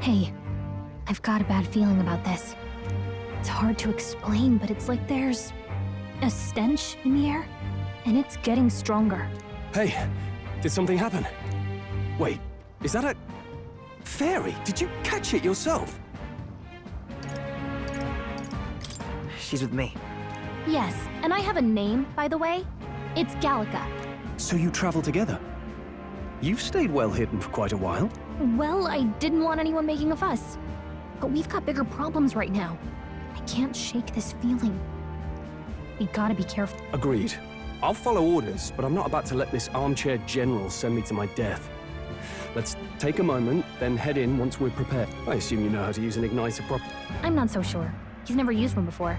Hey, I've got a bad feeling about this. It's hard to explain, but it's like there's a stench in the air, and it's getting stronger. Hey, did something happen? Wait, is that a fairy? Did you catch it yourself? She's with me. Yes, and I have a name, by the way. It's Gallica. So you travel together? You've stayed well hidden for quite a while. Well, I didn't want anyone making a fuss. But we've got bigger problems right now. I can't shake this feeling. We gotta be careful. Agreed. I'll follow orders, but I'm not about to let this armchair general send me to my death. Let's take a moment, then head in once we're prepared. I assume you know how to use an igniter properly. I'm not so sure. He's never used one before.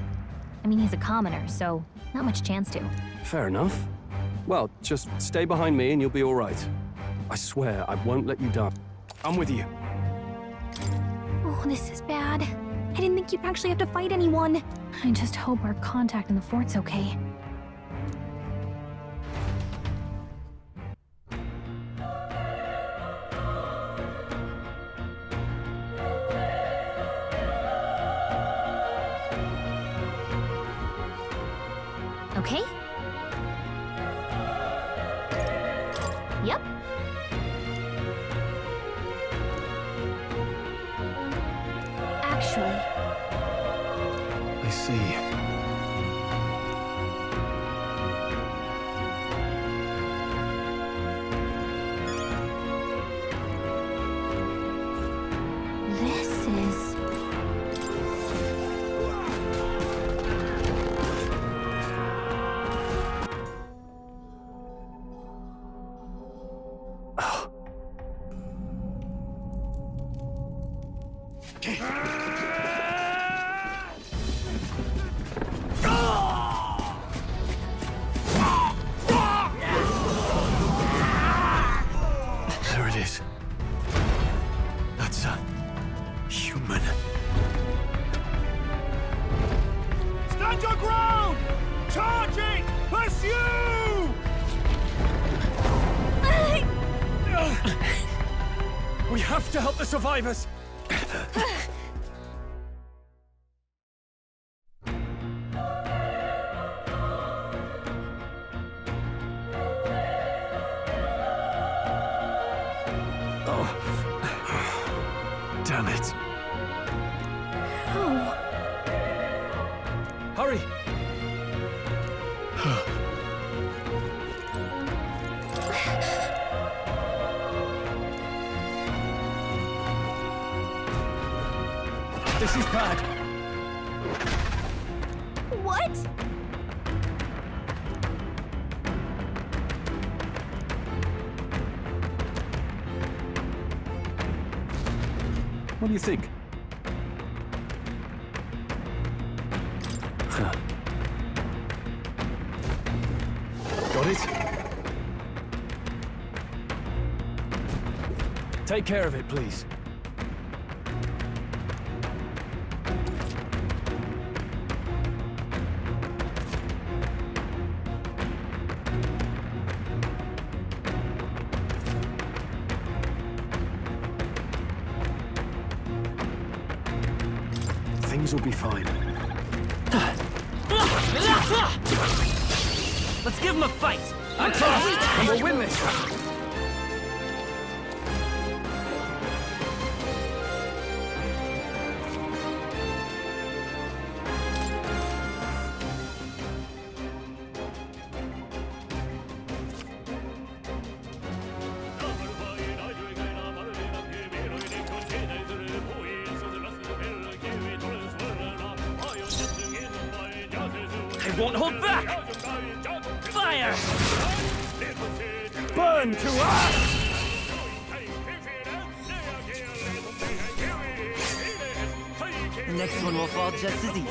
I mean, he's a commoner, so not much chance to. Fair enough. Well, just stay behind me and you'll be all right. I swear I won't let you die. I'm with you. Oh, this is bad. I didn't think you'd actually have to fight anyone. I just hope our contact in the fort's okay. Okay? Yep. Actually... I see. This is... There it is. That's a human. Stand your ground! Charging! Pursue! We have to help the survivors! Damn it. Oh. Hurry! This is bad. What? What do you think? Got it? Take care of it, please. Things will be fine. Let's give him a fight! I'm tough, and we'll win this! I won't hold back! Fire! Burn to ash! The next one will fall just as easy.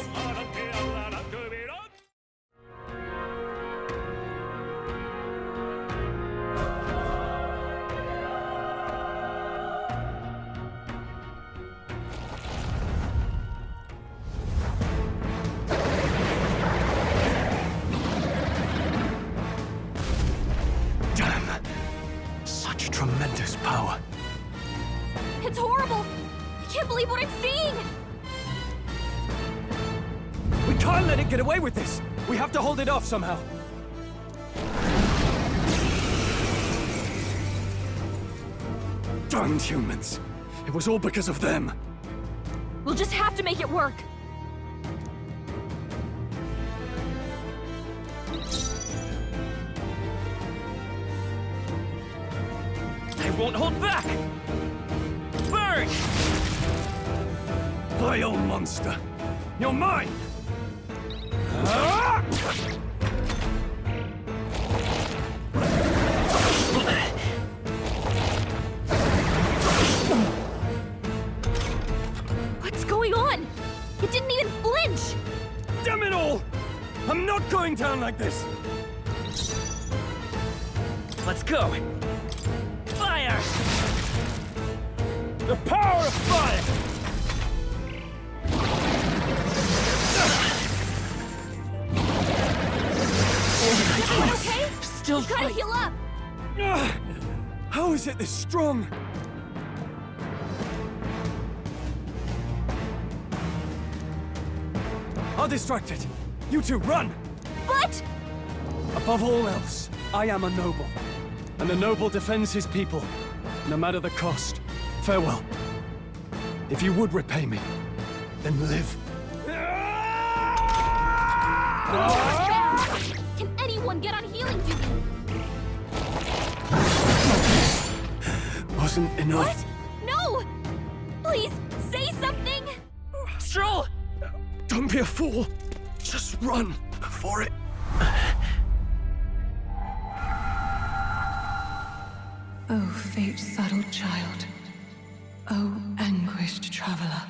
Tremendous power. It's horrible! can't believe what I'm seeing! We can't let it get away with this! We have to hold it off somehow! Damned humans! It was all because of them! We'll just have to make it work! I won't hold back! Burn! Vile monster! You're mine! Ah! What's going on? It didn't even flinch! Damn it all! I'm not going down like this! Let's go! Fire! The power of fire! Okay? Still You gotta fight. heal up! How is it this strong? I'll distract it. You two, run! But... Above all else, I am a noble. And a noble defends his people, no matter the cost. Farewell. If you would repay me, then live. Can anyone get on healing duty? Wasn't enough. What? No! Please, say something! Stroll! Don't be a fool. Just run for it. Oh, fate-saddled child. Oh, anguished traveler.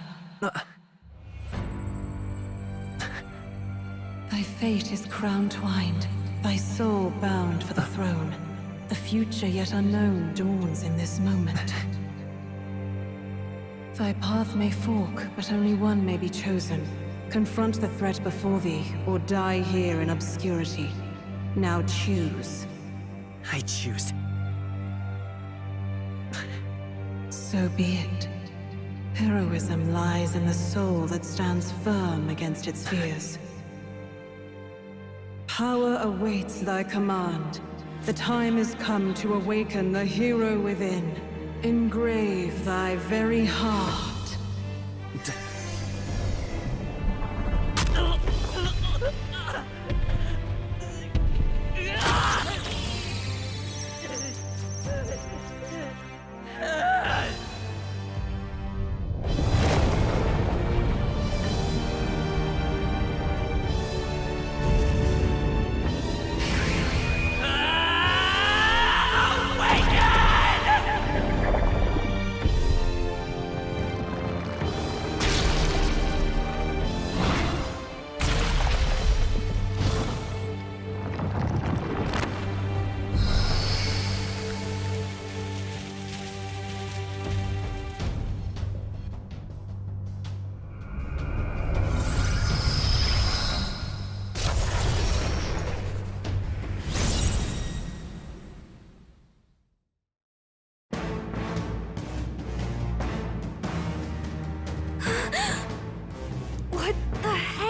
Thy fate is crown-twined, thy soul bound for the throne. The future yet unknown dawns in this moment. Thy path may fork, but only one may be chosen. Confront the threat before thee, or die here in obscurity. Now choose. I choose. So be it. Heroism lies in the soul that stands firm against its fears. Power awaits thy command. The time is come to awaken the hero within. Engrave thy very heart.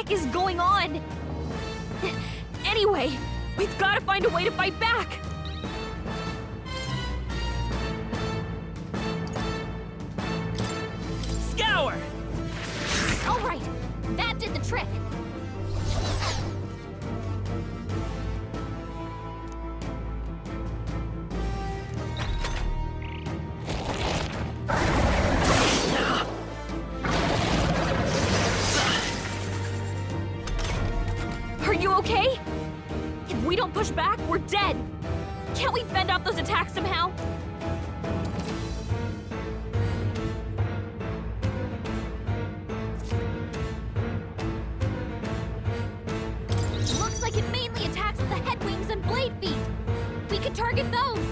Is going on? Anyway, we've got to find a way to fight back! Scour! Alright, that did the trick! Okay? If we don't push back, we're dead! Can't we fend off those attacks somehow? Looks like it mainly attacks with the head wings and blade feet! We could target those!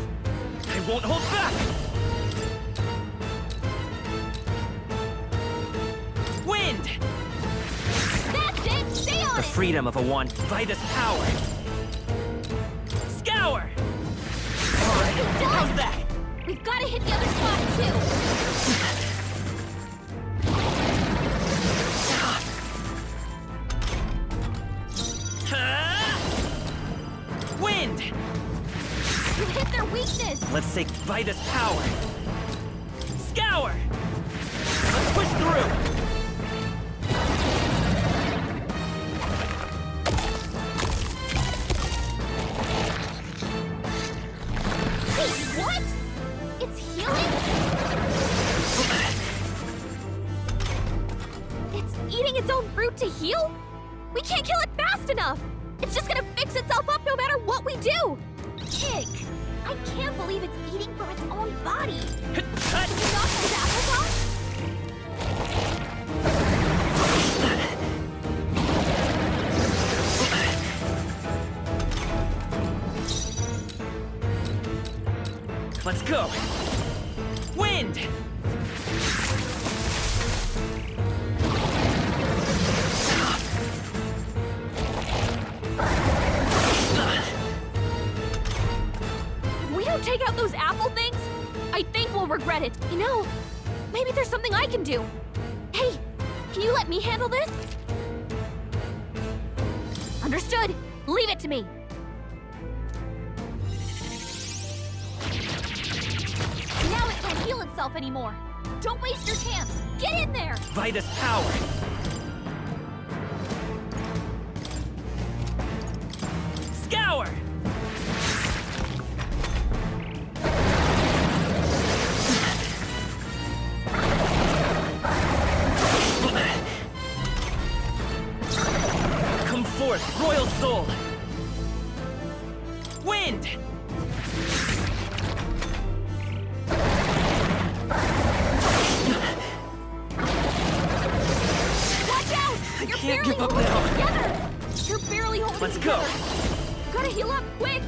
I won't hold back! Wind! That's it! Stay on The it! freedom of a one by this power! Scour! Alright, how's that? We've got to hit the other spot, too! this! Let's take Vitus power! Scour! Let's push through! Wait, what? It's healing? It's eating its own fruit to heal? We can't kill it fast enough! It's just gonna fix itself up no matter what we do! Ick! I can't believe it's eating from its own body! Can you knock those apples off? Let's go! Wind! If we don't take out those apple things, I think we'll regret it. You know, maybe there's something I can do. Hey, can you let me handle this? Understood. Leave it to me. Now it can't heal itself anymore. Don't waste your chance. Get in there! Vitus power! Scour! Come forth, Royal Soul! Wind! Can't give up now. Together. You're barely holding Let's together. go. Gotta heal up, quick.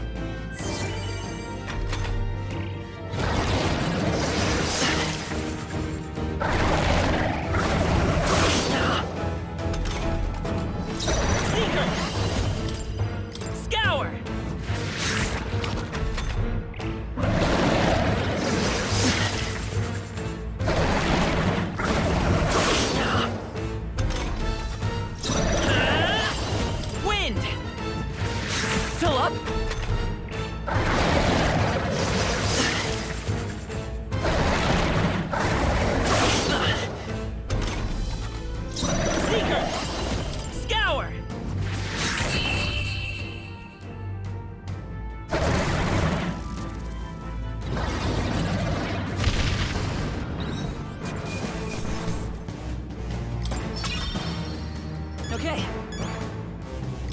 Seeker! Scour! Still up? Seeker! Scour! Okay.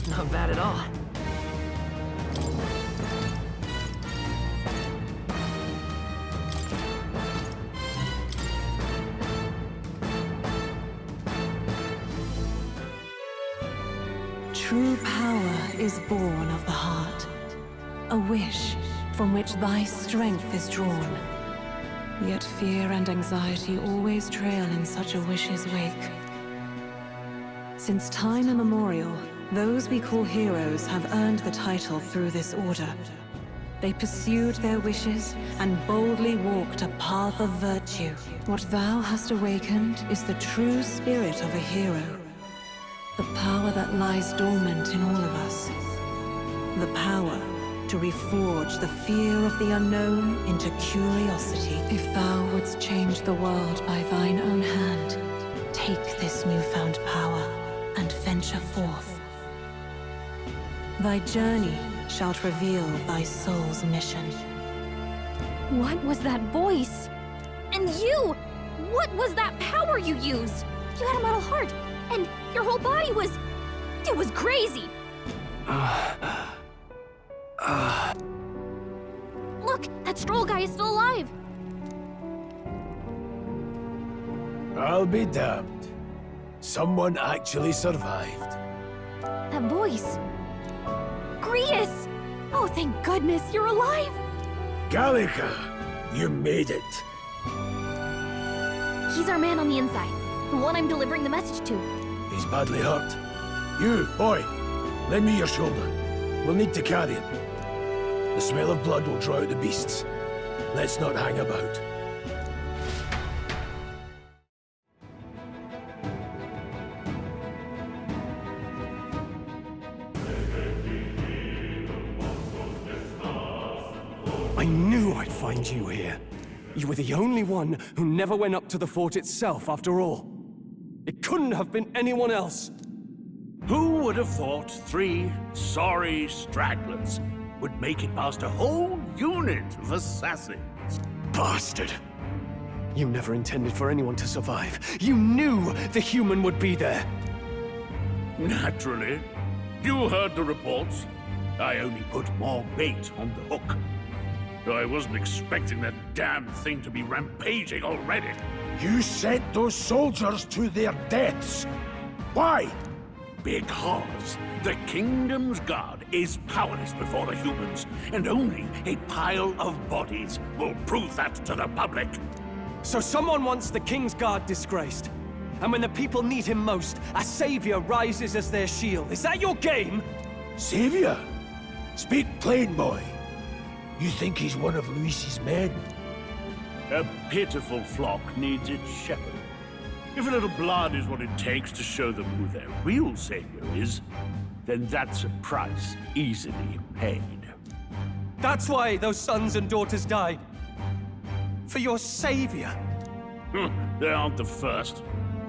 Not bad at all. True power is born of the heart, a wish from which thy strength is drawn. Yet fear and anxiety always trail in such a wish's wake. Since time immemorial, those we call heroes have earned the title through this order. They pursued their wishes and boldly walked a path of virtue. What thou hast awakened is the true spirit of a hero. The power that lies dormant in all of us. The power to reforge the fear of the unknown into curiosity. If thou wouldst change the world by thine own hand, take this newfound power and venture forth. Thy journey shalt reveal thy soul's mission. What was that voice? And you! What was that power you used? You had a metal heart, and your whole body was... it was crazy! Look, that Stroll guy is still alive! I'll be damned. Someone actually survived. That voice... Grius! Oh, thank goodness, you're alive! Gallica, you made it. He's our man on the inside, the one I'm delivering the message to. He's badly hurt. You, boy, lend me your shoulder. We'll need to carry him. The smell of blood will draw out the beasts. Let's not hang about. I knew I'd find you here. You were the only one who never went up to the fort itself, after all. It couldn't have been anyone else. Who would have thought 3 sorry stragglers would make it past a whole unit of assassins? Bastard! You never intended for anyone to survive. You knew the human would be there. Naturally. You heard the reports. I only put more bait on the hook. I wasn't expecting that damn thing to be rampaging already. You sent those soldiers to their deaths. Why? Because the kingdom's guard is powerless before the humans, and only a pile of bodies will prove that to the public. So someone wants the King's Guard disgraced. And when the people need him most, a savior rises as their shield. Is that your game? Savior? Speak plain, boy. You think he's one of Luis's men? A pitiful flock needs its shepherd. If a little blood is what it takes to show them who their real savior is, then that's a price easily paid. That's why those sons and daughters died. For your savior. They aren't the first.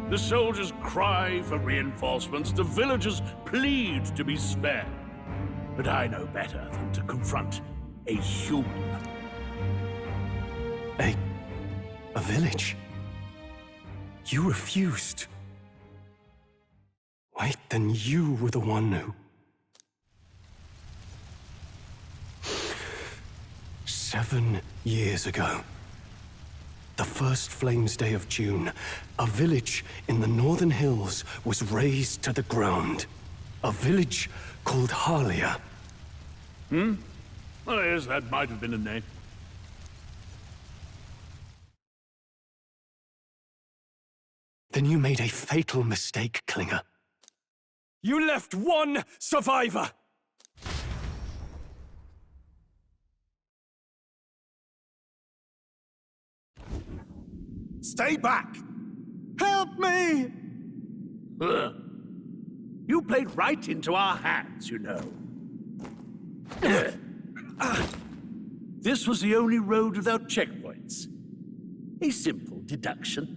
The soldiers cry for reinforcements, the villagers plead to be spared. But I know better than to confront a human. A village? You refused. Wait, then you were the one who... 7 years ago. The first Flames Day of June, a village in the northern hills was razed to the ground. A village called Harlia. Well, yes, that might have been a name. Then you made a fatal mistake, Klinger. You left one survivor! Stay back! Help me! You played right into our hands, you know. This was the only road without checkpoints. A simple deduction.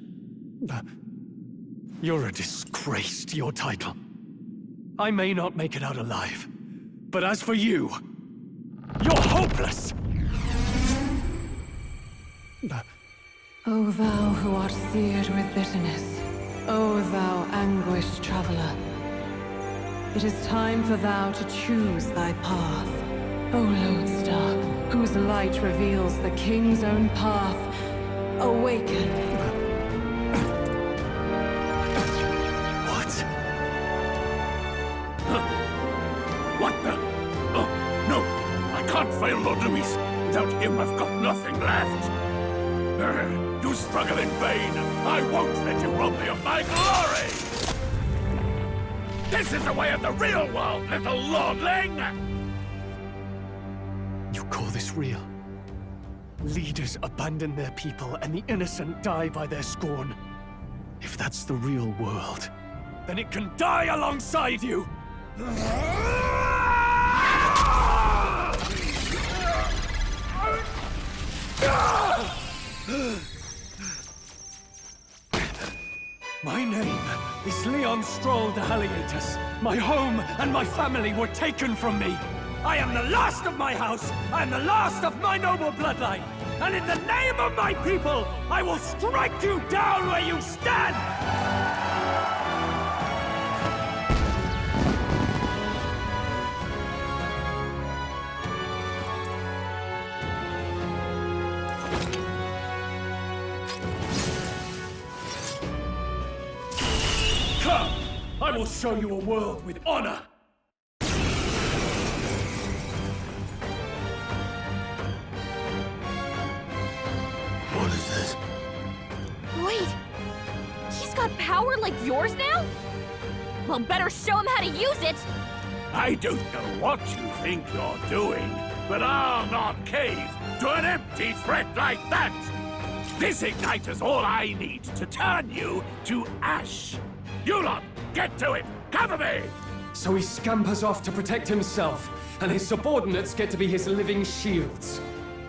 You're a disgrace to your title. I may not make it out alive, but as for you, you're hopeless! O thou who art seared with bitterness, O thou anguished traveler, it is time for thou to choose thy path. O lodestar, whose light reveals the king's own path, awaken. What? What the? Oh, no! I can't fail Lord Luis. Without him, I've got nothing left. You struggle in vain. I won't let you rob me of my glory! This is the way of the real world, little lordling! You call this real? Leaders abandon their people and the innocent die by their scorn. If that's the real world, then it can die alongside you! My name is Leon Stroll de Haliatus. My home and my family were taken from me. I am the last of my house. I am the last of my noble bloodline. And in the name of my people, I will strike you down where you stand! Come! I will show you a world with honor! What is this? Wait, he's got power like yours now? Well, better show him how to use it! I don't know what you think you're doing, but I'll not cave to an empty threat like that! This igniter's all I need to turn you to ash! You lot, get to it! Cover me! So he scampers off to protect himself, and his subordinates get to be his living shields.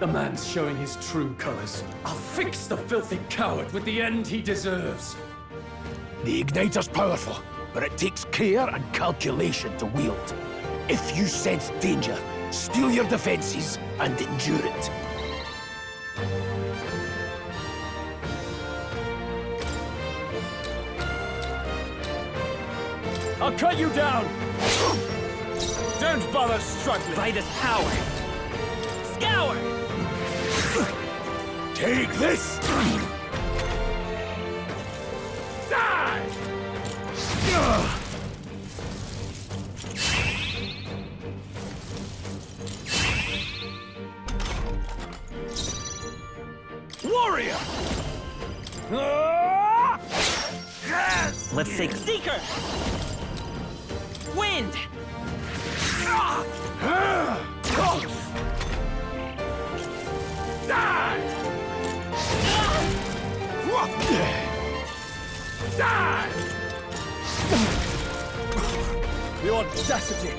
The man's showing his true colors. I'll fix the filthy coward with the end he deserves. The Igniter's powerful, but it takes care and calculation to wield. If you sense danger, steel your defenses and endure it. I'll cut you down! Don't bother struggling! Vitus power! Scour! Take this! Die! Warrior! Yes! Let's take Seeker! Wind! Die! Die! The audacity!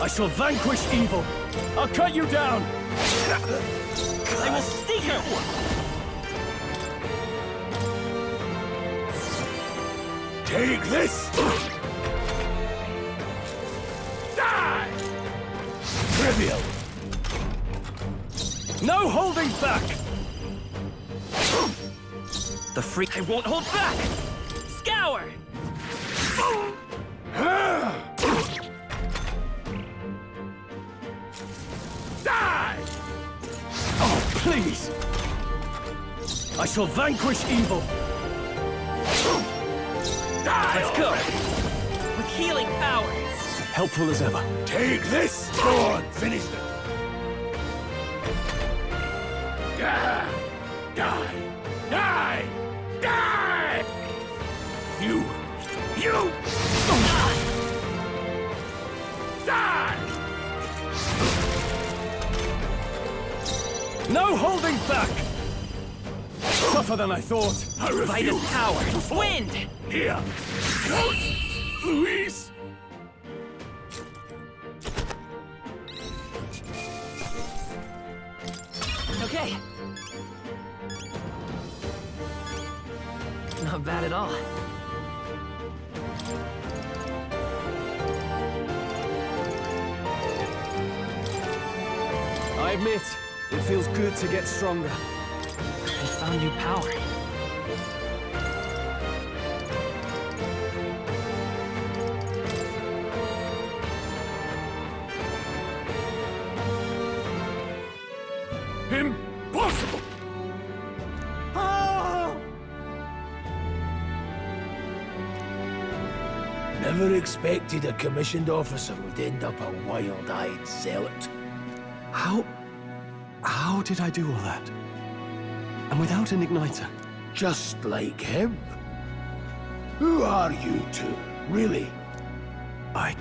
I shall vanquish evil! I'll cut you down! I will Seeker! Take this! Die! Trivial! No holding back! The freak I won't hold back! Scour! Die! Oh, please! I shall vanquish evil! Die! Let's go! With healing power! Helpful as ever. Take this! Go on, finish them! Die! Die! Die! Die! You! Die! No holding back! Tougher than I thought. I refuse! Vitus power! Wind! Here! Out! Luis! Okay. Not bad at all. I admit, it feels good to get stronger. I found new power. Impossible! Never expected a commissioned officer would end up a wild-eyed zealot. How did I do all that? And without an igniter? Just like him. Who are you two, really? I'm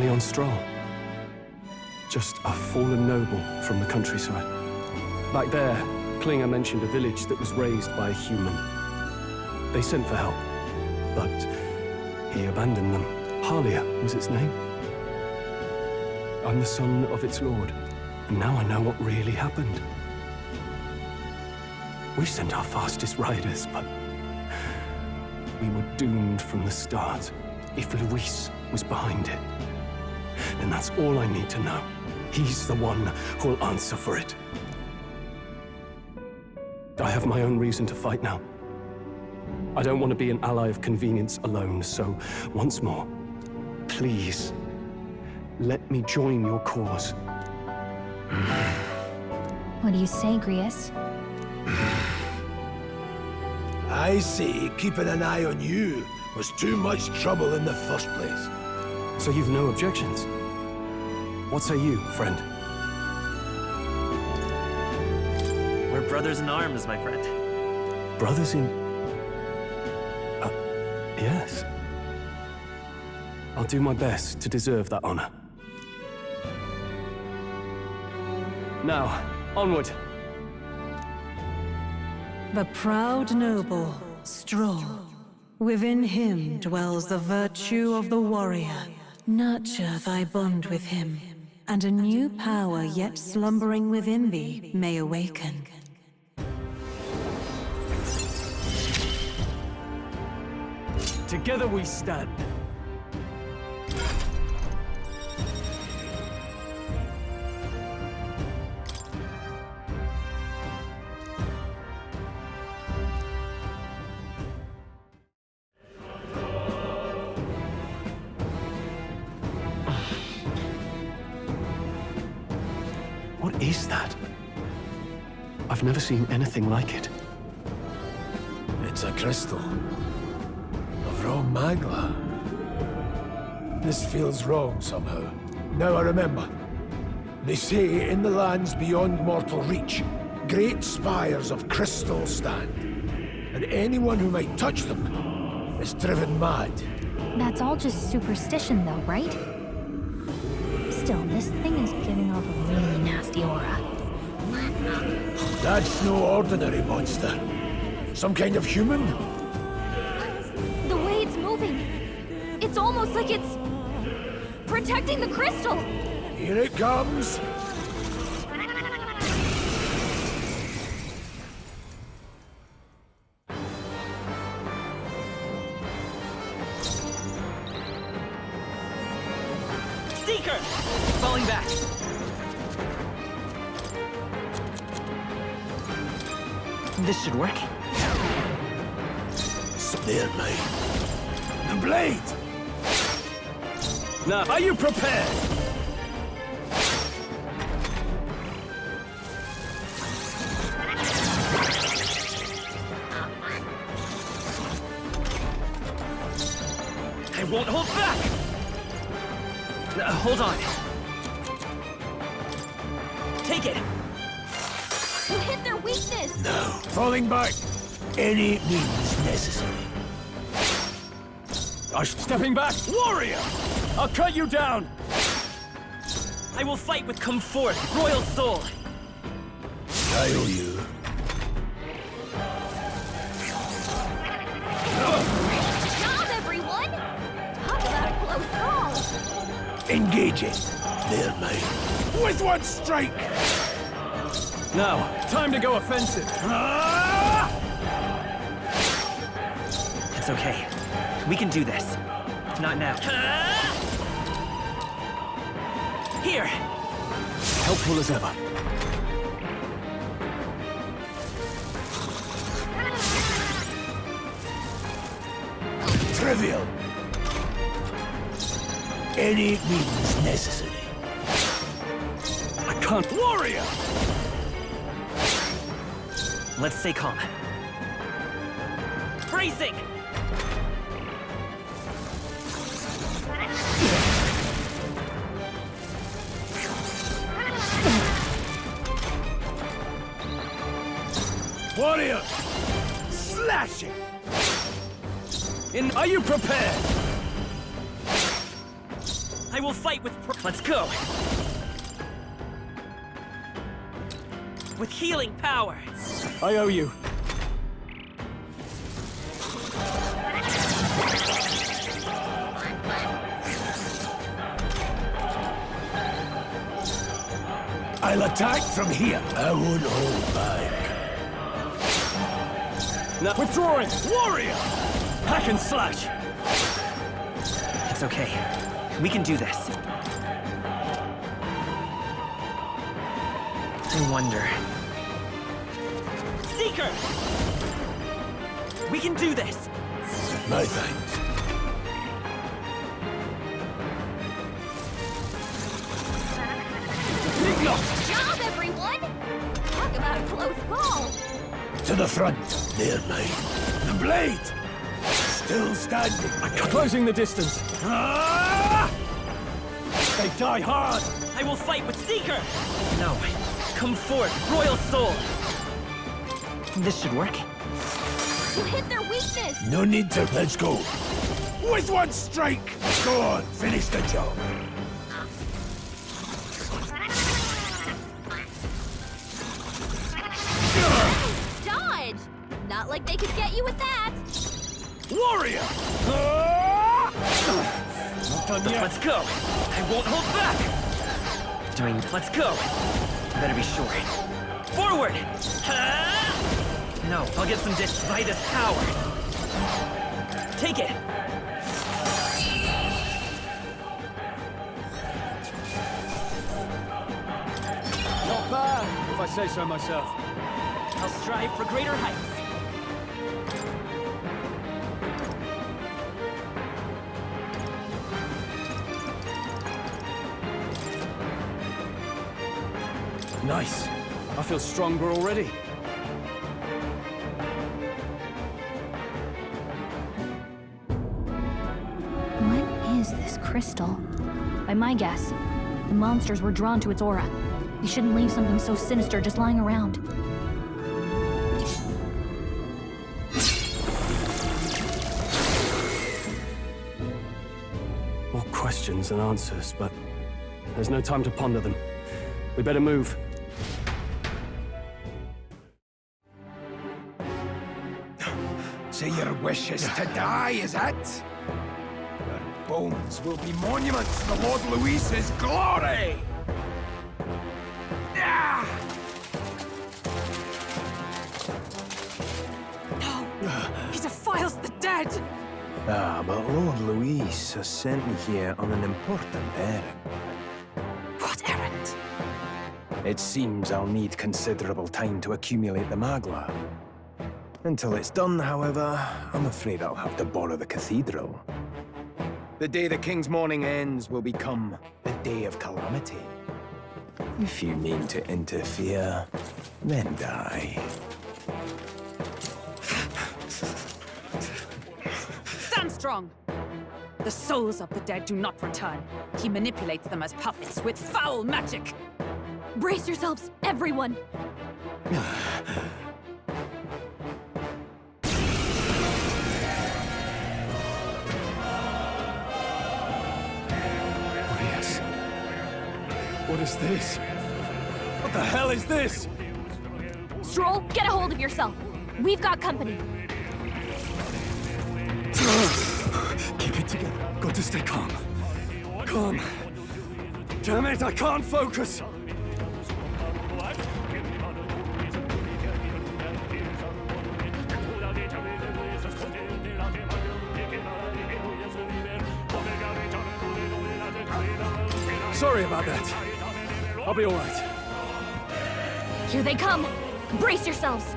Leon Stroll. Just a fallen noble from the countryside. Back there, Klinger mentioned a village that was raised by a human. They sent for help, but he abandoned them. Halia was its name. I'm the son of its lord, and now I know what really happened. We sent our fastest riders, but we were doomed from the start. If Luis was behind it, then that's all I need to know. He's the one who'll answer for it. I have my own reason to fight now. I don't want to be an ally of convenience alone, so once more, please, let me join your cause. What do you say, Grius? I say keeping an eye on you was too much trouble in the first place. So you've no objections? What say you, friend? We're brothers in arms, my friend. Brothers in... yes. I'll do my best to deserve that honor. Now, onward. The proud noble, Stroll. Within him dwells the virtue of the warrior. Nurture thy bond with him, and a new power yet slumbering within thee may awaken. Together we stand. What is that? I've never seen anything like it. It's a crystal. Of raw magla. This feels wrong somehow. Now I remember. They say in the lands beyond mortal reach, great spires of crystal stand. And anyone who might touch them is driven mad. That's all just superstition though, right? Still, this thing is giving off a really nasty aura. That's no ordinary monster. Some kind of human? The way it's moving, it's almost like it's protecting the crystal. Here it comes. Seeker! Falling back. This should work. There, mate. The blade! Now, are you prepared? I won't hold back! Hold on. Take it! You hit their weakness! No. Falling back. Any means necessary. Stepping back, warrior! I'll cut you down! I will fight with come forth, royal soul! I owe you. Good job, everyone! Talk about a close call! Engaging. There, mate. With one strike! Now, time to go offensive. It's okay. We can do this. Not now. Here! Helpful as ever. Trivial. Any means necessary. I can't. Warrior! Let's stay calm. Bracing! Warrior! Slashing! Are you prepared? I will fight with let's go! With healing power! I owe you. I'll attack from here. I won't hold back. Now, withdrawing! Warrior! Hack and slash! It's okay. We can do this. I wonder... Seeker! We can do this! My thanks. Good job, everyone! Talk about a close call! To the front. There, mate. The blade! Still standing. Closing the distance. They die hard! I will fight with Seeker! No. Come forth, royal soul! This should work. You hit their weakness! No need to. Let's go. With one strike! Go on, finish the job. Dodge! Not like they could get you with that! Warrior! Not done yet. Let's go! I won't hold back! Let's go! Better be sure. Forward! No, I'll get some dish by this power. Take it! Not bad, if I say so myself. I'll strive for greater heights. Nice. I feel stronger already. What is this crystal? By my guess, the monsters were drawn to its aura. We shouldn't leave something so sinister just lying around. More questions than answers, but there's no time to ponder them. We better move. So your wish is to die, is it? Your bones will be monuments to Lord Luis's glory! He defiles the dead! But Lord Luis has sent me here on an important errand. What errand? It seems I'll need considerable time to accumulate the Magla. Until it's done, however, I'm afraid I'll have to borrow the cathedral. The day the King's mourning ends will become the day of calamity. If you mean to interfere, then die. Stand strong! The souls of the dead do not return. He manipulates them as puppets with foul magic! Brace yourselves, everyone! What is this? What the hell is this? Stroll, get a hold of yourself. We've got company. Keep it together. Got to stay calm. Calm. Damn it, I can't focus. Sorry about that. I'll be all right. Here they come. Brace yourselves.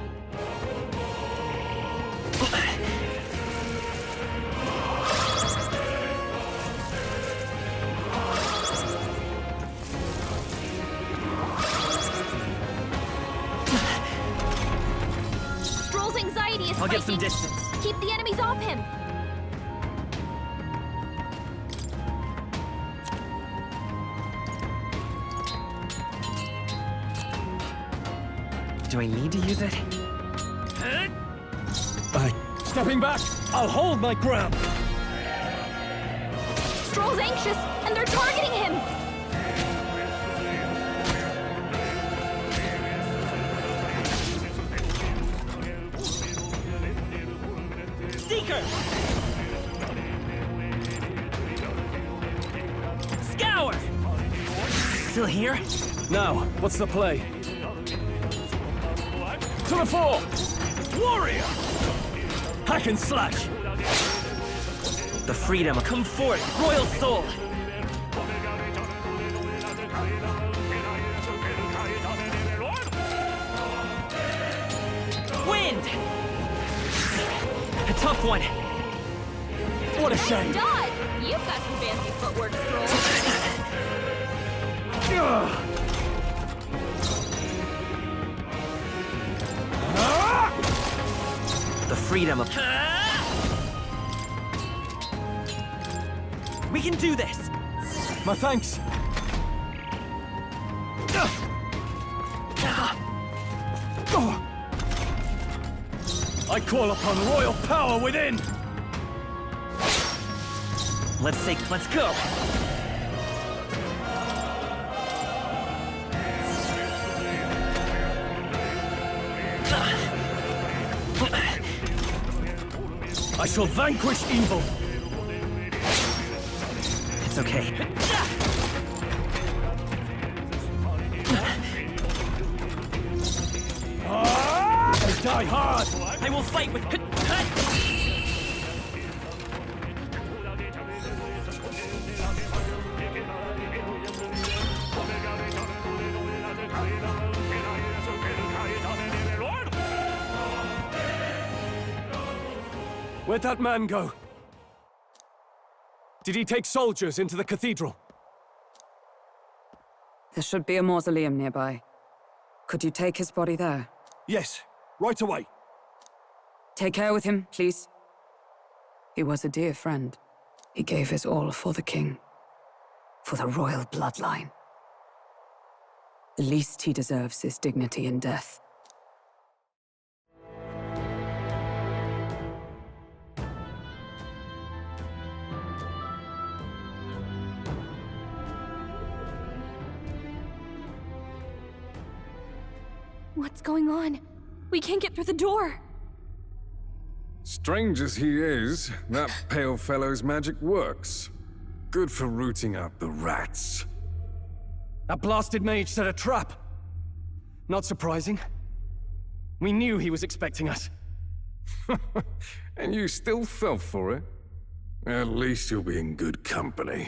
Stroll's anxiety is I'll spiking. get some distance. Keep the enemies off him. Do I need to use it? Stepping back, I'll hold my ground. Stroll's anxious, and they're targeting him. Seeker! Scour! Still here? Now, what's the play? To the fore! Warrior! Hack and slash! The freedom, come forth, royal soul! Wind! A tough one! What a shame! Dodge! You've got some fancy footwork, Stroll. The freedom of... We can do this! My thanks! I call upon royal power within! Let's go! I shall vanquish evil! It's okay. Die hard! I will fight with... Where'd that man go? Did he take soldiers into the cathedral? There should be a mausoleum nearby. Could you take his body there? Yes, right away. Take care with him, please. He was a dear friend. He gave his all for the king. For the royal bloodline. The least he deserves is dignity in death. What's going on? We can't get through the door. Strange as he is, that pale fellow's magic works. Good for rooting out the rats. That blasted mage set a trap. Not surprising. We knew he was expecting us. And you still fell for it? At least you'll be in good company.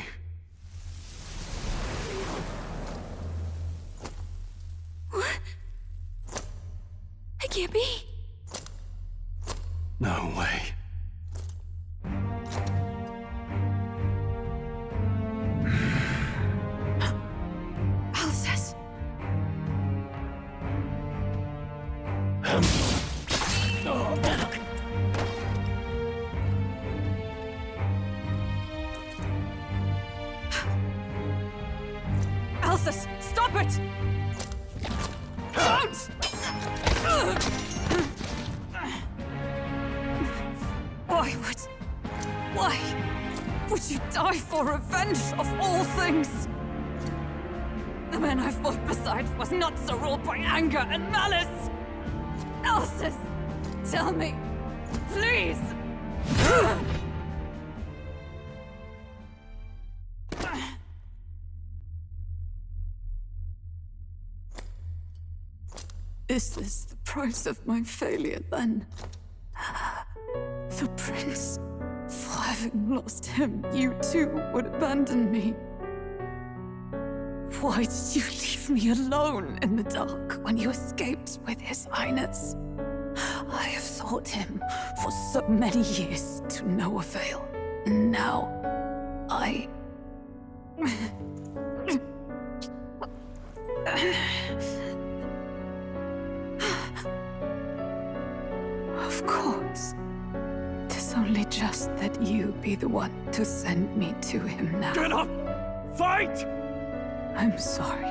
What? I can't be. No way. Alcest. Alcest, stop it! Don't! Why would you die for revenge of all things? The man I fought beside was not so ruled by anger and malice. Alcest, tell me, please. Is this the price of my failure, then? The prince, for having lost him, you too would abandon me. Why did you leave me alone in the dark when you escaped with his highness? I have sought him for so many years to no avail, and now I... Of course. 'Tis only just that you be the one to send me to him now. Get up! Fight! I'm sorry.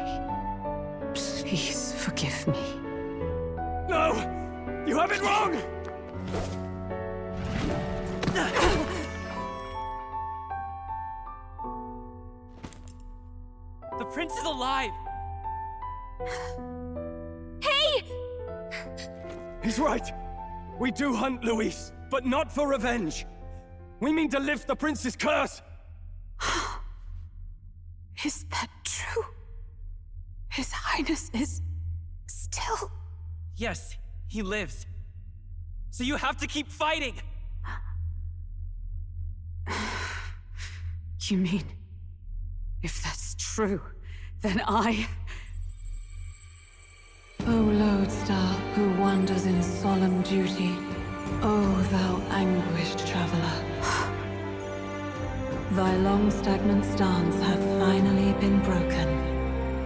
Please forgive me. No! You have it wrong! The prince is alive! Hey! He's right. We do hunt Luis, but not for revenge. We mean to lift the prince's curse. Is that true? His highness is... still... Yes, he lives. So you have to keep fighting! You mean... if that's true, then I... O lodestar who wanders in solemn duty, O thou anguished traveler. Thy long stagnant stance hath finally been broken.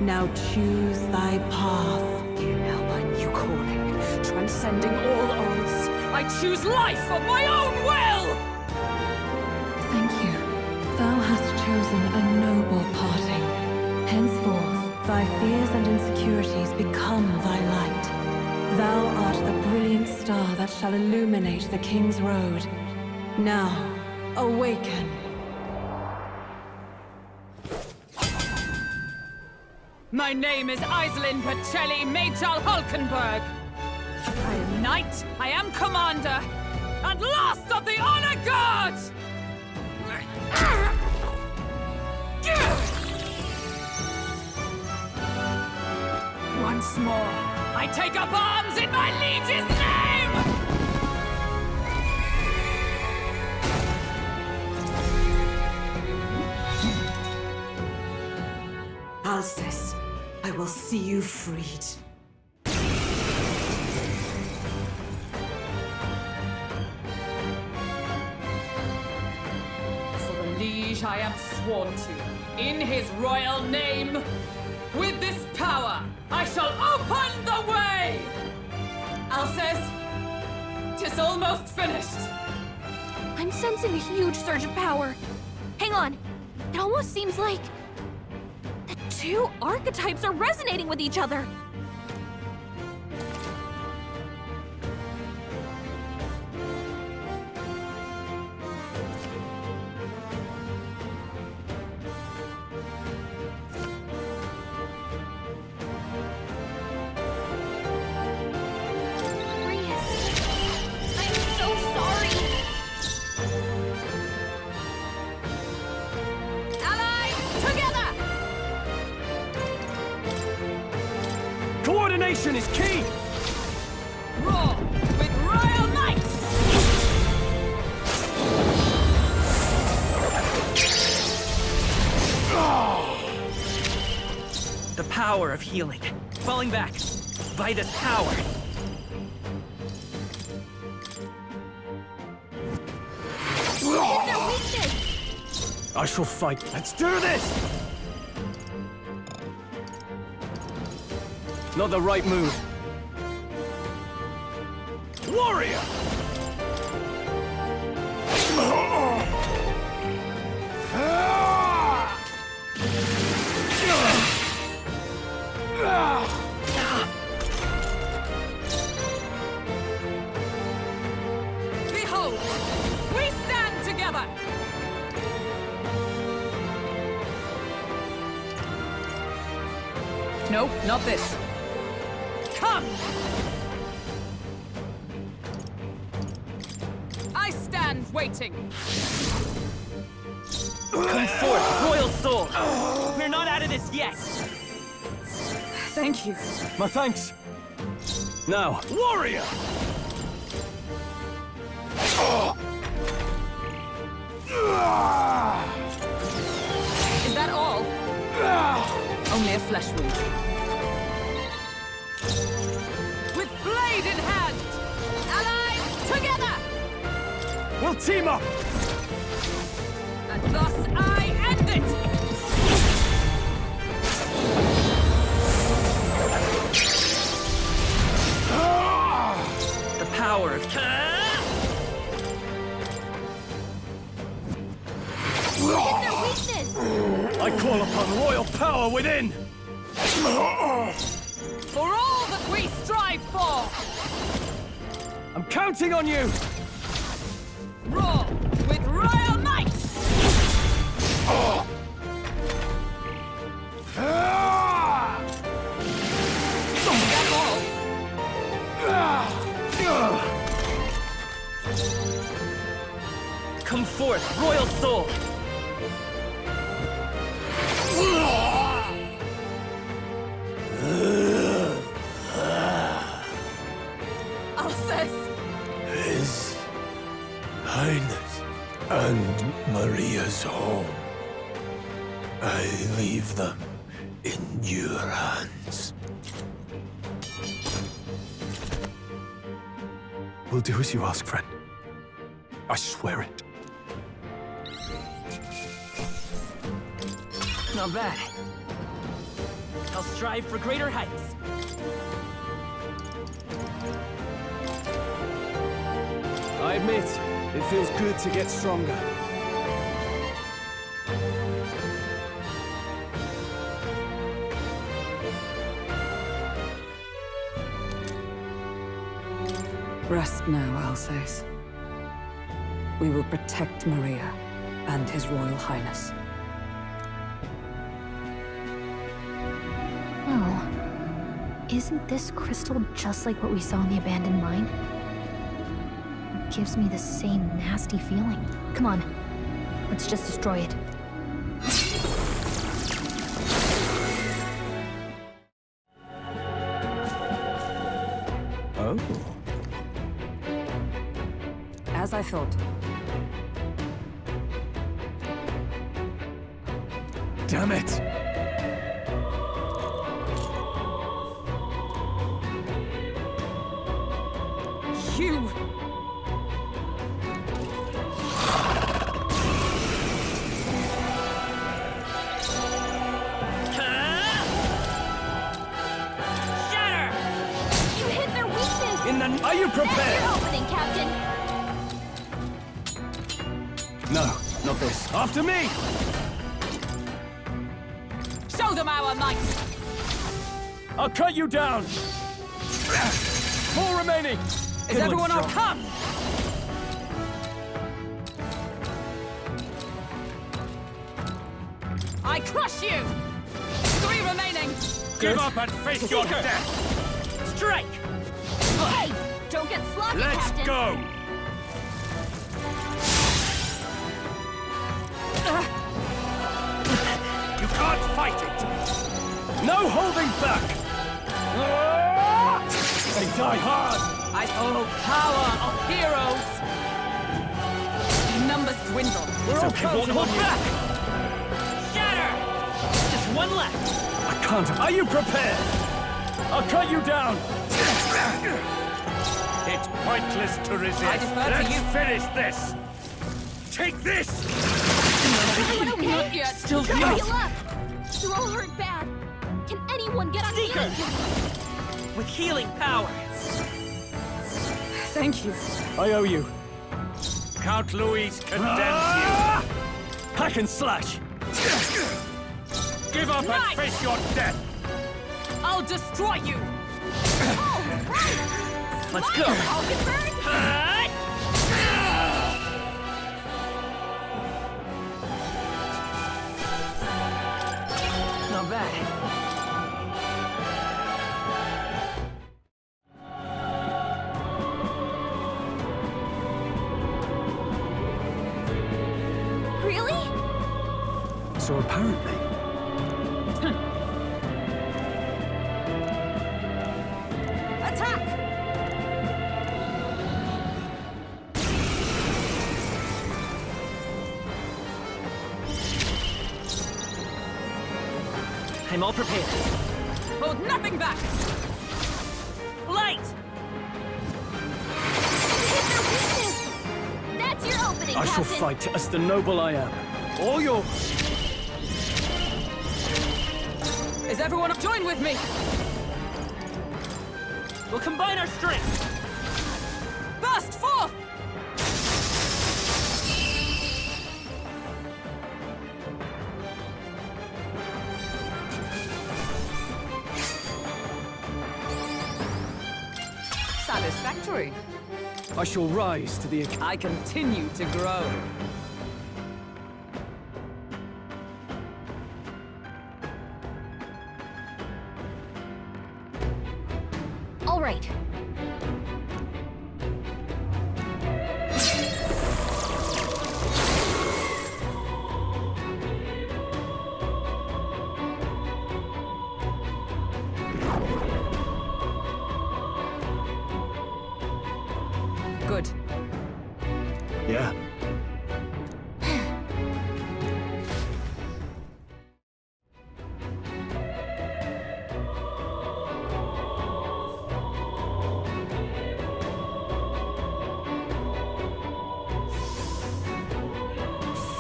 Now choose thy path. Now my new calling, transcending all oaths, I choose life of my own will! Thank you. Thou hast chosen a noble parting. Henceforth, thy fears and insecurities become thy light. Thou art the brilliant star that shall illuminate the King's Road. Now, awaken. My name is Iselin Pacelli Majal Hulkenberg. I am knight, I am commander, and last of the Honor Guard! Once more, I take up arms in my liege's name! Alcest, I will see you freed. For the liege I am sworn to, in his royal name, with this power, I shall open the way! Alcest, 'tis almost finished. I'm sensing a huge surge of power. Hang on. It almost seems like the two archetypes are resonating with each other. Coordination is key! Roar with royal might! The power of healing. Falling back. Vitus power. Their weakness! I shall fight. Let's do this! Not the right move. Warrior! Behold, we stand together! Nope, not this. Come! I stand waiting. Come forth, royal soul! We're not out of this yet! Thank you. My thanks. Now. Warrior! Is that all? Only a flesh wound. With blade in hand! Allies together! We'll team up! And thus I end it! The power of... Their weakness! I call upon royal power within! For all that we strive for! I'm counting on you! Roar with royal might! Is that all? Come forth, royal soul! Alcest! His Highness and Maria's home. I leave them in your hands. We'll do as you ask, friend. I swear it. Not bad. I'll strive for greater heights. I admit, it feels good to get stronger. Rest now, Alcest. We will protect Maria and His Royal Highness. Oh. Isn't this crystal just like what we saw in the abandoned mine? It gives me the same nasty feeling. Come on. Let's just destroy it. Oh. As I thought. Damn it! You! Are you prepared? That's your opening, Captain. No, not this. After me! Show them our might! I'll cut you down! 4 remaining! Is everyone on? Come! I crush you! 3 remaining! Give up and face your death! Strike! Hey! Don't get sloppy, Let's Captain! go! You can't fight it! No holding back! They die hard! Power of heroes! Numbers dwindle. We're all counting on you! Back! Shatter! Just one left! I can't. Are you prepared? I'll cut you down! It's pointless to resist. I defer to Let's you. finish this! Take this! Everyone okay? Not yet. Still Heal Fios! up! You're all hurt bad. Can anyone get on Seeker! healing duty? With healing power! Thank you. I owe you. Count Louis condemns Hack and slash! you! Give up Right. and face your death! I'll destroy you! Oh, right! Let's go! I'll get burned! Not bad. Really? So apparently... Attack! I'm all prepared. Hold nothing back! Light! Hit their weakness! That's your opening, I shall Captain! fight as the noble I am. All yours! Is everyone join with me? We'll combine our strength! Burst forth! Satisfactory. I shall rise to the... I continue to grow. All right. Good. Yeah.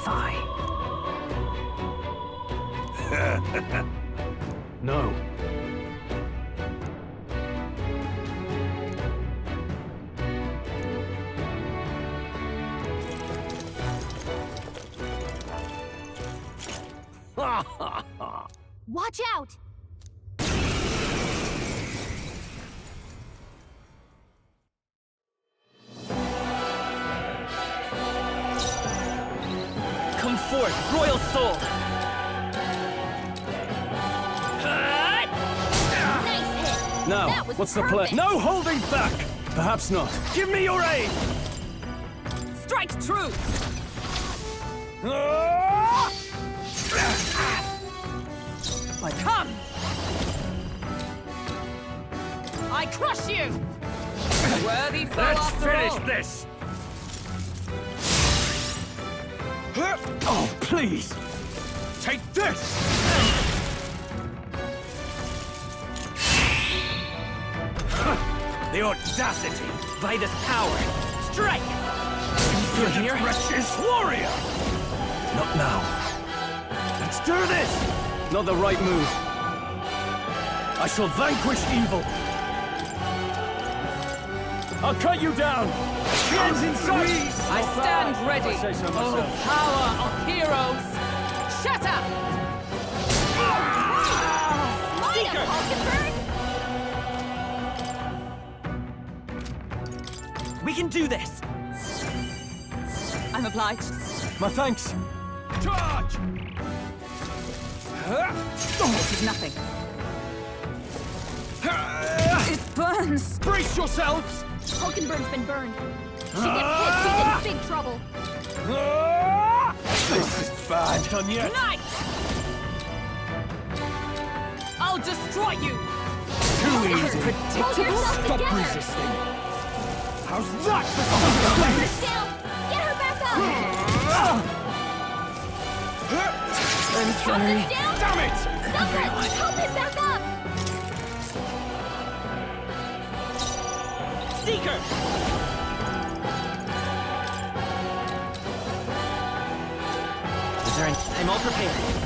Fine. No. Watch out! Come forth, royal soul! Nice hit! Now, That was what's the perfect. plan? No holding back! Perhaps not. Give me your aid! Strike true! I come! I crush you! Worthy foe Let's after finish all. this! Oh, please! Take this! The audacity! Vitus power! Strike! You're here? Wretches warrior! Not now. Let's do this! Not the right move. I shall vanquish evil! I'll cut you down! Hands in sight! I stand ready. If I say so Oh, myself. power of heroes! Shatter! Seeker! We can do this! I'm obliged. My thanks! Charge! This is nothing. It burns! Brace yourselves! Hulkenberg's been burned. She gets hit, she's in big trouble. This is bad. Done yet? Knight! I'll destroy you! Too easy. Hold yourself Stop together! resisting. How's that? Get her down! Get her back up! I'm sorry. Down! Damn it! Someone, help him back up! Seeker! I'm all prepared.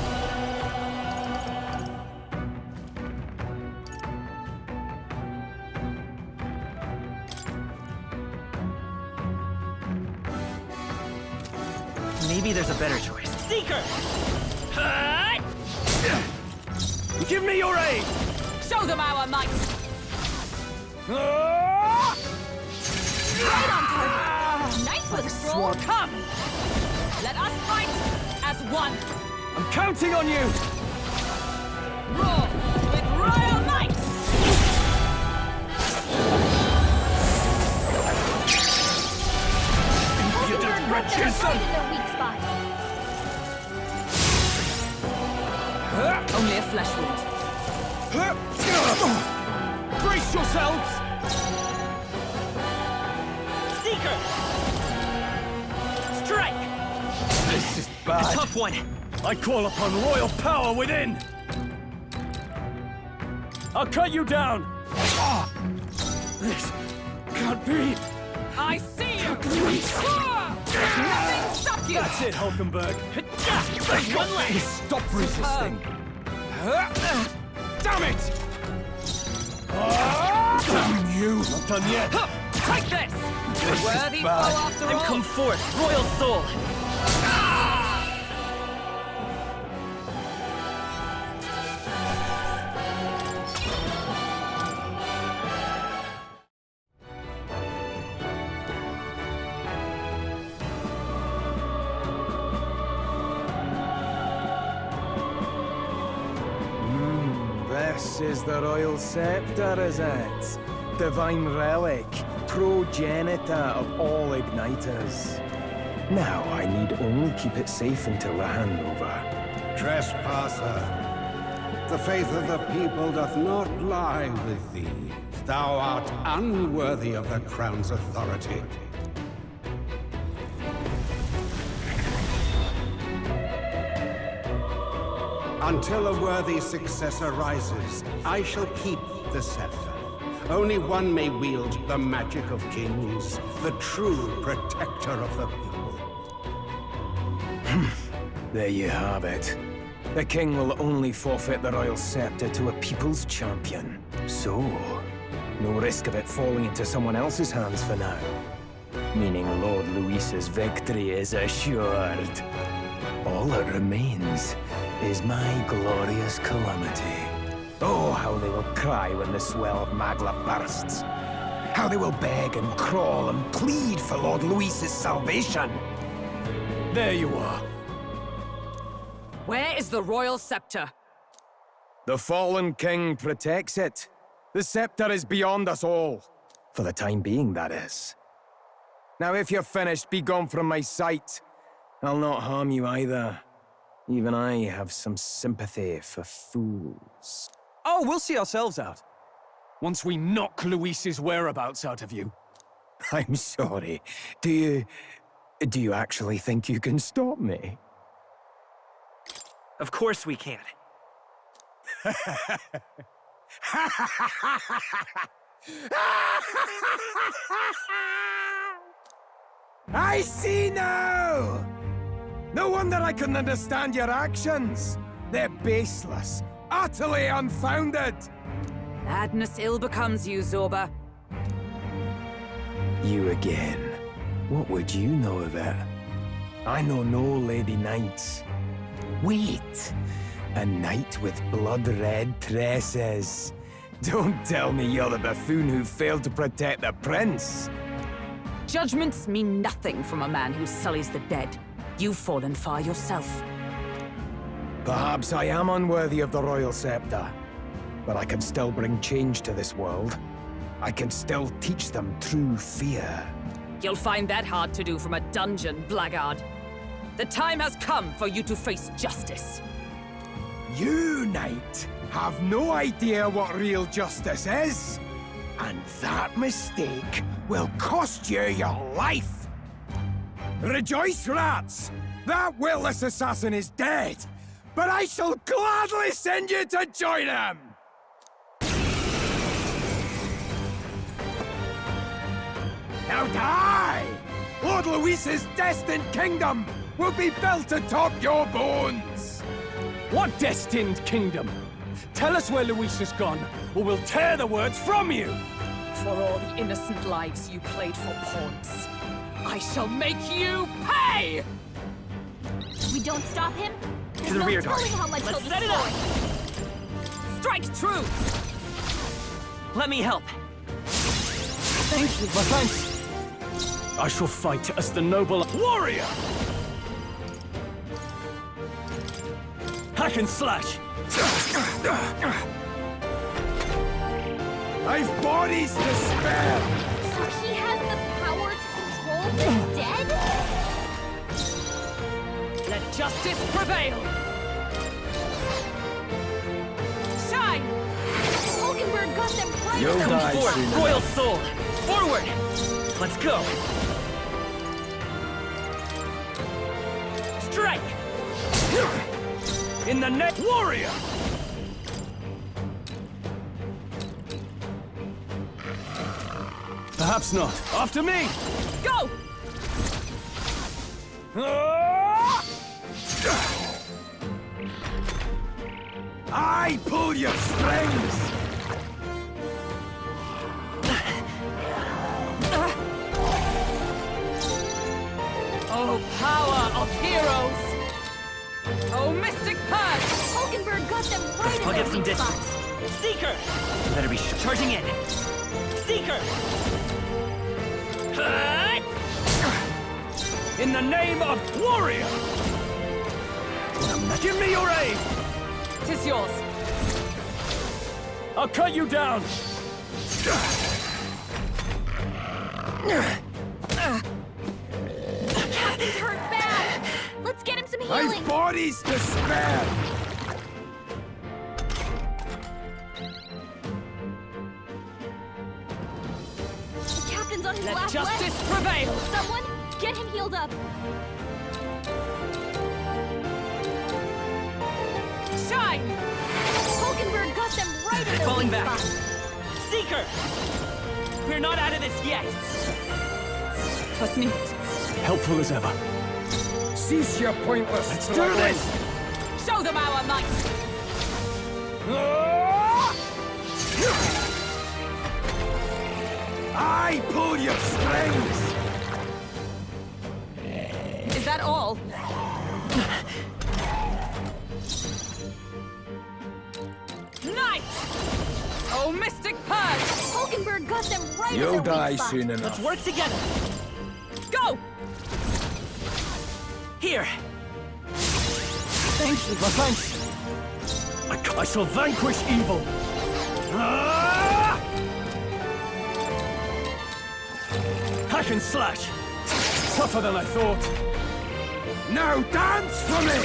Maybe there's a better choice. Seeker! Give me your aid! Show them our might! Right on target! Nice with a stroll! Come! Let us fight as one! I'm counting on you! Roar with royal might! Hulkenberg got them right in their weak spot. Only a flesh wound. Brace yourselves! Seeker! Strike! This is A bad. tough one! I call upon royal power within! I'll cut you down! This can't be! I see you! Nothing Stop you! That's it, Hulkenberg! One less! Stop resisting! Damn it! Damn you! Not done yet! Take this! This Worthy is foe bad. after Then all! come forth, royal soul! This is the royal scepter, is it? Divine relic, progenitor of all igniters. Now I need only keep it safe until the handover. Trespasser, the faith of the people doth not lie with thee. Thou art unworthy of the crown's authority. Until a worthy successor rises, I shall keep the scepter. Only one may wield the magic of kings, the true protector of the people. There you have it. The king will only forfeit the royal scepter to a people's champion. So, no risk of it falling into someone else's hands for now. Meaning Lord Luis's victory is assured. All that remains is my glorious calamity. Oh, how they will cry when the swell of Magla bursts. How they will beg and crawl and plead for Lord Luis's salvation. There you are. Where is the royal scepter? The fallen king protects it. The scepter is beyond us all. For the time being, that is. Now, if you're finished, be gone from my sight. I'll not harm you either. Even I have some sympathy for fools. Oh, we'll see ourselves out. once we knock Luis's whereabouts out of you. I'm sorry. Do you actually think you can stop me? Of course we can. I see now! No wonder I couldn't understand your actions. They're baseless, utterly unfounded. Madness ill becomes you, Zorba. You again. What would you know of it? I know no lady knights. Wait! A knight with blood-red tresses. Don't tell me you're the buffoon who failed to protect the prince. Judgments mean nothing from a man who sullies the dead. You've fallen far yourself. Perhaps I am unworthy of the royal scepter, but I can still bring change to this world. I can still teach them true fear. You'll find that hard to do from a dungeon, blackguard. The time has come for you to face justice. You, knight, have no idea what real justice is. And that mistake will cost you your life. Rejoice, rats! That witless assassin is dead, but I shall gladly send you to join him! Now die! Lord Luis's destined kingdom will be built atop your bones! What destined kingdom? Tell us where Luis has gone, or we'll tear the words from you! For all the innocent lives you played for pawns, I shall make you pay! We don't stop him? To the rear guard. How much Let's he'll set it up! Strike true! Let me help. Thank you. My thanks. I shall fight as the noble warrior! Hack and slash! I've bodies to spare! So he has the power to control the dead? Let justice prevail! Shine! Hulkenberg got them right You'll in the die spot. soon. Royal soul! Forward! Let's go! Strike! In the neck, warrior! Perhaps not. After me! Go! I pull your strings! Oh, power of heroes! Oh, mystic purge! Hulkenberg got them right I'll in get the some weak distance. spot. Seeker! Better be charging in. Seeker! In the name of warrior! Give me your aid! 'Tis yours. I'll cut you down! Captain's hurt bad. Let's get him some healing. I've bodies to spare! The captain's on his Let last justice leg. prevail! Someone, get him healed up. Shine! Hulkenberg got them right in the Falling weak back. spot. Seeker! We're not out of this yet! Was neat. Helpful as ever. Cease your pointless Let's do struggling. this! Show them our might! I pull your strings! Is that all? Night! Oh, mystic purge! Hulkenberg got them right in You'll the die weak spot. soon Let's enough. work together! Go! Here! Thank you. My thanks. I shall vanquish evil. Hack and slash. Tougher than I thought. Now dance for me!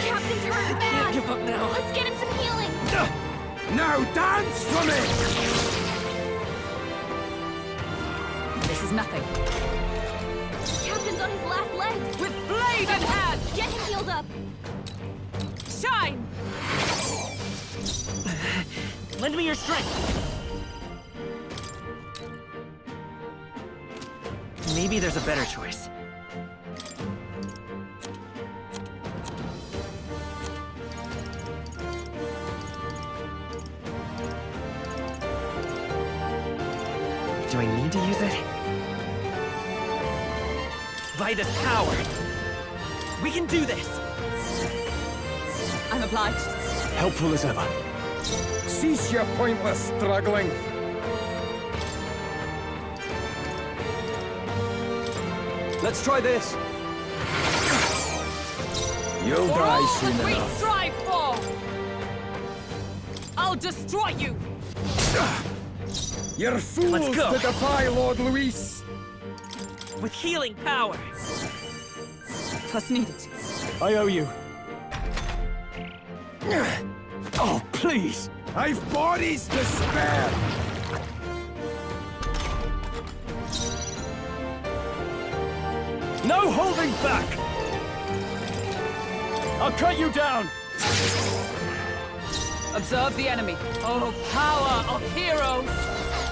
Captain's hurt Can't bad. give up now. Let's get him some healing. Now dance for me! This is nothing. Captain's on his last legs. With blade in hand! Get him healed up. Shine! Lend me your strength. Maybe there's a better choice. Do I need to use it? By this power! We can do this! I'm obliged. Helpful as ever. Cease your pointless struggling. Let's try this. You'll For die all soon that we enough. strive for! I'll destroy you! You're fools Let's go. to defy Lord Luis. With healing power! Twas needed. I owe you. Oh, please! I've bodies to spare! No holding back! I'll cut you down! Observe the enemy. Oh, power of heroes!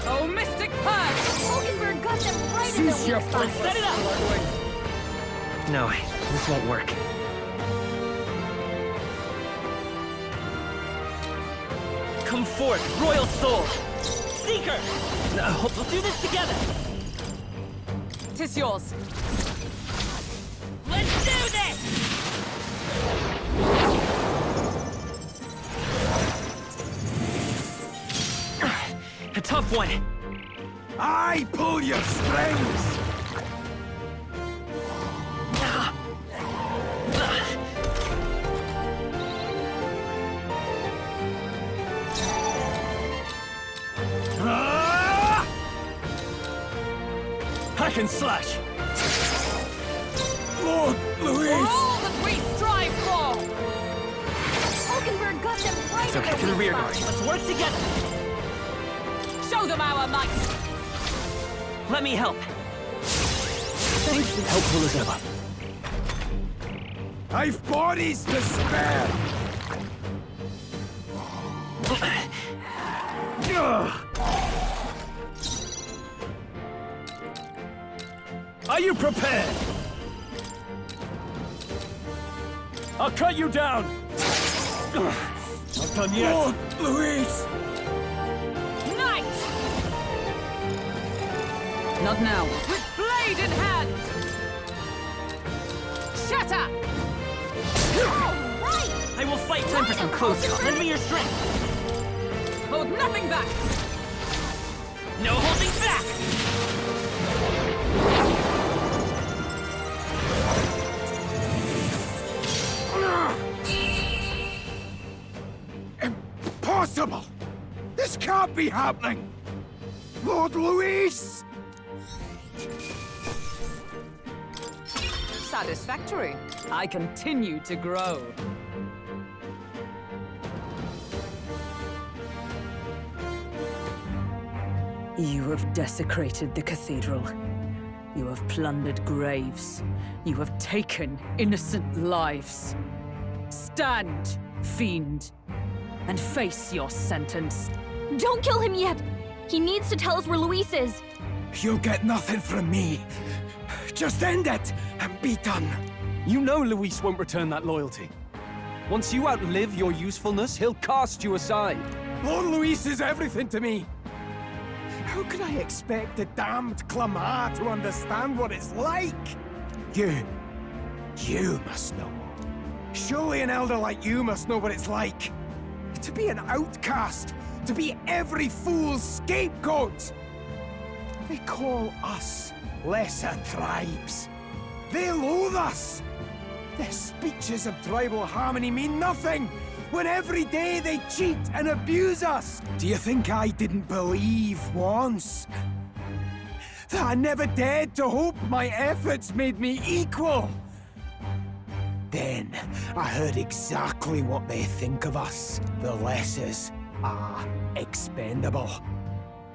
Oh, mystic purge! Hulkenberg got them right in Cease the your weak spot. pointless Set it up. struggling. No, this won't work. Come forth, Royal Soul! Seeker! We'll do this together! 'Tis yours. Let's do this! A tough one. I pull your strings! Hack and slash! Lord For Luis! all that we strive for! Hulkenberg got them right in Okay, to the the rear weak guard. spot. Let's work together! Show them our might! Let me help. Thank you. Helpful as ever. I've bodies to spare! Are you prepared? I'll cut you down! Not done yet! Lord Luis! Knight! Not now. With blade in hand! Shatter! All right. I will fight time for some close call. Lend me your strength. Hold nothing back! No holding back! Impossible! This can't be happening! Lord Luis! Satisfactory. I continue to grow. You have desecrated the cathedral. You have plundered graves. You have taken innocent lives. Stand, fiend, and face your sentence. Don't kill him yet. He needs to tell us where Luis is. You'll get nothing from me. Just end it and be done. You know Luis won't return that loyalty. Once you outlive your usefulness, he'll cast you aside. Lord Luis is everything to me. How could I expect the damned Clamar to understand what it's like? You must know. Surely an elder like you must know what it's like. To be an outcast, to be every fool's scapegoat. They call us lesser tribes. They loathe us. Their speeches of tribal harmony mean nothing, when every day they cheat and abuse us. Do you think I didn't believe once? That I never dared to hope my efforts made me equal? Then I heard exactly what they think of us, the lessers. are expendable.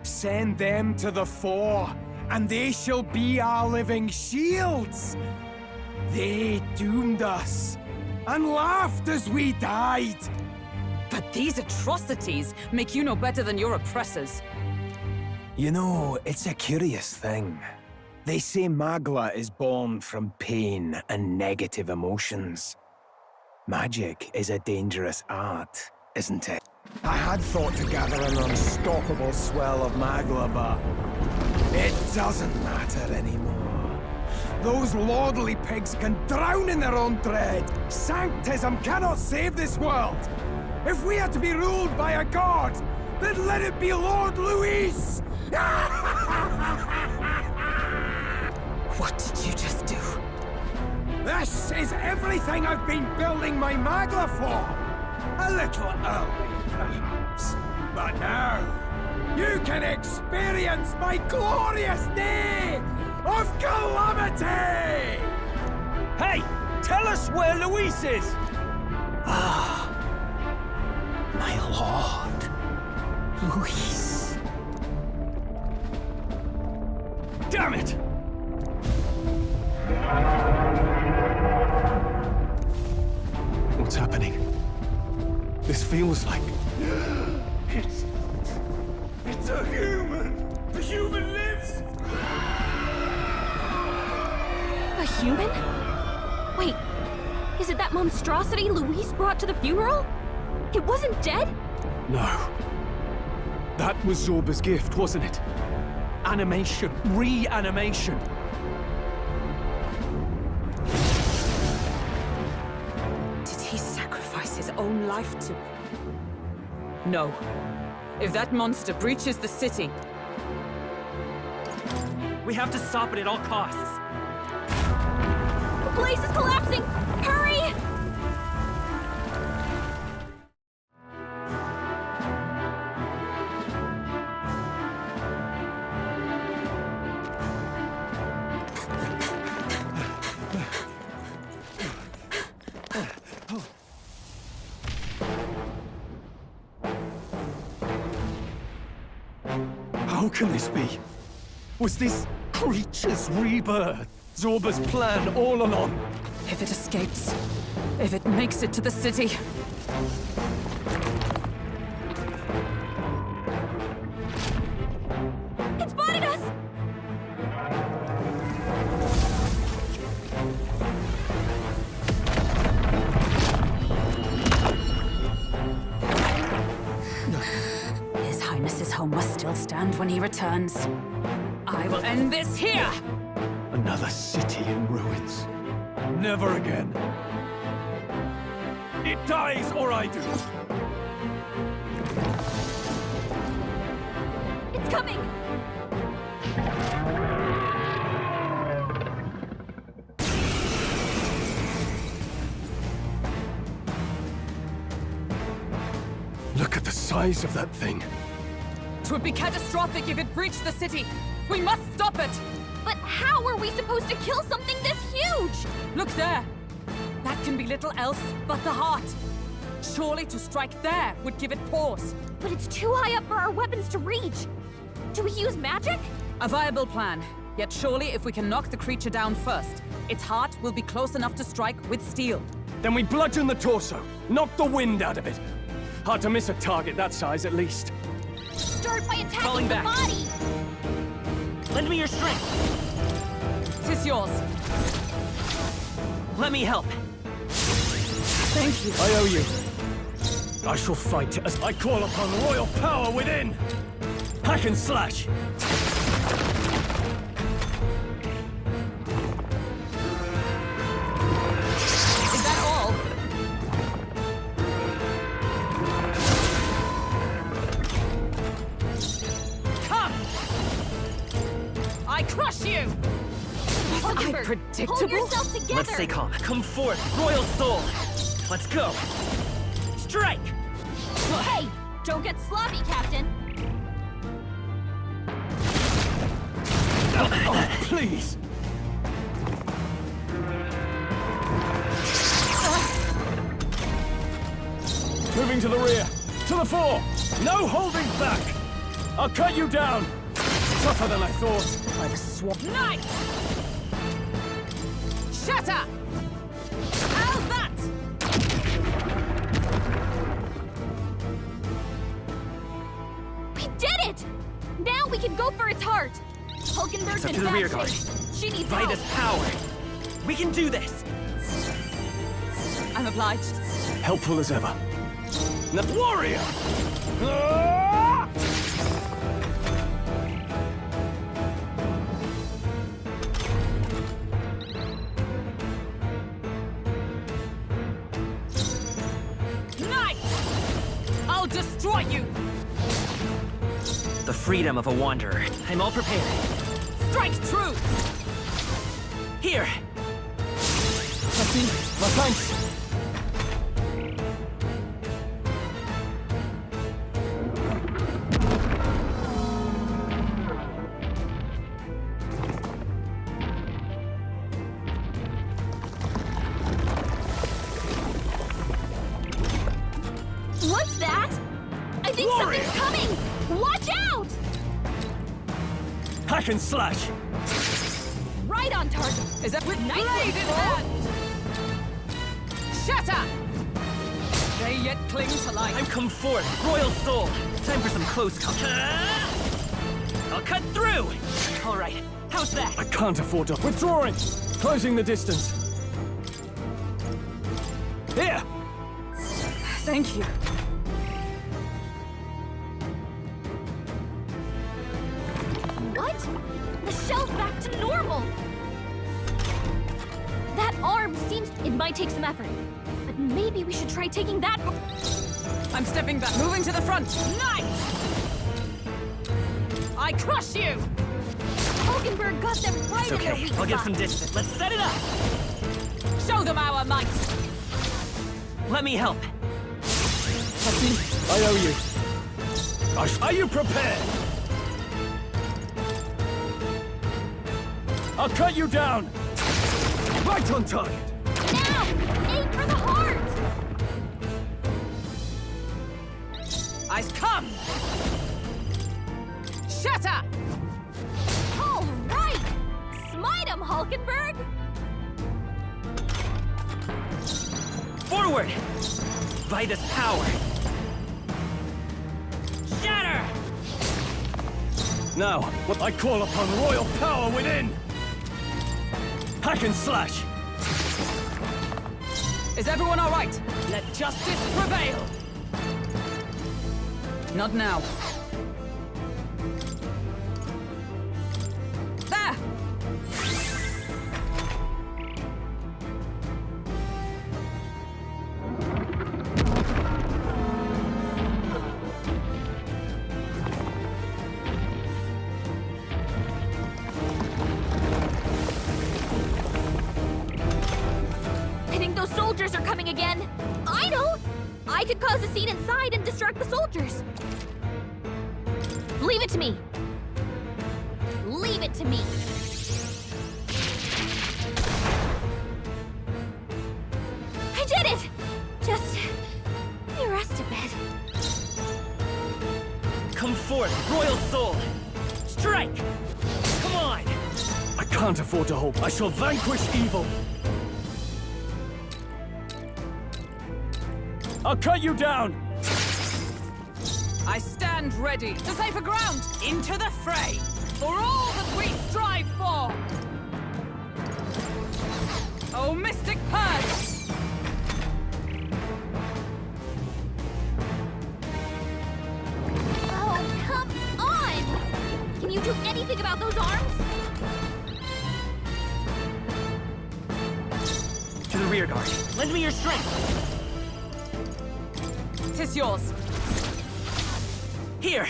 Send them to the fore, and they shall be our living shields. They doomed us, and laughed as we died. But these atrocities make you no better than your oppressors. You know, it's a curious thing. They say Magla is born from pain and negative emotions. Magic is a dangerous art, isn't it? I had thought to gather an unstoppable swell of Magla, but it doesn't matter anymore. Those lordly pigs can drown in their own dread. Sanctism cannot save this world. If we are to be ruled by a god, then let it be Lord Louis! What did you just do? This is everything I've been building my Magla for! A little early, perhaps. But now, you can experience my glorious day of calamity! Hey! Tell us where Luis is! Ah, my lord, Luis. Damn it! What's happening? This feels like... It's a human! The human lives! A human? Wait, is it that monstrosity Luis brought to the funeral? It wasn't dead? No. That was Zorba's gift, wasn't it? Animation. Reanimation. Did he sacrifice his own life to... No. If that monster breaches the city... We have to stop it at all costs. The place is collapsing! Hurry! How can this be? Was this creature's rebirth Zorba's plan all along? If it escapes, if it makes it to the city... It spotted us! His Highness's home must still stand when he returns. I will end this here! Another city in ruins. Never again. It dies or I do! It's coming! Look at the size of that thing. It would be catastrophic if it breached the city! We must stop it! But how are we supposed to kill something this huge? Look there! That can be little else but the heart! Surely to strike there would give it pause. But it's too high up for our weapons to reach. Do we use magic? A viable plan. Yet surely if we can knock the creature down first, its heart will be close enough to strike with steel. Then we bludgeon the torso, knock the wind out of it. Hard to miss a target that size, at least. Start by attacking Falling the back. body! Lend me your strength. Tis yours. Let me help. Thank you. I owe you. I shall fight as I call upon royal power within. Hack and slash. Is that all? Come! I crush you! Hummingbird, predictable? hold yourself together! Let's stay calm. Come forth, royal soul. Let's go. Strike! Hey, don't get sloppy, Captain. Oh, please. Moving to the rear. To the fore. No holding back! I'll cut you down! Tougher than I thought. I've swamped. Night! Shatter! How's that? We did it! Now we can go for its heart! Hulkenberg's Up in to the bad rear guard. shape. She needs help. Vitus power. We can do this. I'm obliged. Helpful as ever. Warrior! Ah! Night! I'll destroy you! The freedom of a wanderer. I'm all prepared. Strike true! Here! Merci, my thanks. What's that? I think Warrior! something's coming! Watch out! Hack and slash! Right on target. Is that with Nice blade in one, hand? Shatter! They yet cling to life. I'm come forth, royal soul. Time for some close combat. I'll cut through. All right, how's that? I can't afford to. Withdrawing! Closing the distance. Here! Thank you. What? The shell's back to normal! That arm seems... It might take some effort. But maybe we should try taking that... I'm stepping back. Moving to the front. Night! I crush you! Hulkenberg got them right It's in their okay, weak I'll get spot. some distance. Let's set it up. Show them our might! Let me help. I owe you. Are you prepared? I'll cut you down! Right on target! Now! Aim for the heart! Eyes come! Shatter! All right! Smite him, Hulkenberg! Forward! Vitus power. Shatter! Now, what I call upon royal power within! Hack and slash! Is everyone all right? Let justice prevail! Not now. There! I think those soldiers are coming again. I know! I could cause a scene inside and distract the soldiers. Leave it to me. Leave it to me. I did it! Just... let me rest a bit. Come forth, royal soul. Strike! Come on! I can't afford to hope. I shall vanquish evil. I'll cut you down! I stand ready to safer ground! Into the fray! For all that we strive for! Oh, mystic purge! Oh, come on! Can you do anything about those arms? To the rear guard. Lend me your strength. Tis yours. Here.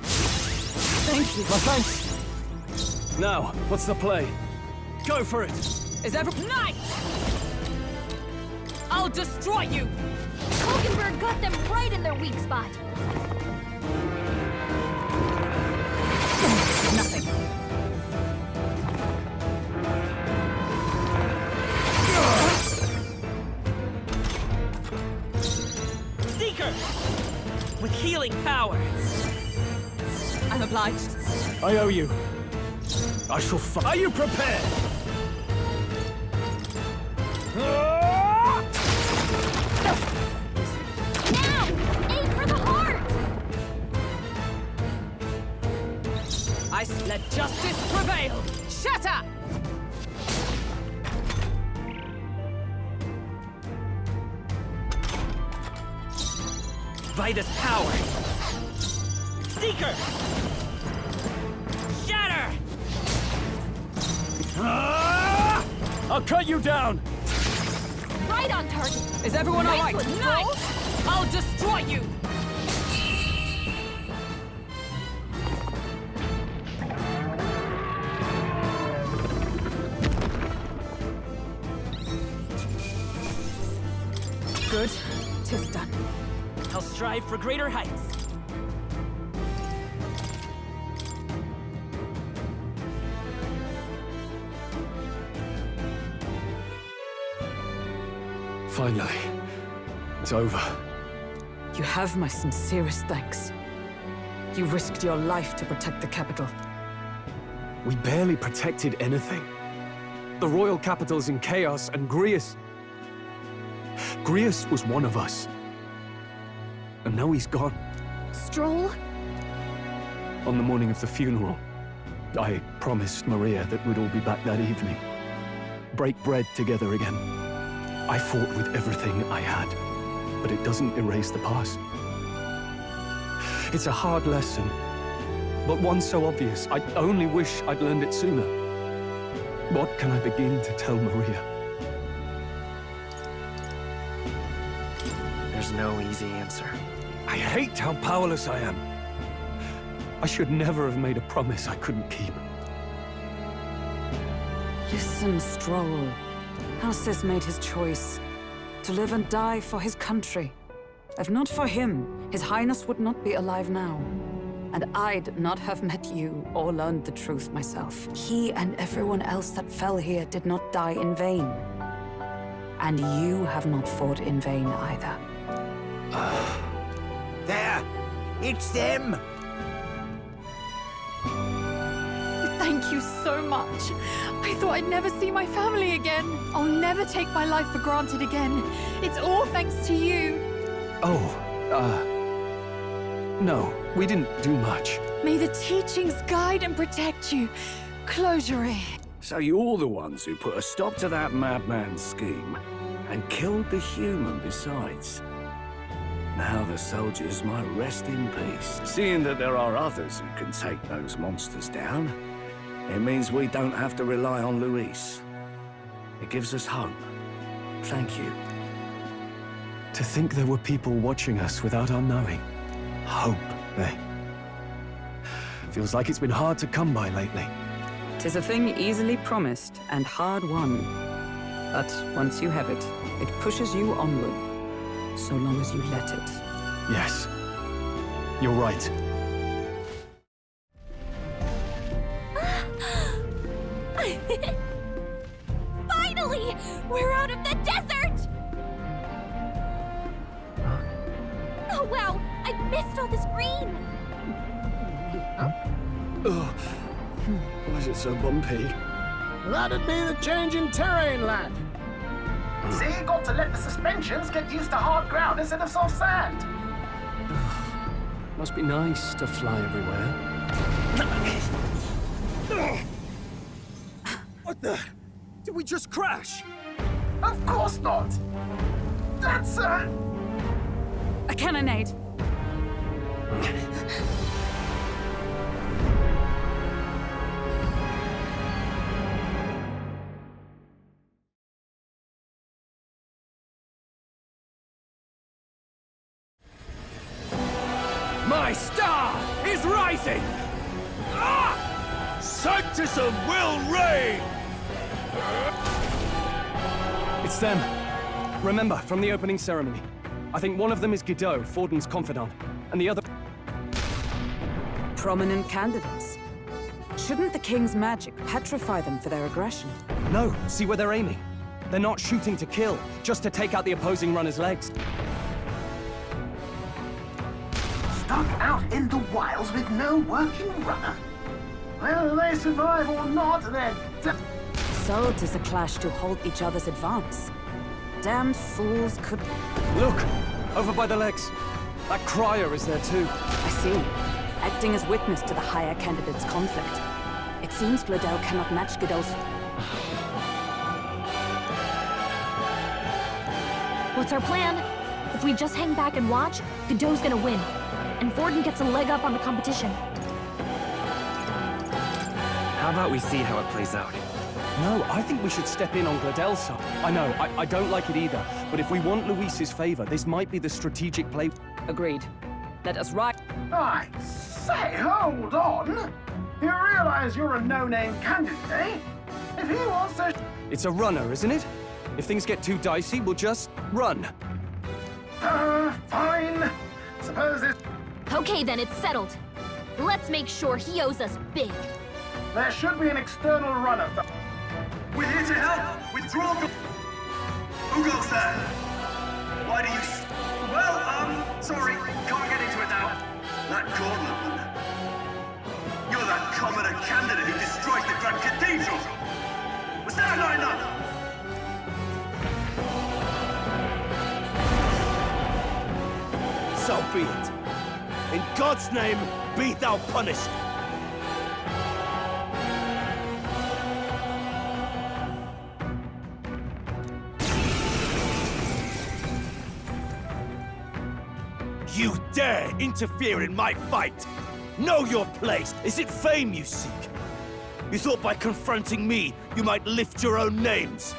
Thank you. My thanks. Now, what's the play? Go for it! Is every night? I'll destroy you! Hulkenberg got them right in their weak spot. Nothing. Seeker! With healing obliged. I owe you. I shall fight. Are you prepared? Now! Aim for the heart! Let justice prevail! Shatter! Vitus power! Seeker! Shatter! I'll cut you down! Right on target! Is everyone Nice alright? one, No! Stroll. I'll destroy you! Good. 'Tis done. I'll strive for greater heights. Finally, it's over. You have my sincerest thanks. You risked your life to protect the capital. We barely protected anything. The royal capital's in chaos, and Grius was one of us. And now he's gone. Stroll? On the morning of the funeral, I promised Maria that we'd all be back that evening. Break bread together again. I fought with everything I had, but it doesn't erase the past. It's a hard lesson, but one so obvious, I only wish I'd learned it sooner. What can I begin to tell Maria? There's no easy answer. I hate how powerless I am. I should never have made a promise I couldn't keep. Listen, Stroll. Alcest made his choice. To live and die for his country. If not for him, His Highness would not be alive now. And I'd not have met you or learned the truth myself. He and everyone else that fell here did not die in vain. And you have not fought in vain either. There! It's them! Thank you so much. I thought I'd never see my family again. I'll never take my life for granted again. It's all thanks to you. No, we didn't do much. May the teachings guide and protect you. Closure. So you're the ones who put a stop to that madman's scheme, and killed the human besides. Now the soldiers might rest in peace. Seeing that there are others who can take those monsters down, it means we don't have to rely on Luis. It gives us hope. Thank you. To think there were people watching us without our knowing. Hope, eh? Feels like it's been hard to come by lately. 'Tis a thing easily promised and hard won. But once you have it, it pushes you onward. So long as you let it. Yes. You're right. Finally! We're out of the desert! Oh wow! I missed all this green! Why is it so bumpy? That'd be the change in terrain, lad. See, you got to let the suspensions get used to hard ground instead of soft sand. Must be nice to fly everywhere. What the? Did we just crash? Of course not. That's a cannonade. My star is rising! Ah! Sanctism will reign! It's them. Remember, from the opening ceremony. I think one of them is Gideaux, Forden's confidant, and the other... Prominent candidates. Shouldn't the king's magic petrify them for their aggression? No, see where they're aiming. They're not shooting to kill, just to take out the opposing runner's legs. stuck out in the wilds with no working runner? Whether they survive or not, they're So 'tis a clash to hold each other's advance. Damned fools could... Look! Over by the legs. That crier is there too. I see. Acting as witness to the higher candidate's conflict. It seems Glodell cannot match Gideaux'... What's our plan? If we just hang back and watch, Gideaux's gonna win. And Forden gets a leg up on the competition. How about we see how it plays out? No, I think we should step in on Glodell's side. I know, I don't like it either. But if we want Luis's favor, this might be the strategic play. Agreed. Let us ride... I say, hold on! You realize you're a no-name candidate, eh? If he wants to... It's a runner, isn't it? If things get too dicey, we'll just run. Fine. Suppose it's... Okay then, it's settled. Let's make sure he owes us big. There should be an external runner for... We're here to help! Withdraw... Who goes there? Why do you... Well, sorry. Can't get into it now. That gauntlet. You're that commoner candidate who destroyed the Grand Cathedral! Was that not enough? So be it. In God's name, be thou punished. You dare interfere in my fight! Know your place! Is it fame you seek? You thought by confronting me, you might lift your own names?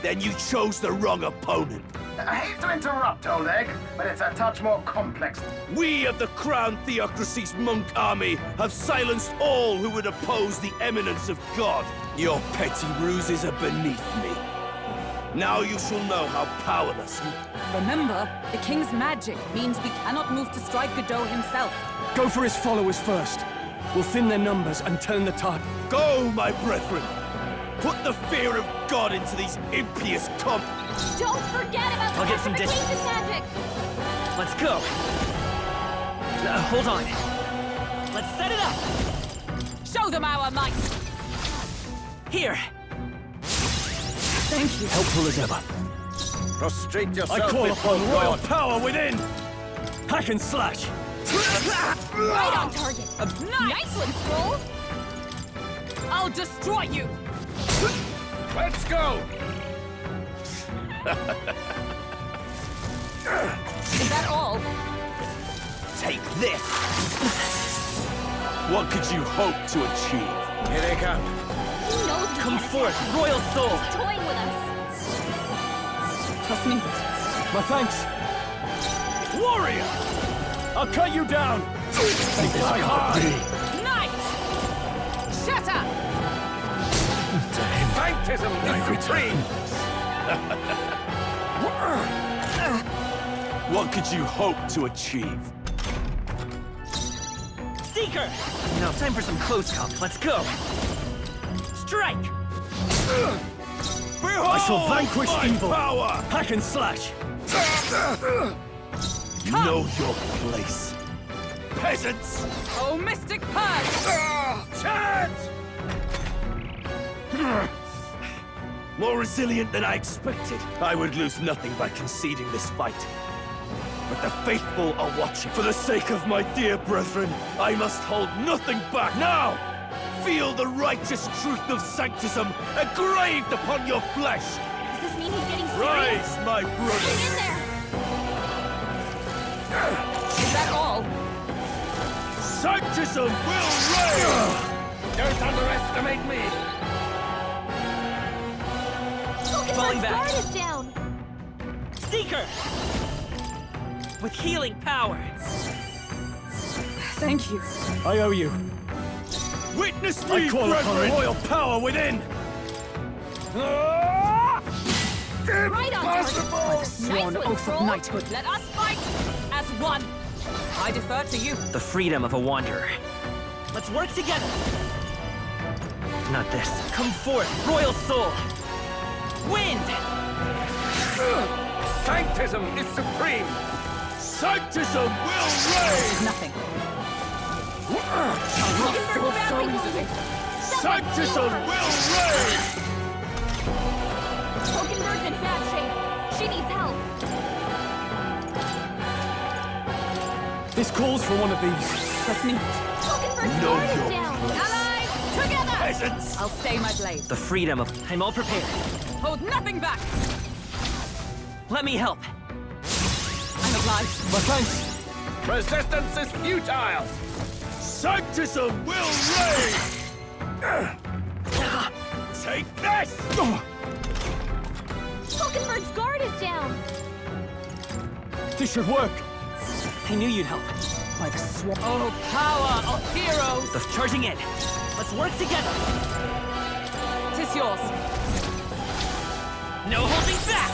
Then you chose the wrong opponent. I hate to interrupt, old egg, but it's a touch more complex. We of the Crown Theocracy's monk army have silenced all who would oppose the eminence of God. Your petty ruses are beneath me. Now you shall know how powerless you... Remember, the king's magic means we cannot move to strike Gideaux himself. Go for his followers first. We'll thin their numbers and turn the tide. Go, my brethren! Put the fear of God into these impious Don't forget about I'll get some fortification magic! Let's go! Hold on. Let's set it up! Show them our might! Here! Thank you. Helpful as ever. Prostrate yourself. I call upon royal power within! Hack and slash! Right on target! Nice one, Scroll! I'll destroy you! Let's go! Is that all? Take this! What could you hope to achieve? Here they come. He knows we Come can't forth, attack him. royal soul! He's toying with us. Trust me. My thanks! Warrior! I'll cut you down! Take my heart! Knight! Shatter! Sanctism is supreme! What could you hope to achieve? Seeker! Now time for some close comp. Let's go! Strike! Behold I shall vanquish my evil! Power! Hack and slash! Know your place. Peasants! Oh, Mystic Purge! Chance! More resilient than I expected. I would lose nothing by conceding this fight. But the faithful are watching. For the sake of my dear brethren, I must hold nothing back. Now! Feel the righteous truth of sanctism engraved upon your flesh! Does this mean he's getting serious? Rise, my Hang in brothers! there! Is that all? Sanctism will reign! Don't underestimate me! Falling back. Guard is down! Seeker! With healing power! Thank you. I owe you. Witness me, I call upon brethren! royal power within! Right on target! Sworn Nice one, oath of Scroll. knighthood. Let us fight as one. I defer to you. The freedom of a wanderer. Let's work together! Not this. Come forth, royal soul! Wind! Sanctism is supreme! Sanctism will reign! Nothing. Sanctism will reign! Pokenbird's in bad shape. She needs help. This calls for one of these. That's neat. Pokenbird's guard is down. Allies, together! Peasants! I'll stay my blade. The freedom of... I'm all prepared. Hold nothing back! Let me help. I'm obliged. My thanks. Resistance is futile! Sanctism will reign! Take this! Pokenbird's guard is down. This should work. I knew you'd help. By the swamp. Oh, power of heroes! The charging in. Let's work together. 'Tis yours. No holding back!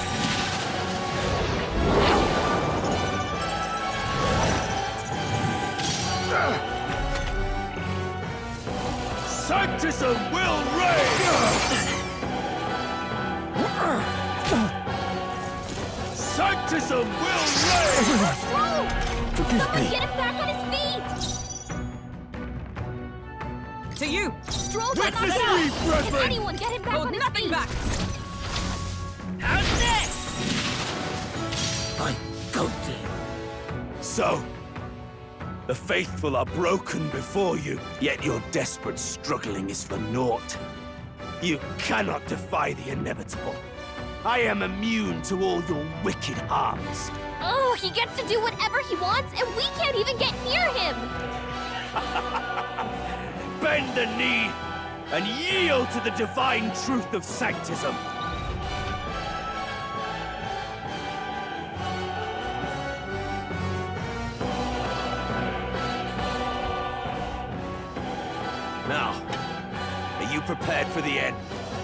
Sanctism will reign! Sanctism will reign! Whoa! Forgive Someone me. get him back on his feet! To you! Stroll back on Witness his me, feet! Can brethren! anyone get him back Hold on his nothing feet? back! How's this? I go to. So, the faithful are broken before you, yet your desperate struggling is for naught. You cannot defy the inevitable. I am immune to all your wicked harms. Oh, he gets to do whatever he wants, and we can't even get near him! Bend the knee and yield to the divine truth of sanctism. Now, are you prepared for the end?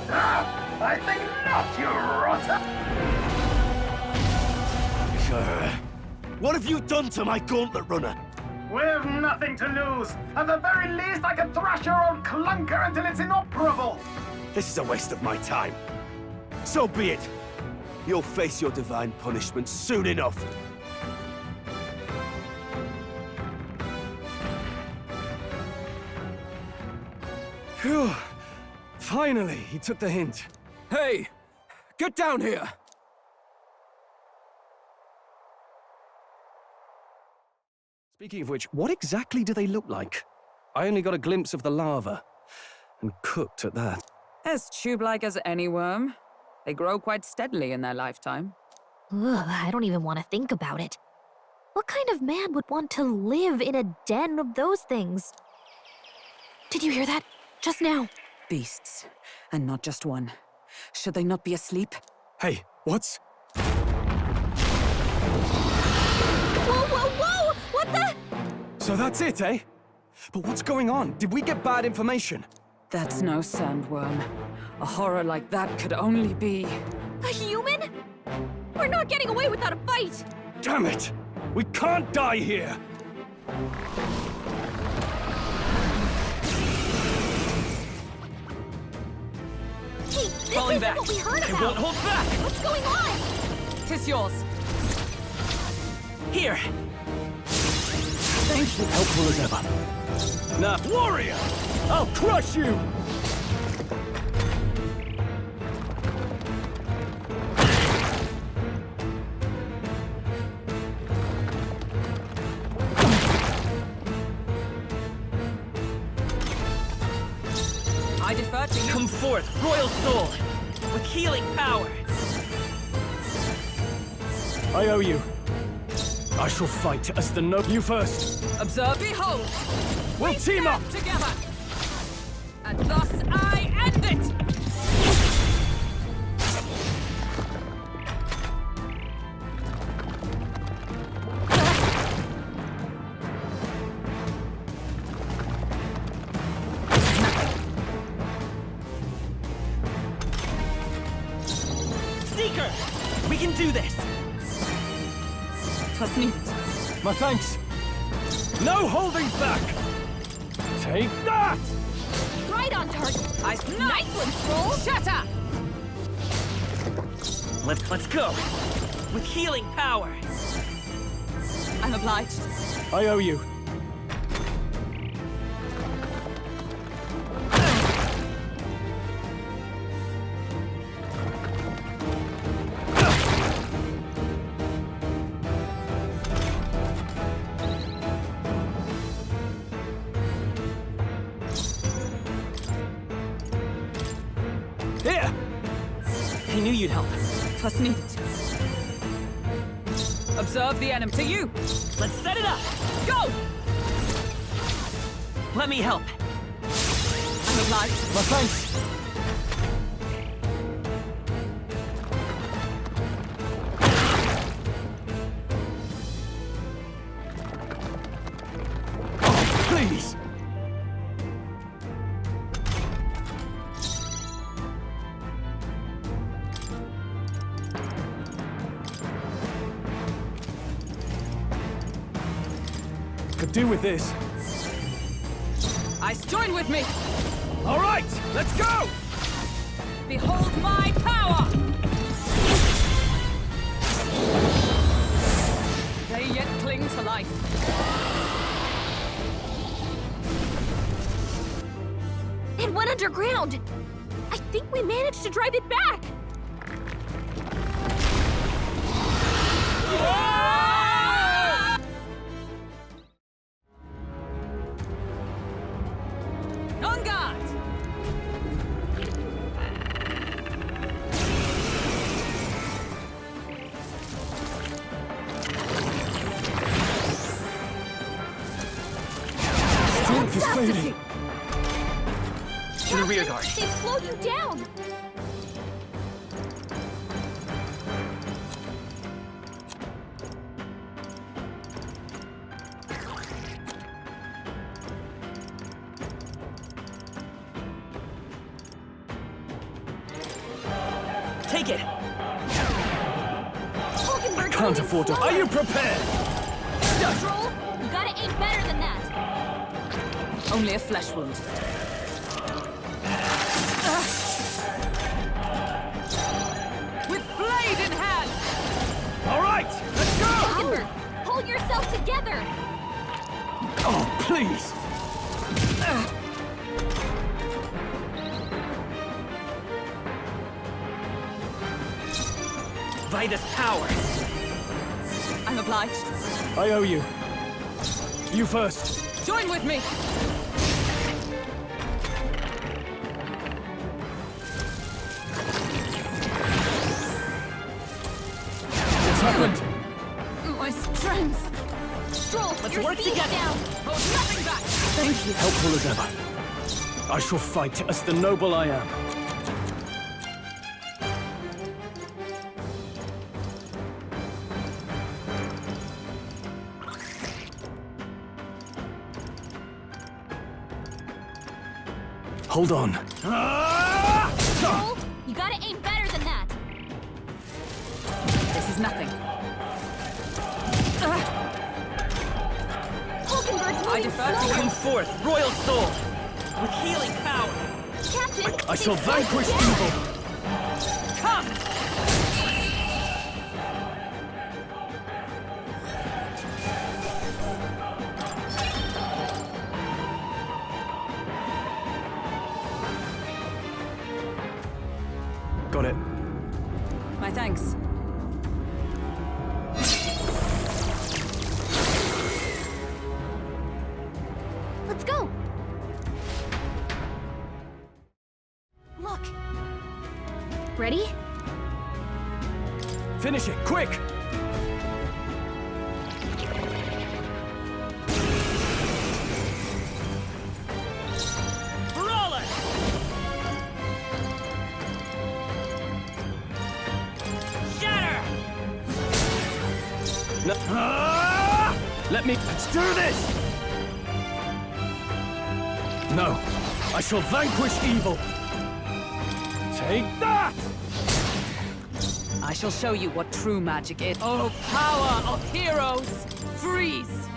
I think not, you rotter! What have you done to my gauntlet runner? We've nothing to lose. At the very least, I can thrash your old clunker until it's inoperable. This is a waste of my time. So be it. You'll face your divine punishment soon enough. Phew. Finally, he took the hint. Hey! Get down here! Speaking of which, what exactly do they look like? I only got a glimpse of the larva. And cooked at that. As tube-like as any worm. They grow quite steadily in their lifetime. Ugh, I don't even want to think about it. What kind of man would want to live in a den of those things? Did you hear that? Just now. Beasts. And not just one. Should they not be asleep? Hey, what's... Whoa, whoa, whoa! What the? So that's it, eh? But what's going on? Did we get bad information? That's no sandworm. A horror like that could only be... A human? We're not getting away without a fight! Damn it! We can't die here! Hey, this Falling isn't back. what we heard I about! won't hold back! What's going on? 'Tis yours. Here! Thank you. Helpful as ever. Now, warrior! I'll crush you! I defer to you. Come forth, royal soul! With healing power! I owe you. I shall fight as the You first. Observe, behold! We'll team up! Together! And thus I end it! Seeker! We can do this! Twas neat. My thanks. No holding back! Take that! Right on target! Nice one, Stroll! Shut up! Let's go! With healing power! I'm obliged. I owe you. Here! I knew you'd help. Twas needed. Observe the enemy. To you! Let's set it up! Go! Let me help. I'm obliged. My thanks. Oh, please! Could do with this. Ice, join with me! All right, let's go! Behold my power! They yet cling to life. It went underground! I think we managed to drive it back! On guard! Strength is fading. To the rear guard. They slowed you down! Take it! I Can't afford to. Are you prepared? Stroll, you gotta aim better than that! Only a flesh wound. With blade in hand! All right, let's go! Falkenberg, pull yourself together! Oh, please! Vitus power! I'm obliged. I owe you. You first. Join with me! What's happened? My strength! Stroll, Let's your work speed's together. down! Hold nothing back! Thank you. Helpful as ever. I shall fight as the noble I am. Hold on. Stroll, you gotta aim better than that! This is nothing. Falkenberg's I moving defer to slower! Come forth, royal soul! With healing power! Captain, I shall they slowed vanquish you down. evil. Come! Got it. My thanks. Let's go! Look! Ready? Finish it, quick! Brawler! Shatter! No. Let me. Let's do this! No. I shall vanquish evil. Take that! I shall show you what true magic is. Oh, power of heroes! Freeze!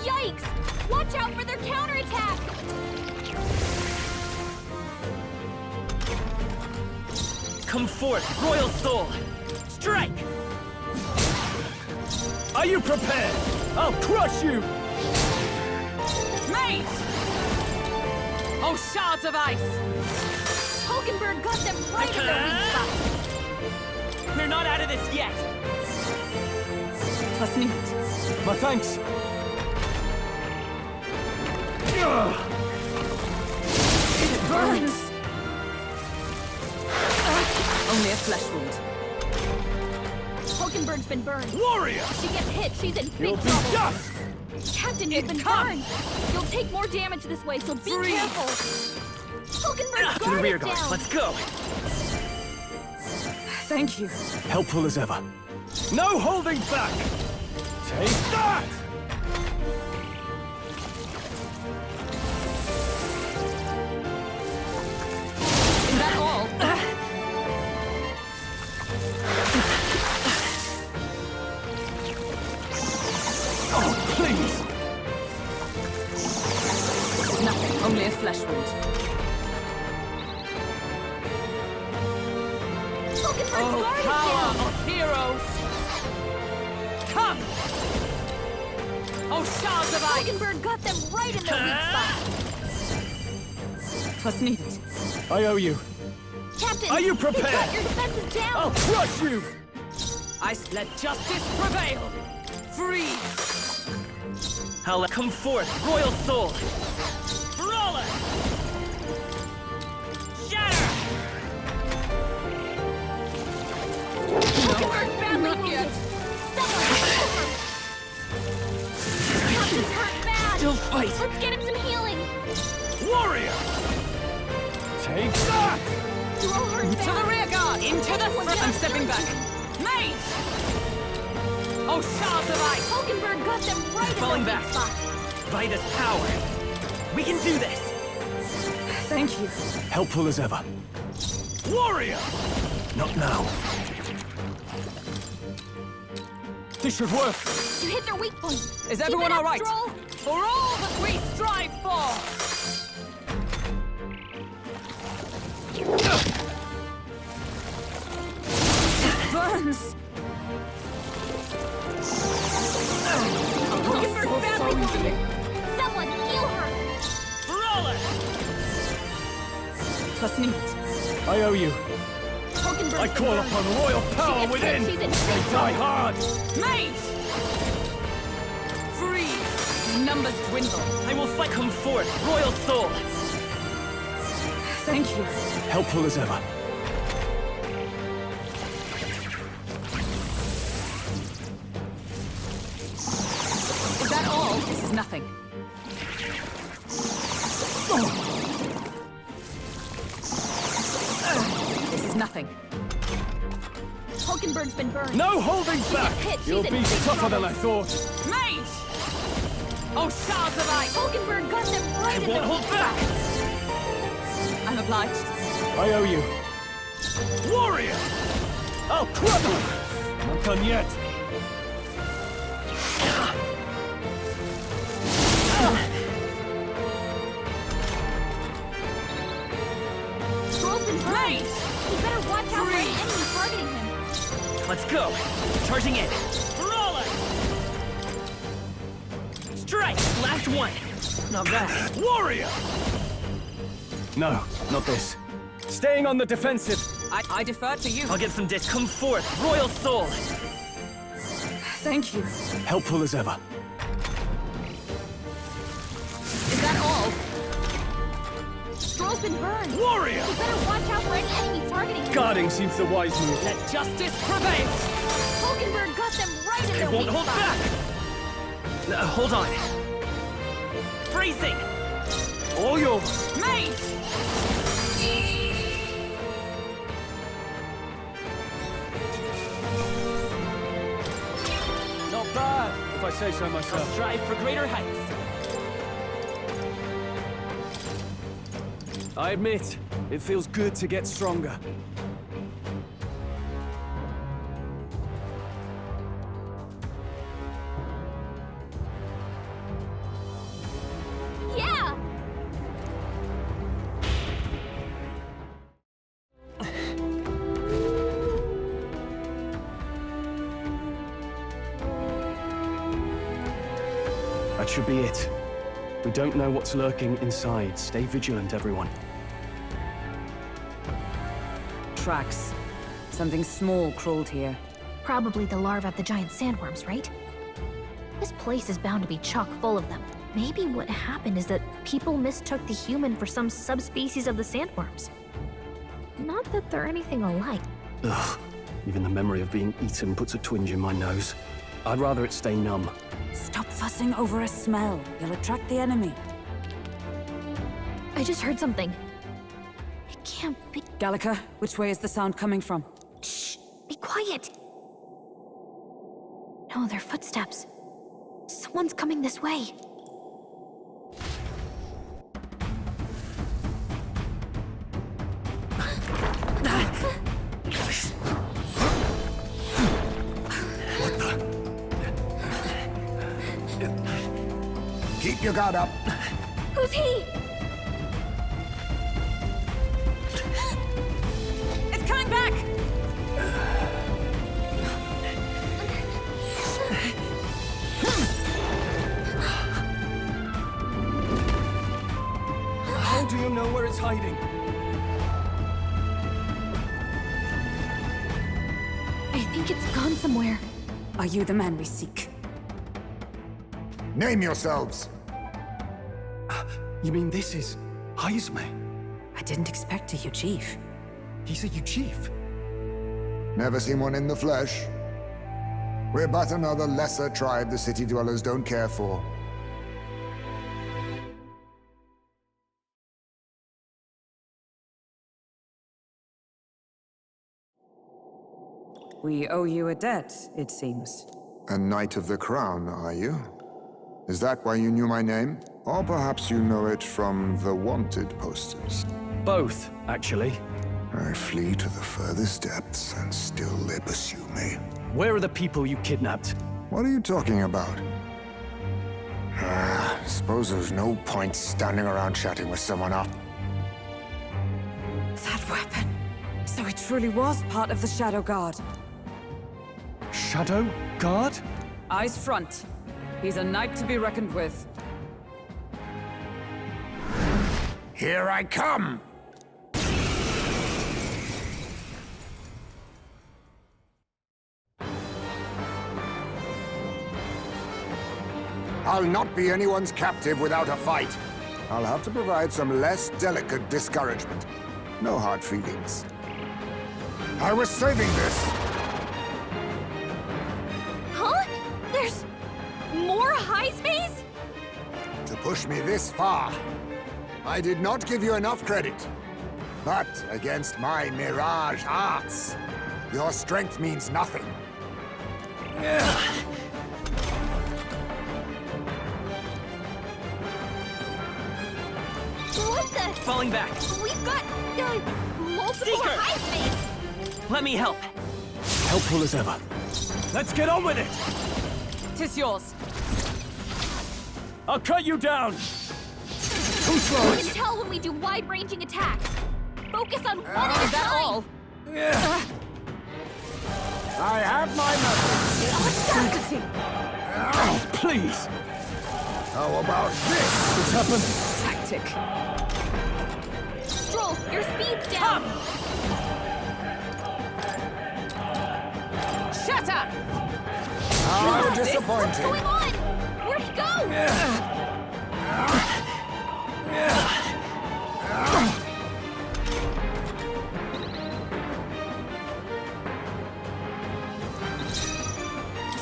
Yikes! Watch out for their counterattack! Come forth, royal soul! Strike! Are you prepared? I'll crush you! Mage! Oh, shards of ice! Hulkenberg got them right in their weak spot. We're not out of this yet! Was nicht. My thanks! It burns! Only a flesh wound. Hulkenberg's been burned. Warrior! If she gets hit, she's in big You'll be trouble. dust! Captain, you've been burned. You'll take more damage this way, so be careful. Hulkenberg's To the guard rear is guard, down. let's go! Thank you. Helpful as ever. No holding back! Take that! Is that all? Oh, please! Nothing, only a flesh wound. Hulkenberg's Oh, guard is power down. of heroes! Come! Oh, shards of ice! Hulkenberg got them right in their weak spot. Was needed. I owe you. Captain, Are you you've got prepared? your defenses down. I'll crush you! Let justice prevail! Free! I'll come forth, Royal Soul! Brawler! Shatter! Hulkenberg's badly wounded. Someone help him. Captain's hurt bad. Still fight! Let's get him some healing. Warrior! Take that! You all hurt To bad. the rear guard! Into the Anyone front! down I'm stepping here? back! Mage! Oh, shards of ice! Hulkenberg got them right Falling in their back. weak spot. Vitus power! We can do this! Thank you. Helpful as ever. Warrior! Not now. This should work. You hit their weak point. Is Keep everyone it up, all right? Stroll. For all that we strive for! Burns! Hulkenberg's badly wounded. Someone heal her. Brawler! Was nicht. I owe you. Hulkenberg's I call been upon burned. royal She power gets within! hit, she's in They big die trouble. hard! Mage! Free! Numbers dwindle. I will fight! Come forth, Royal Soul! Thank you. Helpful as ever. Is that all? This is nothing. This is nothing. Hulkenberg's been burned. No holding back! gets hit, she's You'll in be big tougher trouble. than I thought. Mage! Oh, shards of ice! Hulkenberg got them right in Won't their hold weak back! spot. I'm obliged. I owe you. Warrior! I'll crush you! Not done yet. Stroll's been burned. Mage! He better watch out for any enemy targeting him. Let's go! Charging in! Brawler! Strike! Last one! Not bad. Warrior! No, not this. Staying on the defensive. I defer to you. I'll get some dis. Come forth, Royal Soul! Thank you. Helpful as ever. Is that all? Stroll's been burned. Warrior! He better watch out for any enemies targeting him. Guarding seems the wise move. Let justice prevail! Hulkenberg got them right in I their won't weak hold spot. back! Hold on. Bracing! All yours. Mage! Not bad, if I say so I'll myself. strive for greater heights. I admit, it feels good to get stronger. Yeah! That should be it. We don't know what's lurking inside. Stay vigilant, everyone. Tracks. Something small crawled here. Probably the larvae of the giant sandworms, right? This place is bound to be chock full of them. Maybe what happened is that people mistook the human for some subspecies of the sandworms. Not that they're anything alike. Ugh. Even the memory of being eaten puts a twinge in my nose. I'd rather it stay numb. Stop fussing over a smell. You'll attract the enemy. I just heard something. It can't be... Gallica, which way is the sound coming from? Shh! Be quiet! No, they're footsteps. Someone's coming this way. Keep your guard up. Who's he? It's coming back! How do you know where it's hiding? I think it's gone somewhere. Are you the man we seek? Name yourselves. You mean this is Heismay? I didn't expect a Uchief. He's a Uchief? Never seen one in the flesh. We're but another lesser tribe the city dwellers don't care for. We owe you a debt, it seems. A Knight of the Crown, are you? Is that why you knew my name? Or perhaps you know it from the wanted posters? Both, actually. I flee to the furthest depths, and still they pursue me. Where are the people you kidnapped? What are you talking about? Suppose there's no point standing around chatting with someone up. That weapon. So he truly was part of the Shadow Guard. Shadow Guard? Eyes front. He's a knight to be reckoned with. Here I come! I'll not be anyone's captive without a fight. I'll have to provide some less delicate discouragement. No hard feelings. I was saving this! Huh? There's more Heismays? To push me this far, I did not give you enough credit. But against my mirage arts, your strength means nothing. What the? Falling back. We've got multiple Seeker! Heismays! Let me help. Helpful as ever. Let's get on with it! 'Tis yours. I'll cut you down! Who's You right? can tell when we do wide-ranging attacks. Focus on one at a Is that time. all? I have my methods. Audacity! Oh, please! How about this? What's happened? Tactic. Stroll, your speed's down. Shut up! How What's disappointing. going on? Where'd he go?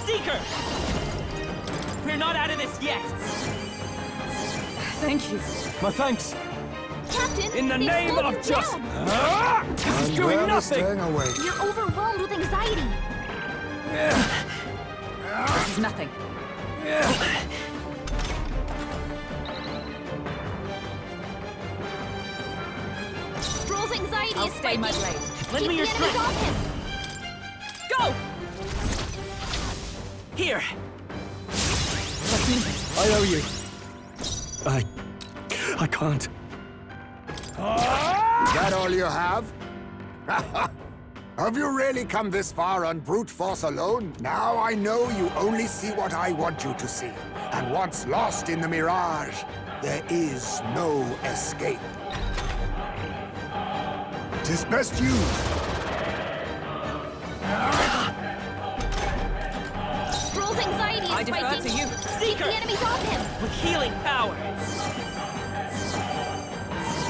Seeker! We're not out of this yet! Thank you. My thanks! Captain, In the they've name slowed of you justice! down. This is I'm doing barely nothing! staying awake. You're overwhelmed with anxiety. This is nothing. Stroll's anxiety I'll is stay my spiking. blade. Lend Keep me your the enemies strength. off him. Go! Here! I owe you. I can't. Is that all you have? Have you really come this far on brute force alone? Now I know you only see what I want you to see. And once lost in the mirage, there is no escape. 'Tis best used. Stroll's anxiety is I defer spiking. to you. Keep the enemies off him. With healing power.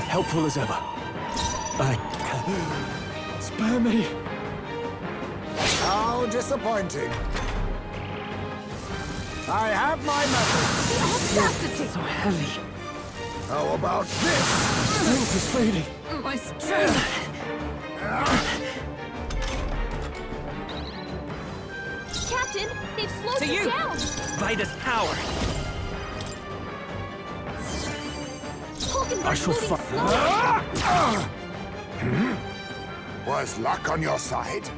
Helpful as ever. Spare me. How disappointing. I have my method. So heavy. How about this? Strength is fading. My strength. Captain, they've slowed To you you. down. Vitus power. Hulkenberg's I shall moving fight. slower. Was luck on your side?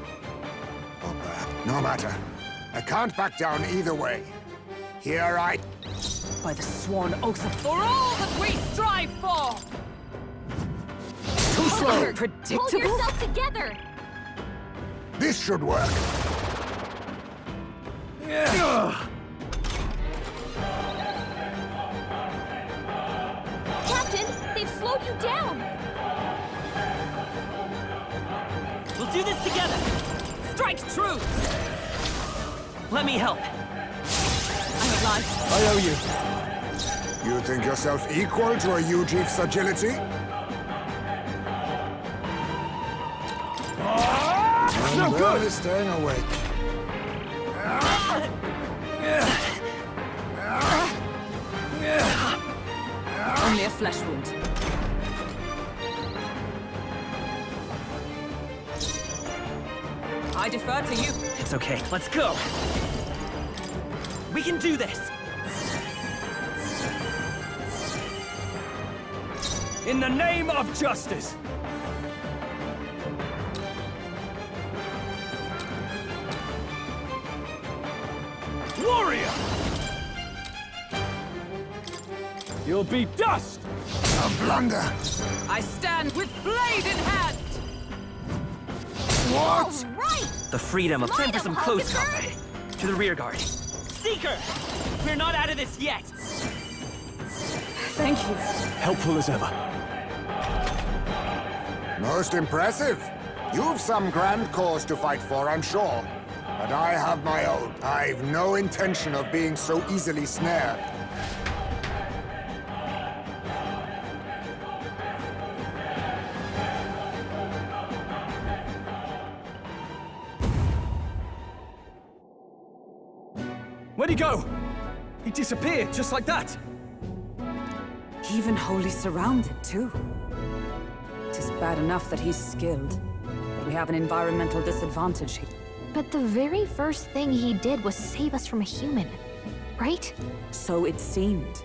Or perhaps... No matter. I can't back down either way. Here I... By the sworn oath of... For all that we strive for! Too slow! Hold Predictable? yourself together. This should work. Captain, they've slowed you down. We'll do this together. Strike true. Let me help. I'm alive. I owe you. You think yourself equal to a Ujief's agility? It's no good. Barely staying awake. Only a flesh wound. I defer to you. It's okay. Let's go. We can do this. In the name of justice! Warrior! You'll be dust! A blunder! I stand with blade in hand! What? All right. The freedom of time for some close Hulkenberg. combat. To the rear guard. Seeker! We're not out of this yet! Thank you. Helpful as ever. Most impressive. You've some grand cause to fight for, I'm sure. But I have my own. I've no intention of being so easily snared. Where'd he go? He disappeared just like that. Even wholly surrounded, too. 'Tis bad enough that he's skilled. But we have an environmental disadvantage. But the very first thing he did was save us from a human, right? So it seemed.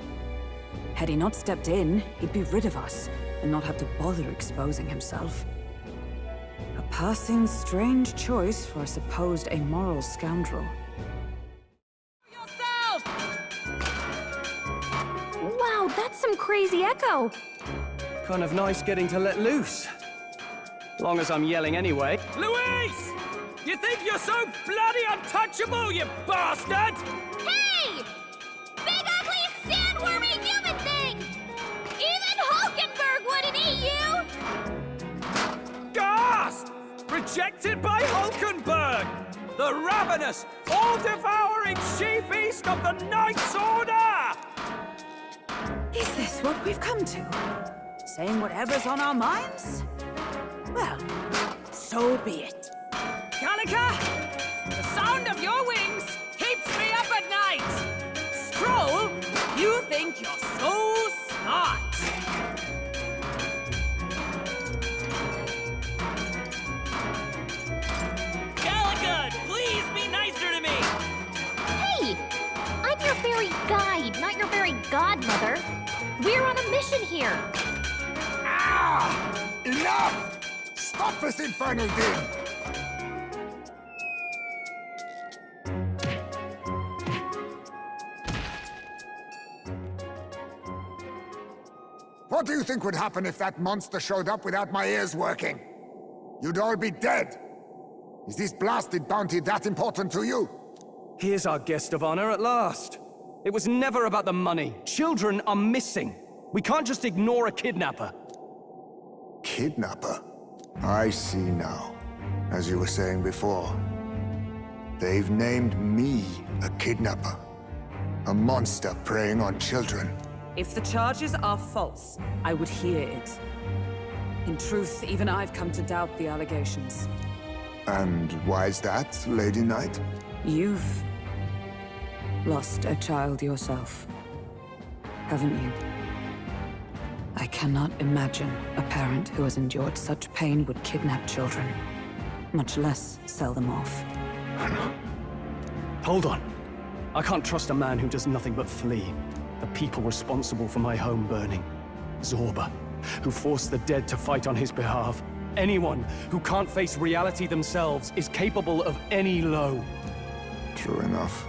Had he not stepped in, he'd be rid of us, and not have to bother exposing himself. A passing strange choice for a supposed amoral scoundrel. Wow, that's some crazy echo. Kind of nice getting to let loose. Long as I'm yelling anyway. Luis! You think you're so bloody untouchable, you bastard? Hey! Big ugly sandwormy human thing! Even Hulkenberg wouldn't eat you! Gasp! Rejected by Hulkenberg! The ravenous, all-devouring she-beast of the Knight's Order! Is this what we've come to? Saying whatever's on our minds? Well, so be it. Gallica! The sound of your wings keeps me up at night! Stroll, you think you're so smart! Gallica, please be nicer to me! Hey! I'm your fairy guide, not your fairy godmother. We're on a mission here. Ah! Enough! Stop this infernal din! What do you think would happen if that monster showed up without my ears working? You'd all be dead. Is this blasted bounty that important to you? Here's our guest of honor at last. It was never about the money. Children are missing. We can't just ignore a kidnapper. Kidnapper? I see now. As you were saying before, they've named me a kidnapper. A monster preying on children. If the charges are false, I would hear it. In truth, even I've come to doubt the allegations. And why is that, Lady Knight? You've lost a child yourself, haven't you? I cannot imagine a parent who has endured such pain would kidnap children, much less sell them off. Hold on. I can't trust a man who does nothing but flee. The people responsible for my home burning. Zorba, who forced the dead to fight on his behalf. Anyone who can't face reality themselves is capable of any low. True enough.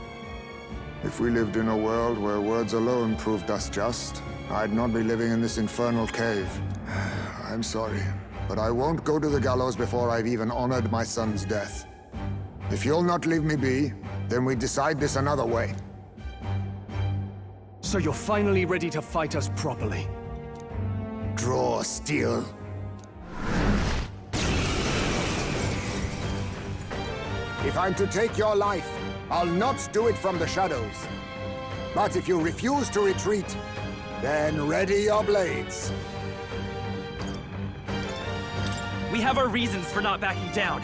If we lived in a world where words alone proved us just, I'd not be living in this infernal cave. I'm sorry, but I won't go to the gallows before I've even honored my son's death. If you'll not leave me be, then we decide this another way. So you're finally ready to fight us properly? Draw steel. If I'm to take your life, I'll not do it from the shadows. But if you refuse to retreat, then ready your blades. We have our reasons for not backing down.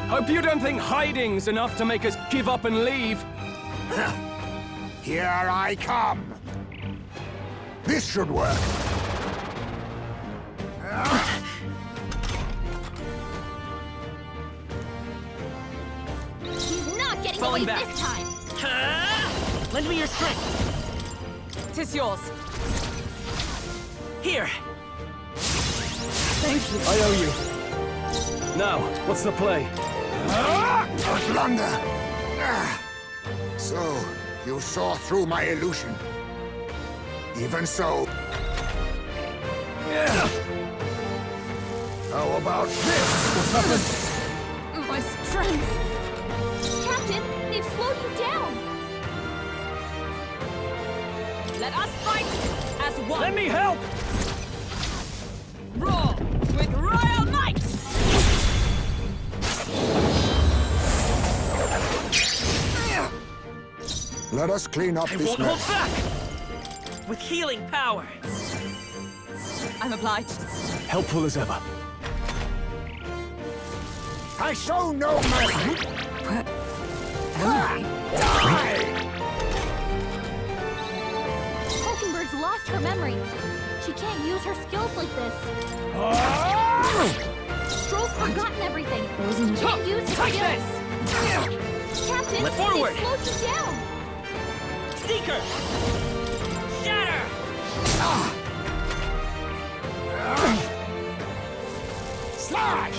Hope you don't think hiding's enough to make us give up and leave. Here I come. This should work. He's not getting Falling away back. this time. Lend me your strength. Tis yours. Here. Thank you. I owe you. Now, what's the play? A blunder. So, you saw through my illusion. Even so. How about this? What's happened? My strength. Captain, they've slowed you down. Let us fight as one. Let me help! Roar with royal might! Let us clean up I this won't mess. hold back! With healing power! I'm obliged. Helpful as ever. I show no mercy! What? Die! Hulkenberg's lost her memory. She can't use her skills like this. Stroll's forgotten everything. She can't use his Take skills. Captain, Let forward. they've slowed you down. Seeker! Shatter! Slash!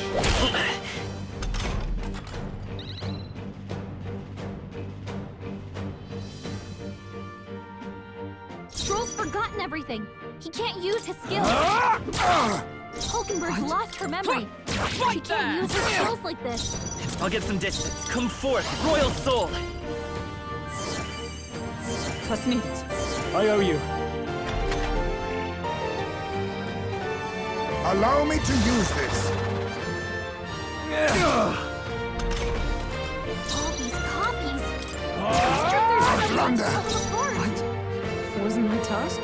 Stroll's forgotten everything. He can't use his skills. Hulkenberg's lost her memory. She can't use her skills like this. I'll get some distance. Come forth, royal soul! Plus needed. I owe you. Allow me to use this. All these copies. A blunder. What? Wasn't my task?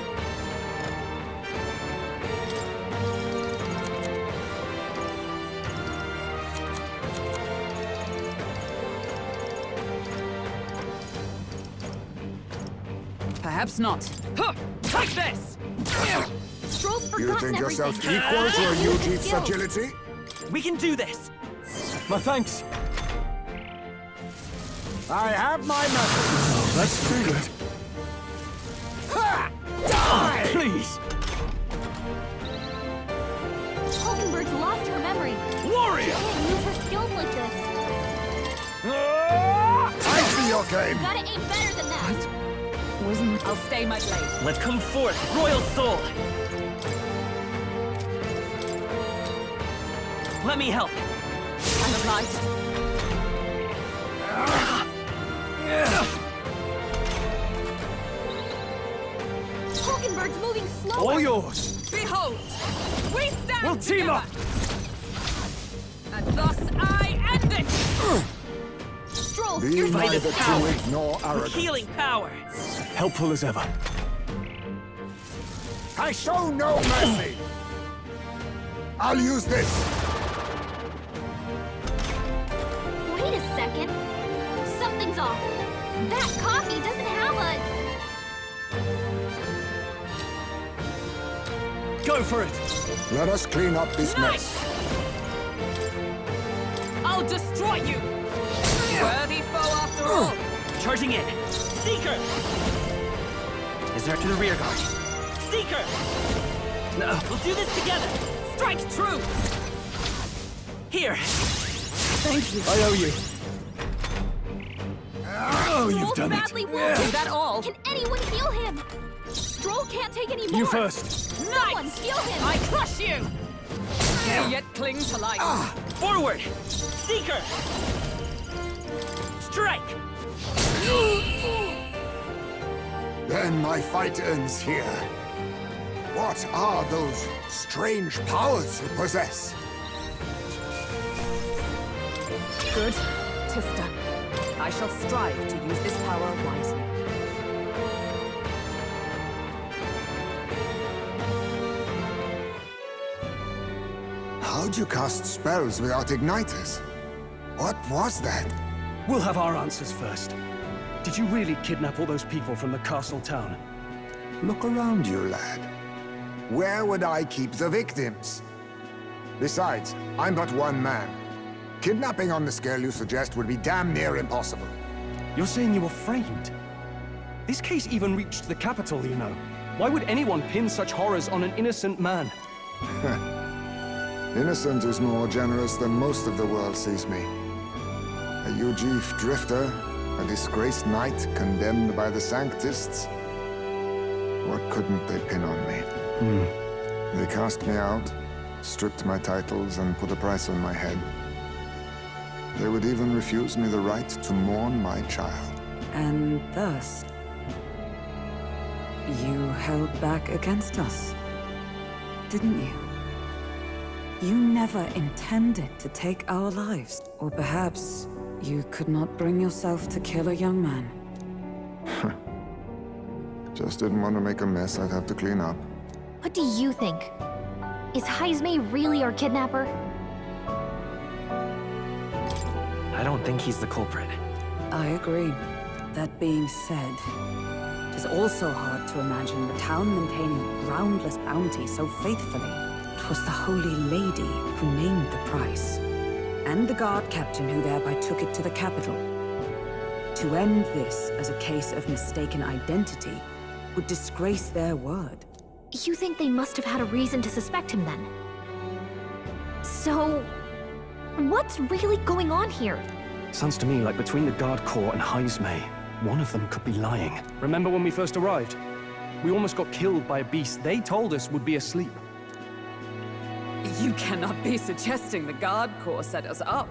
Perhaps not. Huh, take this! Stroll's You forgotten think yourself everything. equal to a Use new his chief's skills. agility? We can do this! My thanks. I have my method. Oh, that's too good. Ha! Die! Please! Hulkenberg's lost her memory. Warrior! She can't use her skills like this. I see your game. You gotta aim better than that. Wasn't. I'll stay my blade. Let's come forth, royal soul! Let me help. I'm obliged. Hulkenberg's moving slower. All yours. Behold, we stand We'll team up. And thus I end it! Stroll, Be you're neither fighting power. timid nor With arrogant. healing power. Helpful as ever. I show no mercy! I'll use this! Wait a second. Something's off. That coffee doesn't have a... Go for it! Let us clean up this mess. I'll destroy you! Worthy foe after all! Charging in. Seeker! Desert to the rear guard. Seeker! No, we'll do this together! Strike true! Here! Thank you. I owe you. Oh, you've Stroll's done it. badly wounded. Is that all? Can anyone heal him? Stroll can't take any more. You first. Someone heal him. I crush you! You yet cling to life. Forward! Seeker! Strike! Then my fight ends here. What are those strange powers you possess? Good. Tista. I shall strive to use this power wisely. How'd you cast spells without igniters? What was that? We'll have our answers first. Did you really kidnap all those people from the castle town? Look around you, lad. Where would I keep the victims? Besides, I'm but one man. Kidnapping on the scale you suggest would be damn near impossible. You're saying you were framed? This case even reached the capital, you know. Why would anyone pin such horrors on an innocent man? Innocent is more generous than most of the world sees me. A UG drifter, a disgraced knight condemned by the Sanctists. What couldn't they pin on me? They cast me out, stripped my titles, and put a price on my head. They would even refuse me the right to mourn my child. And thus, you held back against us, didn't you? You never intended to take our lives. Or perhaps you could not bring yourself to kill a young man. Just didn't want to make a mess I'd have to clean up. What do you think? Is Heismay really our kidnapper? I don't think he's the culprit. I agree. That being said, it is also hard to imagine the town maintaining a groundless bounty so faithfully. It was the Holy Lady who named the price, and the guard captain who thereby took it to the capital. To end this as a case of mistaken identity would disgrace their word. You think they must have had a reason to suspect him then? So, what's really going on here? Sounds to me like between the Guard Corps and Heismay, one of them could be lying. Remember when we first arrived? We almost got killed by a beast they told us would be asleep. You cannot be suggesting the Guard Corps set us up.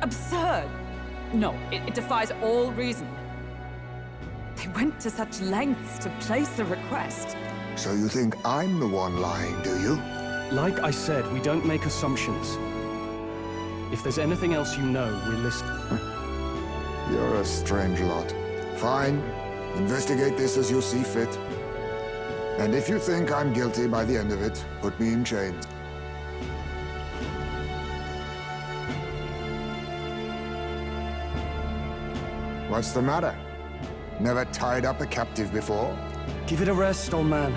Absurd! No, it defies all reason. They went to such lengths to place the request. So you think I'm the one lying, do you? Like I said, we don't make assumptions. If there's anything else you know, we'll listen. You're a strange lot. Fine. Investigate this as you see fit. And if you think I'm guilty by the end of it, put me in chains. What's the matter? Never tied up a captive before? Give it a rest, old man.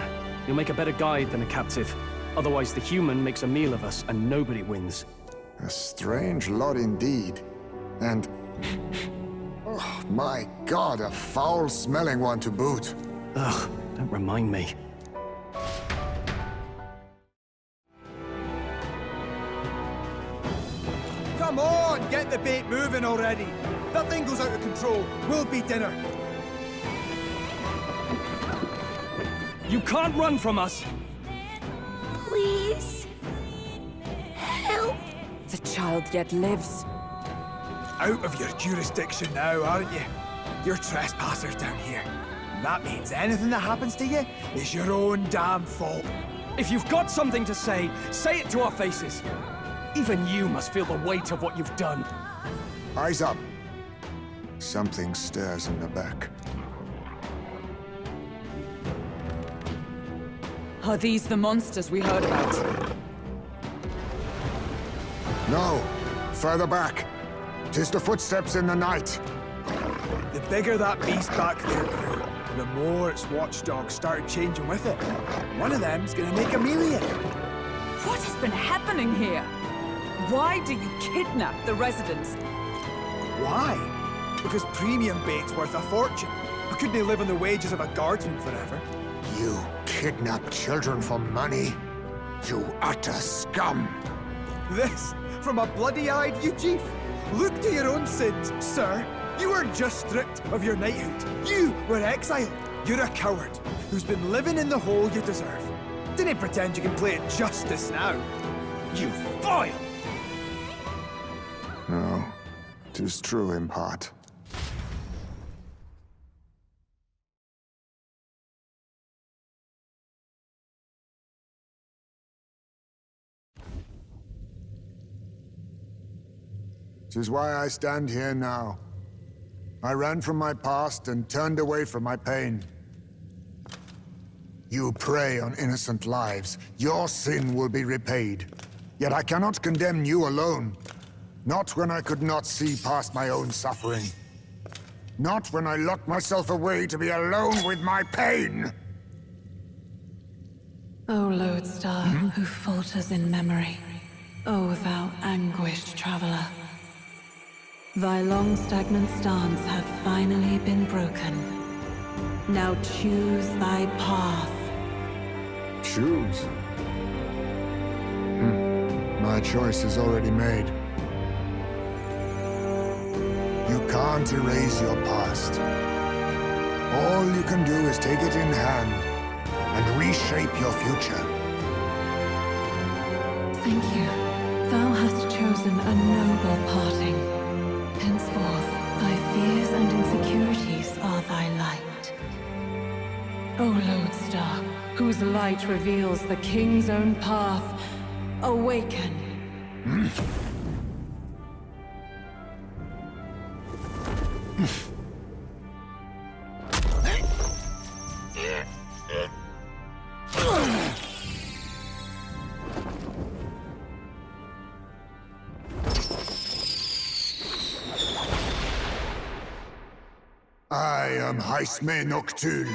You'll make a better guide than a captive. Otherwise, the human makes a meal of us, and nobody wins. A strange lot indeed. And... oh, my God, a foul-smelling one to boot. Ugh, don't remind me. Come on, get the bait moving already. If that thing goes out of control, we'll be dinner. You can't run from us! Please... help. The child yet lives. Out of your jurisdiction now, aren't you? You're trespassers down here. And that means anything that happens to you is your own damn fault. If you've got something to say it to our faces. Even you must feel the weight of what you've done. Eyes up. Something stirs in the back. Are these the monsters we heard about? No. Further back. 'Tis the footsteps in the night. The bigger that beast back there grew, the more its watchdogs started changing with it. One of them's gonna make a million. What has been happening here? Why do you kidnap the residents? Why? Because premium bait's worth a fortune. I couldn't live on the wages of a guardsman forever. You kidnap children for money? You utter scum! This from a bloody-eyed Uchief? Look to your own sins, sir. You weren't just stripped of your knighthood. You were exiled. You're a coward who's been living in the hole you deserve. Didn't pretend you can play at justice now. You foil! No, 'tis true in part. Tis why I stand here now. I ran from my past and turned away from my pain. You prey on innocent lives. Your sin will be repaid. Yet I cannot condemn you alone. Not when I could not see past my own suffering. Not when I locked myself away to be alone with my pain! O lodestar, who falters in memory. O thou anguished traveler. Thy long stagnant stance hath finally been broken. Now choose thy path. Choose? My choice is already made. You can't erase your past. All you can do is take it in hand and reshape your future. Thank you. Thou hast chosen a noble parting. Henceforth, thy fears and insecurities are thy light. O lodestar, whose light reveals the king's own path, awaken. I am Heismay Noctul.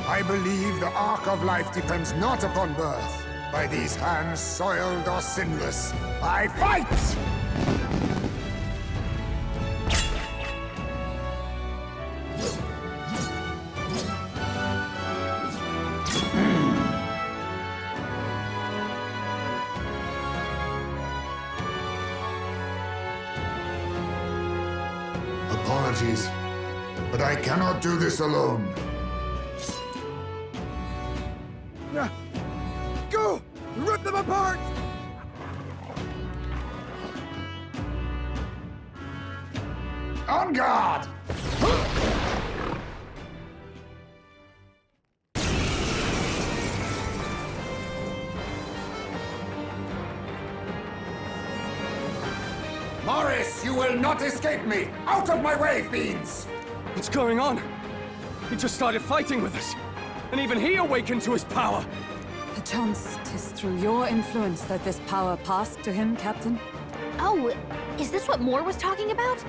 I believe the arc of life depends not upon birth. By these hands, soiled or sinless, I fight! Apologies, but I cannot do this alone. Go! Rip them apart! On guard! Morris, you will not escape me! Out of my way, fiends! What's going on? He just started fighting with us. And even he awakened to his power. Perchance 'tis through your influence that this power passed to him, Captain? Oh, is this what Moore was talking about?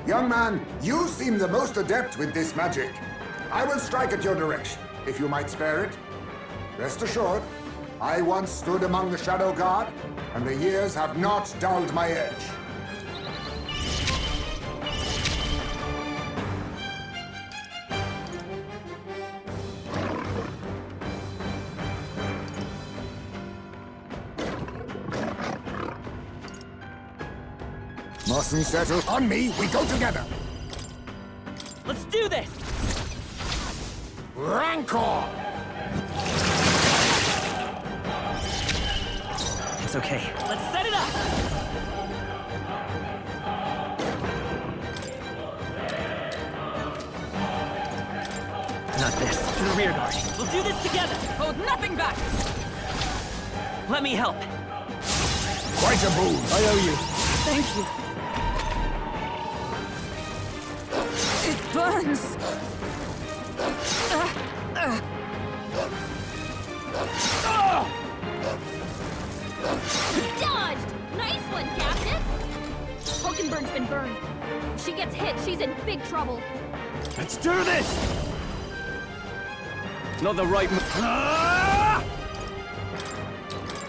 Young man, you seem the most adept with this magic. I will strike at your direction, if you might spare it. Rest assured, I once stood among the Shadow Guard, and the years have not dulled my edge. Mustn't settle on me, we go together! Let's do this! Rancor! It's okay. Let's set it up! to the rear guard. We'll do this together. Hold nothing back! Let me help. Quite a boon. I owe you. Thank you. It burns! Dodged! Nice one, Captain! Hulkenberg's been burned. If she gets hit, she's in big trouble. Let's do this! Not the right move.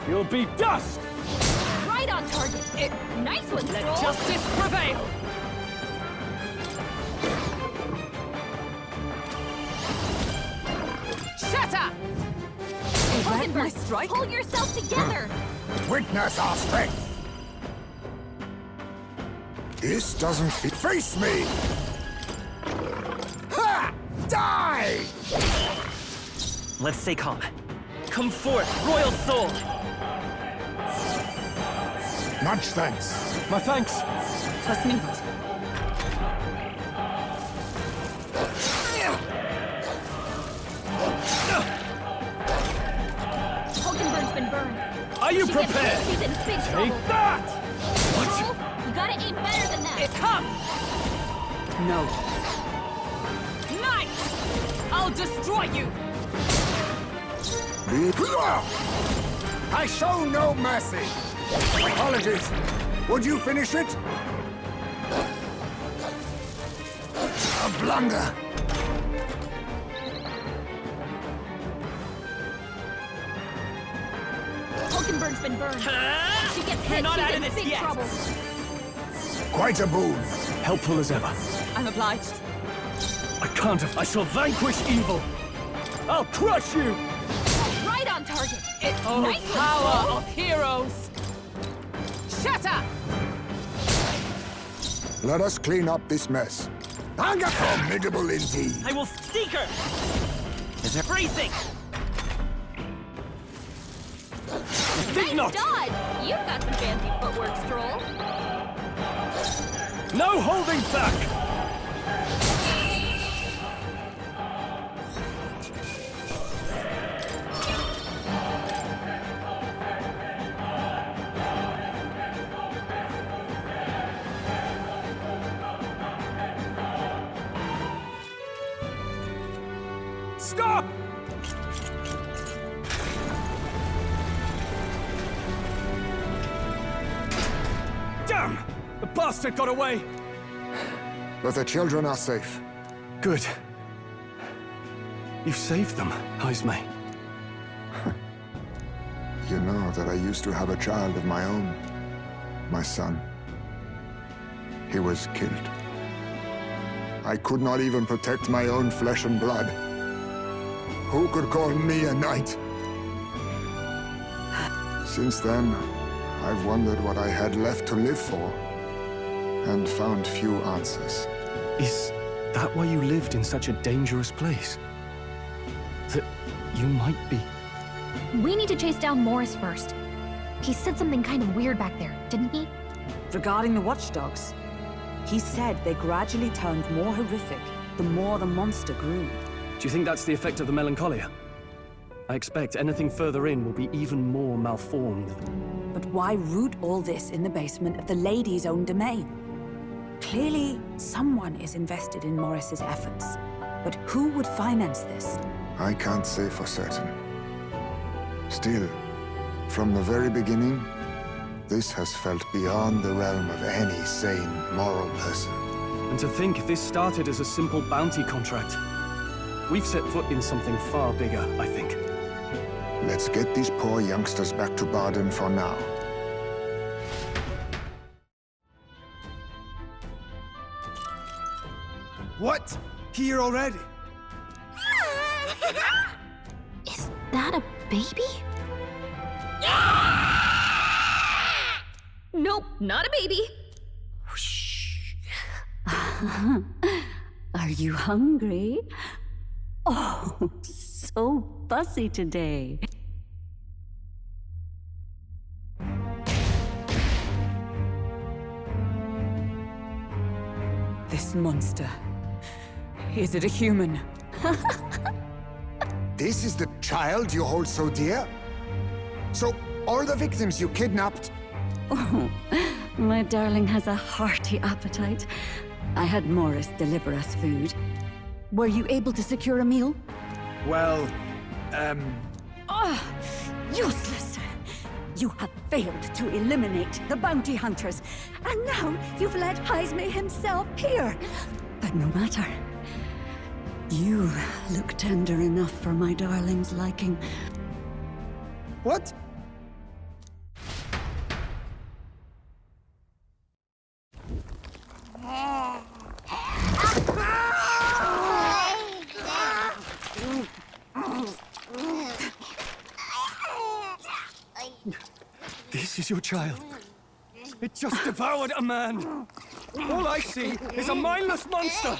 You'll be dust! Right on target. Nice one, Let Stroll. justice prevail. Shatter! My strike? Pull yourself together! Witness our strength! This doesn't fit. Face me! Ha! Die! Let's stay calm. Come forth, Royal Soul! Much thanks. My thanks. Was nicht. Hulkenberg's been burned. Are you She gets prepared? hit, she's in big trouble. Take that! Stroll, you gotta aim better than that. It comes! No. Night! I'll destroy you! I show no mercy. Apologies. Would you finish it? A blunder. Hulkenberg's been burned. She gets You're hit, not out she's of in this big yet. trouble. Quite a boon. Helpful as ever. I'm obliged. I can't. I shall vanquish evil. I'll crush you. Right on target. Oh, Nice one, power Stroll. of heroes! Shatter! Let us clean up this mess. Formidable indeed. I will seek her! Is it bracing? Nice not. dodge. You've got some fancy footwork, Stroll. No holding back. Stop! Damn! The bastard got away. But the children are safe. Good. You saved them, Heismay. You know that I used to have a child of my own. My son. He was killed. I could not even protect my own flesh and blood. Who could call me a knight? Since then, I've wondered what I had left to live for, and found few answers. Is that why you lived in such a dangerous place? That you might be... We need to chase down Morris first. He said something kind of weird back there, didn't he? Regarding the watchdogs, he said they gradually turned more horrific the more the monster grew. Do you think that's the effect of the melancholia? I expect anything further in will be even more malformed. But why root all this in the basement of the lady's own domain? Clearly, someone is invested in Morris's efforts. But who would finance this? I can't say for certain. Still, from the very beginning, this has felt beyond the realm of any sane, moral person. And to think this started as a simple bounty contract. We've set foot in something far bigger, I think. Let's get these poor youngsters back to Baden for now. What? Here already? Is that a baby? Nope, not a baby. Are you hungry? Oh, so fussy today. This monster. Is it a human? This is the child you hold so dear? So, all the victims you kidnapped? Oh, my darling has a hearty appetite. I had Morris deliver us food. Were you able to secure a meal? Well, Useless! You have failed to eliminate the bounty hunters, and now you've led Heismay himself here. But no matter. You look tender enough for my darling's liking. What? This is your child. It just devoured a man. All I see is a mindless monster.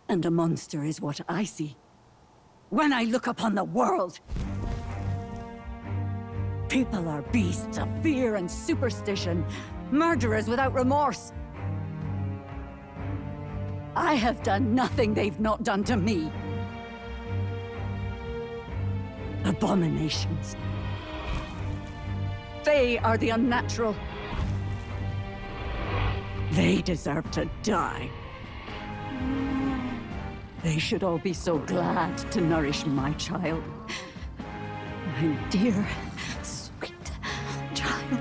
And a monster is what I see when I look upon the world. People are beasts of fear and superstition, murderers without remorse. I have done nothing they've not done to me. Abominations. They are the unnatural. They deserve to die. They should all be so glad to nourish my child. My dear, sweet child.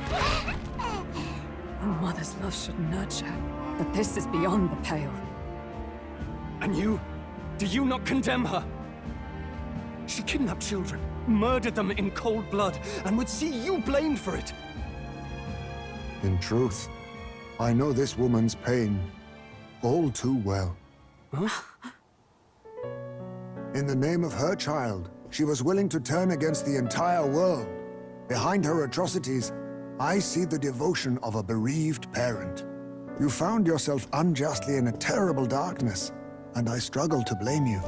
A mother's love should nurture, but this is beyond the pale. And you? Do you not condemn her? She kidnapped children, murdered them in cold blood, and would see you blamed for it. In truth, I know this woman's pain all too well. Huh? In the name of her child, she was willing to turn against the entire world. Behind her atrocities, I see the devotion of a bereaved parent. You found yourself unjustly in a terrible darkness, and I struggle to blame you.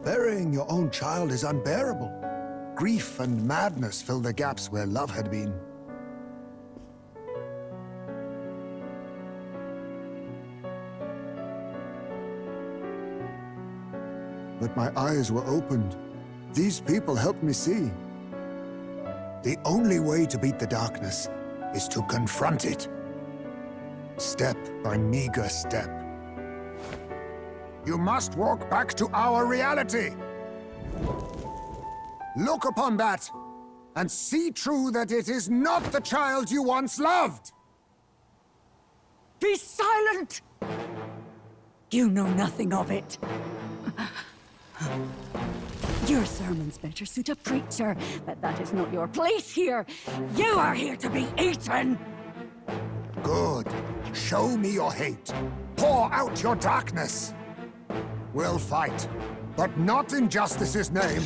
Burying your own child is unbearable. Grief and madness fill the gaps where love had been. But my eyes were opened. These people helped me see. The only way to beat the darkness is to confront it. Step by meager step. You must walk back to our reality. Look upon that, and see true that it is not the child you once loved. Be silent! You know nothing of it. Your sermons better suit a preacher, but that is not your place here. You are here to be eaten! Good. Show me your hate. Pour out your darkness. We'll fight, but not in justice's name.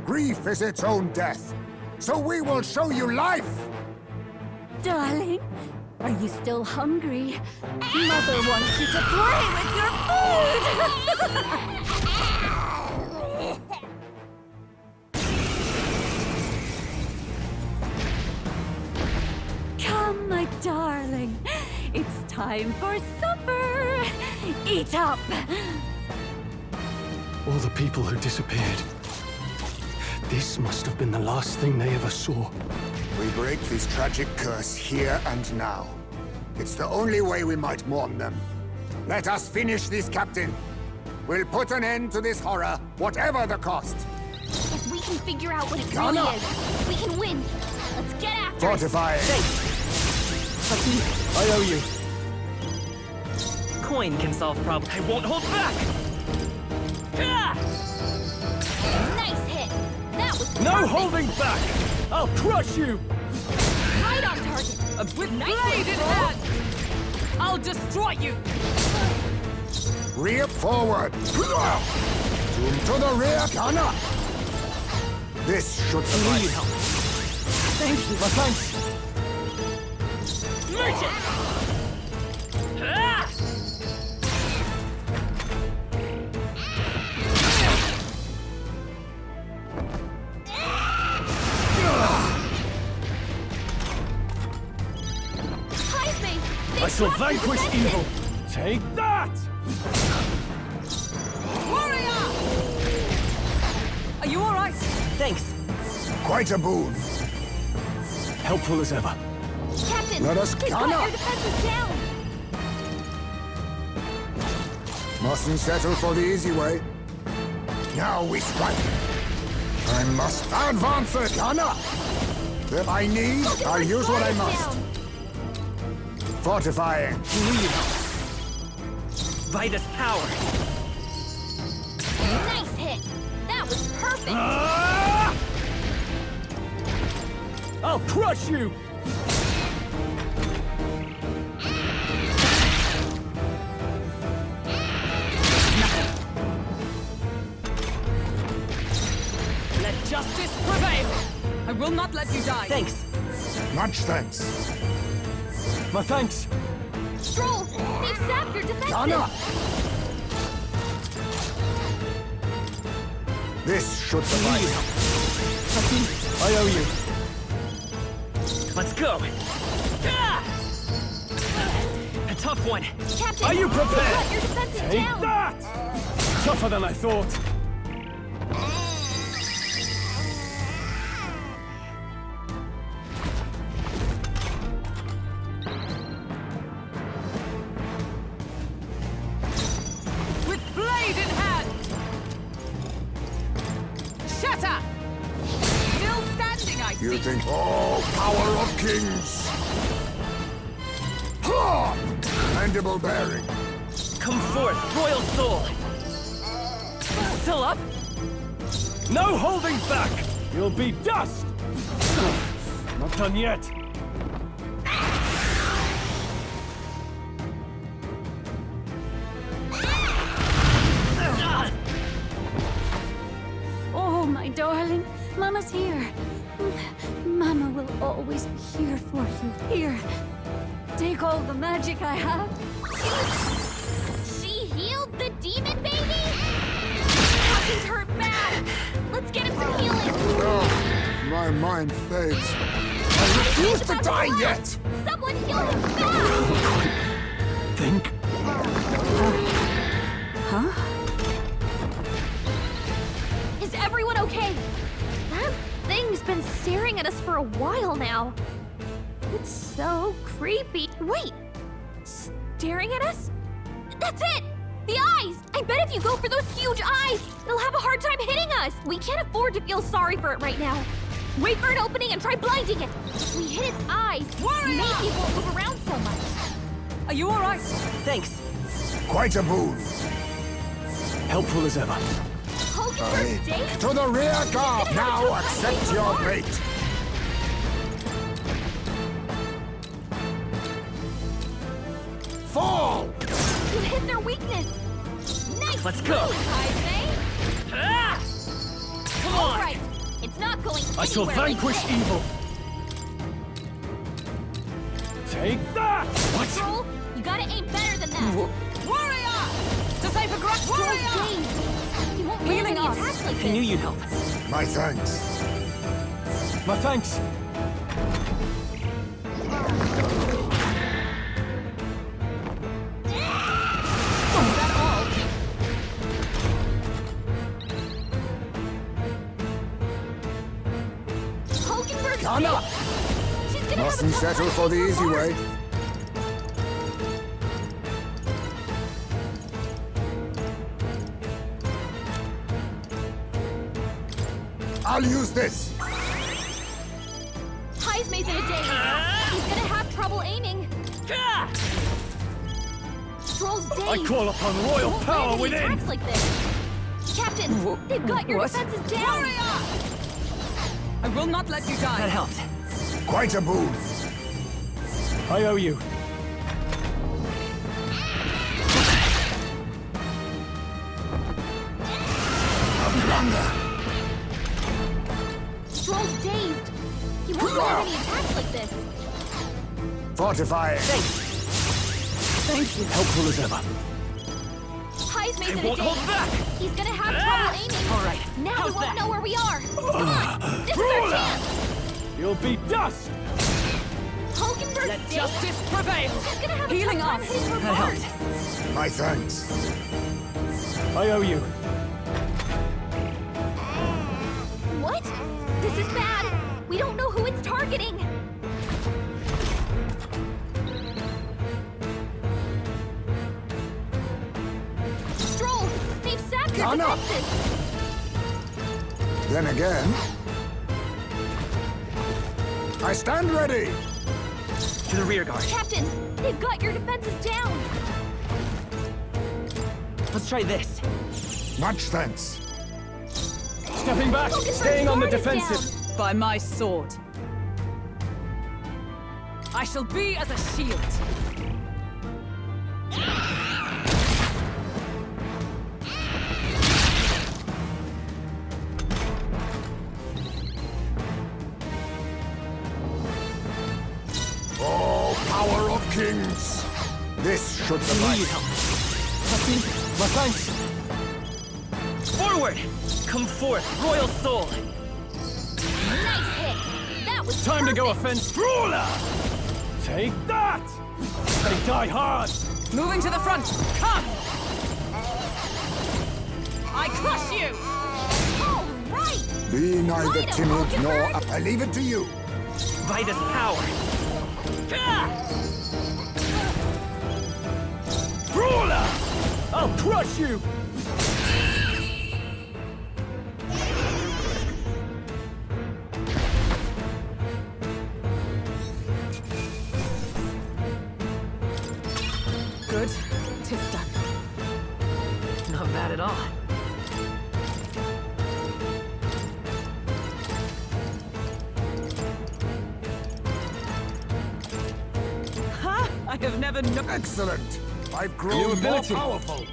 Grief is its own death, so we will show you life! Darling, are you still hungry? Mother wants you to play with your food! Come, my darling. It's time for supper. Eat up. All the people who disappeared. This must have been the last thing they ever saw. We break this tragic curse here and now. It's the only way we might mourn them. Let us finish this, Captain. We'll put an end to this horror, whatever the cost. If we can figure out what it Gunner! really is, we can win. Let's get after it. Fortify it. I owe you. Coin can solve problems. I won't hold back! Nice hit. That was No perfect. holding back! I'll crush you! Right on target. With Nice blade in one, hand! I'll destroy you! Rear forward. Zoom to the rear, Gunner. This should suffice. Thank you. My thanks. Merchant! Heismay, I shall vanquish evil. Take that! Warrior! Are you all right? Thanks. Quite a boon. Helpful as ever. Captain, Let us we've gun got up. your defenses down. Mustn't settle for the easy way. Now we strike. I must advance it. Gun up. If I need, I'll use what I must. Fortifying. Vitus power. Nice hit. That was perfect. I'll crush you! Let justice prevail. I will not let you die. Thanks. Much thanks. My thanks. Stroll, they've sapped your defenses. Gun up. This should suffice. I owe you. Let's go. Ah! A tough one. Captain, Are you we've got prepared? your defenses Take down. that! Tougher than I thought. With blade in hand. Shatter. Still standing, I You see. think, oh, power of kings. Ha! Mandible bearing. Come forth, royal soul. Still up? No holding back! You'll be dust! Not done yet. Oh, my darling. Mama's here. Mama will always be here for you. Here. Take all the magic I have. She healed the demon baby? Captain's hurt bad. Let's get him some healing. Oh, my mind fades. I refuse to die yet! Someone heal him fast! Think? Huh? Is everyone okay? That thing's been staring at us for a while now. It's so creepy. Wait! Staring at us? That's it! The eyes! I bet if you go for those huge eyes, it'll have a hard time hitting us! We can't afford to feel sorry for it right now. Wait for an opening and try blinding it! If we hit its eyes, maybe it won't move around so much. Are you all right? Thanks. Quite a boon. Helpful as ever. Hogan first date? To the rear guard! Now accept your fate! Fall! You hit their weakness! Nice Let's go. move, Heismay! Ah! Come on. All right, it's not going I shall anywhere like vanquish this. evil. Take that! Troll, you gotta aim better than that. Warrior! To save a grudge, warrior! He won't Healing land any us. attacks like I this. knew you'd help. My thanks. My thanks. Is that all? Hulkenberg's Gun up! She's gonna Mustn't have a tough settle time for the with easy way. Mars. I'll use this. Heismay's in a daze. He's gonna have trouble aiming. Stroll's dazed. I call upon royal Won't power land any within. attacks like this. Captain, they've got your What? defenses down. I will not let you die. That helped. Quite a boon. I owe you. Stroll's dazed. He won't land any attacks like this. Fortifying. Thank you. Helpful as ever. Heismay's in a won't hold daze. back. He's gonna have trouble aiming. All right. Now How's we won't that? know where we are. Come on, this is our chance. You'll be dust! Hulkenberg first Let day. justice prevail! She's gonna have Healing a tough time us. hitting her That mark. helped. My thanks. I owe you. What? This is bad. We don't know who it's targeting. Stroll, they've sacked your Gun up. defenses. Then again, I stand ready. To the rear guard. Captain, they've got your defenses down. Let's try this. Much thanks. Stepping back, staying on the defensive. By my sword. I shall be as a shield. Oh, power of kings! This should suffice. My thanks. Forward! Come forth, royal soul! Nice hit. That was Time to go perfect. offense. Brawler! Take that! They die hard! Moving to the front. Come! I crush you! All right. Be neither Light 'em, timid nor... Mockingbird. I leave it to you. Vitus power! Brawler! I'll crush you! Good. Tis done. Not bad at all. Ha! I have never known. Excellent. I've New grown more ability. powerful.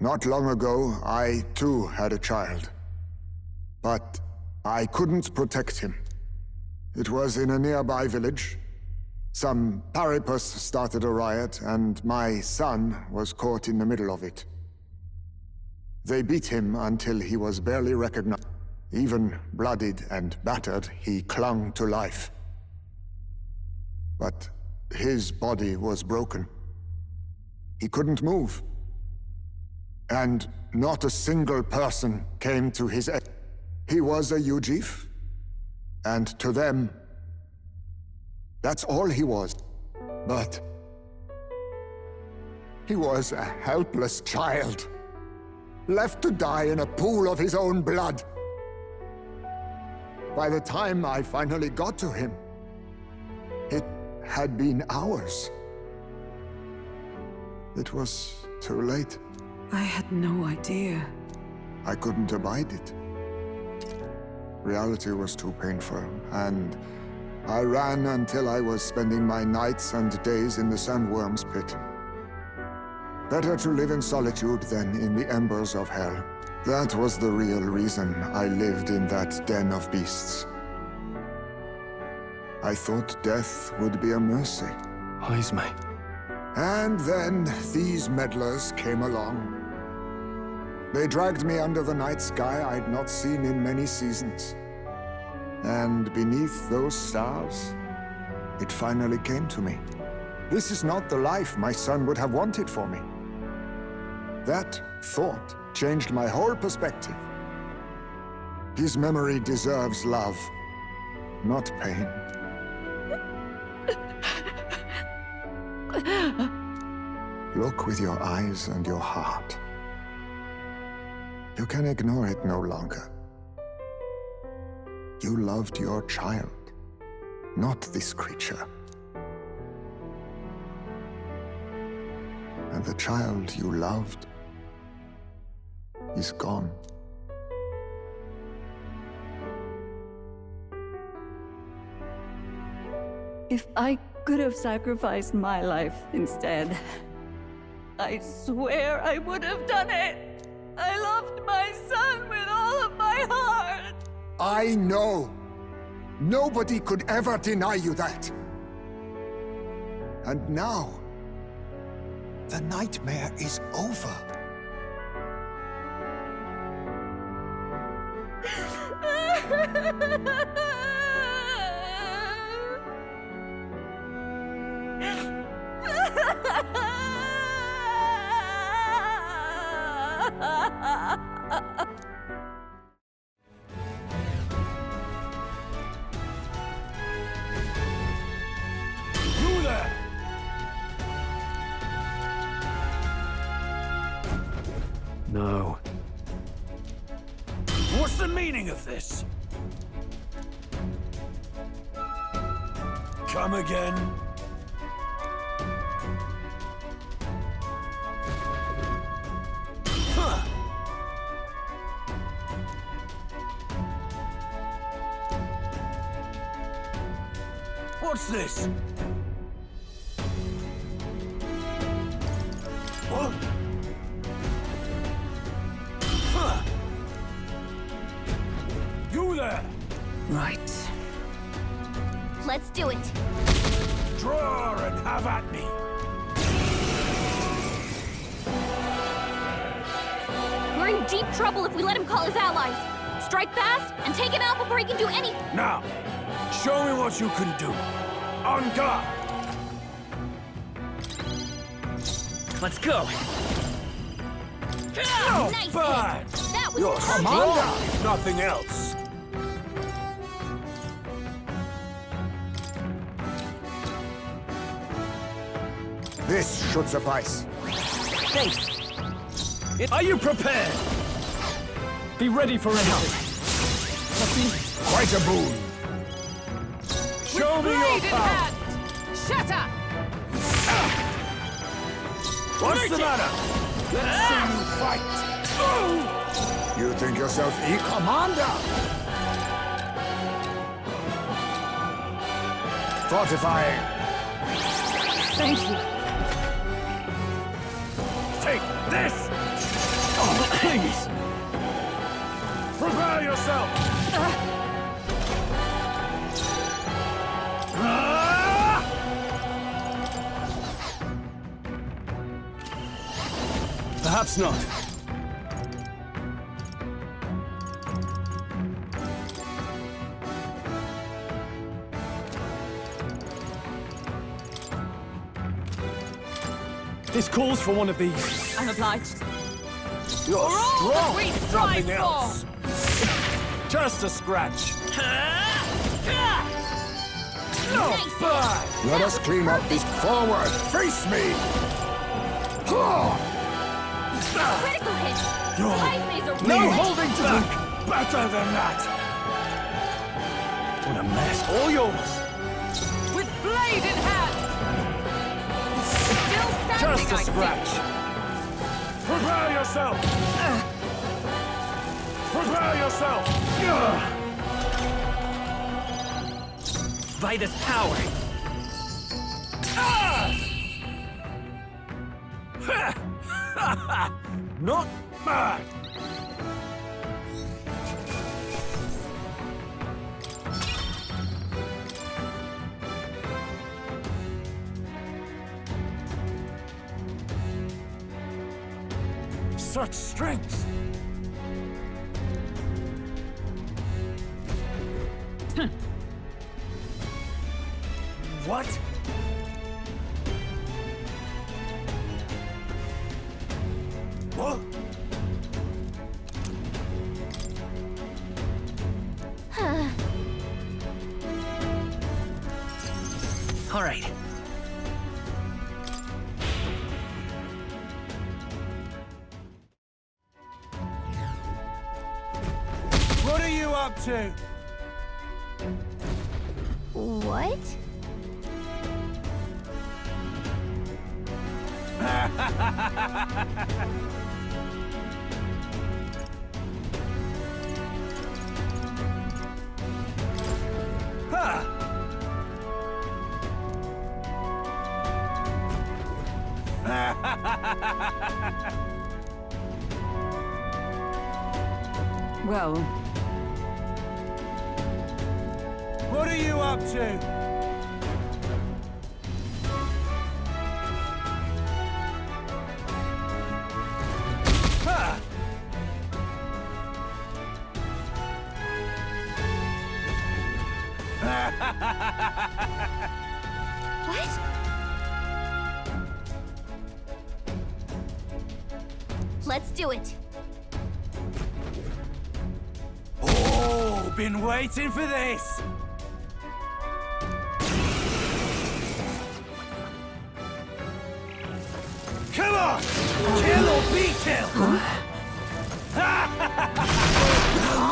Not long ago, I too had a child. But I couldn't protect him. It was in a nearby village. Some paripus started a riot, and my son was caught in the middle of it. They beat him until he was barely recognized. Even bloodied and battered, he clung to life. But his body was broken. He couldn't move. And not a single person came to his aid. He was a Ujif, and to them, that's all he was. But he was a helpless child, left to die in a pool of his own blood. By the time I finally got to him, it had been hours. It was too late. I had no idea. I couldn't abide it. Reality was too painful, and I ran until I was spending my nights and days in the sandworm's pit. Better to live in solitude than in the embers of hell. That was the real reason I lived in that den of beasts. I thought death would be a mercy. Heismay. And then these meddlers came along. They dragged me under the night sky I'd not seen in many seasons. And beneath those stars, it finally came to me. This is not the life my son would have wanted for me. That thought changed my whole perspective. His memory deserves love, not pain. Look with your eyes and your heart. You can ignore it no longer. You loved your child, not this creature. And the child you loved is gone. If I could have sacrificed my life instead, I swear I would have done it. I loved my son with all of my heart! I know. Nobody could ever deny you that. And now, the nightmare is over. You there! No. What's the meaning of this? Come again? Huh. What's this? What? Huh. You there! Right. Let's do it. Draw and have at me! We're in deep trouble if we let him call his allies. Strike fast and take him out before he can do anything. Now, show me what you can do. On guard! Let's go! No, Nice bad! hit. That was You're perfect. strong, if nothing else. This should suffice. Thanks! Are you prepared? Be ready for anything. Quite a boon. Show me your Blade in power! hand! Shatter! What's the matter? Let's see you fight! You think yourself Commander! Fortifying. Thank you. Take this! Oh, please! Prepare yourself! Perhaps not. This calls for one of these. I'm obliged. You're For all strong, that we if strive nothing else. Just a scratch. No, bad! Let us clean up this. Forward! Face me! Critical hit. You're Heismay's a no real holding back! Better than that! What a mess. All yours! With blade in hand! Still standing, Just a I see. scratch! Prepare yourself! Prepare yourself! Vitus power! Not bad! Such strength! What? What? All right. What are you up to? What? Well... What are you up to? What? Let's do it. Oh, been waiting for this. Come on! Kill or be killed!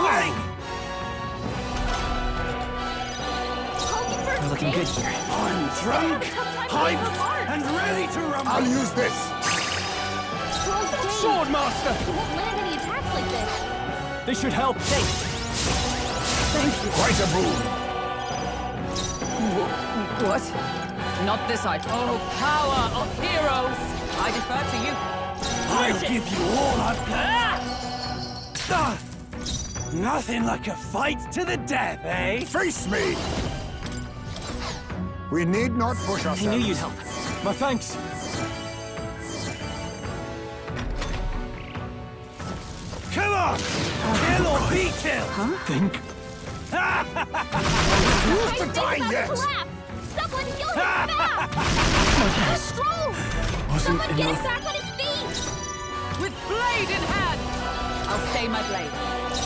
Wait! We're looking good here. I'm drunk, hyped, and ready to rumble! I'll use this! Sword Master! He won't land any attacks like this. They should help. Thank you. Quite a boon. What? Not this I... Oh, power of heroes! I defer to you. I'll give you all I've got! Nothing like a fight to the death, eh? Face me! We need not push ourselves. I knew you'd help. My thanks. Come on! Kill or be killed! Think? Who's to die yet? Someone heal him fast! Stroll! Someone get him back on his feet! With blade in hand! I'll stay my blade.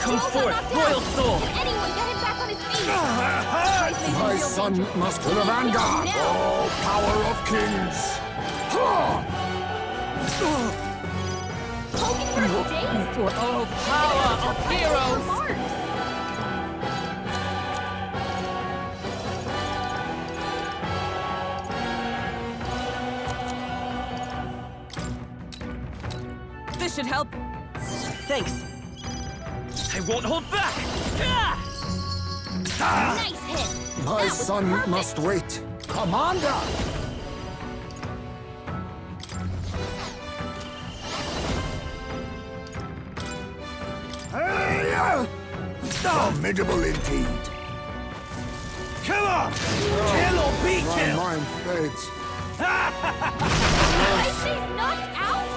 Come forth, royal soul! Can anyone get him back on his feet? My son must full of anger! Oh, power of kings! Poking for his days! Oh, power of heroes! This should help. Thanks. I won't hold back! Nice hit! My son must wait. Commander! Formidable indeed. Come on! Kill or be My killed! mind fades. She's knocked out?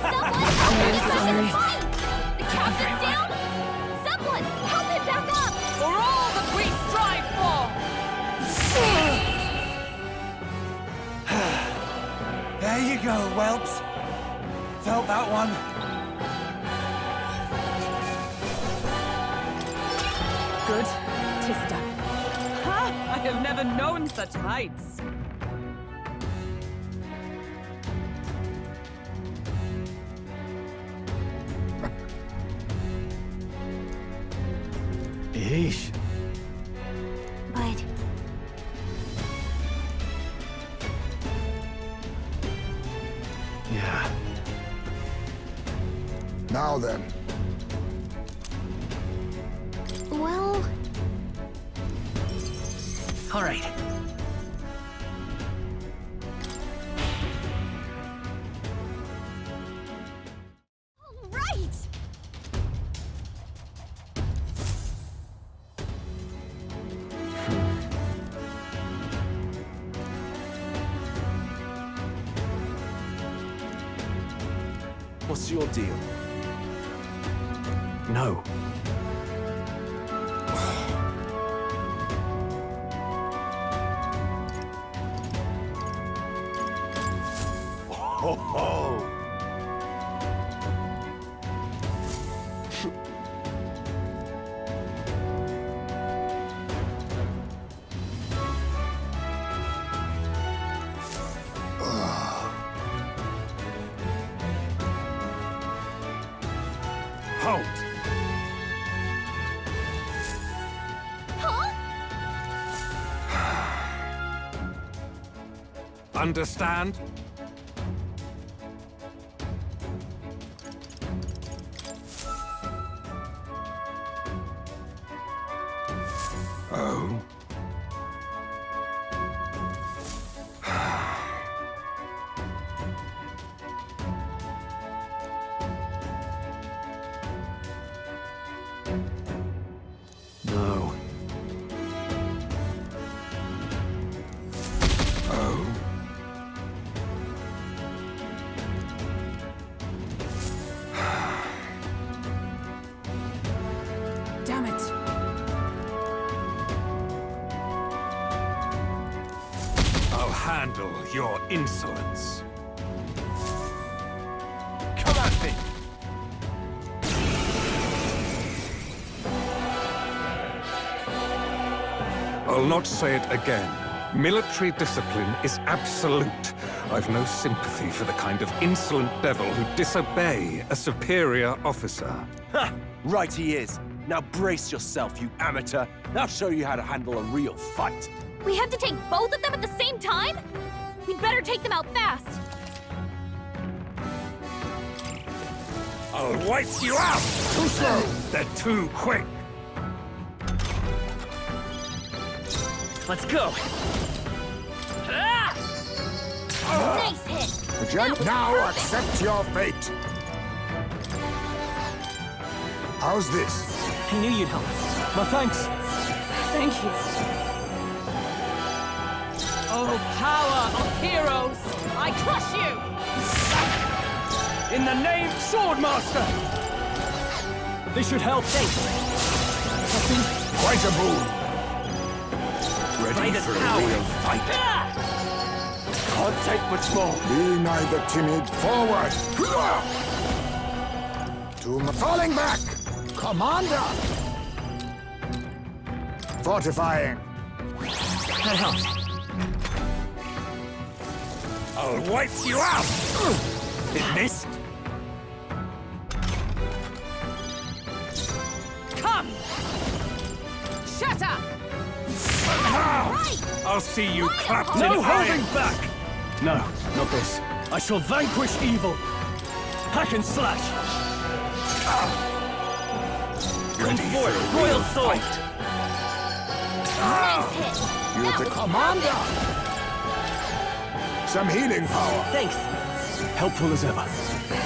Someone help him back in the fight! The captain's down? Someone help him back up! For all that we strive for! There you go, whelps. Felt that one. Good. 'Tis done. Ha! I have never known such heights. Yeesh. But... Yeah. Now then. Well... All right. All right! What's your deal? No. Ho ho! Halt! Understand? Oh. handle your insolence. Come at me! I'll not say it again. Military discipline is absolute. I've no sympathy for the kind of insolent devil who disobey a superior officer. Ha! Right he is. Now brace yourself, you amateur. I'll show you how to handle a real fight. We have to take both of them at the same time? We'd better take them out fast. I'll wipe you out! Too slow! They're too quick! Let's go! Nice hit! Now accept your fate! How's this? I knew you'd help. My thanks. Thank you. Oh, power of heroes! I crush you! In the name, Swordmaster! This should help. Thanks. Quite a boon. Ready for a real fight? Can't take much more. Be neither timid. Forward! Falling back! Commander! Fortifying. That helps. I'll wipe you out! It missed? Come! Shatter! Right! I'll see you clapped in No holding iron. back! No, not this. I shall vanquish evil. Hack and slash. Ready for a Royal real sword! fight? Nice hit! You the commander! Some healing power. Thanks. Helpful as ever.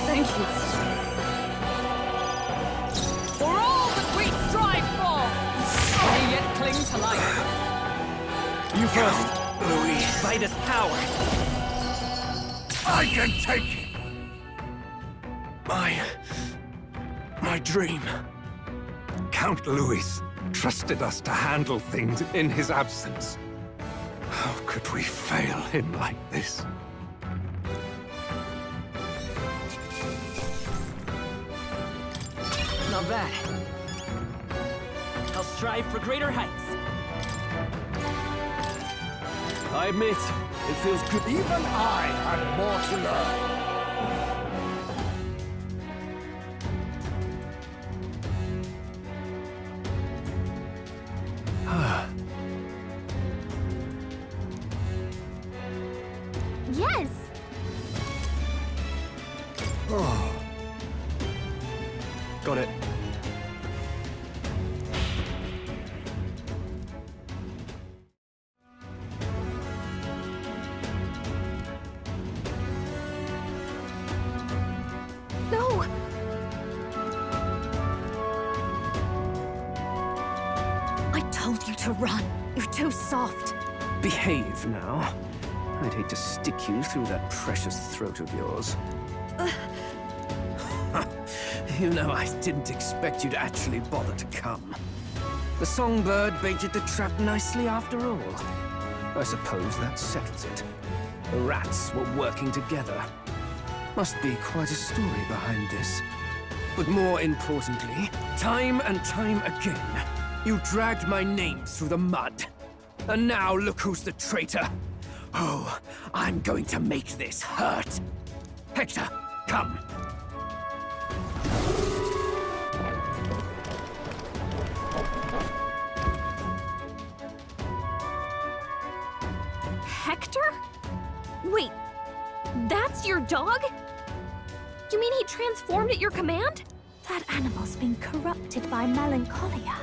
Thank you. For all that we strive for, we yet cling to life. You first. Louis, By this power. I can take it! My dream. Count Louis trusted us to handle things in his absence. How could we fail him like this? Not bad. I'll strive for greater heights. I admit, it feels good. Even I had more to learn. Yes! Got it. No! I told you to run. You're too soft. Behave now. I'd hate to stick you through that precious throat of yours. You know, I didn't expect you to actually bother to come. The songbird baited the trap nicely after all. I suppose that settles it. The rats were working together. Must be quite a story behind this. But more importantly, time and time again, you dragged my name through the mud. And now look who's the traitor. Oh, I'm going to make this hurt. Hector, come. Hector? Wait, that's your dog? You mean he transformed at your command? That animal's been corrupted by melancholia,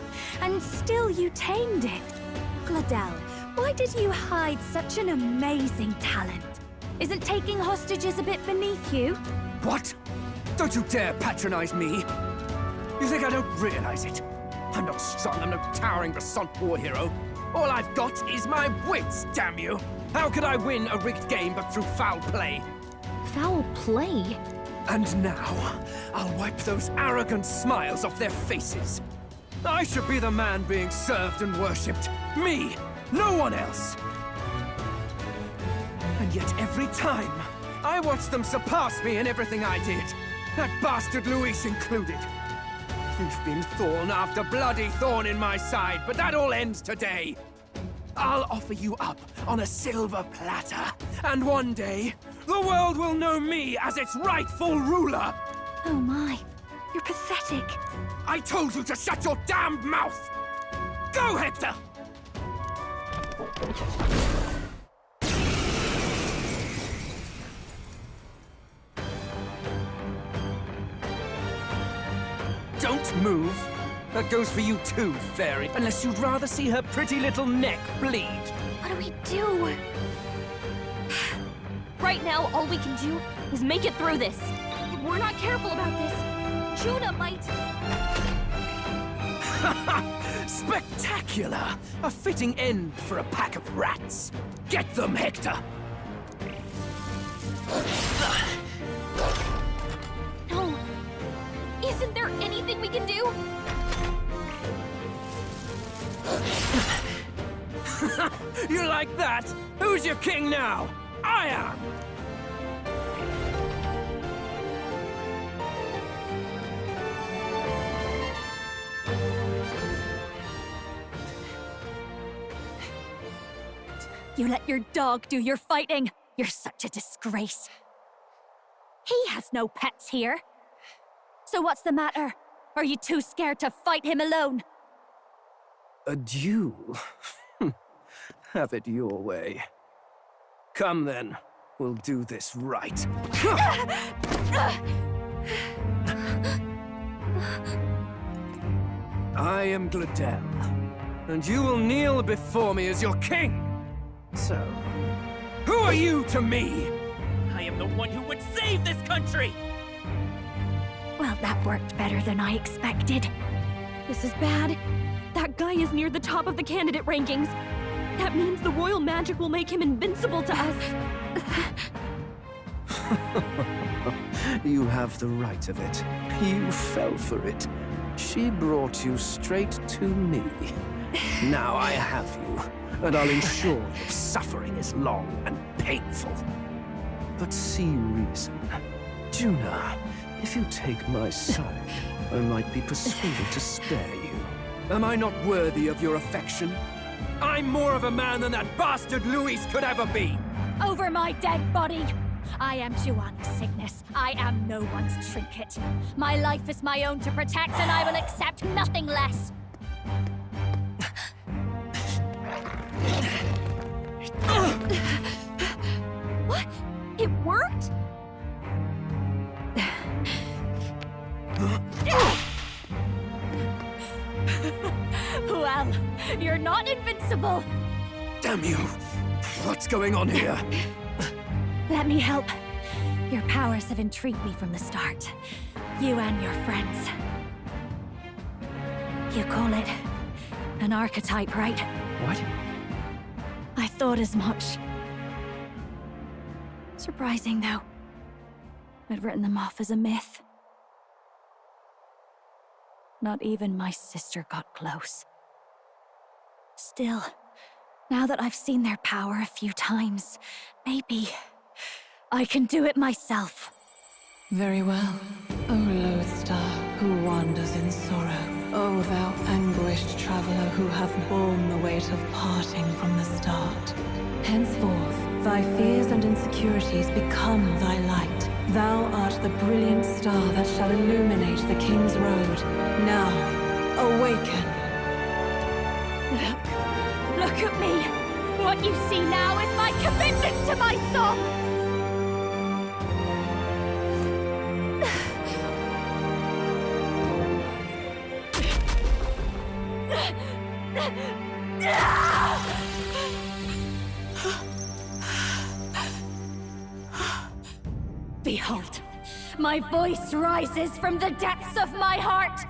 and still you tamed it. Glodell, why did you hide such an amazing talent? Isn't taking hostages a bit beneath you? What? Don't you dare patronize me! You think I don't realize it? I'm not strong, I'm no towering Basant war hero. All I've got is my wits, damn you! How could I win a rigged game but through foul play? Foul play? And now, I'll wipe those arrogant smiles off their faces. I should be the man being served and worshipped. Me! No one else! Yet every time, I watch them surpass me in everything I did. That bastard Luis included. They've been thorn after bloody thorn in my side, but that all ends today. I'll offer you up on a silver platter, and one day, the world will know me as its rightful ruler! Oh my, you're pathetic. I told you to shut your damned mouth! Go, Hector! Don't move. That goes for you too, fairy. Unless you'd rather see her pretty little neck bleed. What do we do? Right now, all we can do is make it through this. If we're not careful about this, Juna might... Spectacular! A fitting end for a pack of rats. Get them, Hector! No. Isn't there anything we can do? You like that? Who's your king now? I am! You let your dog do your fighting. You're such a disgrace. He has no pets here. So what's the matter? Are you too scared to fight him alone? A duel? Have it your way. Come then, we'll do this right. I am Glodell, and you will kneel before me as your king. So, who are you to me? I am the one who would save this country! Well, that worked better than I expected. This is bad. That guy is near the top of the candidate rankings. That means the royal magic will make him invincible to us. You have the right of it. You fell for it. She brought you straight to me. Now I have you, and I'll ensure your suffering is long and painful. But see reason. Juna, if you take my side, I might be persuaded to spare you. Am I not worthy of your affection? I'm more of a man than that bastard Luis could ever be! Over my dead body! I am Juana's sickness. I am no one's trinket. My life is my own to protect, and I will accept nothing less. What? It worked? Well, you're not invincible. Damn you! What's going on here? Let me help. Your powers have intrigued me from the start. You and your friends. You call it an archetype, right? What? I thought as much. Surprising, though. I'd written them off as a myth. Not even my sister got close. Still, now that I've seen their power a few times, maybe I can do it myself. Very well, O Lodestar, who wanders in sorrow. O thou anguished traveler who hath borne the weight of parting from the start. Henceforth, thy fears and insecurities become thy light. Thou art the brilliant star that shall illuminate the King's Road. Now, awaken. Look at me! What you see now is my commitment to my song! Behold, my voice rises from the depths of my heart!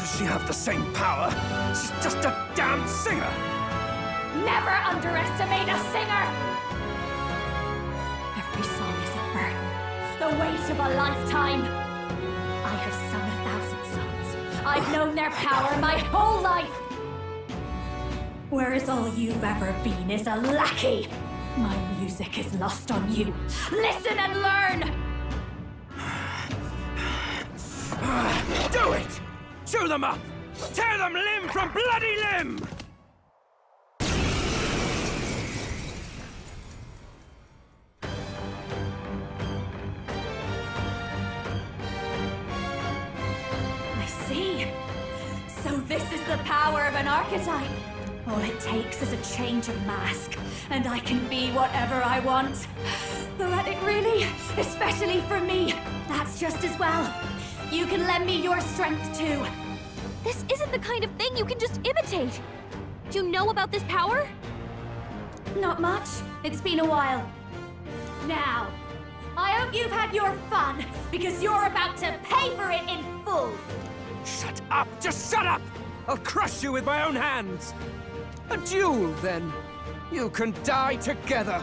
does she have the same power? She's just a damn singer! Never underestimate a singer! Every song is a burden, the weight of a lifetime. I have sung 1,000 songs. I've known their power my whole life. Whereas all you've ever been is a lackey. My music is lost on you. Listen and learn! Do it! Chew them up! Tear them limb from bloody limb! I see. So this is the power of an archetype. All it takes is a change of mask, and I can be whatever I want. Poetic, really? Especially for me. That's just as well. You can lend me your strength, too. This isn't the kind of thing you can just imitate. Do you know about this power? Not much. It's been a while. Now, I hope you've had your fun, because you're about to pay for it in full. Shut up! Just shut up! I'll crush you with my own hands! A duel, then. You can die together.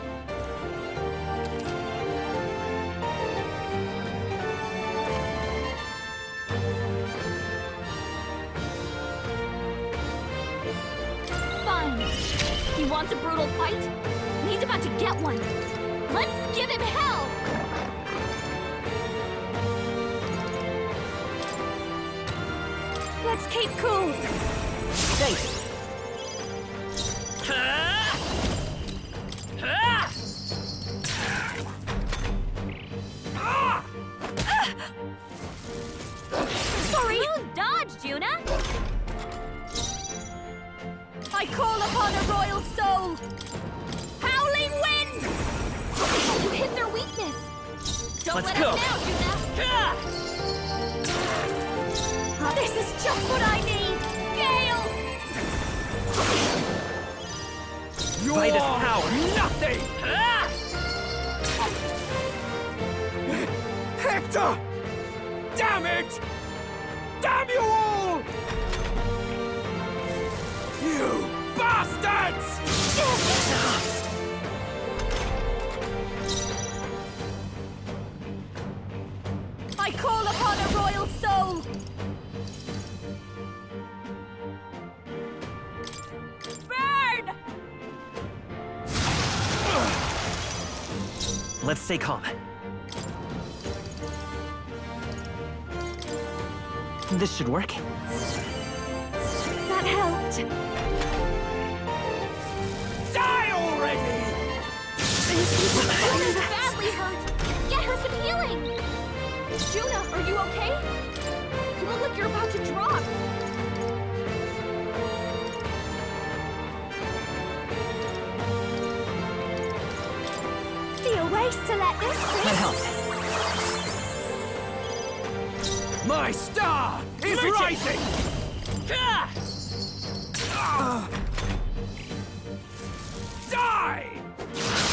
Fine. He wants a brutal fight, and he's about to get one. Let's give him hell! Let's keep cool. Thanks. Sorry! You dodged, Juna! I call upon a royal soul! Howling wind! You hit their weakness! Don't Let's let go. us down, Juna! This is just what I need! Gale! By this power. Nothing! Hector! Damn it! Damn you all! You bastards! I call upon a royal soul! Burn! Let's stay calm. This should work. That helped. Die already! Juna's badly hurt! Get her some healing! Juna, are you okay? You look like you're about to drop. Be a waste to let this slip. That helped. My star is rising! Die!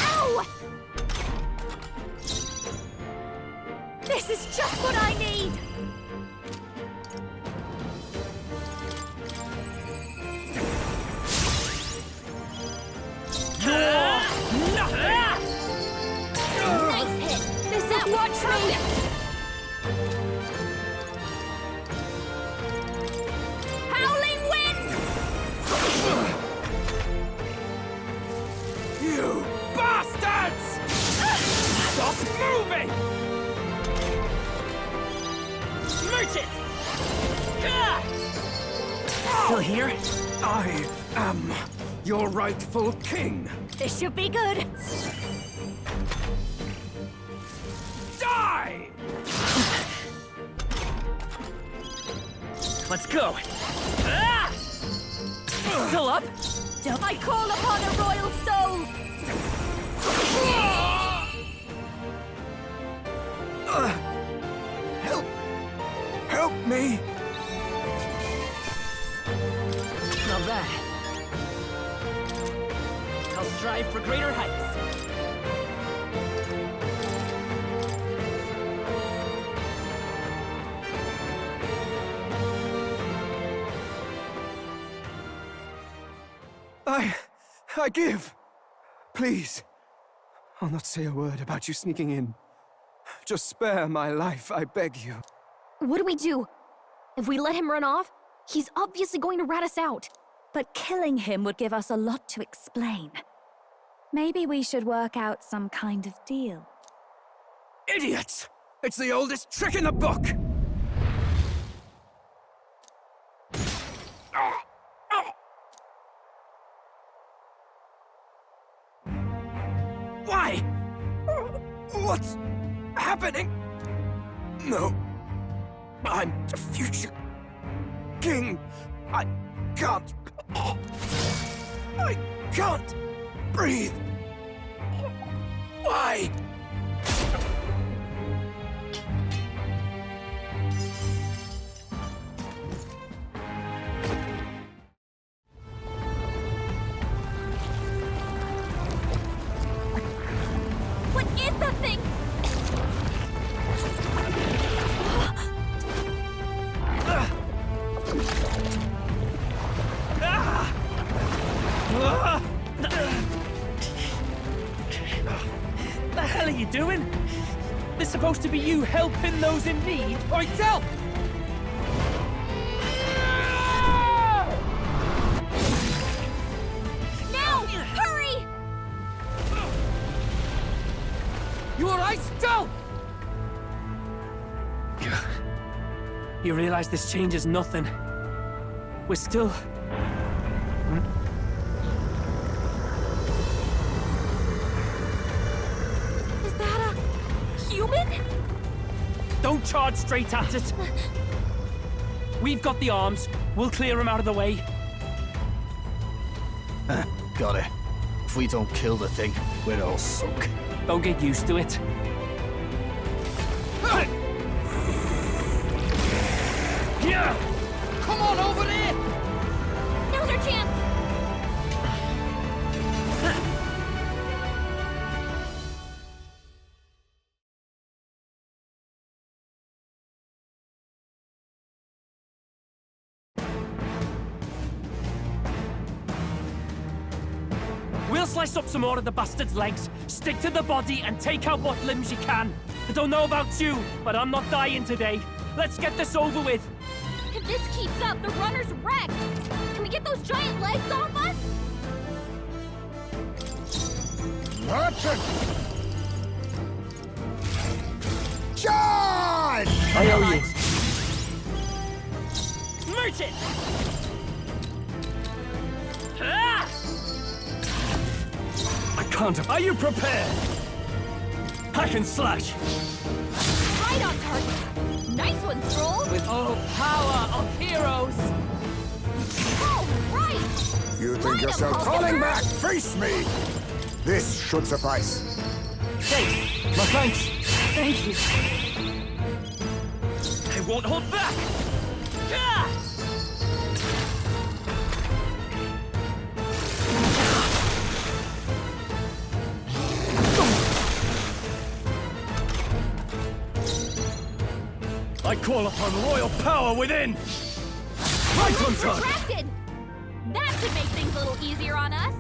Ow! This is just what I need! Nice hit! This is watch me! Howling wind! You bastards! Stop moving! Merchant! Still here? I am your rightful king. This should be good. Die! Let's go. Still up? Don't I call upon a royal soul? Help me! Not bad. I'll strive for greater heights. I give. Please. I'll not say a word about you sneaking in. Just spare my life, I beg you. What do we do? If we let him run off, he's obviously going to rat us out. But killing him would give us a lot to explain. Maybe we should work out some kind of deal. Idiots! It's the oldest trick in the book! Why? What's happening? No. I'm the future king. I can't breathe. Why? What is that thing? The hell are you doing? This supposed to be you helping those in need. Right, help! Now! Hurry! You alright? Go! You realize this changes nothing. We're still... Is that a human? Don't charge straight at it. We've got the arms. We'll clear him out of the way. Got it. If we don't kill the thing, we're all sunk. Don't get used to it. Here! Come on over there! Now's our chance! We'll slice up some more of the bastard's legs, stick to the body, and take out what limbs you can. I don't know about you, but I'm not dying today. Let's get this over with. If this keeps up, the runner's wrecked! Can we get those giant legs off us? Merchant! Charge! I owe you. Merchant! Ah! I can't. Are you prepared? Hack and slash. Right on target. Nice one, Stroll. With all power of heroes. Oh, right. You think Line yourself up, falling Hulkster. back? Face me! This should suffice. Thanks. My thanks. Thank you. I won't hold back. Ah! I call upon royal power within! Right on target! Retracted. That should make things a little easier on us.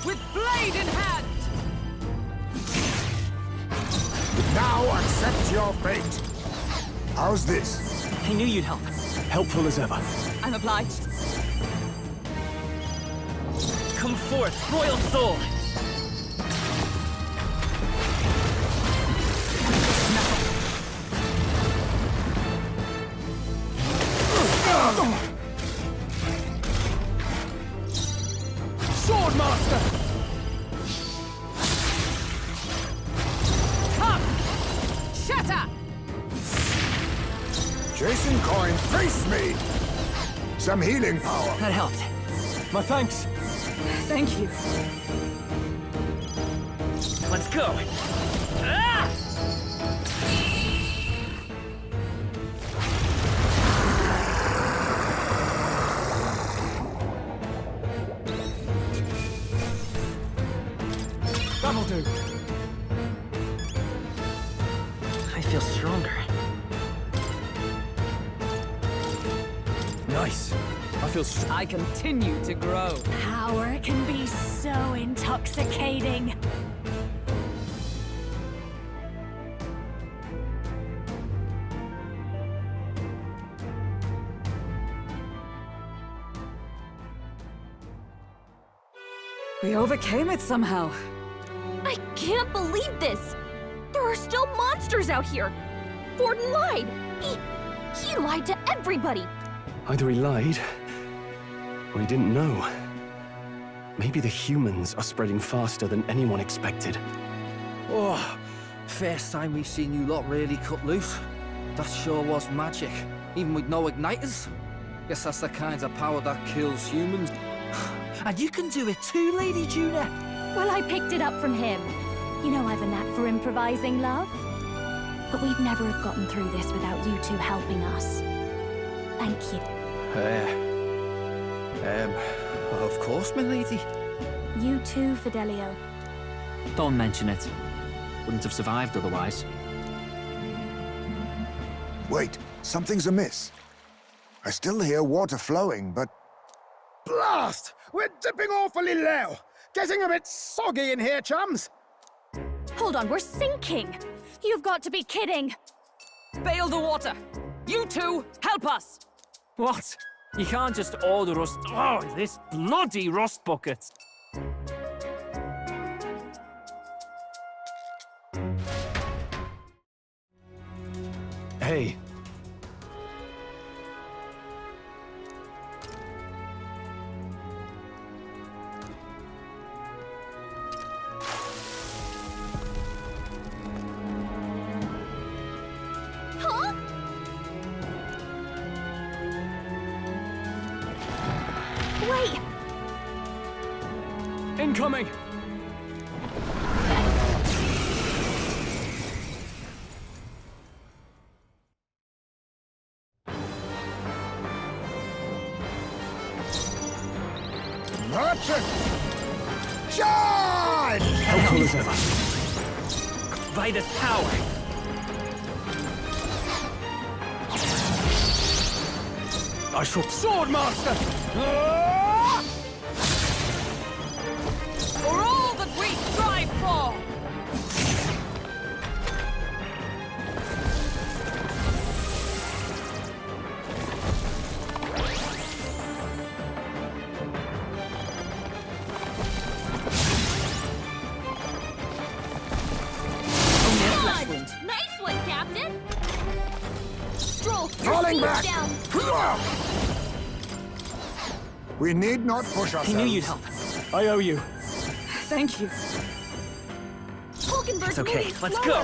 With blade in hand. Now accept your fate. How's this? I knew you'd help. Helpful as ever. I'm obliged. Come forth, royal soul. Swordmaster! Come! Shatter! Jason Coin, face me! Some healing power. That helped. My thanks. Thank you. Let's go. Ah! That'll do. I feel stronger. Nice. this. I feel I continue to grow. Power can be so intoxicating. We overcame it somehow. I can't believe this! There are still monsters out here! Forden lied! He lied to everybody! Either he lied, or he didn't know. Maybe the humans are spreading faster than anyone expected. Oh, first time we've seen you lot really cut loose. That sure was magic, even with no igniters. Guess that's the kind of power that kills humans. And you can do it too, Lady Juna. Well, I picked it up from him. You know I've a knack for improvising, love. But we'd never have gotten through this without you two helping us. Thank you. Of course, my lady. You too, Fidelio. Don't mention it. Wouldn't have survived otherwise. Wait, something's amiss. I still hear water flowing, but... Blast! We're dipping awfully low. Getting a bit soggy in here, chums. Hold on, we're sinking! You've got to be kidding! Bail the water! You two, help us! What? You can't just order us... Oh, this bloody rust bucket! Hey. Huh? Wait! Incoming! Merchant! Charge! How cool is it? By this power! I shall... Swordmaster! For all that we strive for! Nice one, Captain! Stroll, your Falling speed's back! down! We need not push ourselves. He knew you'd help. I owe you. Thank you. Hulkenberg's It's okay, moving let's slower. go!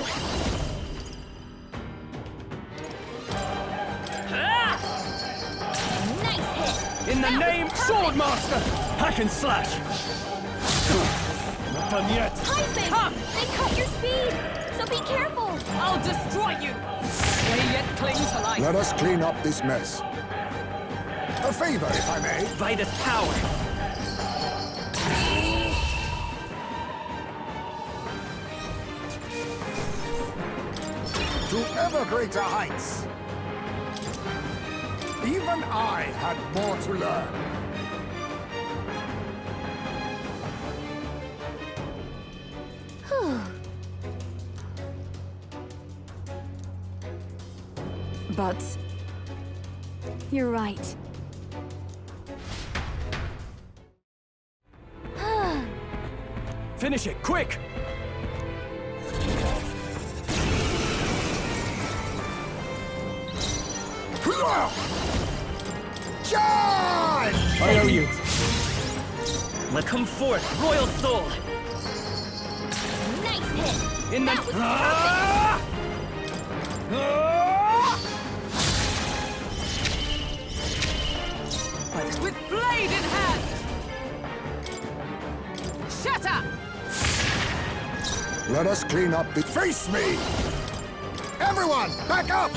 Nice hit! In the That was name, perfect. Swordmaster! Hack and slash! Not done yet. Heismay, Come! they cut your speed! So be careful! I'll destroy you! They yet cling to life. Let us clean up this mess. A favor, if I may. By this power! To ever greater heights. Even I had more to learn. But... you're right. Finish it, quick! Charge! I owe you. Let come forth, Royal Soul! Nice hit! In the... That was With blade in hand! Shatter! Let us clean up the... Face me! Everyone, back up!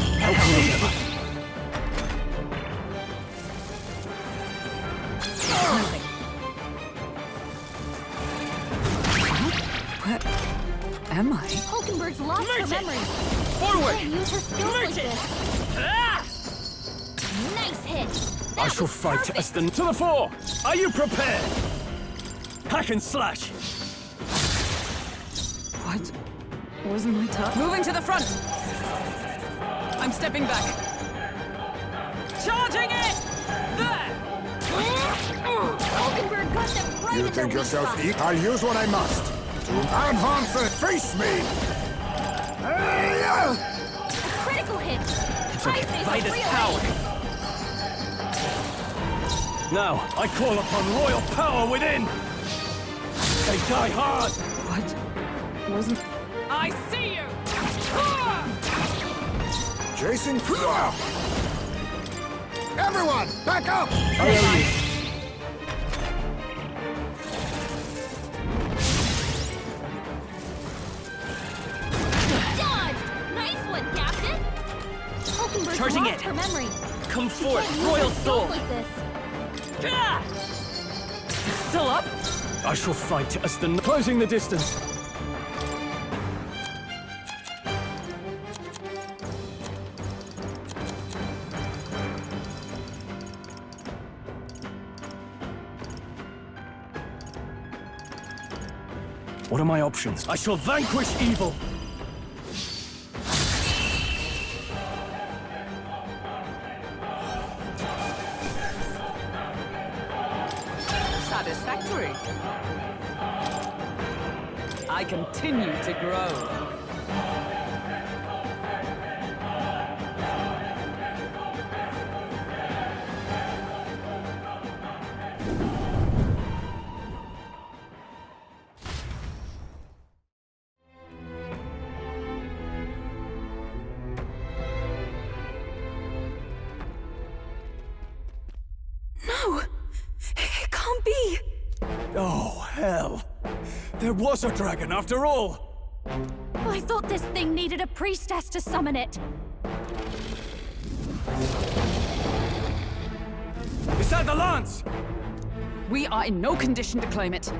Where am I? Hulkenberg's lost her memory. Forward! She can't use her skills like Merchant! this. Nice hit! I shall fight as the... To the fore! Are you prepared? Hack and slash! What? Wasn't my turn? Moving to the front! I'm stepping back. Charging it! There! Oldenburg got them right You in their think weak yourself spot. equal? I'll use what I must. To advance and face me! A critical hit. Vitus power! Now, I call upon royal power within! They die hard! What? Wasn't... I see you! Jason, everyone, back up! Dodged! Nice one, Captain! Hulkenberg's Charging lost it. her memory. Come She forth, can't use royal her soul! skills like this. Ah! Still up? I shall fight as the... Closing the distance. What are my options? I shall vanquish evil! Satisfactory. I continue to grow. No! It can't be! Oh, hell. There was a dragon after all. I thought this thing needed a priestess to summon it. Is that the lance? We are in no condition to claim it.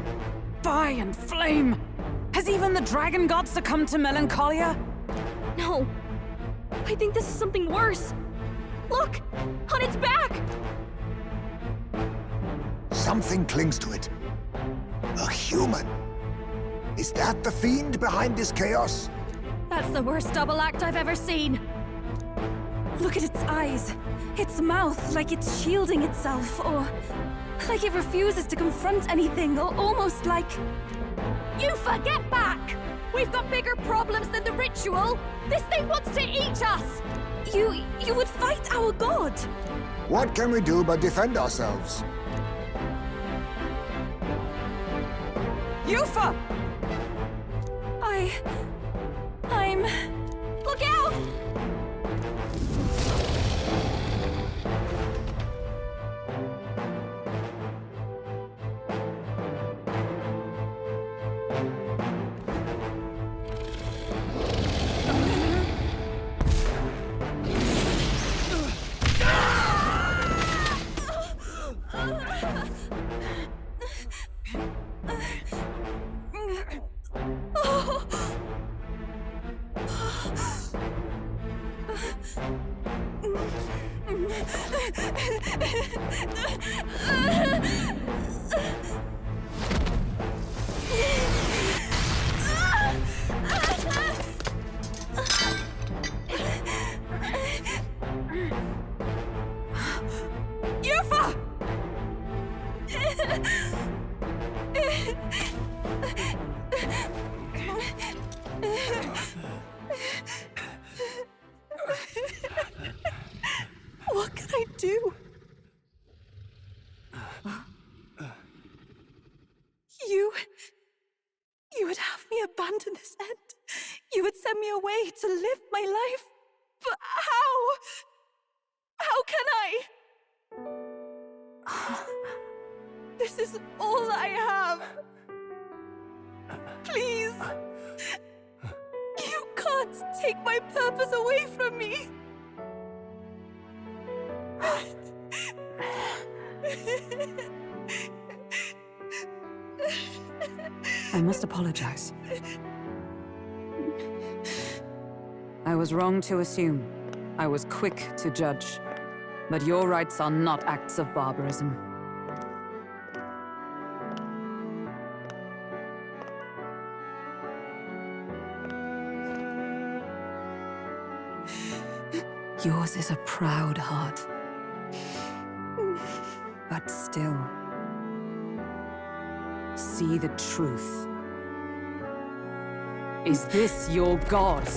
Fire and flame! Has even the dragon god succumbed to melancholia? No. I think this is something worse. Look! On its back! Something clings to it. A human. Is that the fiend behind this chaos? That's the worst double act I've ever seen. Look at its eyes. Its mouth, like it's shielding itself, or like it refuses to confront anything, or almost like... Yufa, get back! We've got bigger problems than the ritual! This thing wants to eat us! You would fight our god! What can we do but defend ourselves? Yufa! I'm... Look out! What can I do? You would have me abandon this end. You would send me away to live my life. But how? How can I? This is all I have. Please. You can't take my purpose away from me. I must apologize. I was wrong to assume. I was quick to judge. But your rites are not acts of barbarism. Yours is a proud heart. But still, see the truth. Is this your god?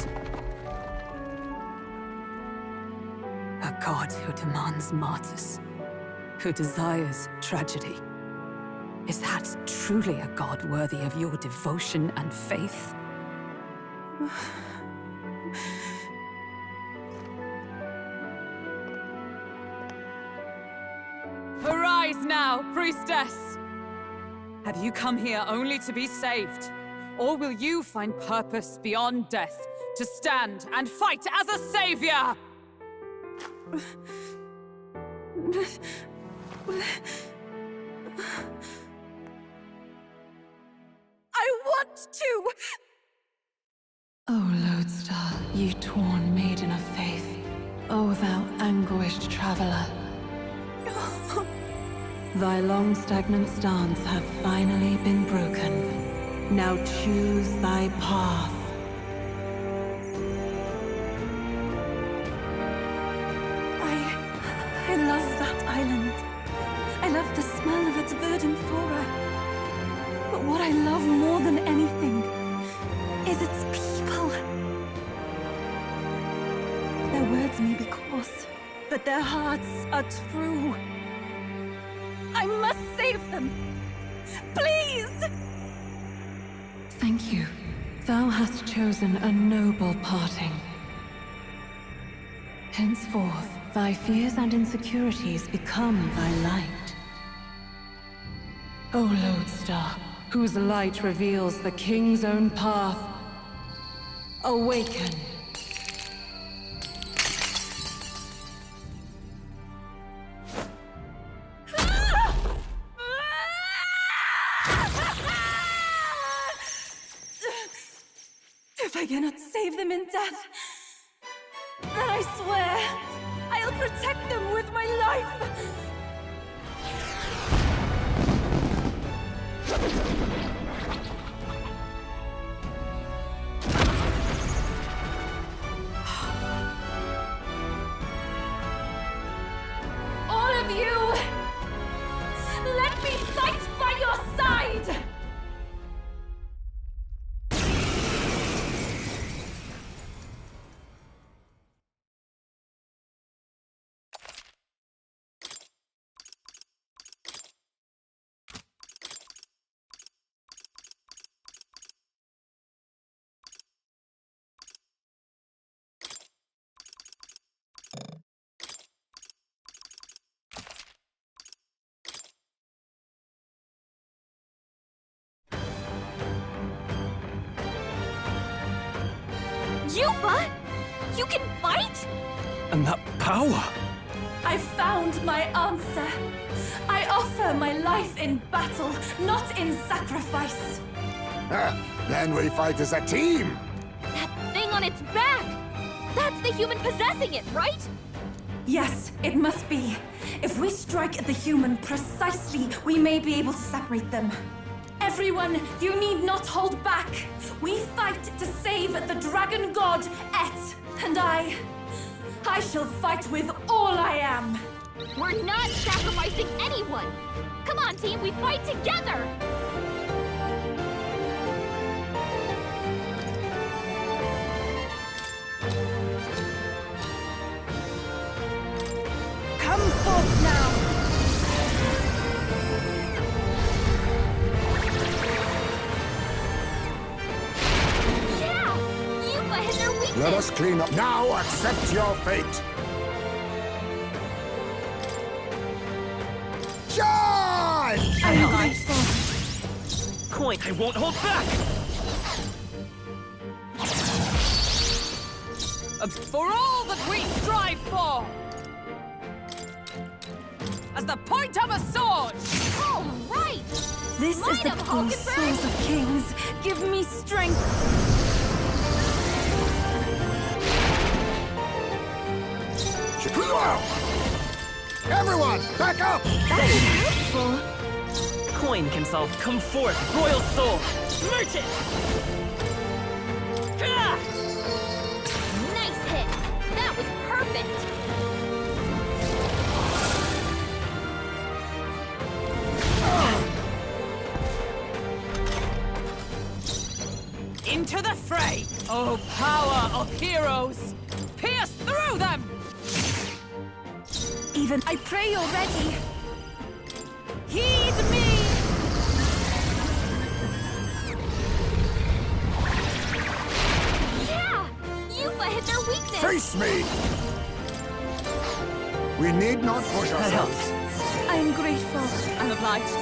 A god who demands martyrs, who desires tragedy. Is that truly a god worthy of your devotion and faith? Arise now, priestess! Have you come here only to be saved? Or will you find purpose beyond death, to stand and fight as a savior? I want to! O Lodestar, you torn maiden of faith. O thou anguished traveler. Thy long stagnant stance hath finally been broken. Now choose thy path. I love that island. I love the smell of its verdant flora. But what I love more than anything is its people. Their words may be coarse, but their hearts are true. I must save them. Please! Thank you. Thou hast chosen a noble parting. Henceforth, thy fears and insecurities become thy light. O Lodestar, whose light reveals the king's own path, awaken. If I cannot save them in death, then I swear I'll protect them with my life! All of you! Let me fight by your side! Yuba! You can fight? And that power! I found my answer. I offer my life in battle, not in sacrifice. Then we fight as a team! That thing on its back! That's the human possessing it, right? Yes, it must be. If we strike at the human precisely, we may be able to separate them. Everyone, you need not hold back. We fight to save the dragon god, Et. And I shall fight with all I am. We're not sacrificing anyone! Come on, team, we fight together! Come forth now! Let us clean up. Now accept your fate! Charge! I'm grateful. Coin, I won't hold back! For all that we strive for! As the point of a sword! All right! This is the pure souls of kings. Give me strength! Everyone, back up! That is helpful. Coin can solve. Come forth, royal soul. Merchant! Ah! Nice hit. That was perfect. Into the fray! Oh, power of heroes! Pierce through them! Even I pray already. Heed me! Yeah! Yupa hit their weakness! Face me! We need not push ourselves. I'm grateful. I'm obliged.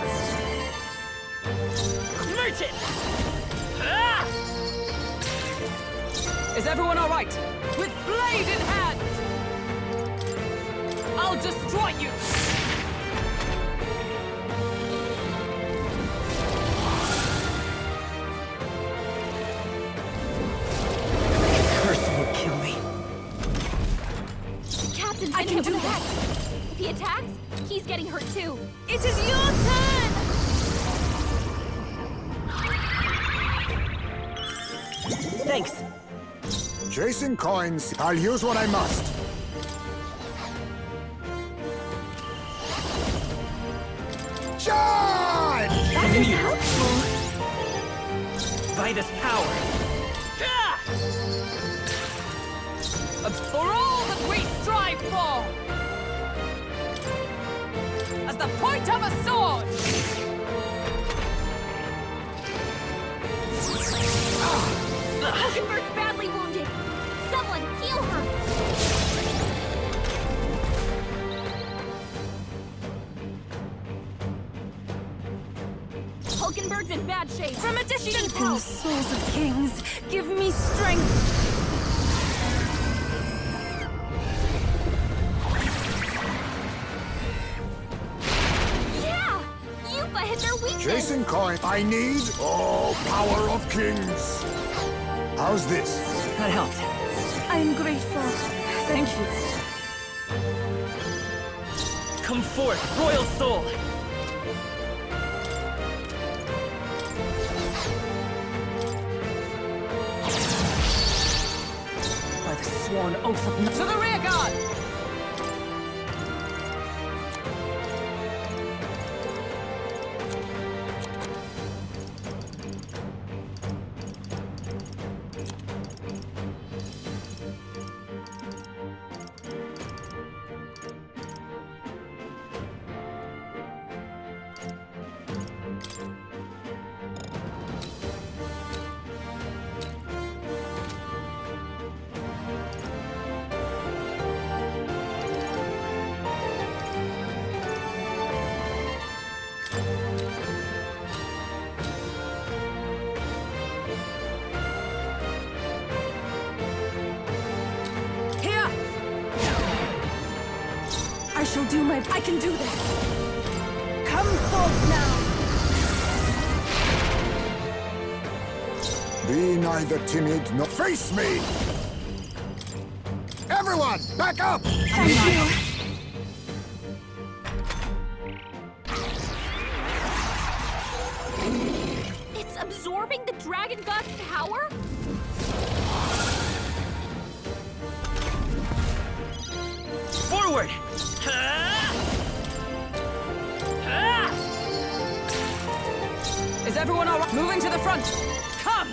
Merchant! Ah! Is everyone all right? With blade in hand! I'll destroy you! Curse will kill me. Captain, I can do that. If he attacks, he's getting hurt too. It is your turn! Thanks. Chasing coins, I'll use what I must. Charge! That is helpful. By this power. Ah! For all that we strive for! As the point of a sword! Hulkenberg's badly wounded. Someone heal her. Hulkenberg's in bad shape. From a distance, Faithful help! Souls of kings, give me strength. Yeah! Yupa hit their weakness. Chasing coin, I need all power of kings. How's this? That helped. I'm grateful. Thank you. Come forth, royal soul. By the sworn oath of... To the rear guard! I shall do my... I can do this. Come forth now. Be neither timid nor... Face me! Everyone, back up! Thank you. It's absorbing the Dragon God's power? Forward! Is everyone all right? Moving to the front! Come!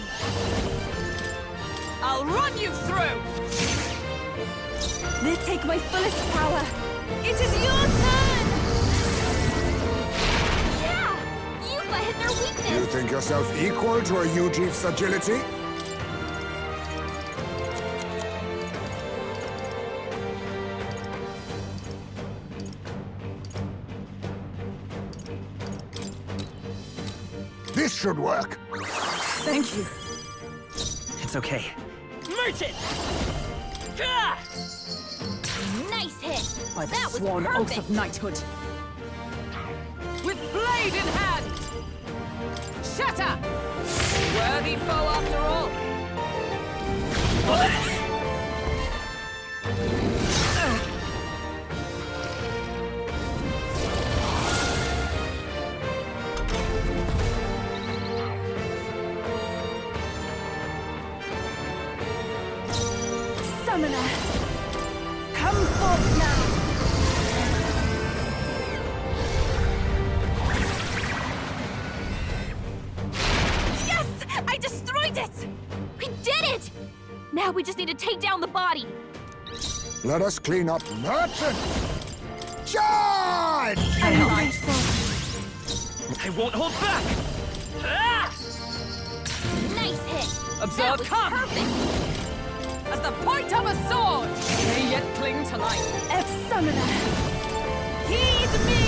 I'll run you through! They take my fullest power. It is your turn! Yeah! Yupa hit their weakness! You think yourself equal to a Ujief's agility? This should work. Thank you. It's okay. Merchant! Nice hit! By the That was sworn oath perfect! of knighthood! With blade in hand! Shatter! Worthy foe after all! Summoner, come forth now! Yes! I destroyed it! We did it! Now we just need to take down the body! Let us clean up Merchant! Charge! I won't hold back! Ah! Nice hit! Observe, come! Perfect! As the point of a sword, may yet cling to life. Ex-Summoner, heed me!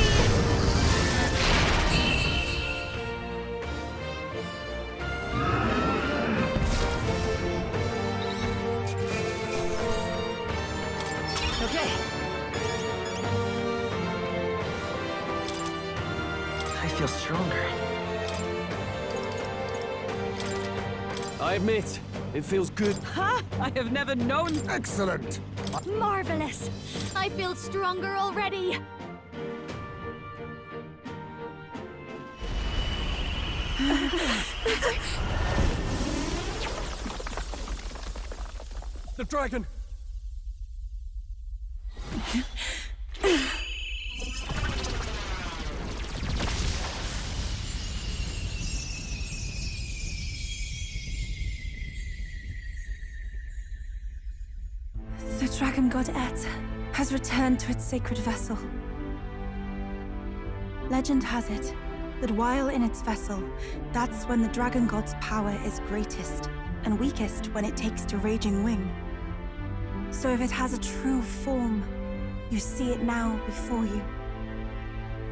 Okay. I feel stronger. I admit, it feels good. Ha! I have never known... Excellent! Marvelous! I feel stronger already! The dragon! The dragon god Et has returned to its sacred vessel. Legend has it that while in its vessel, that's when the dragon god's power is greatest and weakest when it takes to raging wing. So if it has a true form, you see it now before you.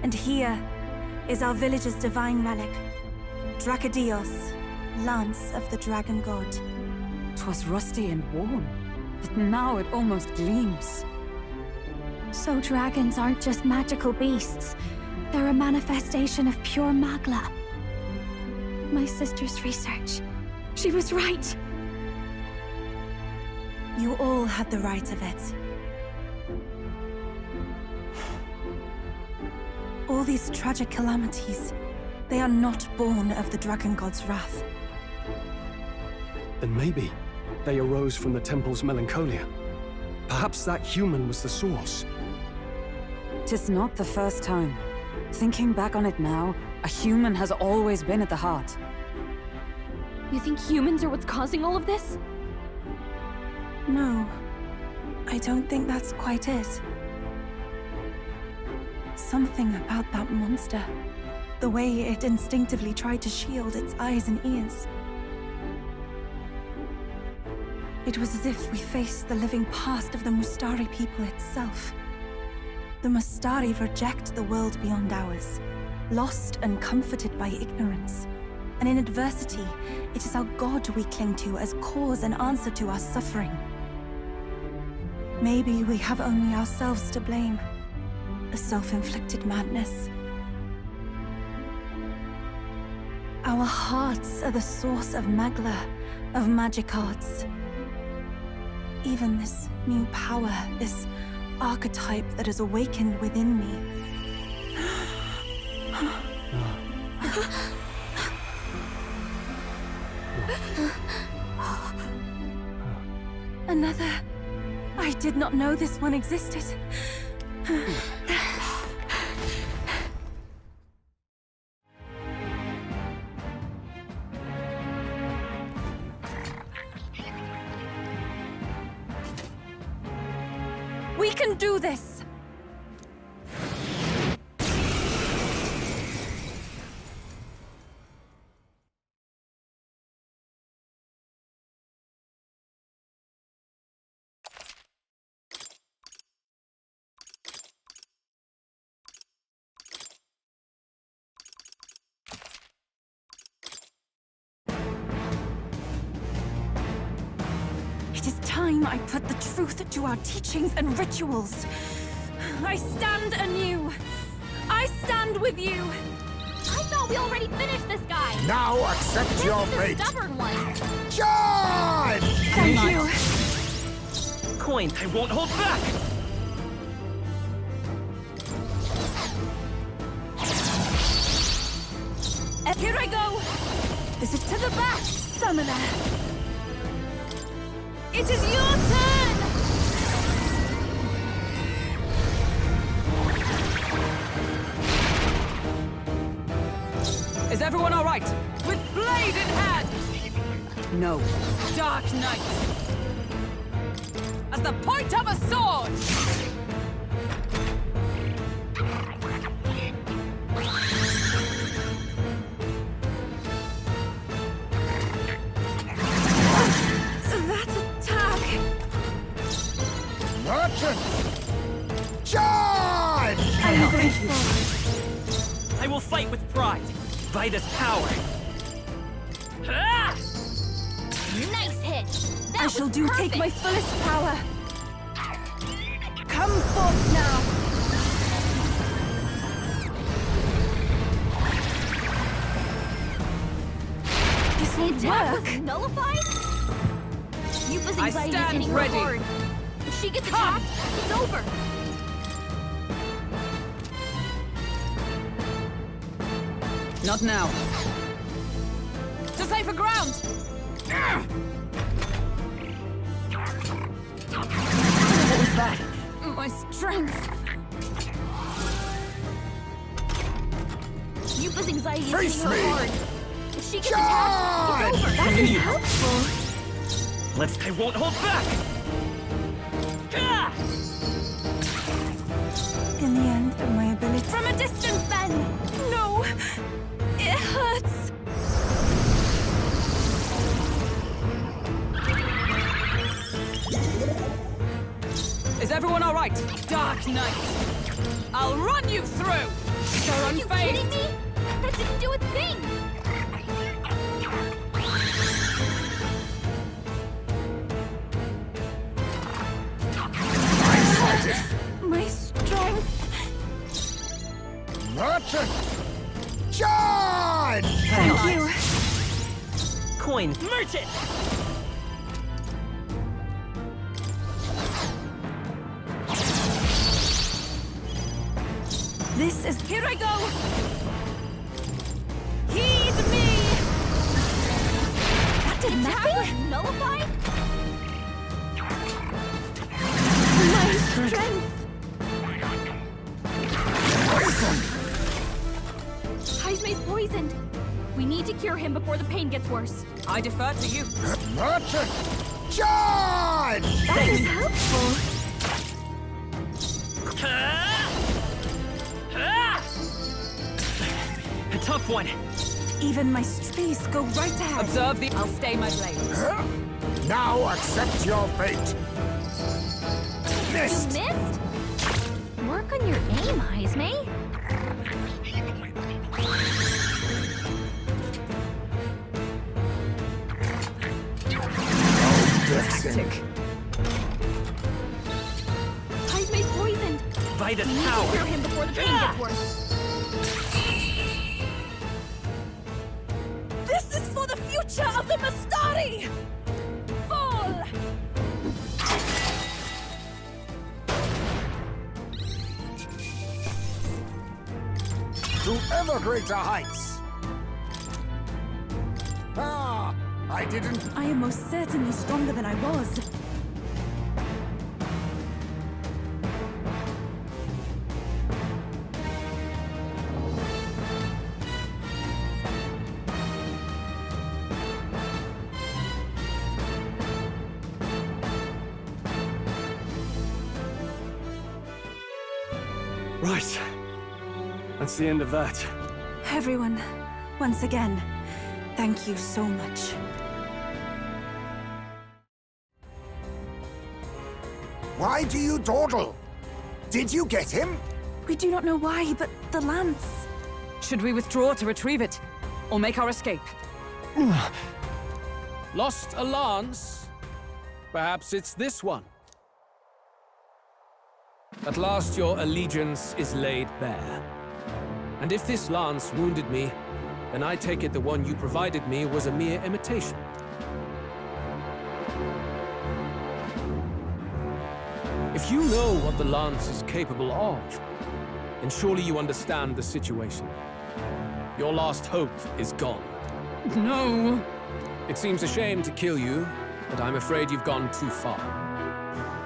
And here is our village's divine relic, Diabolus, Lance of the Dragon God. 'Twas rusty and worn, but now it almost gleams. So dragons aren't just magical beasts. They're a manifestation of pure Magla. My sister's research. She was right. You all had the right of it. All these tragic calamities, they are not born of the dragon god's wrath. Then maybe they arose from the temple's melancholia. Perhaps that human was the source. 'Tis not the first time. Thinking back on it now, a human has always been at the heart. You think humans are what's causing all of this? No, I don't think that's quite it. Something about that monster. The way it instinctively tried to shield its eyes and ears. It was as if we faced the living past of the Mustari people itself. The Mustari reject the world beyond ours, lost and comforted by ignorance. And in adversity, it is our God we cling to as cause and answer to our suffering. Maybe we have only ourselves to blame. A self-inflicted madness. Our hearts are the source of Magla, of magic arts. Even this new power, this archetype that has awakened within me. Another. I did not know this one existed. We can do this! It is time I put the truth to our teachings and rituals. I stand anew. I stand with you. I thought we already finished this guy. Now accept your fate. This is a stubborn one. Charge! Thank you. Coin, I won't hold back. Here I go. This is to the back, Summoner. It is your turn. Is everyone all right? With blade in hand! No. Dark Knight! As the point of a sword! That attack! Merchant! Charge! I'm grateful. I will fight with pride. By this power. Ah! Nice hit! That I shall was do perfect. take my fullest power. Come forth now. This The won't attack work. was nullified? Yupa's I anxiety is stand hitting her ready. hard. If she gets attacked, it's over. Not now. To safer ground! What was that? My strength! Yupa's anxiety is Face hitting me. her hard. If she gets attacked, it's over. That is helpful. I won't hold back! Ah! In the end, my ability. From a distance, then! No! It hurts! Is everyone all right? Dark Knight! I'll run you through! You're Are you unfazed! kidding me? That didn't do a thing! My strength. Merchant! Charge! Thank you. Coin. Merchant! This is. Here I go! Heed me! That did nothing? Nullified? My strength. Heismay's poisoned. We need to cure him before the pain gets worse. I defer to you. Merchant! Charge! That is helpful. A tough one. Even my please go right ahead. Observe the. I'll stay my blade. Now accept your fate. Missed! You missed? Work on your aim, Heismay. Tactic. Heismay's poisoned. By this We need to power. cure him before the pain gets worse. This is for the future of the Mastari! Fall! To ever greater heights. Ah, I didn't. I am most certainly stronger than I was. Right. That's the end of that. Everyone, once again, thank you so much. Why do you dawdle? Did you get him? We do not know why, but the lance. Should we withdraw to retrieve it? Or make our escape? Lost a lance? Perhaps it's this one. At last your allegiance is laid bare. And if this lance wounded me, then I take it the one you provided me was a mere imitation. If you know what the lance is capable of, then surely you understand the situation. Your last hope is gone. No! It seems a shame to kill you, but I'm afraid you've gone too far.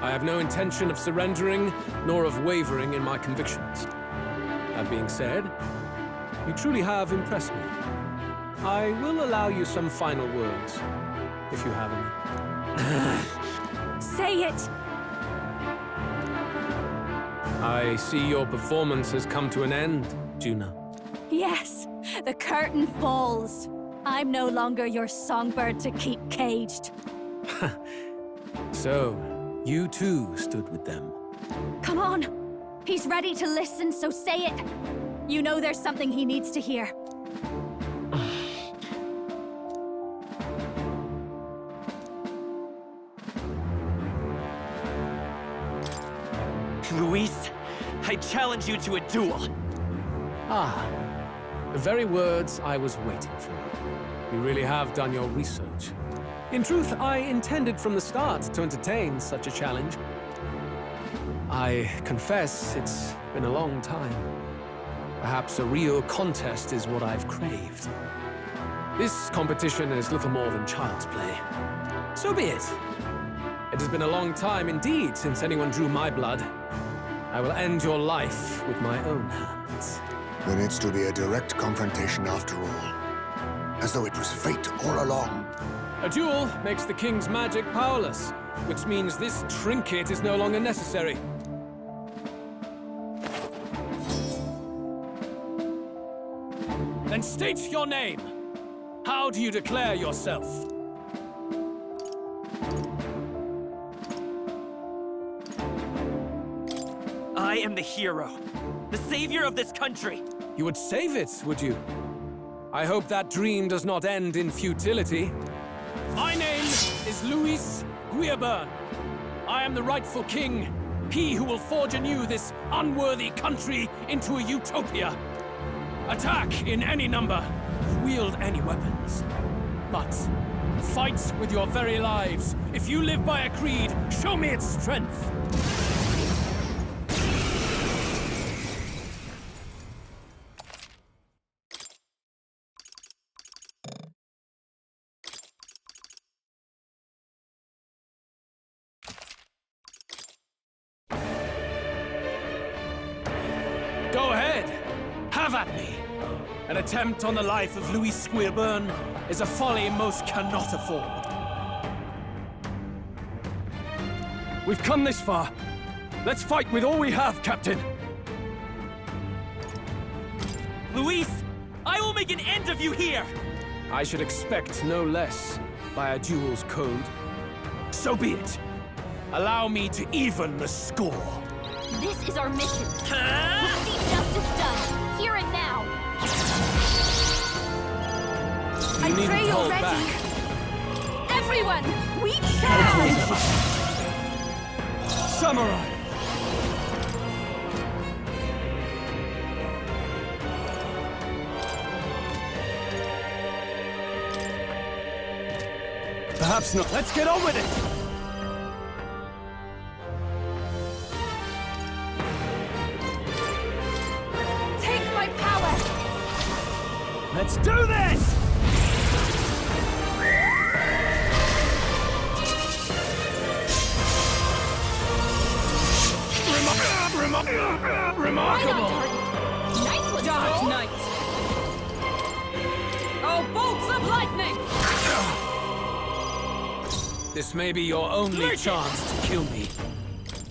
I have no intention of surrendering, nor of wavering in my convictions. That being said, You truly have impressed me. I will allow you some final words, if you have any. Say it! I see your performance has come to an end, Juna. Yes, the curtain falls. I'm no longer your songbird to keep caged. So, you too stood with them. Come on! He's ready to listen, so say it! You know there's something he needs to hear. Luis, I challenge you to a duel. Ah, the very words I was waiting for. You really have done your research. In truth, I intended from the start to entertain such a challenge. I confess it's been a long time. Perhaps a real contest is what I've craved. This competition is little more than child's play. So be it. It has been a long time indeed since anyone drew my blood. I will end your life with my own hands. There needs to be a direct confrontation after all. As though it was fate all along. A duel makes the king's magic powerless, which means this trinket is no longer necessary. Then state your name. How do you declare yourself? I am the hero, the savior of this country. You would save it, would you? I hope that dream does not end in futility. My name is Luis Guiaburn. I am the rightful king, he who will forge anew this unworthy country into a utopia. Attack in any number, wield any weapons. But fight with your very lives. If you live by a creed, show me its strength. Go ahead! Have at me! An attempt on the life of Luis Guiaburn is a folly most cannot afford. We've come this far. Let's fight with all we have, Captain! Luis, I will make an end of you here! I should expect no less by a duel's code. So be it. Allow me to even the score. This is our mission. We'll see justice done, here and now. You I pray needn't you're hold ready. back. Everyone, we shall! Samurai! Perhaps not. Let's get on with it! Let's do this! Remarkable! Nice one, Dark Stroll. Knight! Oh, bolts of lightning! This may be your only chance to kill me.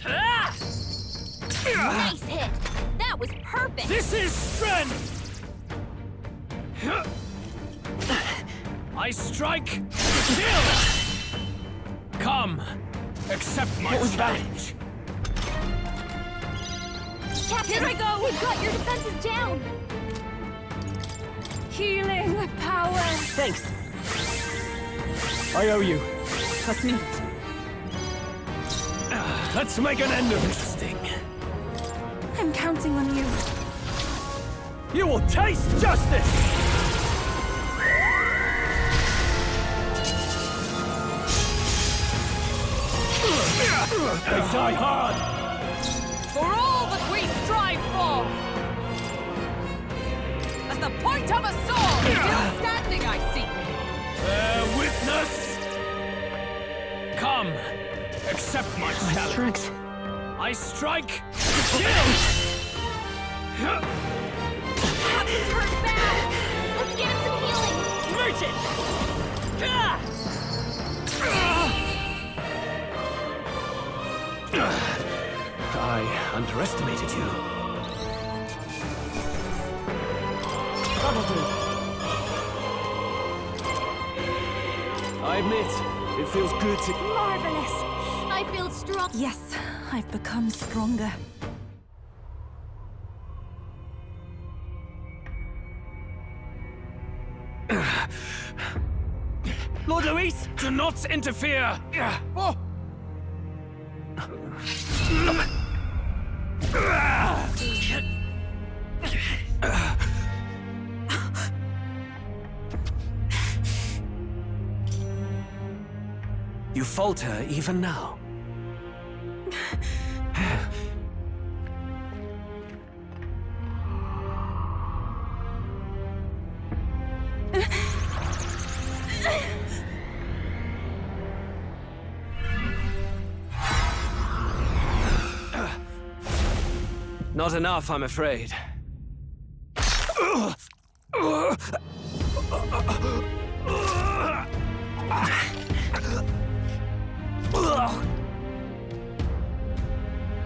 Nice hit! That was perfect! This is strength! I strike to kill! Come, accept my challenge. Captain, here I go! We've got your defenses down! Healing power! Thanks. I owe you. Trust me. Let's make an end of this thing. I'm counting on you. You will taste justice! They die hard! For all that we strive for! As the point of a sword, still standing, I see! Bear witness! Come, accept my challenge. I strike to kill! Turn back! underestimated you. I admit, it feels good to... Marvelous! I feel strong. Yes, I've become stronger. Lord Luis, do not interfere! Oh. You falter even now. Not enough, I'm afraid.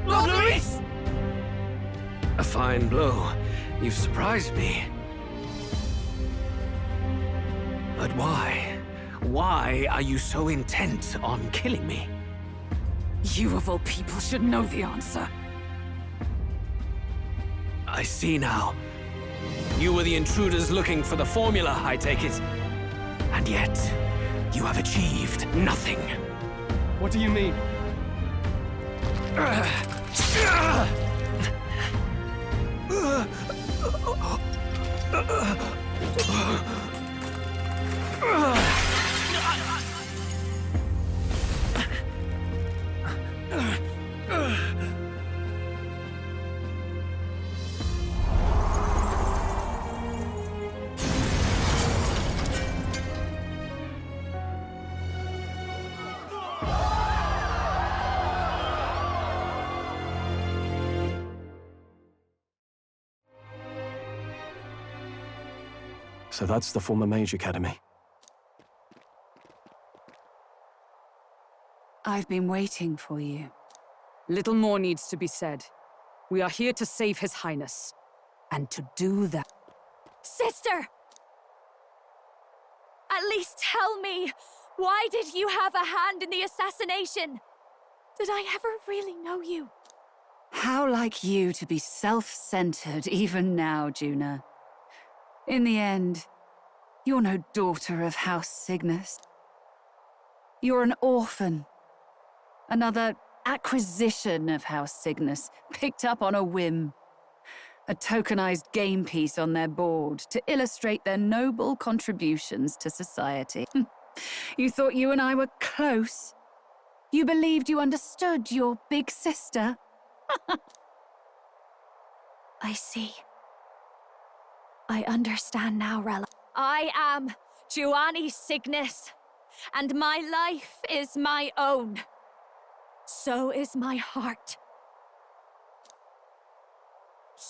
Lord Luis! A fine blow. You've surprised me. But why? Why are you so intent on killing me? You of all people should know the answer. I see now. You were the intruders looking for the formula, I take it. And yet, you have achieved nothing. What do you mean? So that's the former Mage Academy. I've been waiting for you. Little more needs to be said. We are here to save His Highness. And to do that... Sister! At least tell me, why did you have a hand in the assassination? Did I ever really know you? How like you to be self-centered even now, Juna. In the end, you're no daughter of House Cygnus. You're an orphan. Another acquisition of House Cygnus, picked up on a whim. A tokenized game piece on their board to illustrate their noble contributions to society. You thought you and I were close? You believed you understood your big sister? I see. I understand now, Rella. I am Giovanni Cygnus, and my life is my own. So is my heart.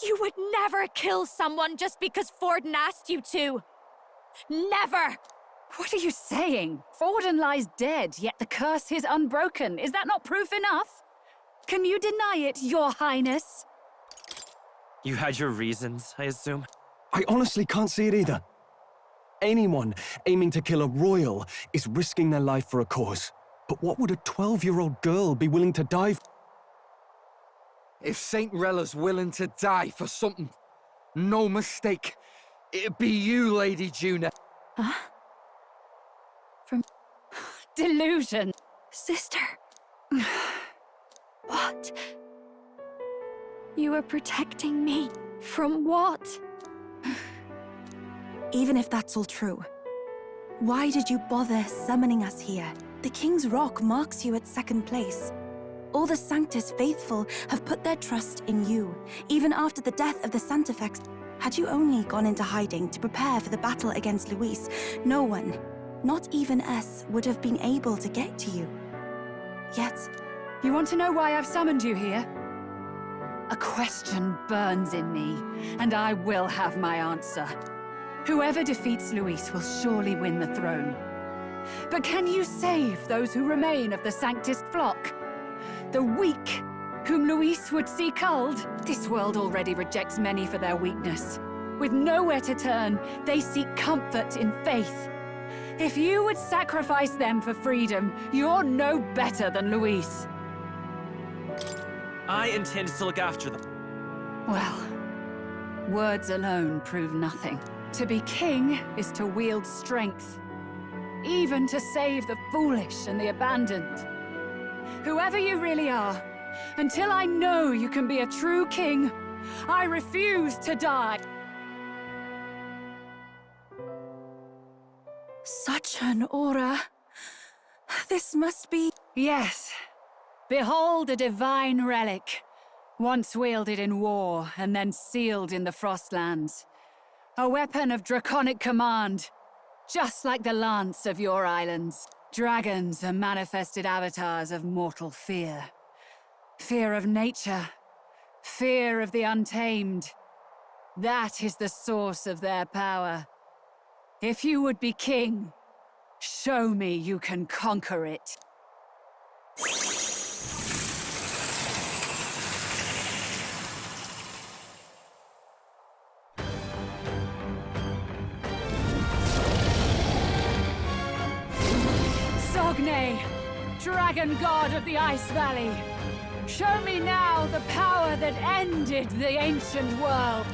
You would never kill someone just because Forden asked you to. Never! What are you saying? Forden lies dead, yet the curse is unbroken. Is that not proof enough? Can you deny it, Your Highness? You had your reasons, I assume? I honestly can't see it either. Anyone aiming to kill a royal is risking their life for a cause. But what would a 12-year-old girl be willing to die for? If Saint Rella's willing to die for something, no mistake, it'd be you, Lady Juna. Huh? From... delusion. Sister. What? You were protecting me from what? Even if that's all true, why did you bother summoning us here? The King's Rock marks you at second place. All the Sanctus faithful have put their trust in you, even after the death of the Santafex. Had you only gone into hiding to prepare for the battle against Luis, no one, not even us, would have been able to get to you. Yet... You want to know why I've summoned you here? A question burns in me, and I will have my answer. Whoever defeats Luis will surely win the throne. But can you save those who remain of the Sanctist flock? The weak, whom Luis would see culled. This world already rejects many for their weakness. With nowhere to turn, they seek comfort in faith. If you would sacrifice them for freedom, you're no better than Luis. I intend to look after them. Well, words alone prove nothing. To be king is to wield strength, even to save the foolish and the abandoned. Whoever you really are, until I know you can be a true king, I refuse to die. Such an aura. This must be... Yes. Behold a divine relic, once wielded in war and then sealed in the Frostlands. A weapon of draconic command, just like the lance of your islands. Dragons are manifested avatars of mortal fear. Fear of nature, fear of the untamed. That is the source of their power. If you would be king, show me you can conquer it. Sogne, dragon god of the Ice Valley. Show me now the power that ended the ancient world.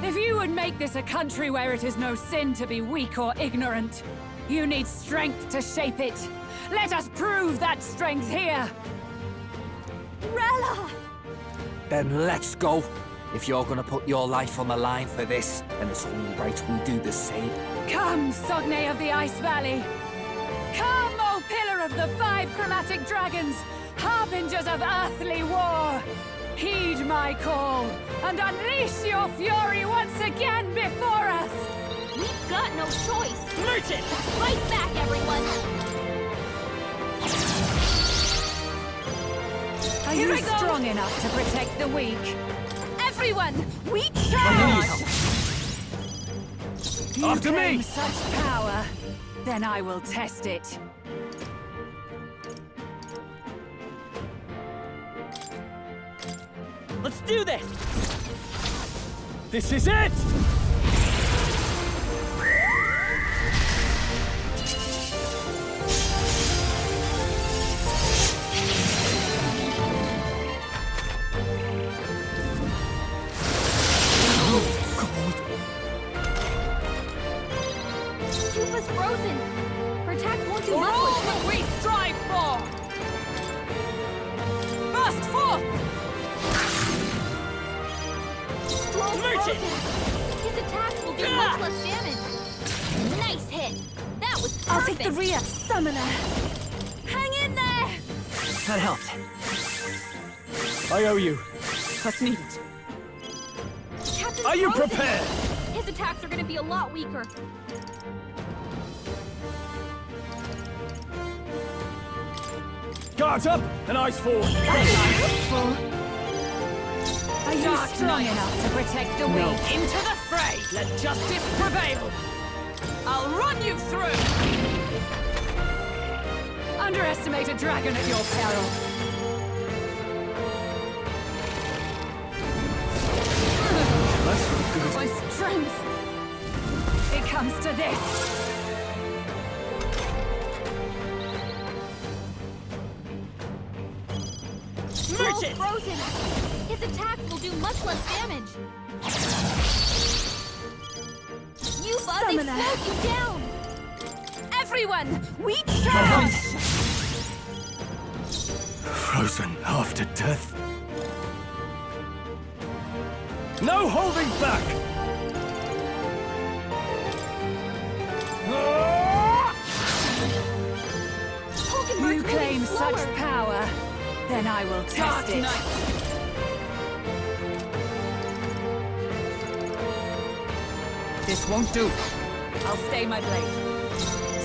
If you would make this a country where it is no sin to be weak or ignorant, you need strength to shape it. Let us prove that strength here! Rella! Then let's go. If you're gonna put your life on the line for this, then it's only right we do the same. Come, Sogne of the Ice Valley! Come, O Pillar of the 5 chromatic dragons, harbingers of earthly war! Heed my call, and unleash your fury once again before us! We've got no choice! Merchant! Fight back, everyone! Are Here you I go. strong enough to protect the weak? Everyone, we charge! You After claim me! such power, then I will test it. Let's do this! This is it! Cuba's frozen! Her attack won't do For much all with that we strive for! Burst forth! Stroll's Merchant! frozen! His attacks will do much less damage! Nice hit! That was perfect! I'll take the Rhea, Summoner! Hang in there! That helped. I owe you. What's needed? Captain's Are you frozen. prepared? His attacks are gonna be a lot weaker. Guards up and eyes forward. Are you Dark strong Knight. enough to protect the weak? Into the fray! Let justice prevail! I'll run you through! Underestimate a dragon at your peril. That's not good. My strength! It comes to this! Stroll's frozen! His attacks will do much less damage. You thought they slowed you down! Everyone, we charge! Frozen after death. No holding back! You claim such power, then I will test it. This won't do. I'll stay my blade.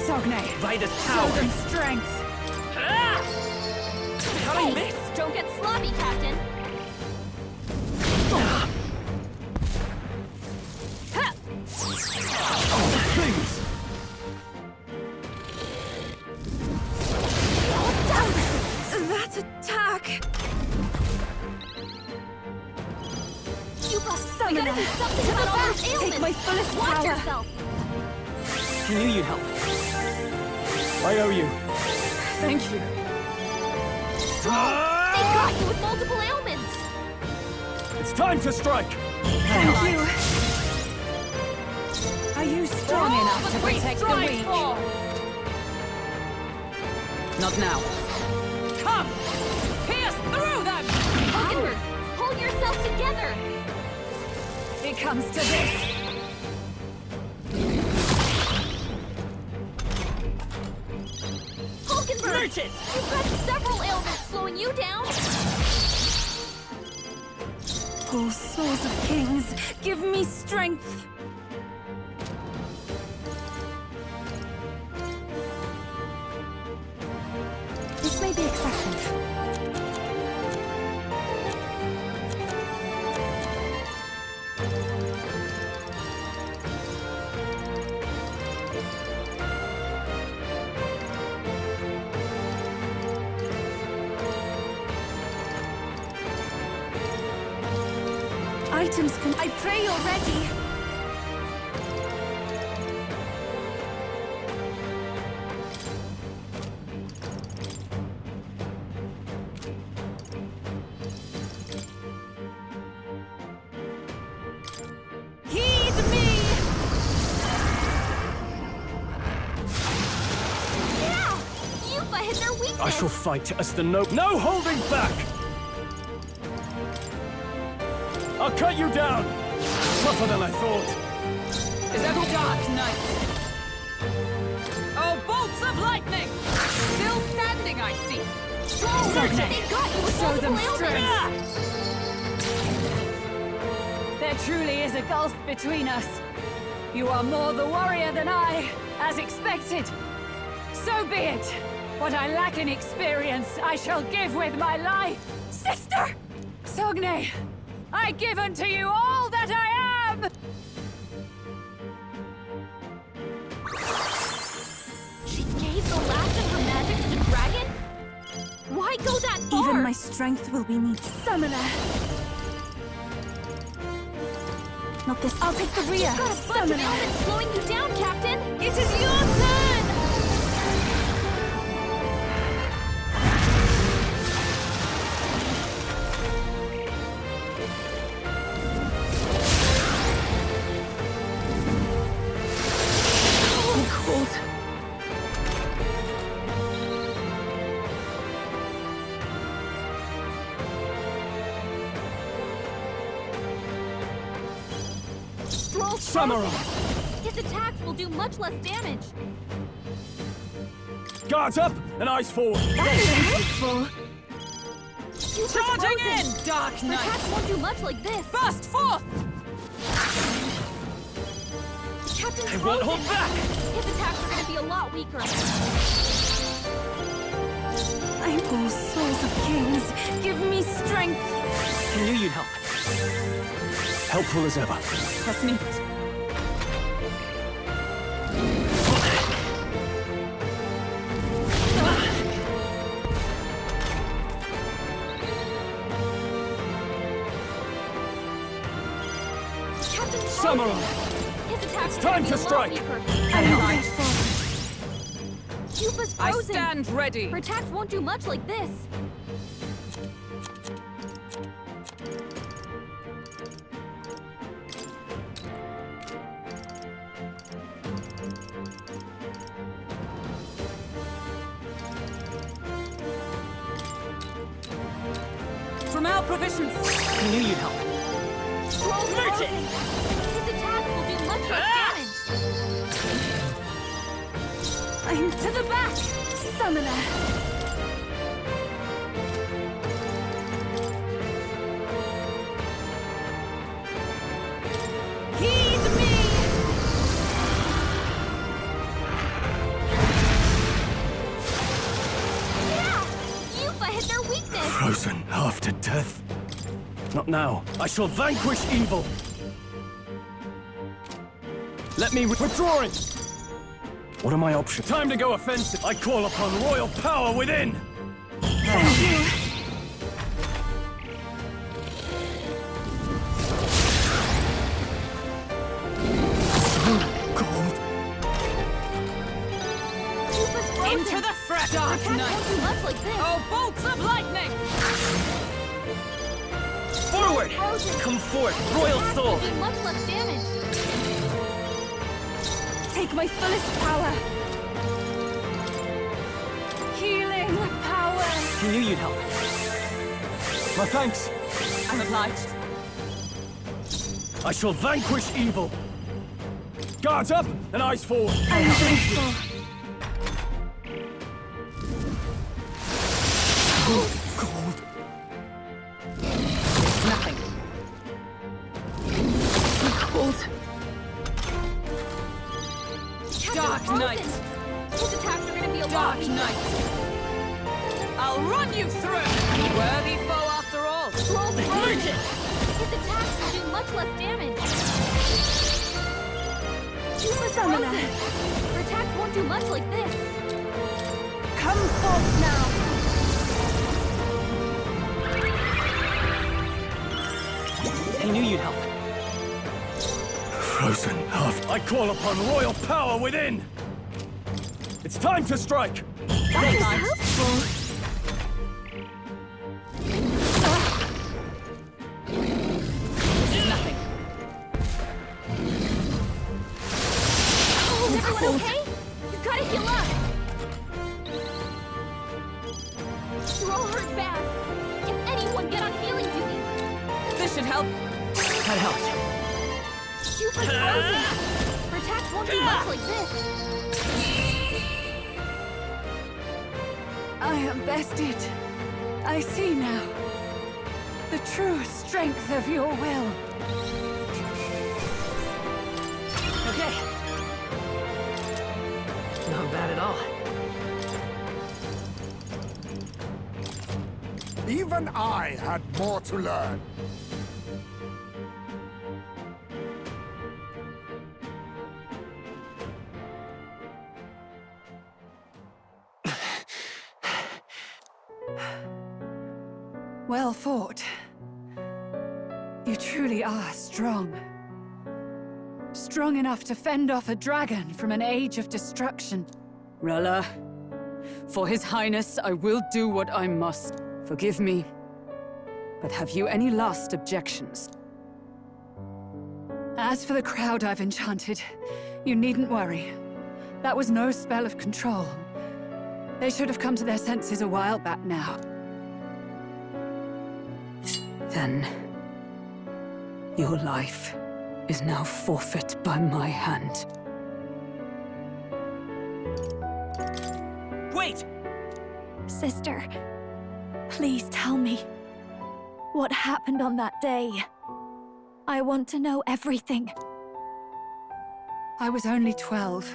Sogne, Vida's show power! them strength. How I Hey, miss? don't get sloppy, Captain. Please! That attack! You gotta do something about all those ailments! Take my fullest Watch power! yourself! I knew you'd help. I owe you. Thank you. They got you with multiple ailments! It's time to strike! Thank you! Are you strong enough to protect the weak? Not now. Come! Pierce through them! Hockenberg, hold yourself together! It comes to this. Hockenberg! You've got several ailments slowing you down! Oh, souls of kings, give me strength! This may be excessive. Items can... I pray you're ready! Heed me! Yeah! Yupa hit their weakness! I shall fight as the no holding back! I'll cut you down! Tougher than I thought. Is ever dark night? Oh, bolts of lightning! Still standing, I see. Sogne, they got you with Show them multiple ailments! There truly is a gulf between us. You are more the warrior than I, as expected. So be it. What I lack in experience, I shall give with my life. Sister! Sogne, I give unto you all that I am! She gave the last of her magic to the dragon? Why go that far? Even my strength will be needed. Summoner! Not this. I'll take the rear. You've got a bunch of ailments slowing you down, Captain! It is your turn! Samurai! His attacks will do much less damage. Guards up and eyes forward. That's useful. Charging in, Dark Her Knight! attacks won't do much like this. Burst forth! Captain I won't hold back! His attacks are going to be a lot weaker. I'm all souls of kings. Give me strength. I knew you'd help. Helpful as ever. That's neat. Samurai! His attacks It's are time gonna to be a lot strike. weaker. I'm grateful. Yupa's I frozen. stand ready. Her attacks won't do much like this. From our provisions! I knew you'd help. Merchant! His attacks will do much less damage. I'm to the back. Summoner. Heed me! Yeah! Yupa hit their weakness! Frozen after death. Not now. I shall vanquish evil. Let me withdrawing! What are my options? Time to go offensive. I call upon royal power within! Thank you. Into the fresh dark night! Oh, bolts of lightning! Forward! Come forth, royal soul! Do much less damage. Take my fullest power. Healing power. I knew you'd help. My thanks. I'm obliged. I shall vanquish evil. Guards up and eyes forward. I'm grateful. Cold. Nothing. Cold. Dark night. His attacks are gonna be a Dark night. I'll run you through. Worthy foe after all. Roll frozen. His attacks will do much less damage. Super Summoner. Her attacks won't do much like this. Come forth now. I knew you'd help. Frozen half. I call upon royal power within! It's time to strike! That is helpful. Nothing. Oh, is everyone okay? You gotta heal up! You're all hurt bad. Can anyone get on healing duty? This should help. That helped. Super frozen! Her attacks won't do much like this. I am bested. I see now. The true strength of your will. Okay. Not bad at all. Even I had more to learn. Well fought. You truly are strong. Strong enough to fend off a dragon from an age of destruction. Rella, for His Highness, I will do what I must. Forgive me, but have you any last objections? As for the crowd I've enchanted, you needn't worry. That was no spell of control. They should have come to their senses a while back now. Then, your life is now forfeit by my hand. Wait! Sister, please tell me. What happened on that day? I want to know everything. I was only 12.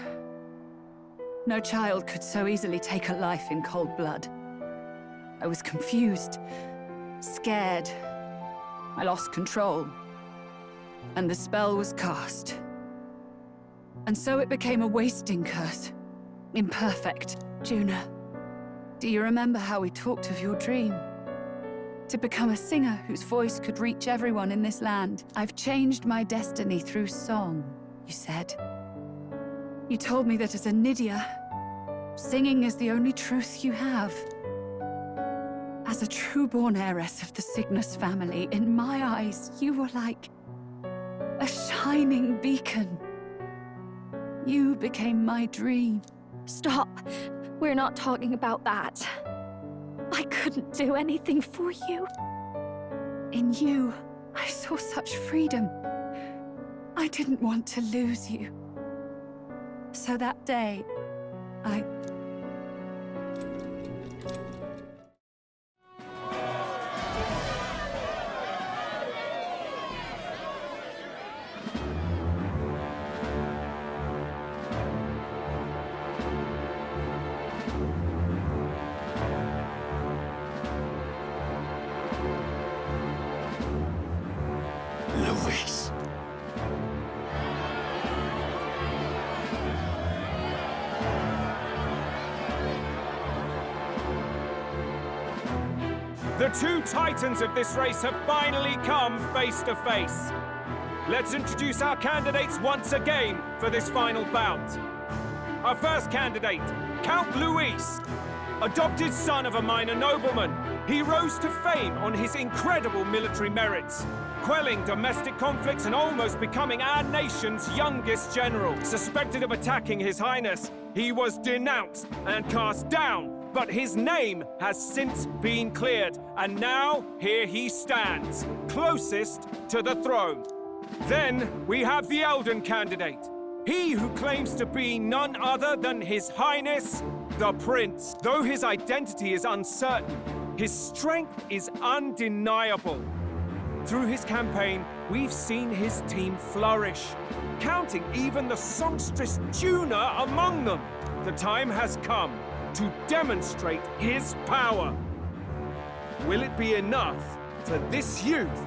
No child could so easily take a life in cold blood. I was confused, scared. I lost control. And the spell was cast. And so it became a wasting curse. Imperfect. Juna, do you remember how we talked of your dream? To become a singer whose voice could reach everyone in this land. I've changed my destiny through song, you said. You told me that as a Nydia, singing is the only truth you have. As a true-born heiress of the Cygnus family, in my eyes, you were like a shining beacon. You became my dream. Stop. We're not talking about that. I couldn't do anything for you. In you, I saw such freedom. I didn't want to lose you. So that day, I... The two titans of this race have finally come face to face. Let's introduce our candidates once again for this final bout. Our first candidate, Count Luis. Adopted son of a minor nobleman, he rose to fame on his incredible military merits, quelling domestic conflicts and almost becoming our nation's youngest general. Suspected of attacking His Highness, he was denounced and cast down, but his name has since been cleared, and now here he stands, closest to the throne. Then we have the Elden candidate, he who claims to be none other than His Highness, the Prince. Though his identity is uncertain, his strength is undeniable. Through his campaign, we've seen his team flourish, counting even the songstress Juna among them. The time has come to demonstrate his power. Will it be enough for this youth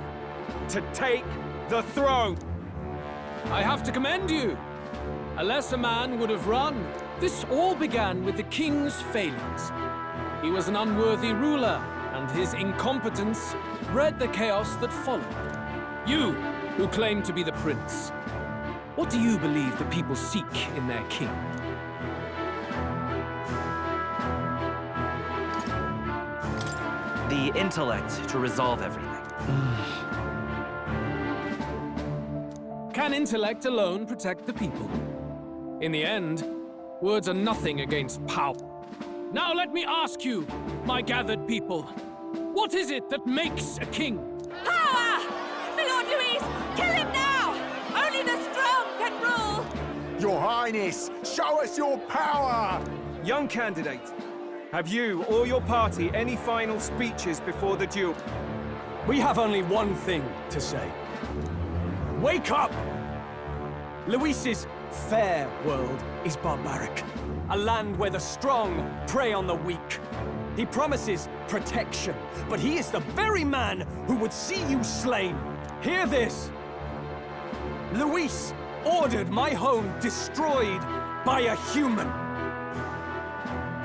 to take the throne? I have to commend you. A lesser man would have run. This all began with the king's failings. He was an unworthy ruler, and his incompetence bred the chaos that followed. You, who claim to be the prince, what do you believe the people seek in their king? The intellect to resolve everything. Can intellect alone protect the people? In the end, words are nothing against power. Now let me ask you, my gathered people, what is it that makes a king? Power! My Lord Louise, kill him now! Only the strong can rule! Your Highness, show us your power! Young candidate, have you or your party any final speeches before the duel? We have only one thing to say. Wake up! Luis's fair world is barbaric. A land where the strong prey on the weak. He promises protection, but he is the very man who would see you slain. Hear this. Luis ordered my home destroyed by a human.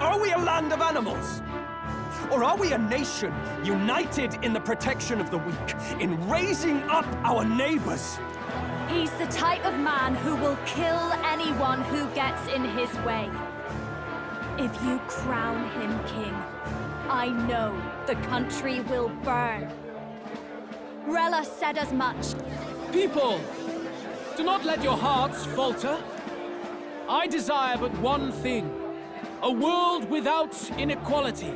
Are we a land of animals? Or are we a nation united in the protection of the weak, in raising up our neighbors? He's the type of man who will kill anyone who gets in his way. If you crown him king, I know the country will burn. Rella said as much. People, do not let your hearts falter. I desire but one thing, a world without inequality.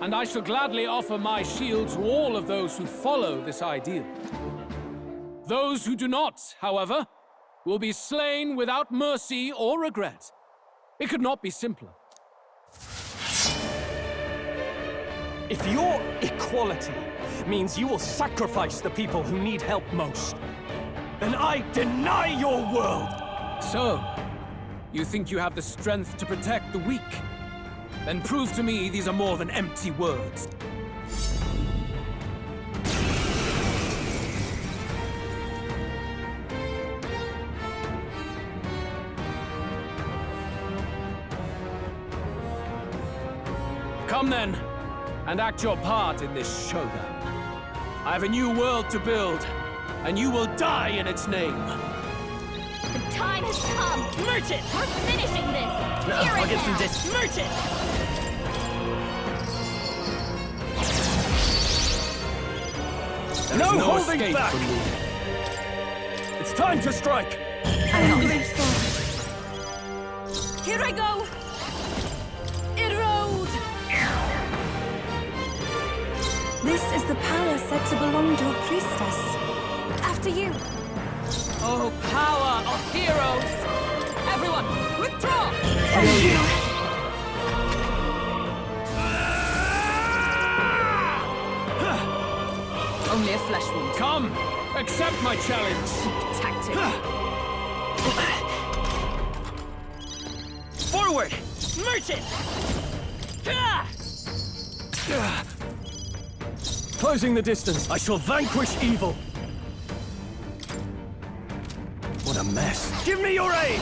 And I shall gladly offer my shield to all of those who follow this ideal. Those who do not, however, will be slain without mercy or regret. It could not be simpler. If your equality means you will sacrifice the people who need help most, then I deny your world! So, you think you have the strength to protect the weak? Then prove to me these are more than empty words. Come then, and act your part in this showdown. I have a new world to build, and you will die in its name. The time has come! Merchant, we're finishing this! Here I'll and get some now. dis- Merchant! There No is holding escape back. from me. It's time to strike! Here I go! Erode! This is the power said to belong to a priestess. After you! Oh, power of heroes! Everyone, withdraw! Thank you. Only a flesh wound. Come, accept my challenge. Tactic. Forward! Merchant! Closing the distance, I shall vanquish evil. What a mess. Give me your aid!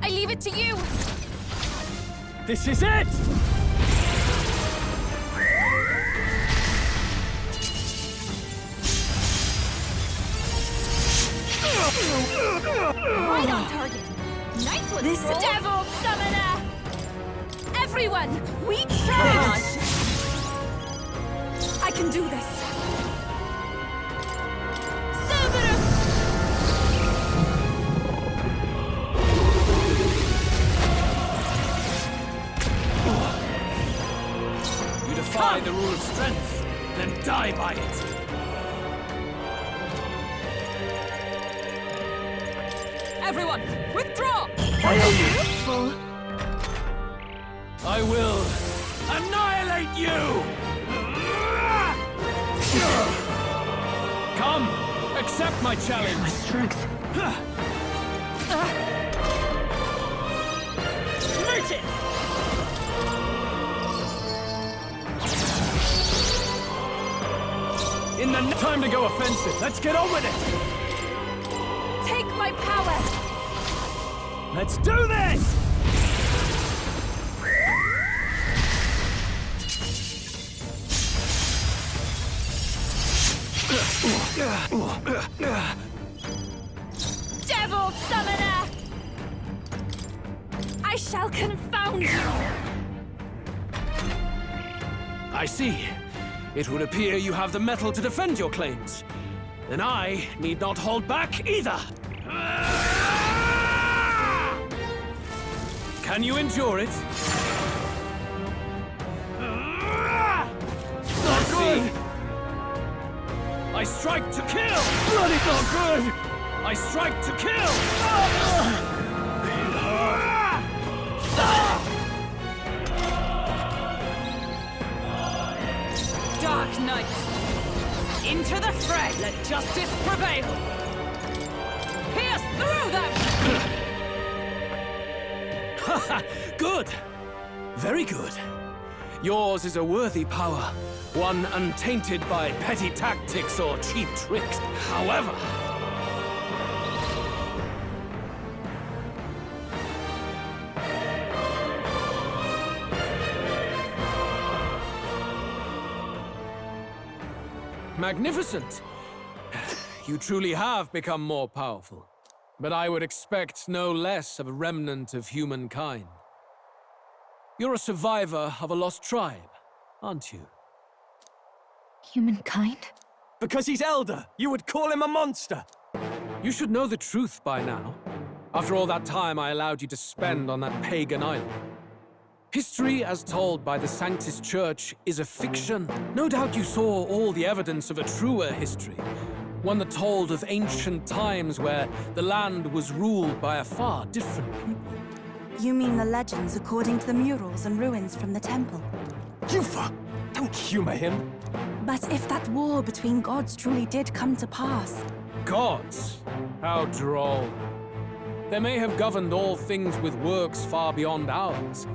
I leave it to you! This is it! Right on target. Nice one, This Stroll. devil summoner! Everyone, we Come charge! I can do this. You defy the rule of strength, then die by it. Everyone, withdraw! I will annihilate you! Come, accept my challenge. My strength. Merge it! In the time to go offensive. Let's get on with it. Take my power! Let's do this! Devil summoner! I shall confound you! I see. It would appear you have the mettle to defend your claims. Then I need not hold back either. Can you endure it? Not good! I strike to kill! Bloody not good! I strike to kill! Dark Knight! Into the fray, let justice prevail! Pierce through them! Good! Very good. Yours is a worthy power, one untainted by petty tactics or cheap tricks. However, magnificent! You truly have become more powerful. But I would expect no less of a remnant of humankind. You're a survivor of a lost tribe, aren't you? Humankind? Because he's elder, you would call him a monster! You should know the truth by now. After all that time I allowed you to spend on that pagan island. History, as told by the Sanctus Church, is a fiction. No doubt you saw all the evidence of a truer history. One that told of ancient times where the land was ruled by a far different people. You mean the legends according to the murals and ruins from the temple? Yufa! Don't humor him! But if that war between gods truly did come to pass... Gods? How droll. They may have governed all things with works far beyond ours,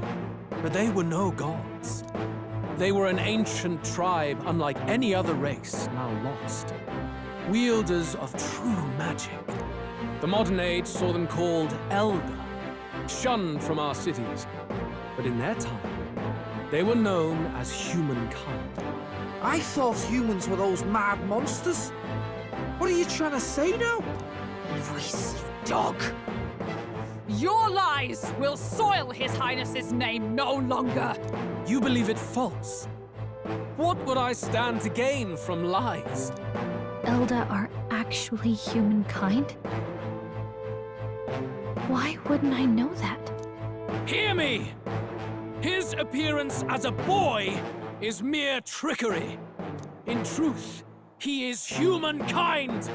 but they were no gods. They were an ancient tribe unlike any other race now lost. Wielders of true magic. The modern age saw them called Elder, shunned from our cities. But in their time, they were known as humankind. I thought humans were those mad monsters. What are you trying to say now? Voice dog! Your lies will soil His Highness's name no longer! You believe it false? What would I stand to gain from lies? Elda are actually humankind? Why wouldn't I know that? Hear me! His appearance as a boy is mere trickery. In truth, he is humankind!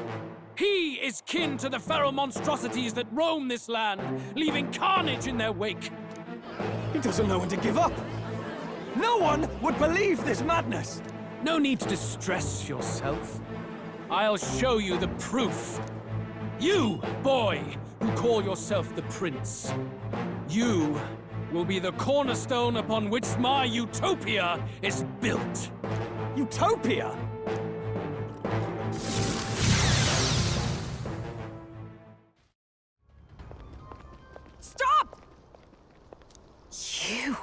He is kin to the feral monstrosities that roam this land, leaving carnage in their wake. He doesn't know when to give up. No one would believe this madness. No need to distress yourself. I'll show you the proof. You, boy, who call yourself the prince. You will be the cornerstone upon which my utopia is built. Utopia? Stop! You.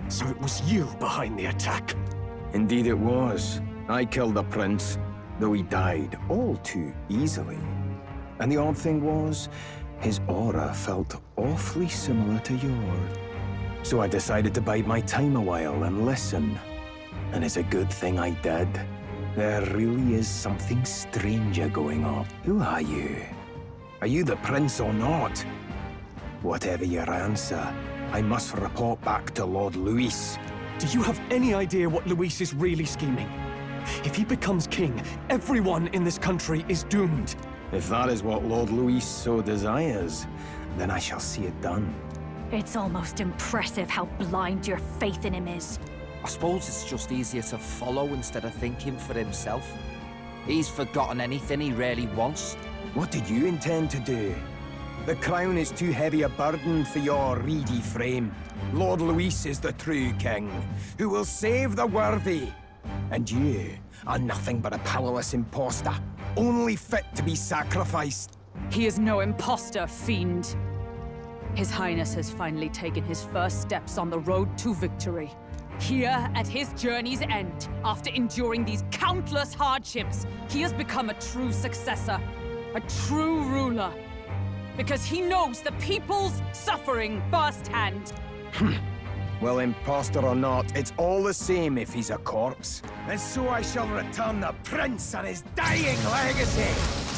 So it was you behind the attack? Indeed it was. I killed the prince, though he died all too easily. And the odd thing was, his aura felt awfully similar to yours. So I decided to bide my time a while and listen. And it's a good thing I did. There really is something stranger going on. Who are you? Are you the prince or not? Whatever your answer, I must report back to Lord Luis. Do you have any idea what Luis is really scheming? If he becomes king, everyone in this country is doomed. If that is what Lord Luis so desires, then I shall see it done. It's almost impressive how blind your faith in him is. I suppose it's just easier to follow instead of thinking for himself. He's forgotten anything he really wants. What did you intend to do? The crown is too heavy a burden for your reedy frame. Lord Luis is the true king, who will save the worthy. And you are nothing but a powerless imposter, only fit to be sacrificed. He is no imposter, fiend. His Highness has finally taken his first steps on the road to victory. Here, at his journey's end, after enduring these countless hardships, he has become a true successor, a true ruler. Because he knows the people's suffering firsthand. Well, imposter or not, it's all the same if he's a corpse. And so I shall return the prince and his dying legacy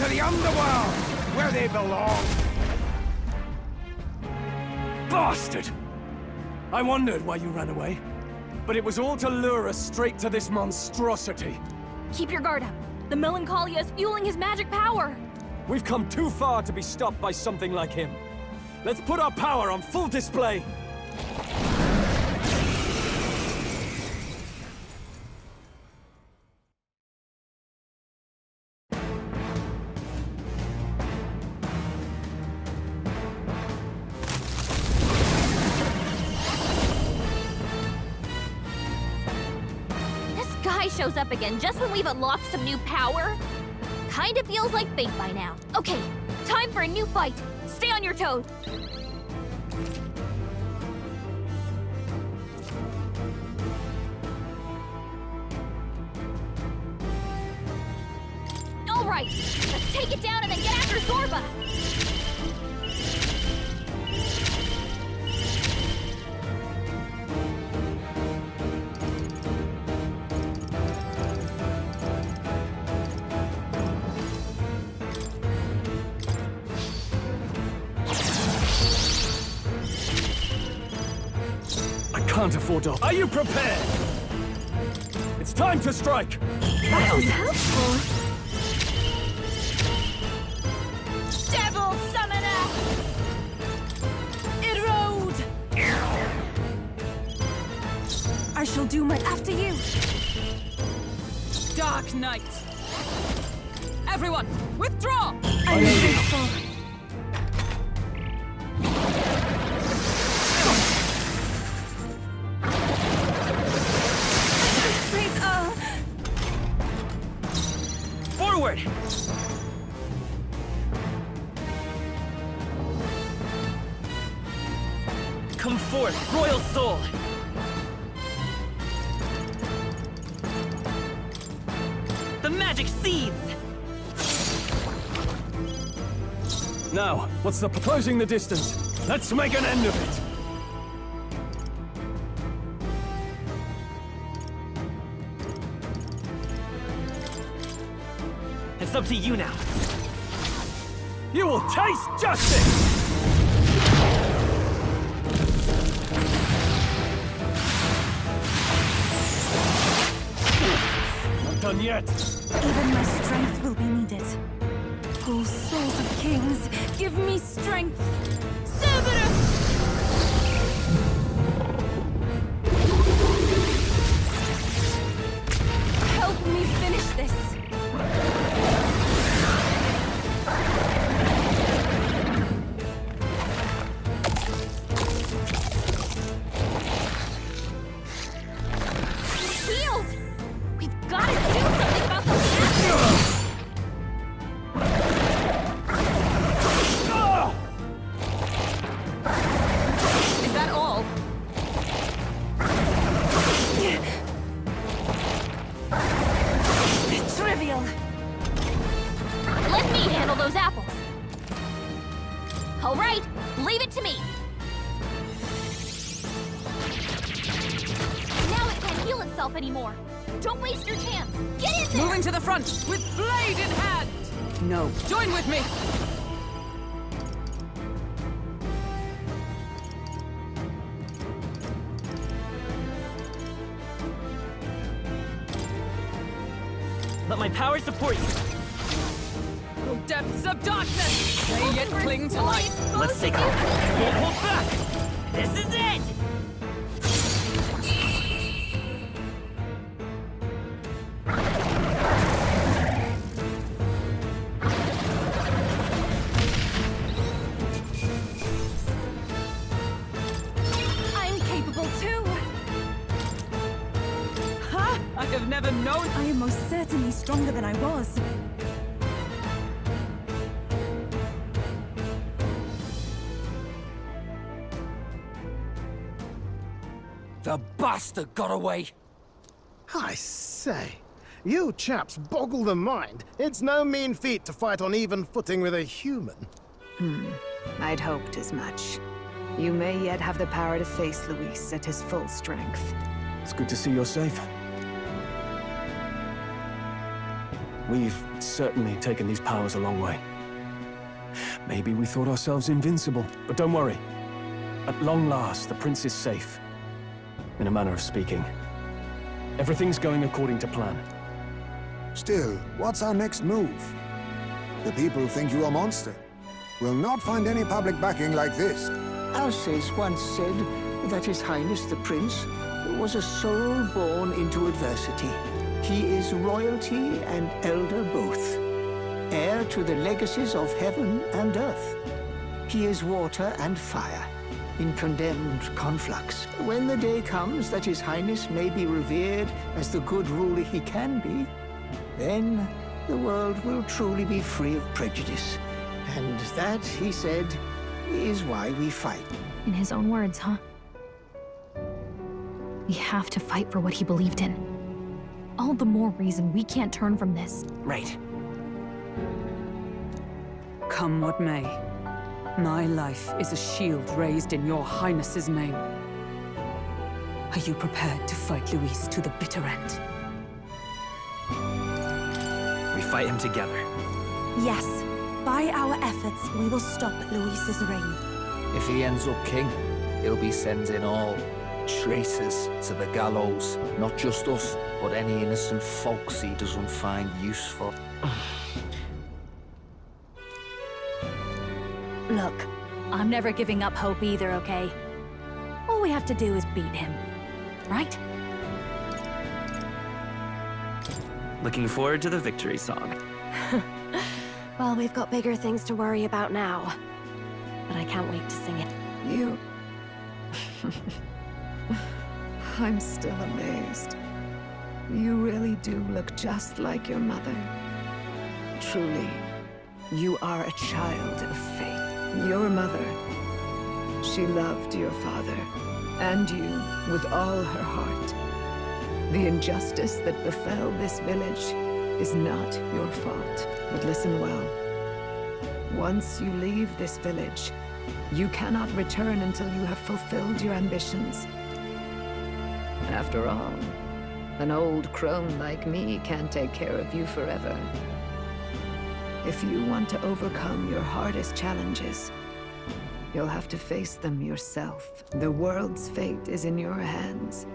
to the underworld, where they belong. Bastard! I wondered why you ran away. But it was all to lure us straight to this monstrosity. Keep your guard up. The Melancholia is fueling his magic power. We've come too far to be stopped by something like him. Let's put our power on full display. Shows up again just when we've unlocked some new power. Kinda feels like fate by now. Okay, time for a new fight. Stay on your toes. All right, let's take it down and then get after Zorba. Can't afford to. Are you prepared? It's time to strike. That was helpful. Devil Summoner! Erode! I shall do my after you. Dark Knight! Everyone, withdraw! I'm grateful. Forward! Come forth, royal soul! The magic seeds! Now, what's the closing the distance? Let's make an end of it! It's up to you now. You will taste justice! Not done yet. Even my strength will be needed. Oh, souls of kings, give me strength! Cerberus! Help me finish this! All right, leave it to me. Now it can't heal itself anymore. Don't waste your chance. Get in there! Moving to the front, with blade in hand! No. Join with me! Let my power support you. Oh, depths of darkness! May yet cling to light! Let's take off. Won't hold back! This is it! I'm capable too! Ha! I have never known... I am most certainly stronger than I was. The bastard got away! I say, you chaps boggle the mind. It's no mean feat to fight on even footing with a human. I'd hoped as much. You may yet have the power to face Luis at his full strength. It's good to see you're safe. We've certainly taken these powers a long way. Maybe we thought ourselves invincible, but don't worry. At long last, the prince is safe. In a manner of speaking. Everything's going according to plan. Still, what's our next move? The people think you a monster. We'll not find any public backing like this. Alces once said that His Highness the Prince was a soul born into adversity. He is royalty and elder both, heir to the legacies of heaven and earth. He is water and fire, in condemned conflux. When the day comes that His Highness may be revered as the good ruler he can be, then the world will truly be free of prejudice. And that, he said, is why we fight. In his own words, huh? We have to fight for what he believed in. All the more reason we can't turn from this. Right. Come what may, my life is a shield raised in your Highness's name. Are you prepared to fight Luis to the bitter end? We fight him together. Yes. By our efforts, we will stop Luis's reign. If he ends up king, he'll be sending all traitors to the gallows. Not just us, but any innocent folks he doesn't find useful. Look, I'm never giving up hope either, okay? All we have to do is beat him, right? Looking forward to the victory song. Well, we've got bigger things to worry about now. But I can't wait to sing it. You... I'm still amazed. You really do look just like your mother. Truly, you are a child of faith. Your mother, she loved your father, and you with all her heart. The injustice that befell this village is not your fault. But listen well. Once you leave this village, you cannot return until you have fulfilled your ambitions. After all, an old crone like me can't take care of you forever. If you want to overcome your hardest challenges, you'll have to face them yourself. The world's fate is in your hands.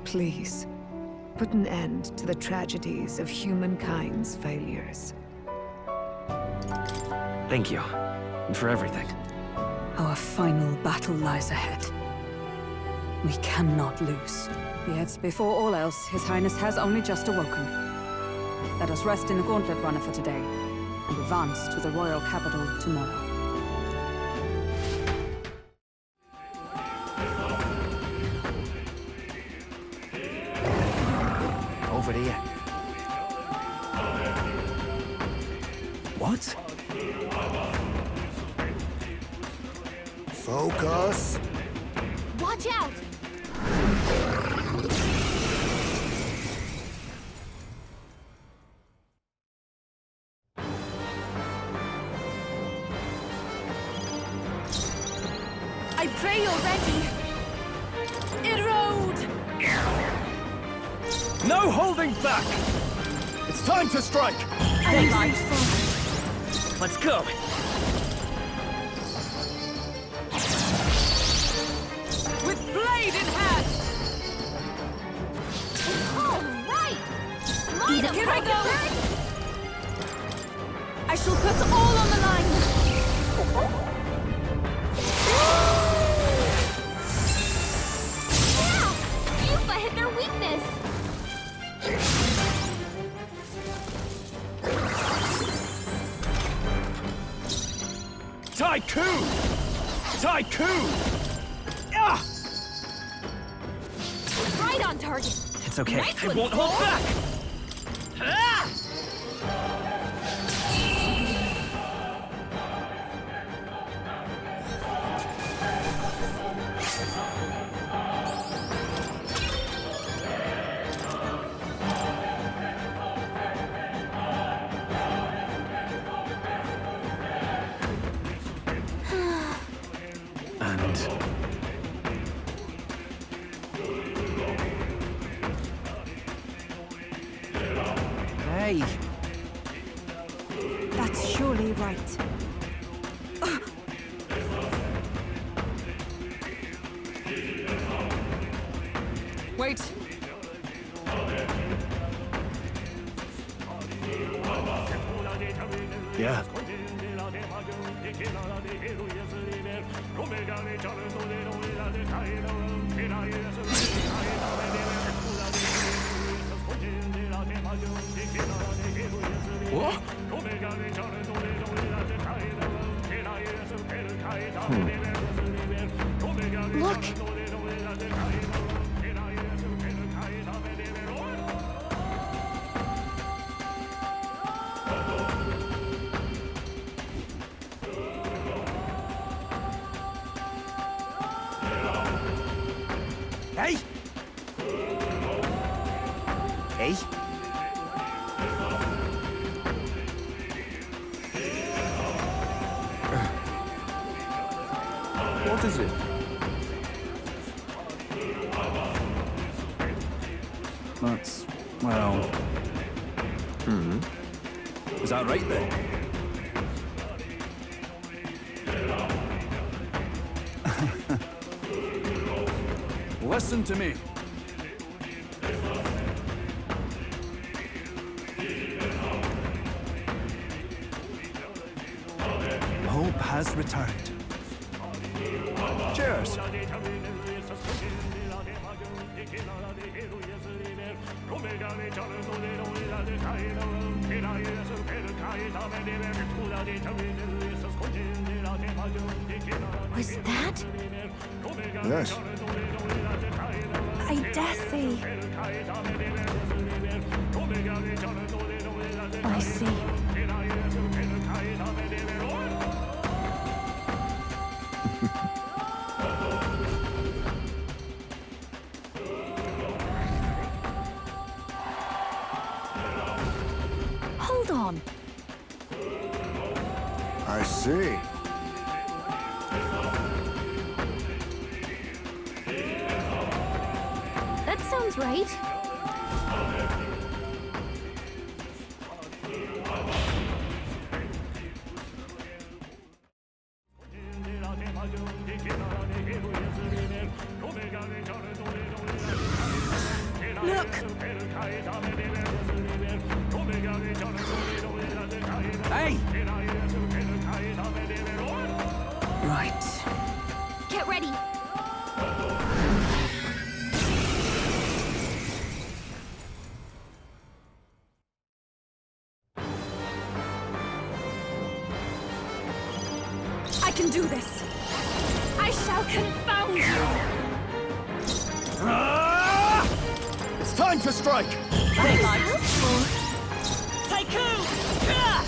Please, put an end to the tragedies of humankind's failures. Thank you. And for everything. Our final battle lies ahead. We cannot lose. Yet, before all else, His Highness has only just awoken. Let us rest in the Gauntlet Runner for today, and advance to the royal capital tomorrow. Over here. What? Focus. Watch out! prey already. Erode! No holding back! It's time to strike! Let's go! With blade in hand! All right! Slide him, Here I go! I shall put all on the line! Yeah! Yuba hit their weakness! Tycoon! Tycoon! Ah! Right on target! It's okay. Nice I one, won't hold Soul. back! Ah! Hey, That's surely right. Wait. Yeah. What? Look! Hey! Hey! What is it? That's, well... Is that right then? Listen to me. Hope has returned. Cheers. Was that? Yes. I dare say. I see. Hold on. I see. That sounds right. Look! hey! Right. Get ready! I can do this! I shall confound you! It's time to strike! Tycoon! Ah!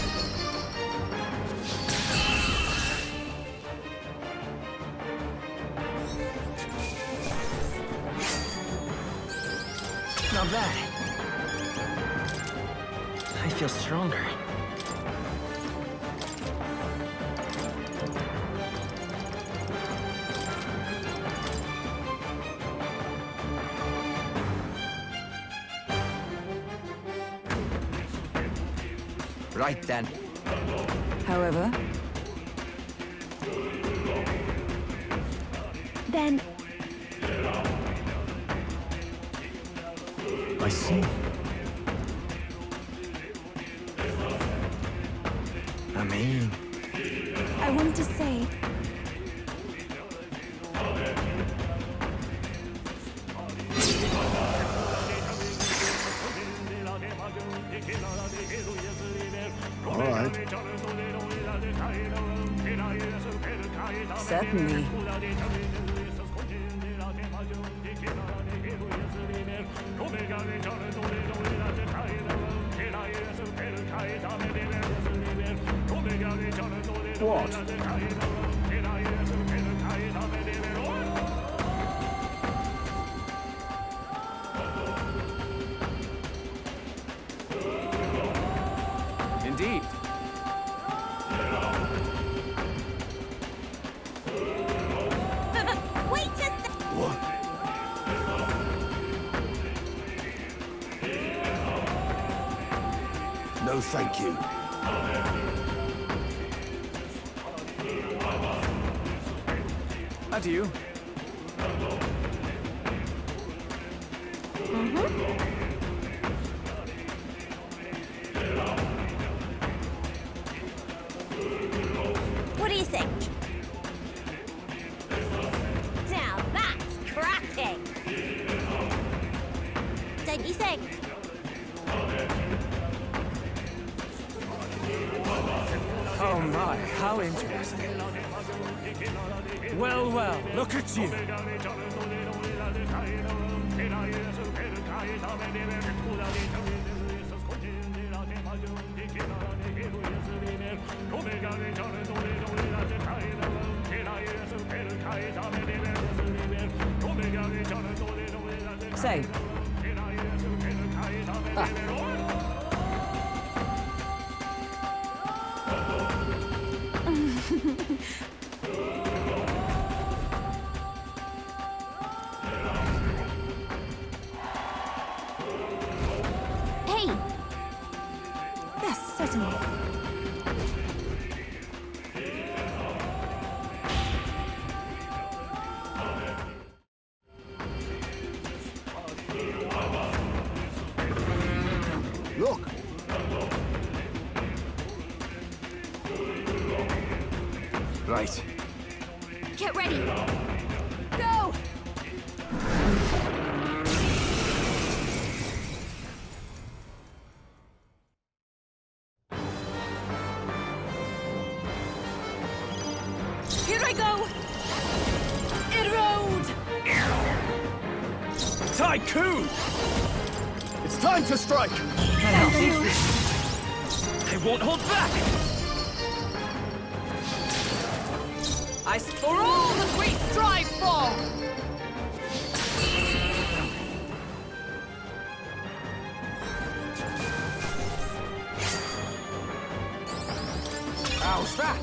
Not bad. I feel stronger. Right then. However, Then I see. I mean... I wanted to say... All right. certainly. What? Indeed. Wait a sec! What? No, thank you. Adieu. What do you think? Now that's cracking! Don't you think? Oh my, how interesting. Well, well, look at you. Say. Hey! Yes, certainly. Look! Right. Get ready! Go! Here I go! Erode! Tycoon! It's time to strike! I won't hold back! Ice for all that we strive for! How's that?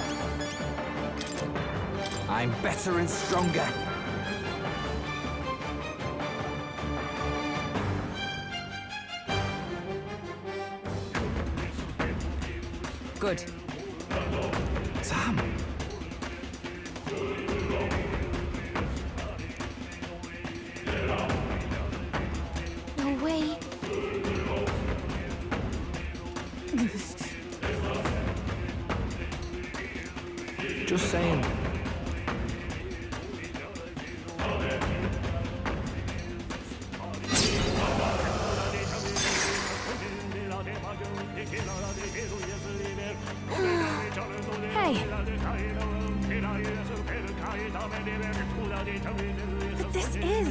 I'm better and stronger. Good. Damn. No way. Just saying. Hey! But this is...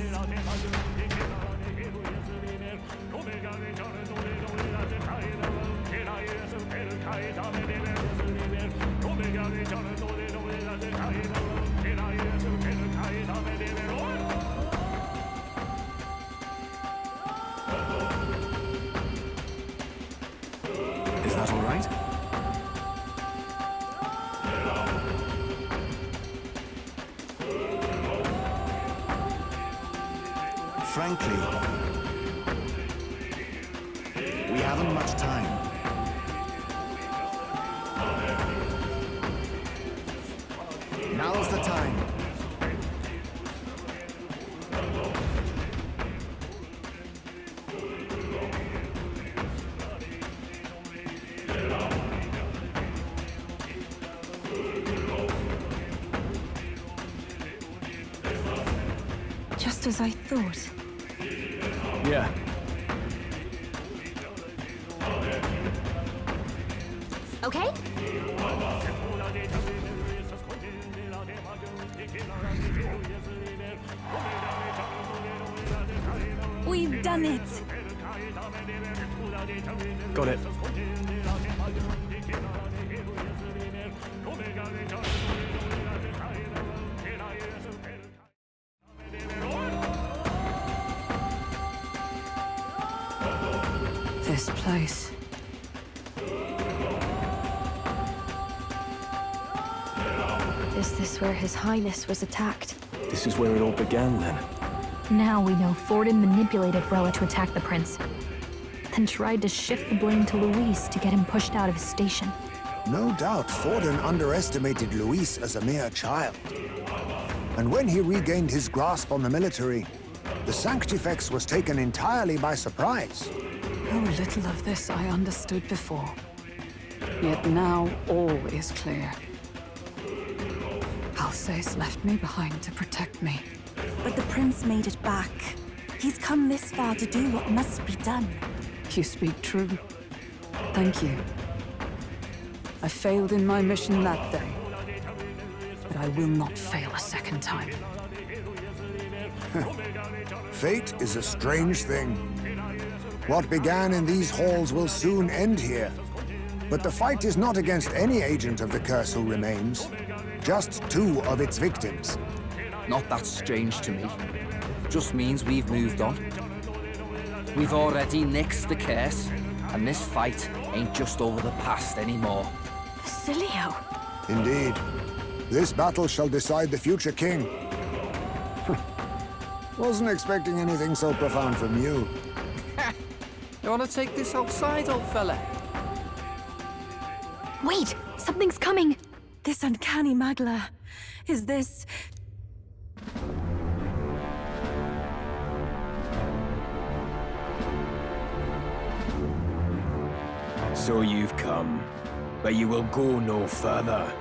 Is that all right? Frankly, we haven't much time. Now's the time. Just as I thought. Yeah. Okay? We've done it! Got it. This place. Is this where His Highness was attacked? This is where it all began, then. Now we know Forden manipulated Rella to attack the prince, then tried to shift the blame to Luis to get him pushed out of his station. No doubt Forden underestimated Luis as a mere child. And when he regained his grasp on the military, the Sanctifex was taken entirely by surprise. How little of this I understood before. Yet now all is clear. Alsace left me behind to protect me. But the prince made it back. He's come this far to do what must be done. You speak true. Thank you. I failed in my mission that day, but I will not fail a second time. Fate is a strange thing. What began in these halls will soon end here. But the fight is not against any agent of the curse who remains. Just 2 of its victims. Not that strange to me. Just means we've moved on. We've already nixed the curse, and this fight ain't just over the past anymore. Basilio! Indeed. This battle shall decide the future king. Wasn't expecting anything so profound from you. You wanna take this outside, old fella? Wait! Something's coming! This uncanny Magla. Is this... So you've come, but you will go no further.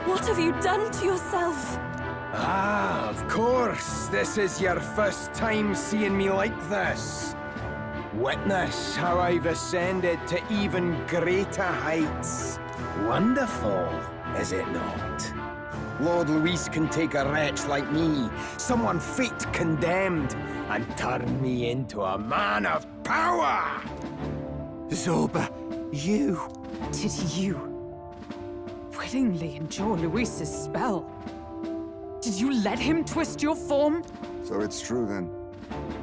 What have you done to yourself? Ah, of course. This is your first time seeing me like this. Witness how I've ascended to even greater heights. Wonderful, is it not? Lord Luis can take a wretch like me, someone fate condemned, and turn me into a man of power! Zorba, you... Did you willingly endure Luis's spell? Did you let him twist your form? So it's true then.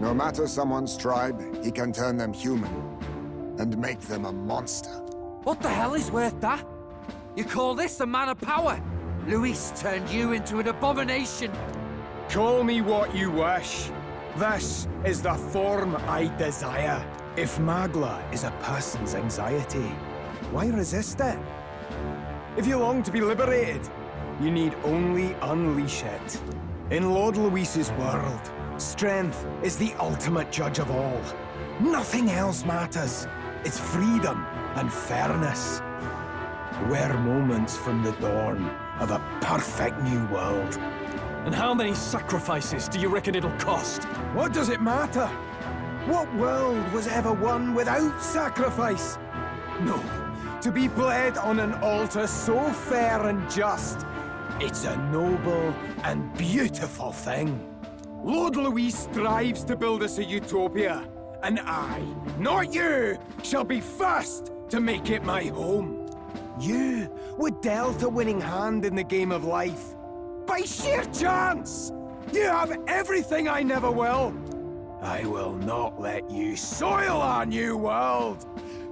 No matter someone's tribe, he can turn them human. And make them a monster. What the hell is worth that? You call this a man of power? Luis turned you into an abomination. Call me what you wish. This is the form I desire. If Magla is a person's anxiety, why resist it? If you long to be liberated, you need only unleash it. In Lord Luis's world, strength is the ultimate judge of all. Nothing else matters. It's freedom and fairness. We're moments from the dawn of a perfect new world. And how many sacrifices do you reckon it'll cost? What does it matter? What world was ever won without sacrifice? No. To be bled on an altar so fair and just, it's a noble and beautiful thing. Lord Luis strives to build us a utopia, and I, not you, shall be first to make it my home. You were dealt a winning hand in the game of life. By sheer chance! You have everything I never will. I will not let you soil our new world.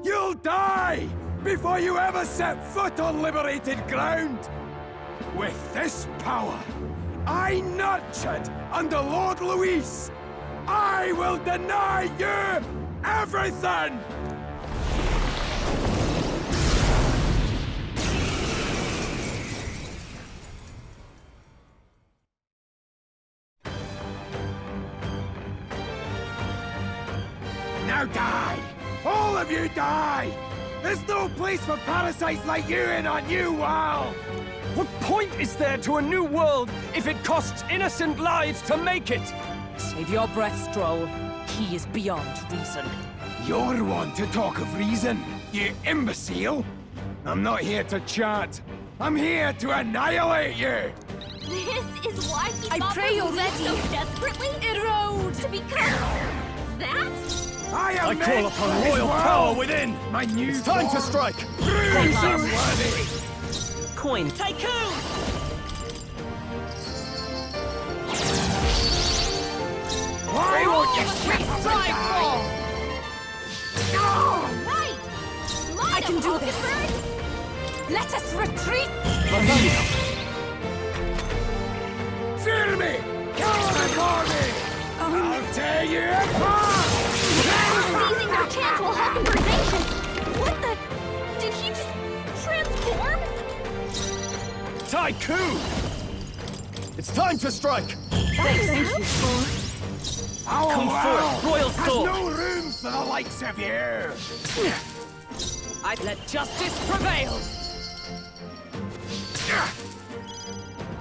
You'll die before you ever set foot on liberated ground. With this power, I nurtured under Lord Luis, I will deny you everything! Now die! All of you die! There's no place for parasites like you in our new world! What point is there to a new world if it costs innocent lives to make it? Save your breath, Stroll. He is beyond reason. You're one to talk of reason, you imbecile! I'm not here to chat. I'm here to annihilate you! This is why he I fought pray for Luis already. so desperately? Erode! To become... that? I call upon royal power within! My new It's time to strike! Coin. Tycoon! Why won't you shut up and die? Right! Smite I can him, do this. Hulkenberg! Let us retreat! Fear me! Come before me! I'll tear you apart! Seizing their chance while Hulkenberg's anxious! What the... Did he just transform? Tycoon! It's time to strike! Thank you. Our Come world forth, Royal has Sword. no room for the likes of you! I'd let justice prevail!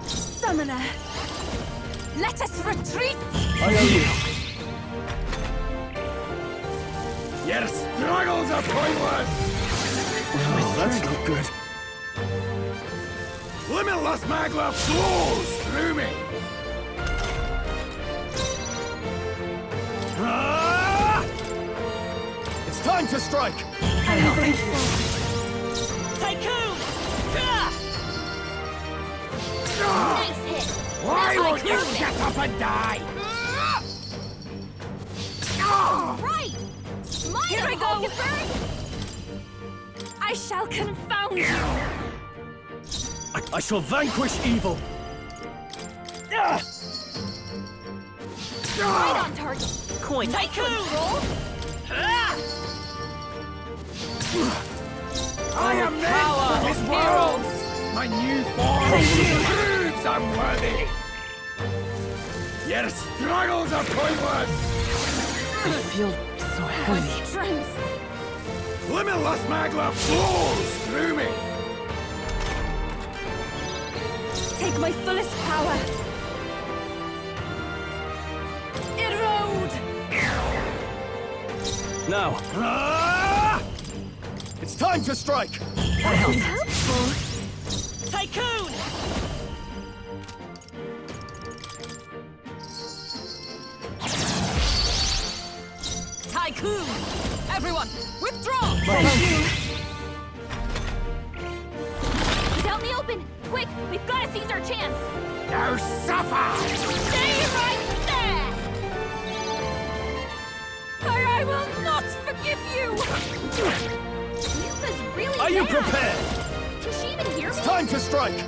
Summoner! Let us retreat! I owe you. Your struggles are pointless! Oh, that's not good. Limitless magma flows through me! It's time to strike! Tycoon! Nice hit! Why That's won't you Tycoon. shut up and die? Right! Smite Here him, I go. Hulkenberg! I shall confound you! I shall vanquish evil! Right on target! Coin. Tycoon! Roll! I am meant for this world! My new form proves I'm worthy! Your struggles are pointless! I feel so heavy. Strength! Limitless magma flows through me! Take my fullest power! Erode! Now! It's time to strike! That was helpful! Tycoon! Tycoon! Everyone, withdraw! He's out in the open! Quick, we've got to seize our chance! Now suffer! Stay right there! Or I will not forgive you! Yuka's really Are you bad. prepared? Can she even hear me? It's time to strike!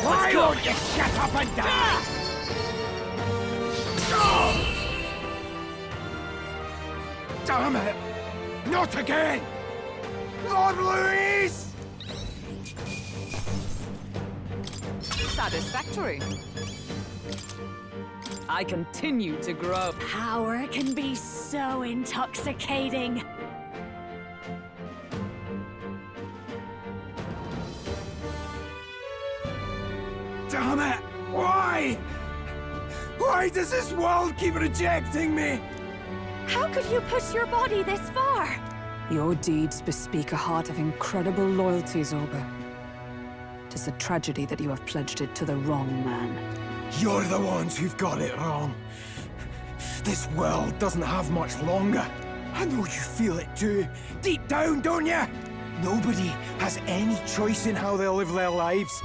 Why won't you shut up and die? Damn it! Not again! Lord Luis! Satisfactory. I continue to grow. Power can be so intoxicating. Damn it! Why? Why does this world keep rejecting me? How could you push your body this far? Your deeds bespeak a heart of incredible loyalty, Zorba. 'Tis a tragedy that you have pledged it to the wrong man. You're the ones who've got it wrong. This world doesn't have much longer. I know you feel it too. Deep down, don't you? Nobody has any choice in how they'll live their lives.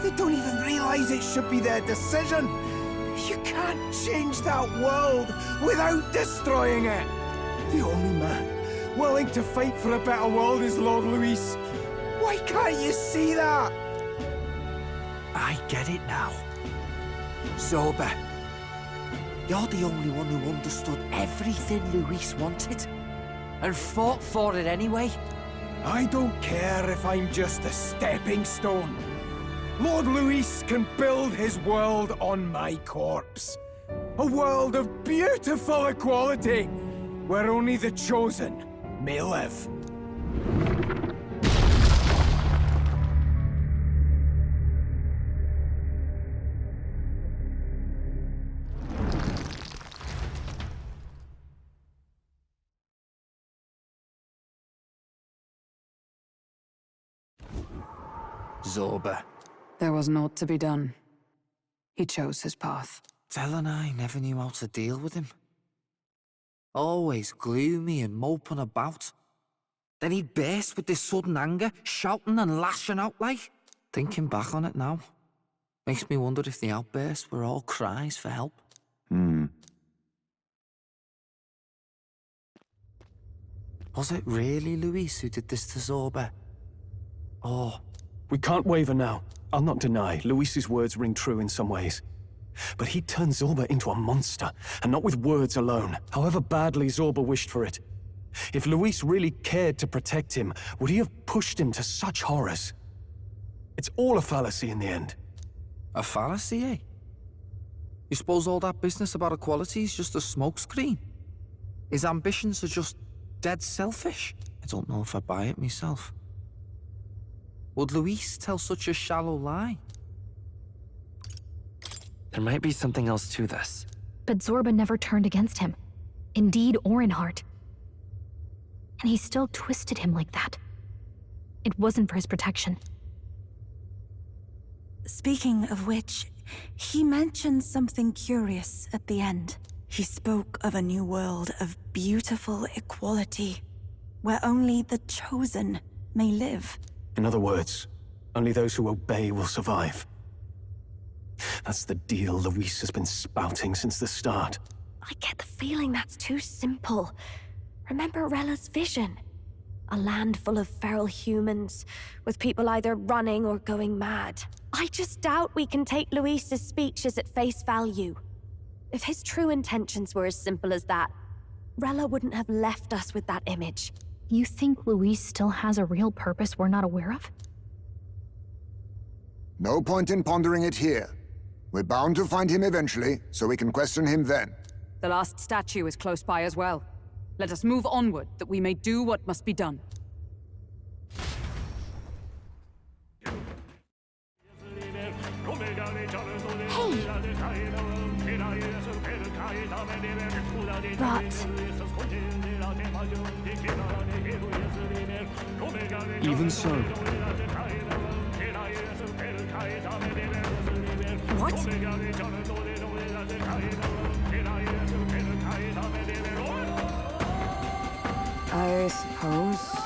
They don't even realize it should be their decision. You can't change that world without destroying it. The only man willing to fight for a better world is Lord Luis. Why can't you see that? I get it now. Zorba, you're the only one who understood everything Luis wanted, and fought for it anyway. I don't care if I'm just a stepping stone. Lord Luis can build his world on my corpse. A world of beautiful equality, where only the chosen may live. Zorba. There was naught to be done. He chose his path. Tellin' I never knew how to deal with him. Always gloomy and moping about. Then he'd burst with this sudden anger, shouting and lashing out like. Thinking back on it now, makes me wonder if the outbursts were all cries for help. Was it really Luis who did this to Zorba? Or... We can't waver now. I'll not deny, Luis's words ring true in some ways. But he turned Zorba into a monster, and not with words alone, however badly Zorba wished for it. If Luis really cared to protect him, would he have pushed him to such horrors? It's all a fallacy in the end. A fallacy, eh? You suppose all that business about equality is just a smokescreen? His ambitions are just dead selfish? I don't know if I buy it myself. Would Luis tell such a shallow lie? There might be something else to this. But Zorba never turned against him, in deed or in heart. And he still twisted him like that. It wasn't for his protection. Speaking of which, he mentioned something curious at the end. He spoke of a new world of beautiful equality, where only the chosen may live. In other words, only those who obey will survive. That's the deal Luis has been spouting since the start. I get the feeling that's too simple. Remember Rella's vision? A land full of feral humans, with people either running or going mad. I just doubt we can take Luis's speeches at face value. If his true intentions were as simple as that, Rella wouldn't have left us with that image. You think Luis still has a real purpose we're not aware of? No point in pondering it here. We're bound to find him eventually, so we can question him then. The last statue is close by as well. Let us move onward, that we may do what must be done. Rot. Even so. What? I suppose.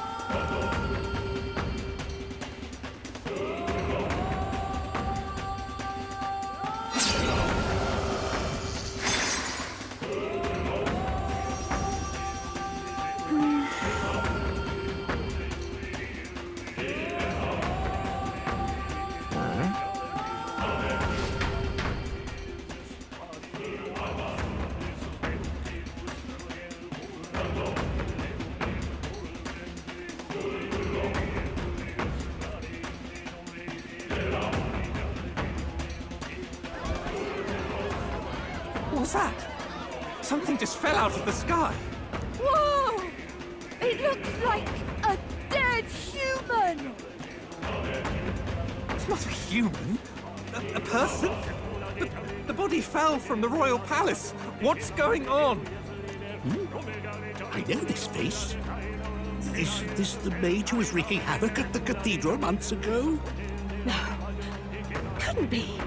What's that? Something just fell out of the sky. Whoa! It looks like a dead human! It's not a human. A person? The body fell from the royal palace. What's going on? I know this face. Is this the mage who was wreaking havoc at the cathedral months ago? No. Couldn't be.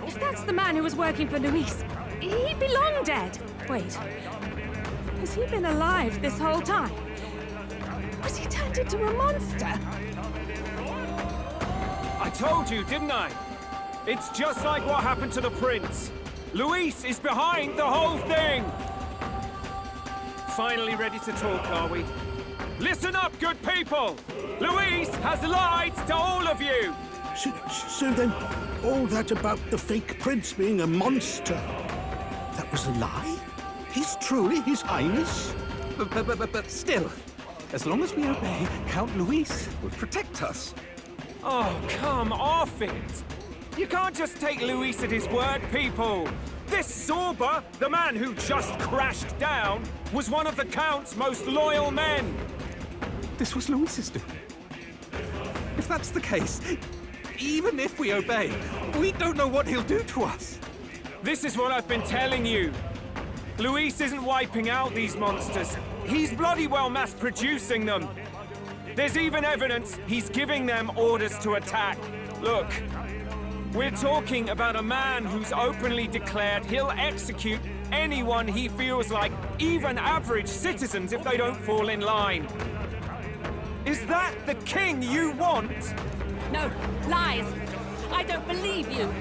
If that's the man who was working for Luis, he'd be long dead. Wait. Has he been alive this whole time? Was he turned into a monster? I told you, didn't I? It's just like what happened to the prince. Luis is behind the whole thing! Finally ready to talk, are we? Listen up, good people! Luis has lied to all of you! So then, all that about the fake prince being a monster, that was a lie? He's truly His Highness? But still, as long as we obey, Count Luis will protect us. Oh, come off it! You can't just take Luis at his word, people! This Zorba, the man who just crashed down, was one of the Count's most loyal men! This was Luis's doing. If that's the case, even if we obey, we don't know what he'll do to us. This is what I've been telling you. Luis isn't wiping out these monsters. He's bloody well mass-producing them. There's even evidence he's giving them orders to attack. Look, we're talking about a man who's openly declared he'll execute anyone he feels like, even average citizens, if they don't fall in line. Is that the king you want? No, lies. I don't believe you.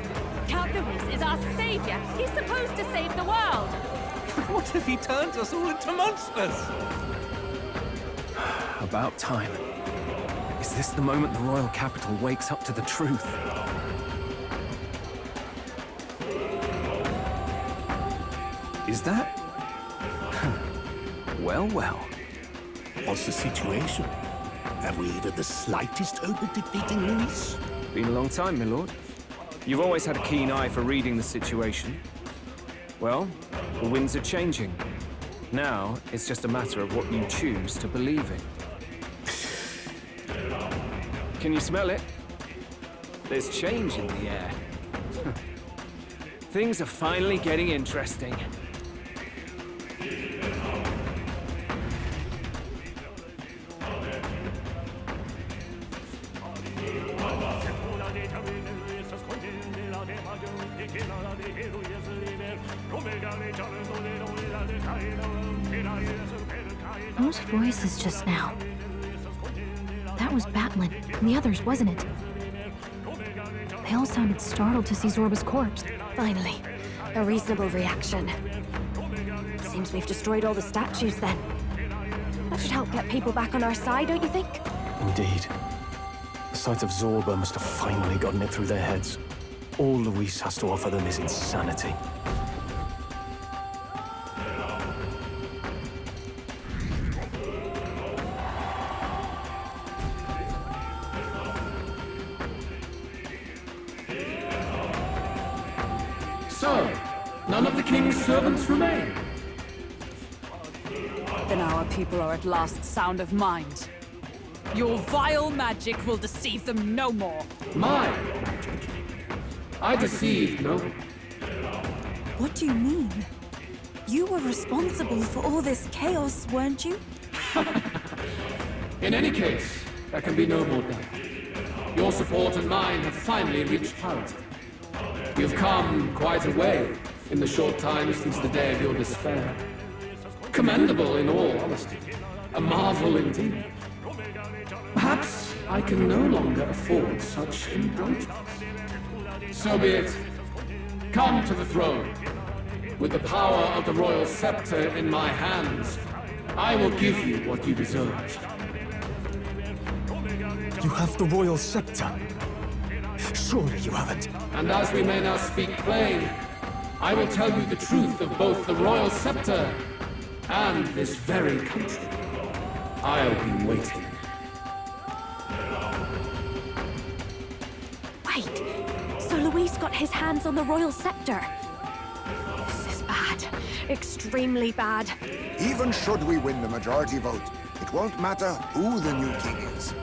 Count Luis is our savior. He's supposed to save the world. What if he turns us all into monsters? About time. Is this the moment the royal capital wakes up to the truth? Is that? Well, well. What's the situation? Have we even the slightest hope of defeating Luis? Been a long time, my lord. You've always had a keen eye for reading the situation. Well, the winds are changing. Now, it's just a matter of what you choose to believe in. Can you smell it? There's change in the air. Things are finally getting interesting. Those voices just now. That was Batlin, and the others, wasn't it? They all sounded startled to see Zorba's corpse. Finally, a reasonable reaction. Seems we've destroyed all the statues then. That should help get people back on our side, don't you think? Indeed. The sight of Zorba must have finally gotten it through their heads. All Luis has to offer them is insanity. So, none of the king's servants remain. Then our people are at last sound of mind. Your vile magic will deceive them no more. My magic? I deceived no one. What do you mean? You were responsible for all this chaos, weren't you? In any case, there can be no more doubt. Your support and mine have finally reached parity. You've come quite a way in the short time since the day of your despair. Commendable in all honesty. A marvel indeed. Perhaps I can no longer afford such indulgence. So be it. Come to the throne. With the power of the royal scepter in my hands, I will give you what you deserve. You have the royal scepter? Surely you haven't. And as we may now speak plain, I will tell you the truth of both the royal scepter and this very country. I'll be waiting. Wait, so Luis got his hands on the royal scepter. This is bad. Extremely bad. Even should we win the majority vote, it won't matter who the new king is.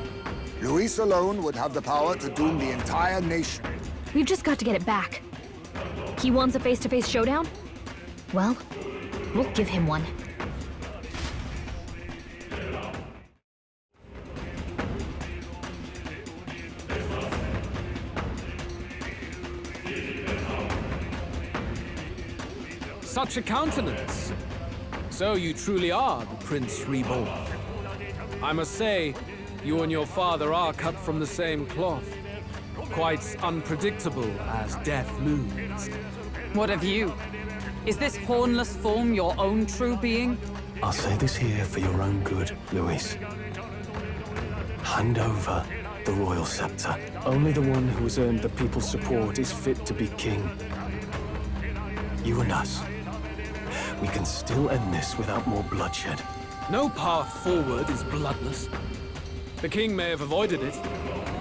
Luis alone would have the power to doom the entire nation. We've just got to get it back. He wants a face-to-face showdown? Well, we'll give him one. Such a countenance. So you truly are the Prince Reborn. I must say, you and your father are cut from the same cloth. Quite unpredictable as death looms. What of you? Is this hornless form your own true being? I'll say this here for your own good, Luis. Hand over the royal scepter. Only the one who has earned the people's support is fit to be king. You and us. We can still end this without more bloodshed. No path forward is bloodless. The king may have avoided it,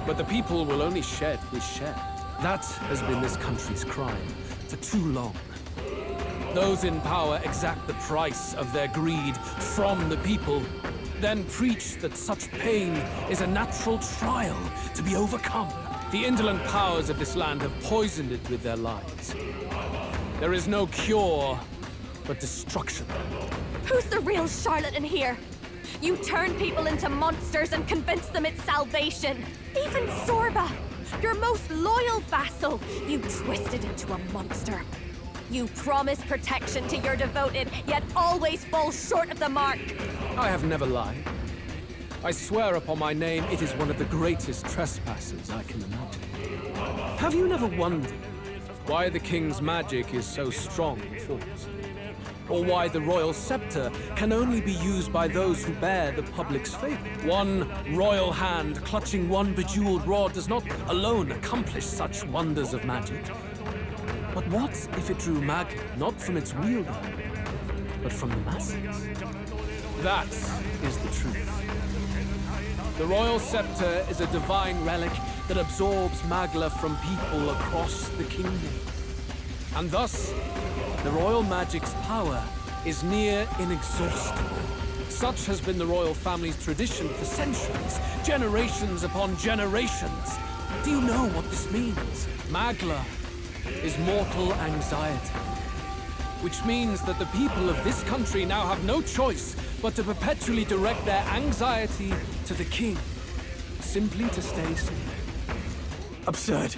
but the people will only shed with shed. That has been this country's crime for too long. Those in power exact the price of their greed from the people, then preach that such pain is a natural trial to be overcome. The indolent powers of this land have poisoned it with their lies. There is no cure, but destruction. Who's the real charlatan here? You turn people into monsters and convince them it's salvation. Even Zorba, your most loyal vassal, you twisted into a monster. You promise protection to your devoted, yet always fall short of the mark. I have never lied. I swear upon my name, it is one of the greatest trespasses I can imagine. Have you never wondered why the king's magic is so strong in force? Or why the royal scepter can only be used by those who bear the public's favor? One royal hand clutching one bejeweled rod does not alone accomplish such wonders of magic. But what if it drew magic not from its wielder, but from the masses? That is the truth. The royal scepter is a divine relic that absorbs magla from people across the kingdom. And thus, the royal magic's power is near inexhaustible. Such has been the royal family's tradition for centuries, generations upon generations. Do you know what this means? Magla is mortal anxiety, which means that the people of this country now have no choice but to perpetually direct their anxiety to the king, simply to stay safe. Absurd.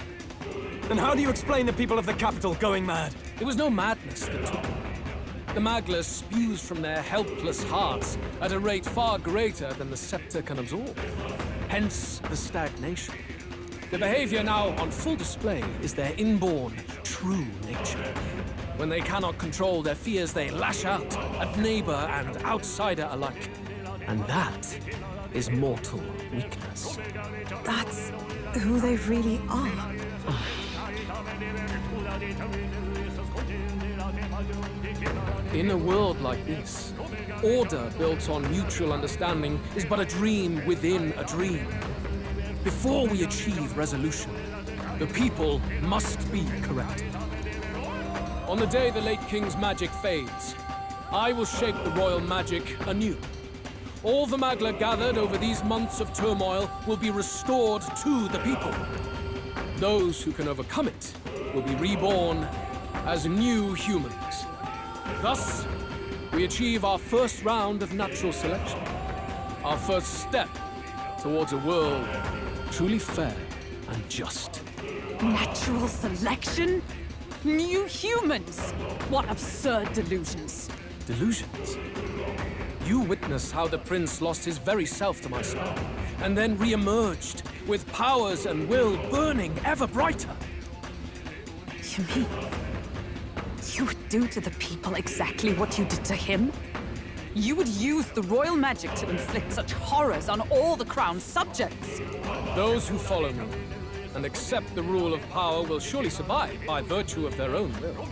Then how do you explain the people of the capital going mad? It was no madness that took them. The magla spews from their helpless hearts at a rate far greater than the scepter can absorb. Hence the stagnation. The behavior now on full display is their inborn, true nature. When they cannot control their fears, they lash out at neighbor and outsider alike. And that is mortal weakness. That's who they really are. In a world like this, order built on mutual understanding is but a dream within a dream. Before we achieve resolution, the people must be corrected. On the day the late king's magic fades, I will shape the royal magic anew. All the magla gathered over these months of turmoil will be restored to the people. Those who can overcome it will be reborn as new humans. Thus, we achieve our first round of natural selection. Our first step towards a world truly fair and just. Natural selection? New humans? What absurd delusions. Delusions? You witness how the prince lost his very self to my spell, and then re-emerged with powers and will burning ever brighter. You mean you would do to the people exactly what you did to him? You would use the royal magic to inflict such horrors on all the crown's subjects? Those who follow me and accept the rule of power will surely survive by virtue of their own will.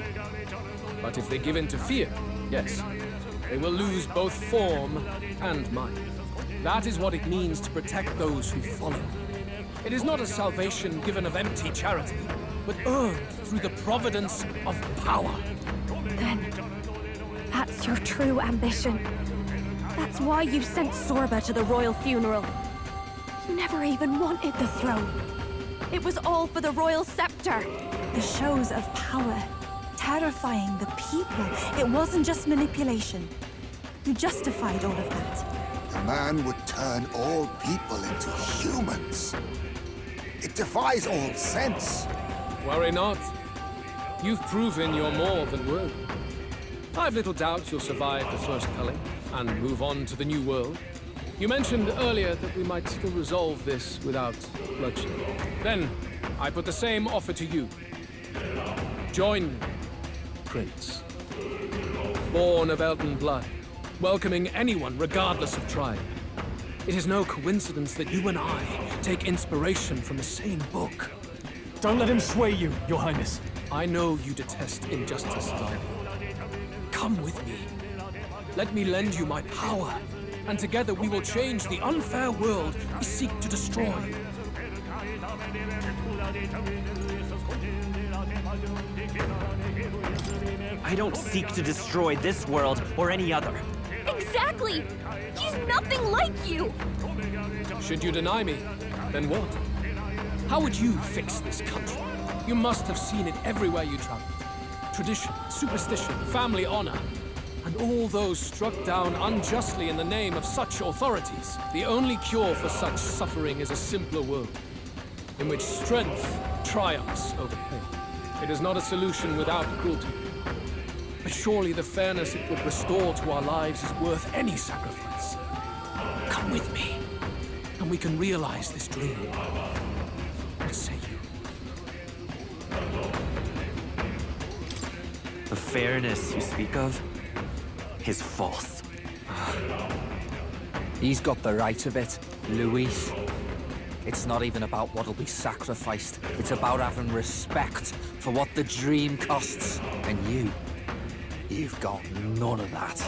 But if they give in to fear, yes, they will lose both form and mind. That is what it means to protect those who follow. It is not a salvation given of empty charity, but earned through the providence of power. Then, that's your true ambition. That's why you sent Zorba to the royal funeral. You never even wanted the throne. It was all for the royal scepter. The shows of power, terrifying the people. It wasn't just manipulation. You justified all of that. The man would turn all people into humans. It defies all sense. Worry not. You've proven you're more than worthy. I've little doubt you'll survive the first culling and move on to the new world. You mentioned earlier that we might still resolve this without bloodshed. Then, I put the same offer to you. Join me, Prince. Born of elven blood, welcoming anyone regardless of tribe. It is no coincidence that you and I take inspiration from the same book. Don't let him sway you, Your Highness. I know you detest injustice as I do. Come with me. Let me lend you my power, and together we will change the unfair world we seek to destroy. I don't seek to destroy this world or any other. Exactly! He's nothing like you! Should you deny me, then what? How would you fix this country? You must have seen it everywhere you traveled. Tradition, superstition, family honor, and all those struck down unjustly in the name of such authorities. The only cure for such suffering is a simpler world, in which strength triumphs over pain. It is not a solution without cruelty. But surely the fairness it would restore to our lives is worth any sacrifice. Come with me, and we can realize this dream. What say you? The fairness you speak of is false. He's got the right of it, Louis. It's not even about what'll be sacrificed. It's about having respect for what the dream costs. And you've got none of that.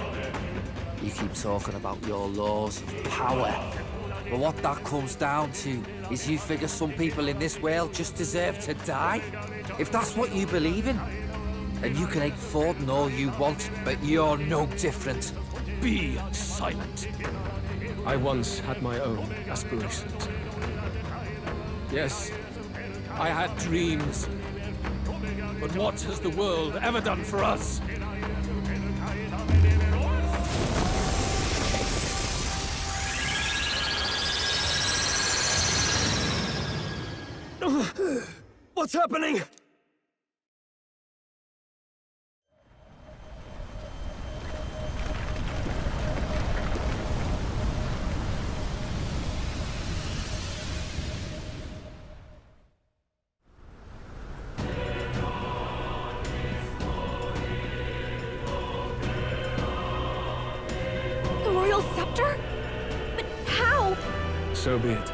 You keep talking about your laws of power. But what that comes down to is you figure some people in this world just deserve to die. If that's what you believe in, then you can hate Forden all you want, but you're no different. Be silent. I once had my own aspirations. Yes, I had dreams. But what has the world ever done for us? What's happening? The royal scepter? But how? So be it.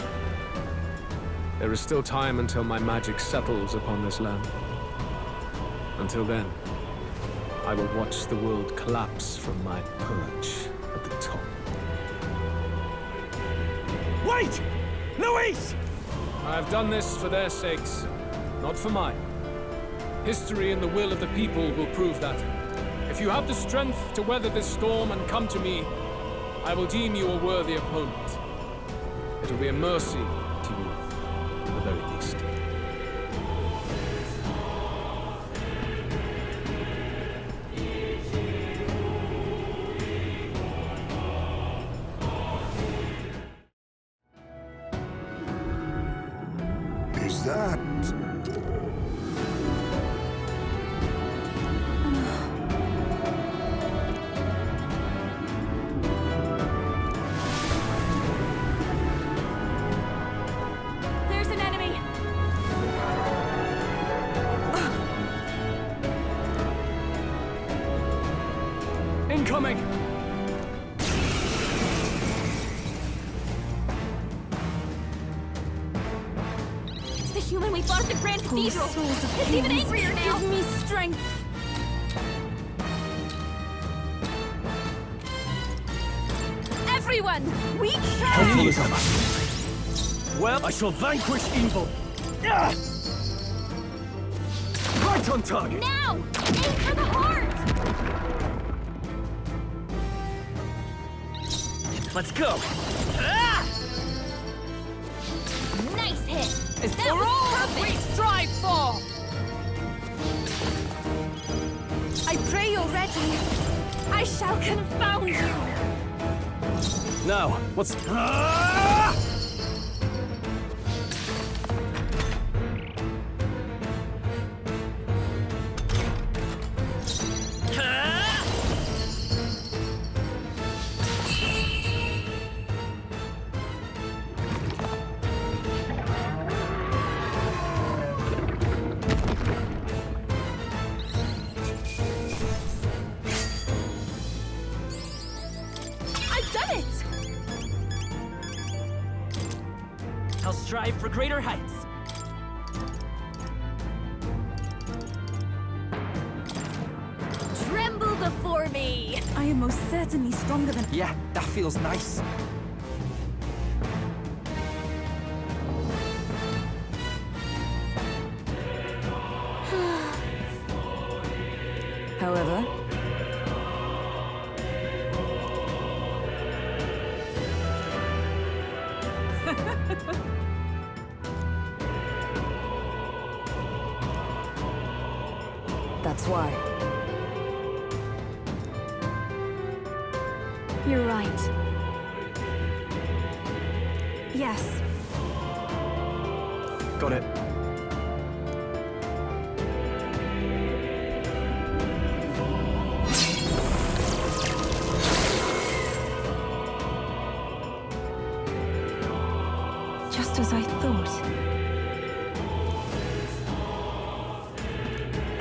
There is still time until my magic settles upon this land. Until then, I will watch the world collapse from my perch at the top. Wait! Luis! I have done this for their sakes, not for mine. History and the will of the people will prove that. If you have the strength to weather this storm and come to me, I will deem you a worthy opponent. It will be a mercy to you, at the very least. Is that... There's an enemy! Incoming! It's the human we fought at the Grand Cathedral! It's even angrier now! Give me strength! Everyone! We Hopefully can! Well, I shall vanquish evil. Ah! Right on target! Now! Aim for the heart! Let's go! Ah! Nice hit! It's That for was all perfect. we strive for! I pray you're ready. I shall confound you! Now, what's... Ah! I've done it! strive for greater heights. Tremble before me! I am most certainly stronger than... Yeah, that feels nice. However, that's why. You're right. Yes. Got it. Just as I thought.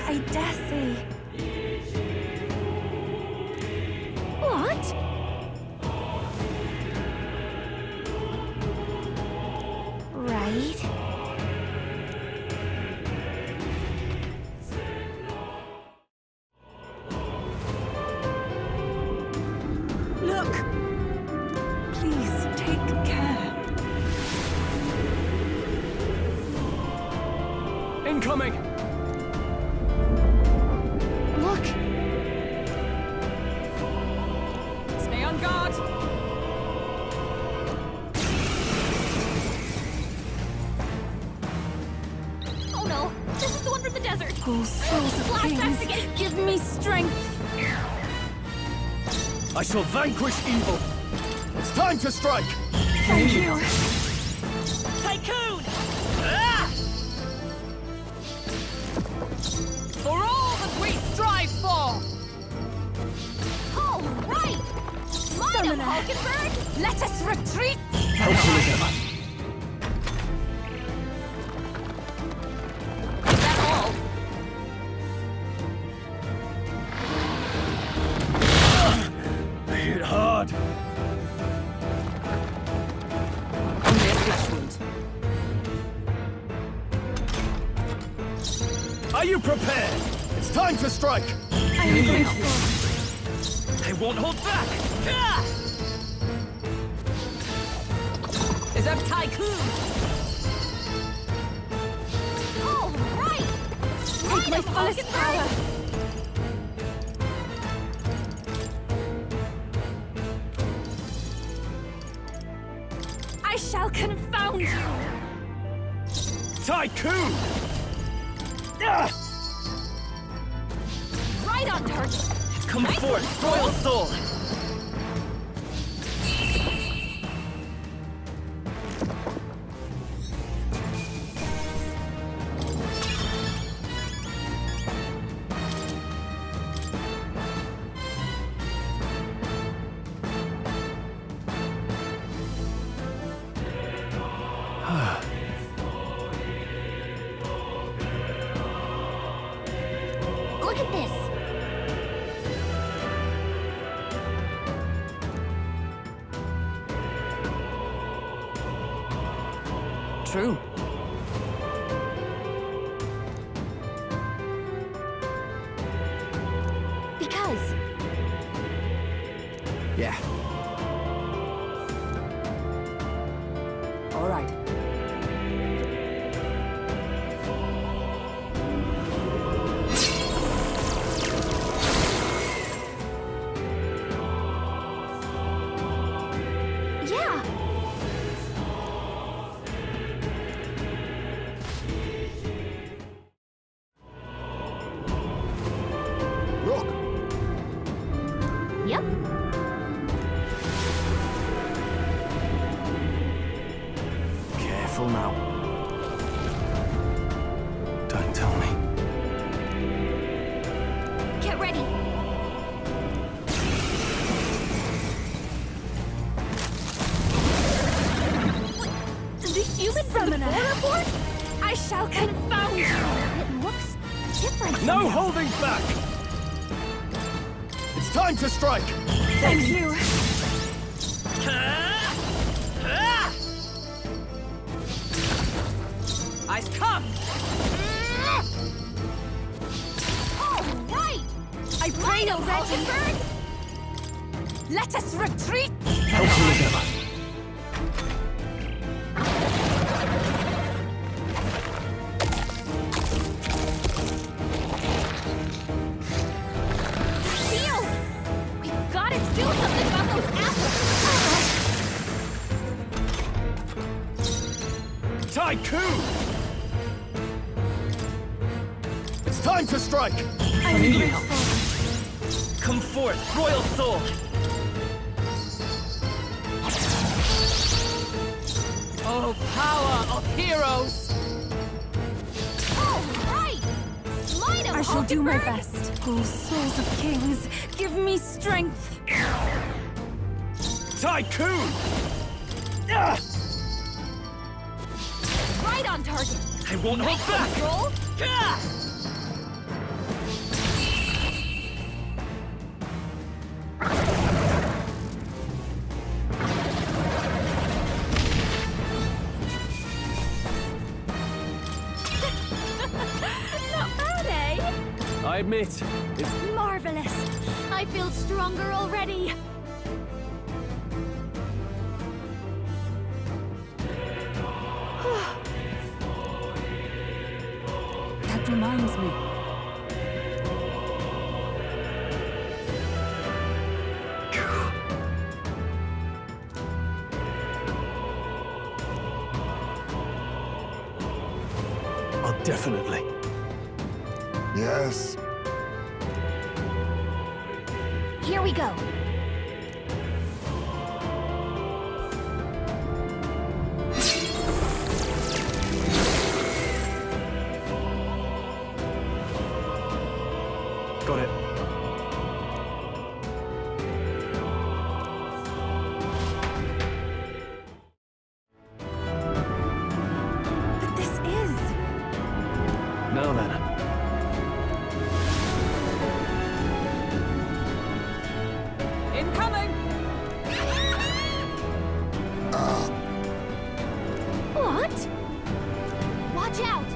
I dare say. What? Right. Look! Please, take care. Incoming! Look! Stay on guard! Oh no! This is the one from the desert! All souls of Flashbacks kings, again! give me strength! I shall vanquish evil! It's time to strike! Thank you! Tycoon! Ah! For all that we strive for! All right! Mine of Hulkenberg! Let us retreat! Is that all? I hit hard! Only a flesh wound. Are you prepared? It's time to strike! I am grateful. I won't hold back! Ah! Is that Tycoon? All right! Take my fullest power! I shall confound you! Tycoon! Ah! Right on target! Come Nice forth, one, royal soul! Look at this! True. Because Yeah. All right. yeah! Look! Yep. Careful now. Don't tell me. Get ready! The human from the board? I shall confound you! It looks different. No holding back! It's time to strike! Thank you! Ice come! All right! I pray already! Let us retreat! Helpful as ever. Seal! We've got to do something about those apples! Tycoon! It's time to strike! I need your help. Come forth, Royal Soul! Oh, power of heroes! All right! Smite him, I shall do my Hulkenberg! best. Oh, souls of kings, give me strength. Tycoon! Right on target! I won't hold back! Control! Not bad, eh? I admit, it's Marvelous! I feel stronger already! That reminds me. Oh, definitely. Yes. Here we go. Got it. But this is... Now then. Incoming! What? Watch out!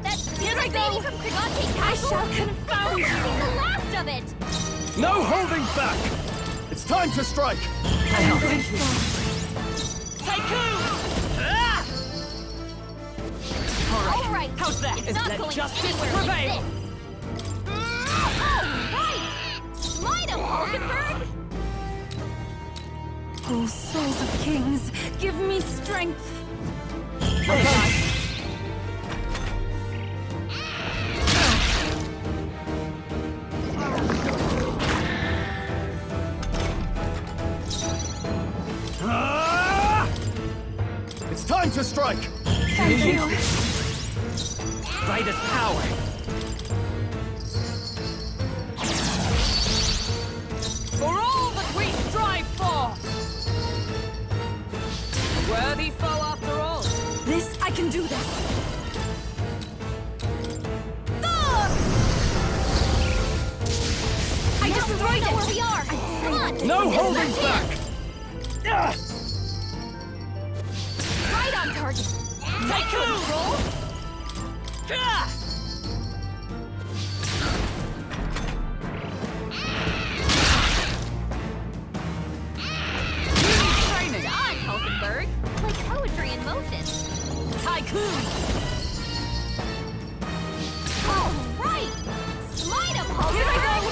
That spirit baby from Grotesque Chimenzahn! I shall confound you! The last of it! No holding back! It's time to strike! Tycoon! All right, how's that? It's Is not let going justice anywhere prevail? like this. All right! Smite him, Hulkenberg! Oh, souls of kings, give me strength. It's time to strike! Thank you. Right as power. For all that we strive for! A worthy foe after all. This, I can do this. I destroyed it! Where we are! Come on! No It's holding not back! here. Right on target! Take control! Training! Dodge, Hulkenberg! Like poetry in motion! Tycoon! All right! Smite him, Hulkenberg!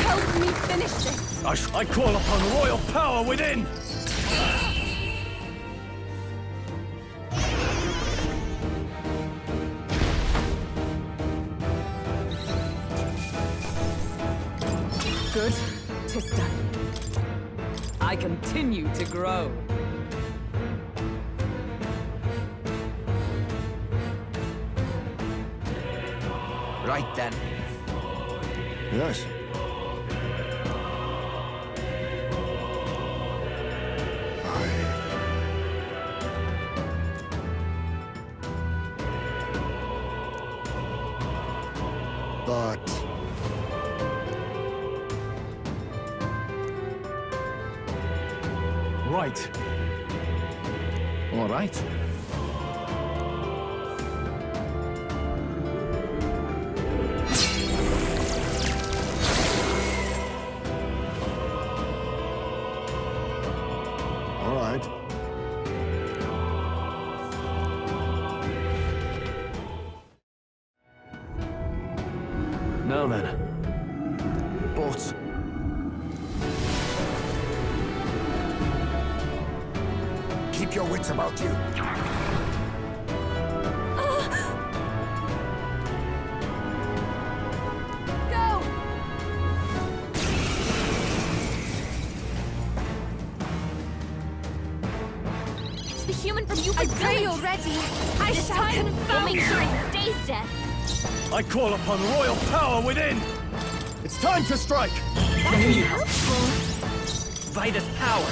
Help me finish this. I call upon royal power within! Good. 'Tis done. I continue to grow. Right then. Yes. Right. All right. All right. Now then. But keep your wits about you. Go! It's the human from Euclid I pray Village. you're ready. I shall confirm. We'll make sure it stays dead. I call upon royal power within! It's time to strike! That's helpful. Vitus power.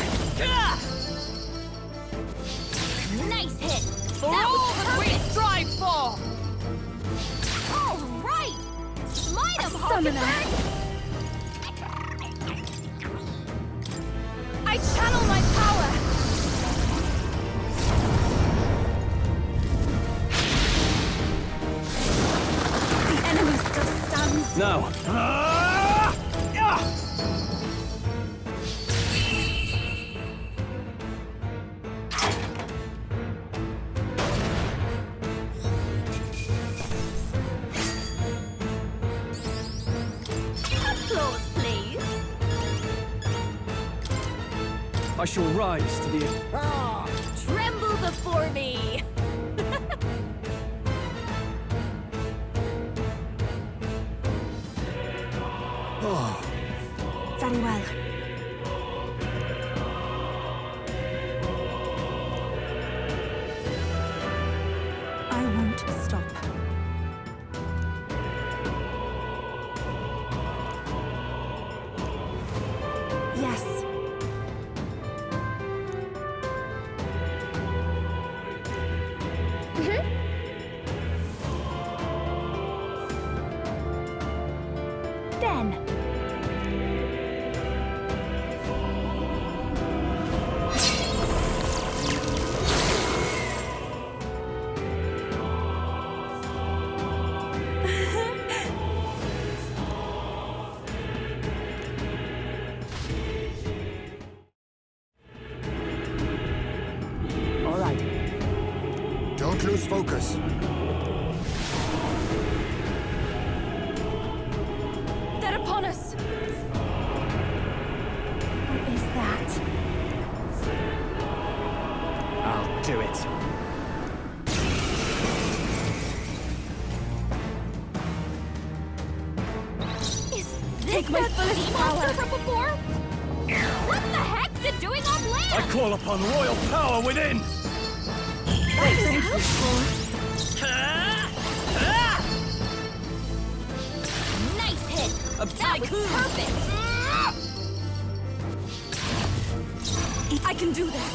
Nice hit. For That all was that we perfect. strive for! All right. Smite him, summoner. I channel my power. The enemy still stands. Now. Applause, please. I shall rise to the... Tremble before me. Very well. I won't stop. Yes. Then. All right. Don't lose focus. They're upon us. What is that? I'll do it. Is this my that fullest sea power. monster from before? What the heck's it doing on land? I call upon royal power within! That is helpful. Nice hit. That was perfect. I can do this.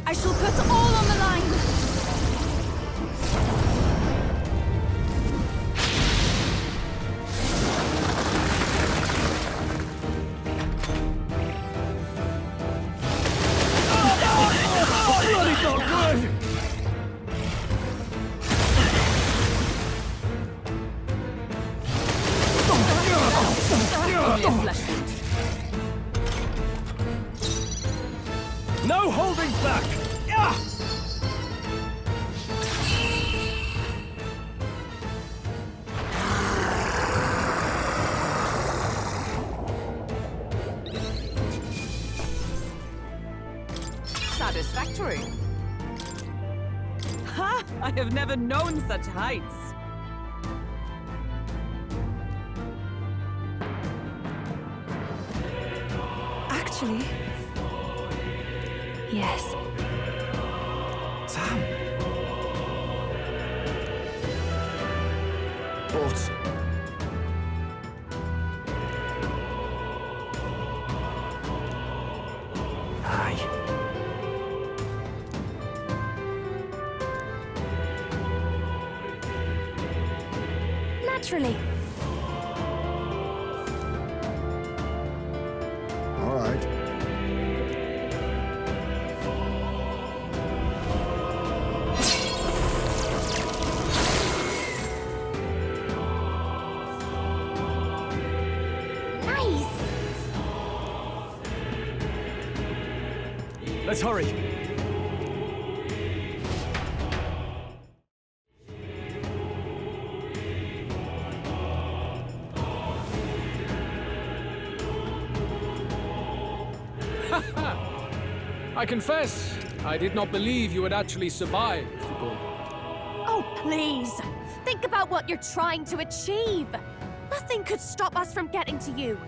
I shall put all on the line. Bloody not good! Only a flesh wound. No holding back! Satisfactory. Ha! I have never known such heights. Actually, yes. Sam. But Aye. Naturally. All right. Let's hurry. I confess, I did not believe you would actually survive the Gorleo. Oh, please. Think about what you're trying to achieve. Nothing could stop us from getting to you.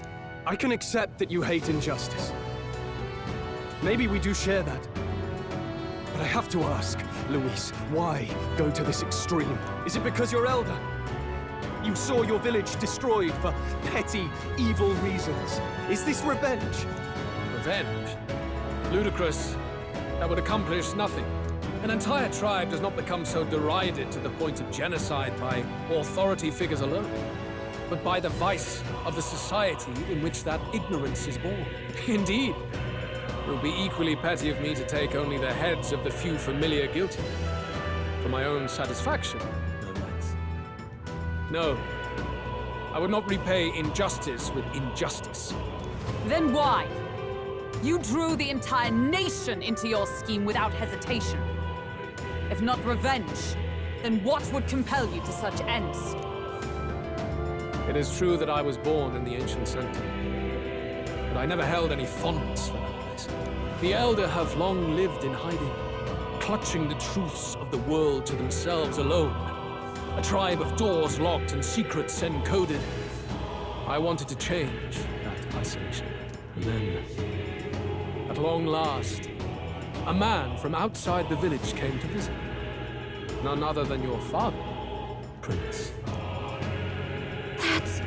I can accept that you hate injustice. Maybe we do share that. But I have to ask, Luis, why go to this extreme? Is it because you're elder? You saw your village destroyed for petty, evil reasons. Is this revenge? Revenge? Ludicrous. That would accomplish nothing. An entire tribe does not become so derided to the point of genocide by authority figures alone, but by the vice of the society in which that ignorance is born. Indeed. It would be equally petty of me to take only the heads of the few familiar guilty. For my own satisfaction, no less. No. I would not repay injustice with injustice. Then why? You drew the entire nation into your scheme without hesitation. If not revenge, then what would compel you to such ends? It is true that I was born in the ancient sanctum, but I never held any fondness for that place. The Elder have long lived in hiding, clutching the truths of the world to themselves alone. A tribe of doors locked and secrets encoded. I wanted to change that isolation. And then, at long last, a man from outside the village came to visit. None other than your father, Prince. That's...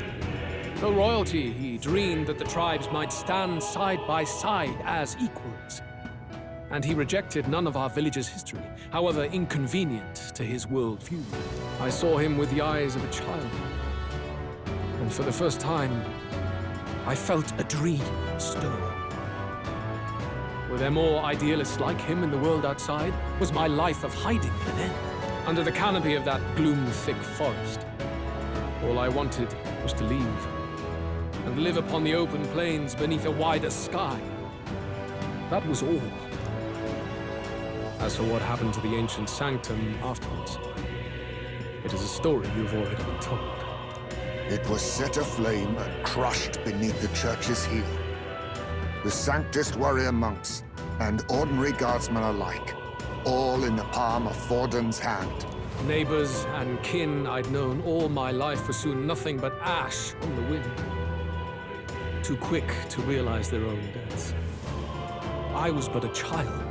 Though royalty, he dreamed that the tribes might stand side by side as equals. And he rejected none of our village's history, however inconvenient to his worldview. I saw him with the eyes of a child. And for the first time, I felt a dream stir. Were there more idealists like him in the world outside? Was my life of hiding at an end? Under the canopy of that gloom-thick forest, all I wanted was to leave, and live upon the open plains beneath a wider sky. That was all. As for what happened to the ancient sanctum afterwards, it is a story you've already been told. It was set aflame and crushed beneath the church's heel. The Sanctist warrior monks, and ordinary guardsmen alike, all in the palm of Forden's hand. Neighbors and kin I'd known all my life were soon nothing but ash on the wind. Too quick to realize their own deaths. I was but a child,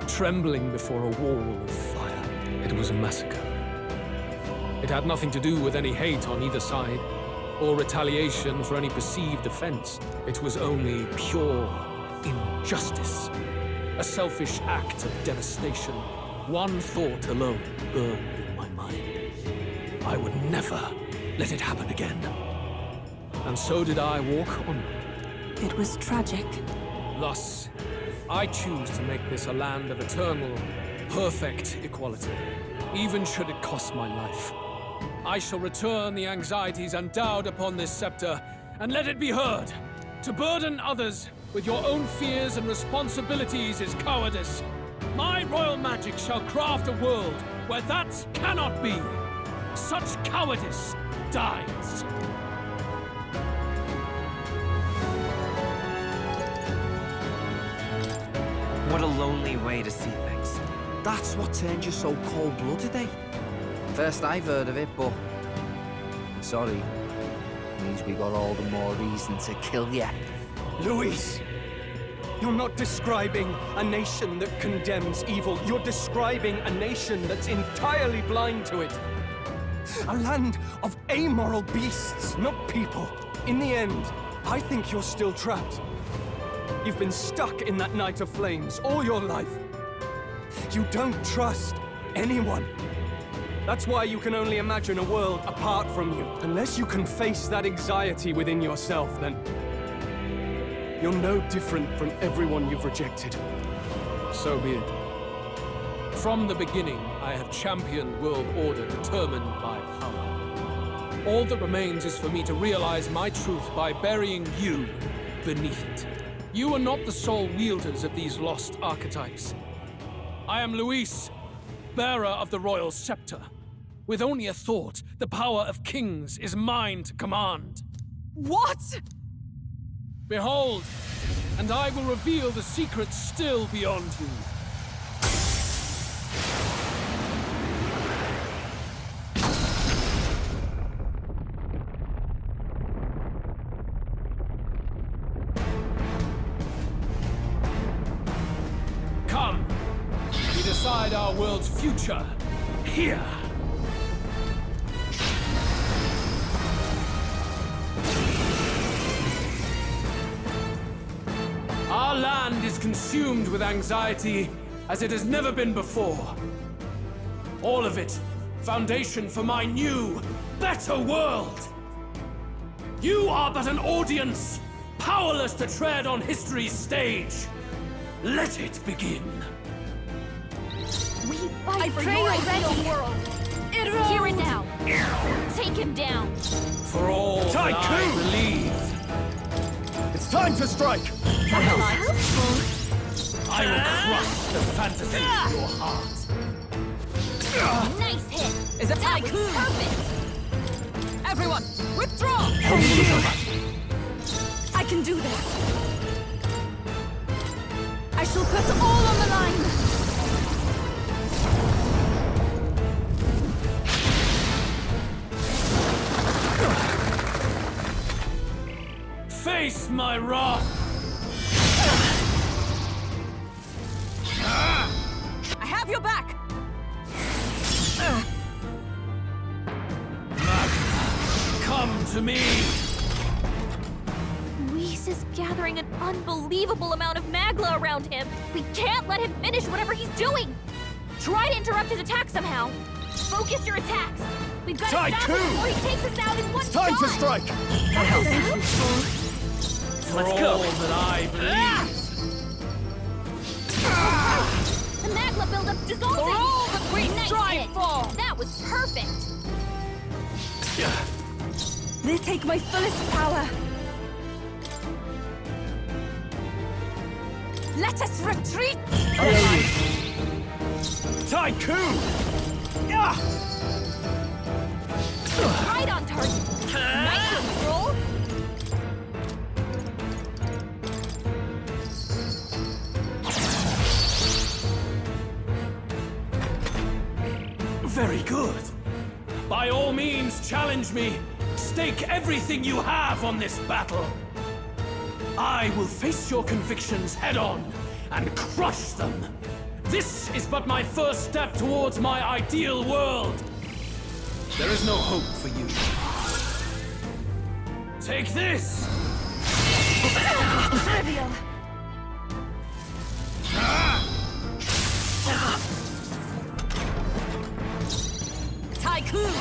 trembling before a wall of fire. It was a massacre. It had nothing to do with any hate on either side, or retaliation for any perceived offense. It was only pure injustice. A selfish act of devastation. One thought alone burned in my mind. I would never let it happen again. And so did I walk onward. It was tragic. Thus, I choose to make this a land of eternal, perfect equality, even should it cost my life. I shall return the anxieties endowed upon this scepter, and let it be heard. To burden others with your own fears and responsibilities is cowardice. My royal magic shall craft a world where that cannot be. Such cowardice dies. What a lonely way to see things. That's what turned you so cold-blooded, eh? First I've heard of it, but... sorry. Means we got all the more reason to kill you. Luis! You're not describing a nation that condemns evil. You're describing a nation that's entirely blind to it. A land of amoral beasts, not people. In the end, I think you're still trapped. You've been stuck in that night of flames all your life. You don't trust anyone. That's why you can only imagine a world apart from you. Unless you can face that anxiety within yourself, then You're no different from everyone you've rejected. So be it. From the beginning, I have championed world order determined by power. All that remains is for me to realize my truth by burying you beneath it. You are not the sole wielders of these lost archetypes. I am Luis, bearer of the royal scepter. With only a thought, the power of kings is mine to command. What? Behold, and I will reveal the secrets still beyond you. Come, we decide our world's future here. Our land is consumed with anxiety as it has never been before. All of it, foundation for my new, better world. You are but an audience, powerless to tread on history's stage. Let it begin. We fight for your ideal world. Hear it now. Take him down. For all that I believe. It's time to strike! I will crush the fantasy of your heart. Nice hit. Is it That was perfect. Everyone, withdraw! I can do this. I shall put all on the line. Face my wrath! I have your back! Come to me! Luis is gathering an unbelievable amount of magla around him. We can't let him finish whatever he's doing. Try to interrupt his attack somehow. Focus your attacks. We've got to stop him before he takes us out in one shot. Time to strike! Let's go! All that I believe. The magla buildup dissolving. For all that we strive for. That was perfect. They take my fullest power. Let us retreat! Tycoon! Right on target. Nice control. Very good. By all means, challenge me. Stake everything you have on this battle. I will face your convictions head-on and crush them. This is but my first step towards my ideal world. There is no hope for you. Take this! Trivial. Tycoon!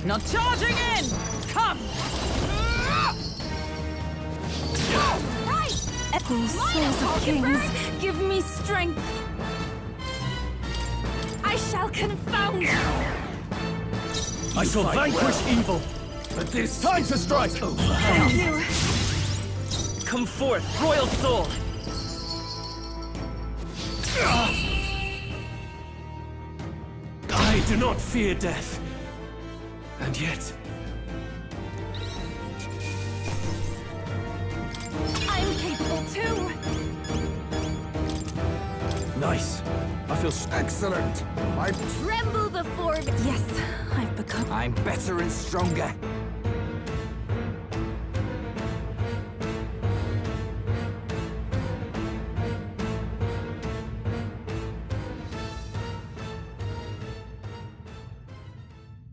Not charging in! Come! Right! These souls of kings, give me strength. I shall confound you. I shall vanquish evil. But this time to strike! Thank you. Come forth, royal soul! I do not fear death. And yet... I'm capable too. Nice. I feel excellent. I tremble before me. Yes, I've become. I'm better and stronger.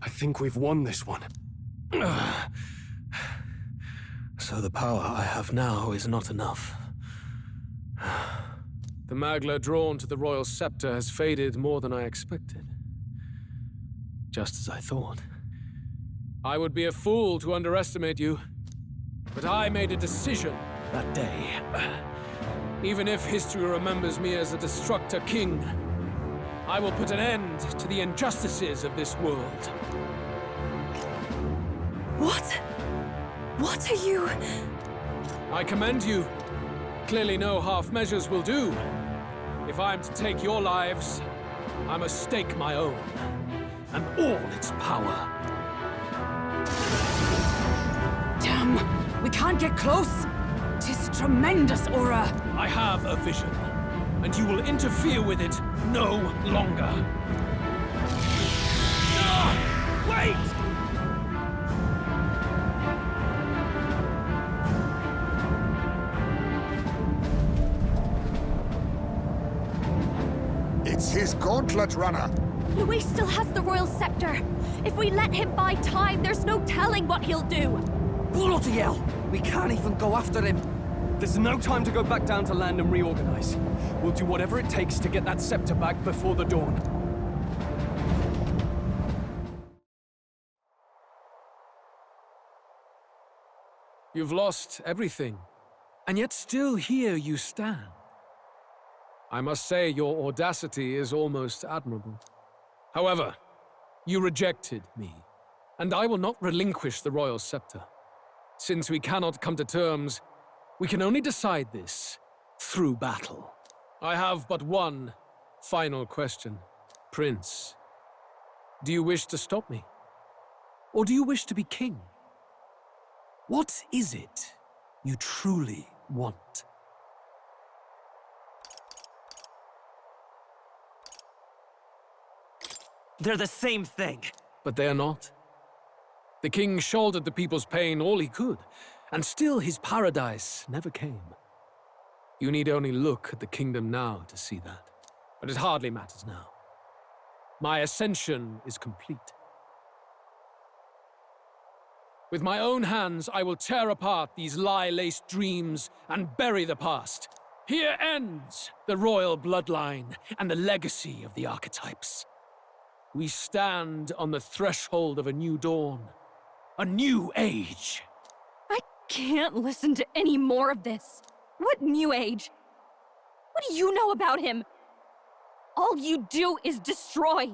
I think we've won this one. So the power I have now is not enough. The magla drawn to the royal scepter has faded more than I expected. Just as I thought. I would be a fool to underestimate you, but I made a decision that day. Even if history remembers me as a destructor king, I will put an end to the injustices of this world. What? What are you... I commend you. Clearly no half measures will do. If I am to take your lives, I must stake my own, and all its power. Damn! We can't get close! 'Tis a tremendous aura! I have a vision, and you will interfere with it no longer. Wait! It's his gauntlet runner. Luis still has the royal scepter. If we let him buy time, there's no telling what he'll do. Bloody hell! We can't even go after him. There's no time to go back down to land and reorganize. We'll do whatever it takes to get that scepter back before the dawn. You've lost everything, and yet still here you stand. I must say your audacity is almost admirable. However, you rejected me, and I will not relinquish the royal scepter. Since we cannot come to terms, we can only decide this through battle. I have but one final question. Prince, do you wish to stop me? Or do you wish to be king? What is it you truly want? They're the same thing. But they are not. The king shouldered the people's pain all he could, and still his paradise never came. You need only look at the kingdom now to see that. But it hardly matters now. My ascension is complete. With my own hands, I will tear apart these lie-laced dreams and bury the past. Here ends the royal bloodline and the legacy of the archetypes. We stand on the threshold of a new dawn, a new age. I can't listen to any more of this. What new age? What do you know about him? All you do is destroy.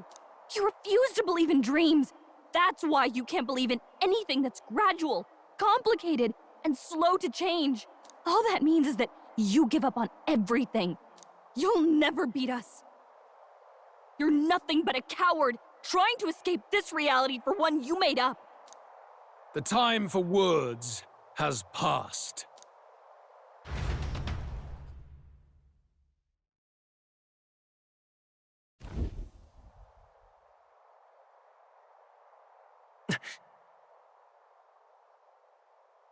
You refuse to believe in dreams. That's why you can't believe in anything that's gradual, complicated, and slow to change. All that means is that you give up on everything. You'll never beat us. You're nothing but a coward, trying to escape this reality for one you made up. The time for words has passed.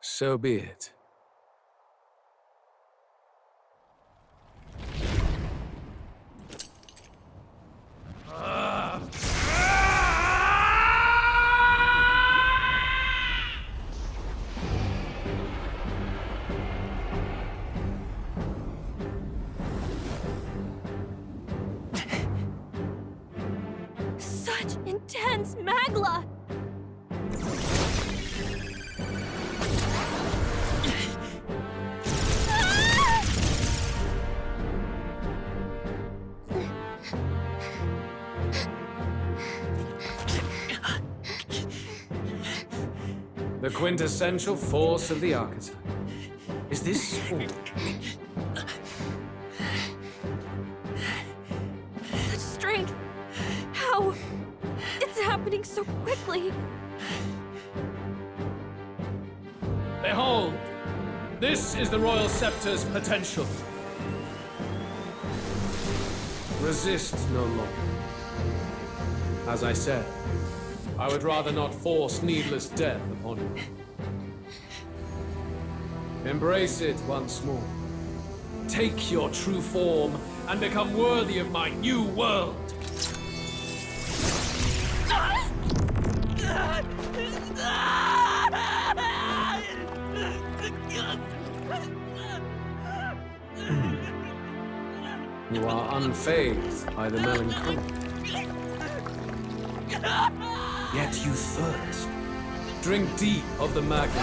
So be it. Such intense magla! The quintessential force of the archetype. Is this all? Such strength! How? It's happening so quickly! Behold! This is the Royal Scepter's potential. Resist no longer. As I said, I would rather not force needless death upon you. Embrace it once more. Take your true form and become worthy of my new world. You are unfazed by the melancholy. Yet you thirst. Drink deep of the magma.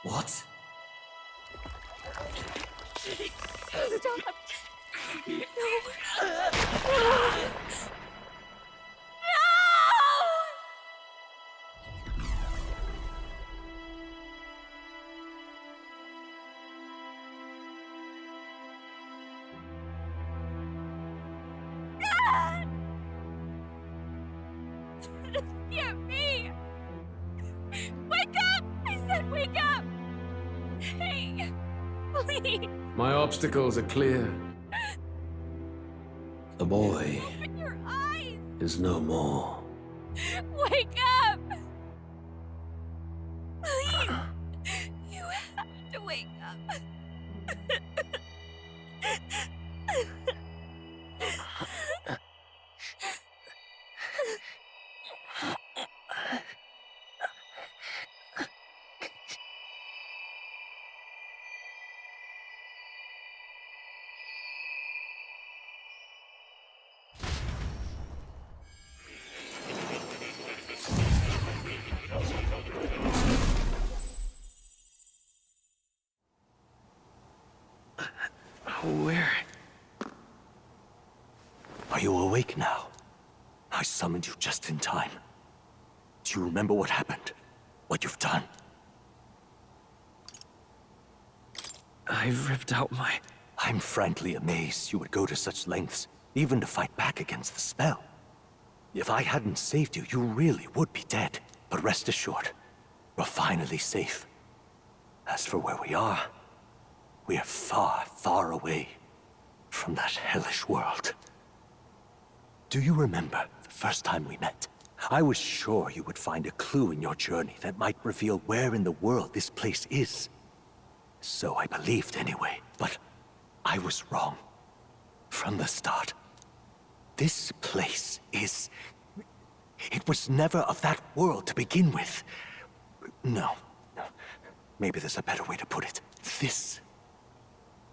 What? Stop. Just get me! Wake up! I said wake up! Hey, please! My obstacles are clear. The boy Open your eyes! is no more. Wake up! Please! You have to wake up. Where? Are you awake now? I summoned you just in time. Do you remember what happened? What you've done? I ripped out my... I'm frankly amazed you would go to such lengths, even to fight back against the spell. If I hadn't saved you, you really would be dead. But rest assured, we're finally safe. As for where we are far, far away from that hellish world. Do you remember the first time we met? I was sure you would find a clue in your journey that might reveal where in the world this place is. So I believed anyway, but I was wrong. From the start. This place is... It was never of that world to begin with. No. Maybe there's a better way to put it. This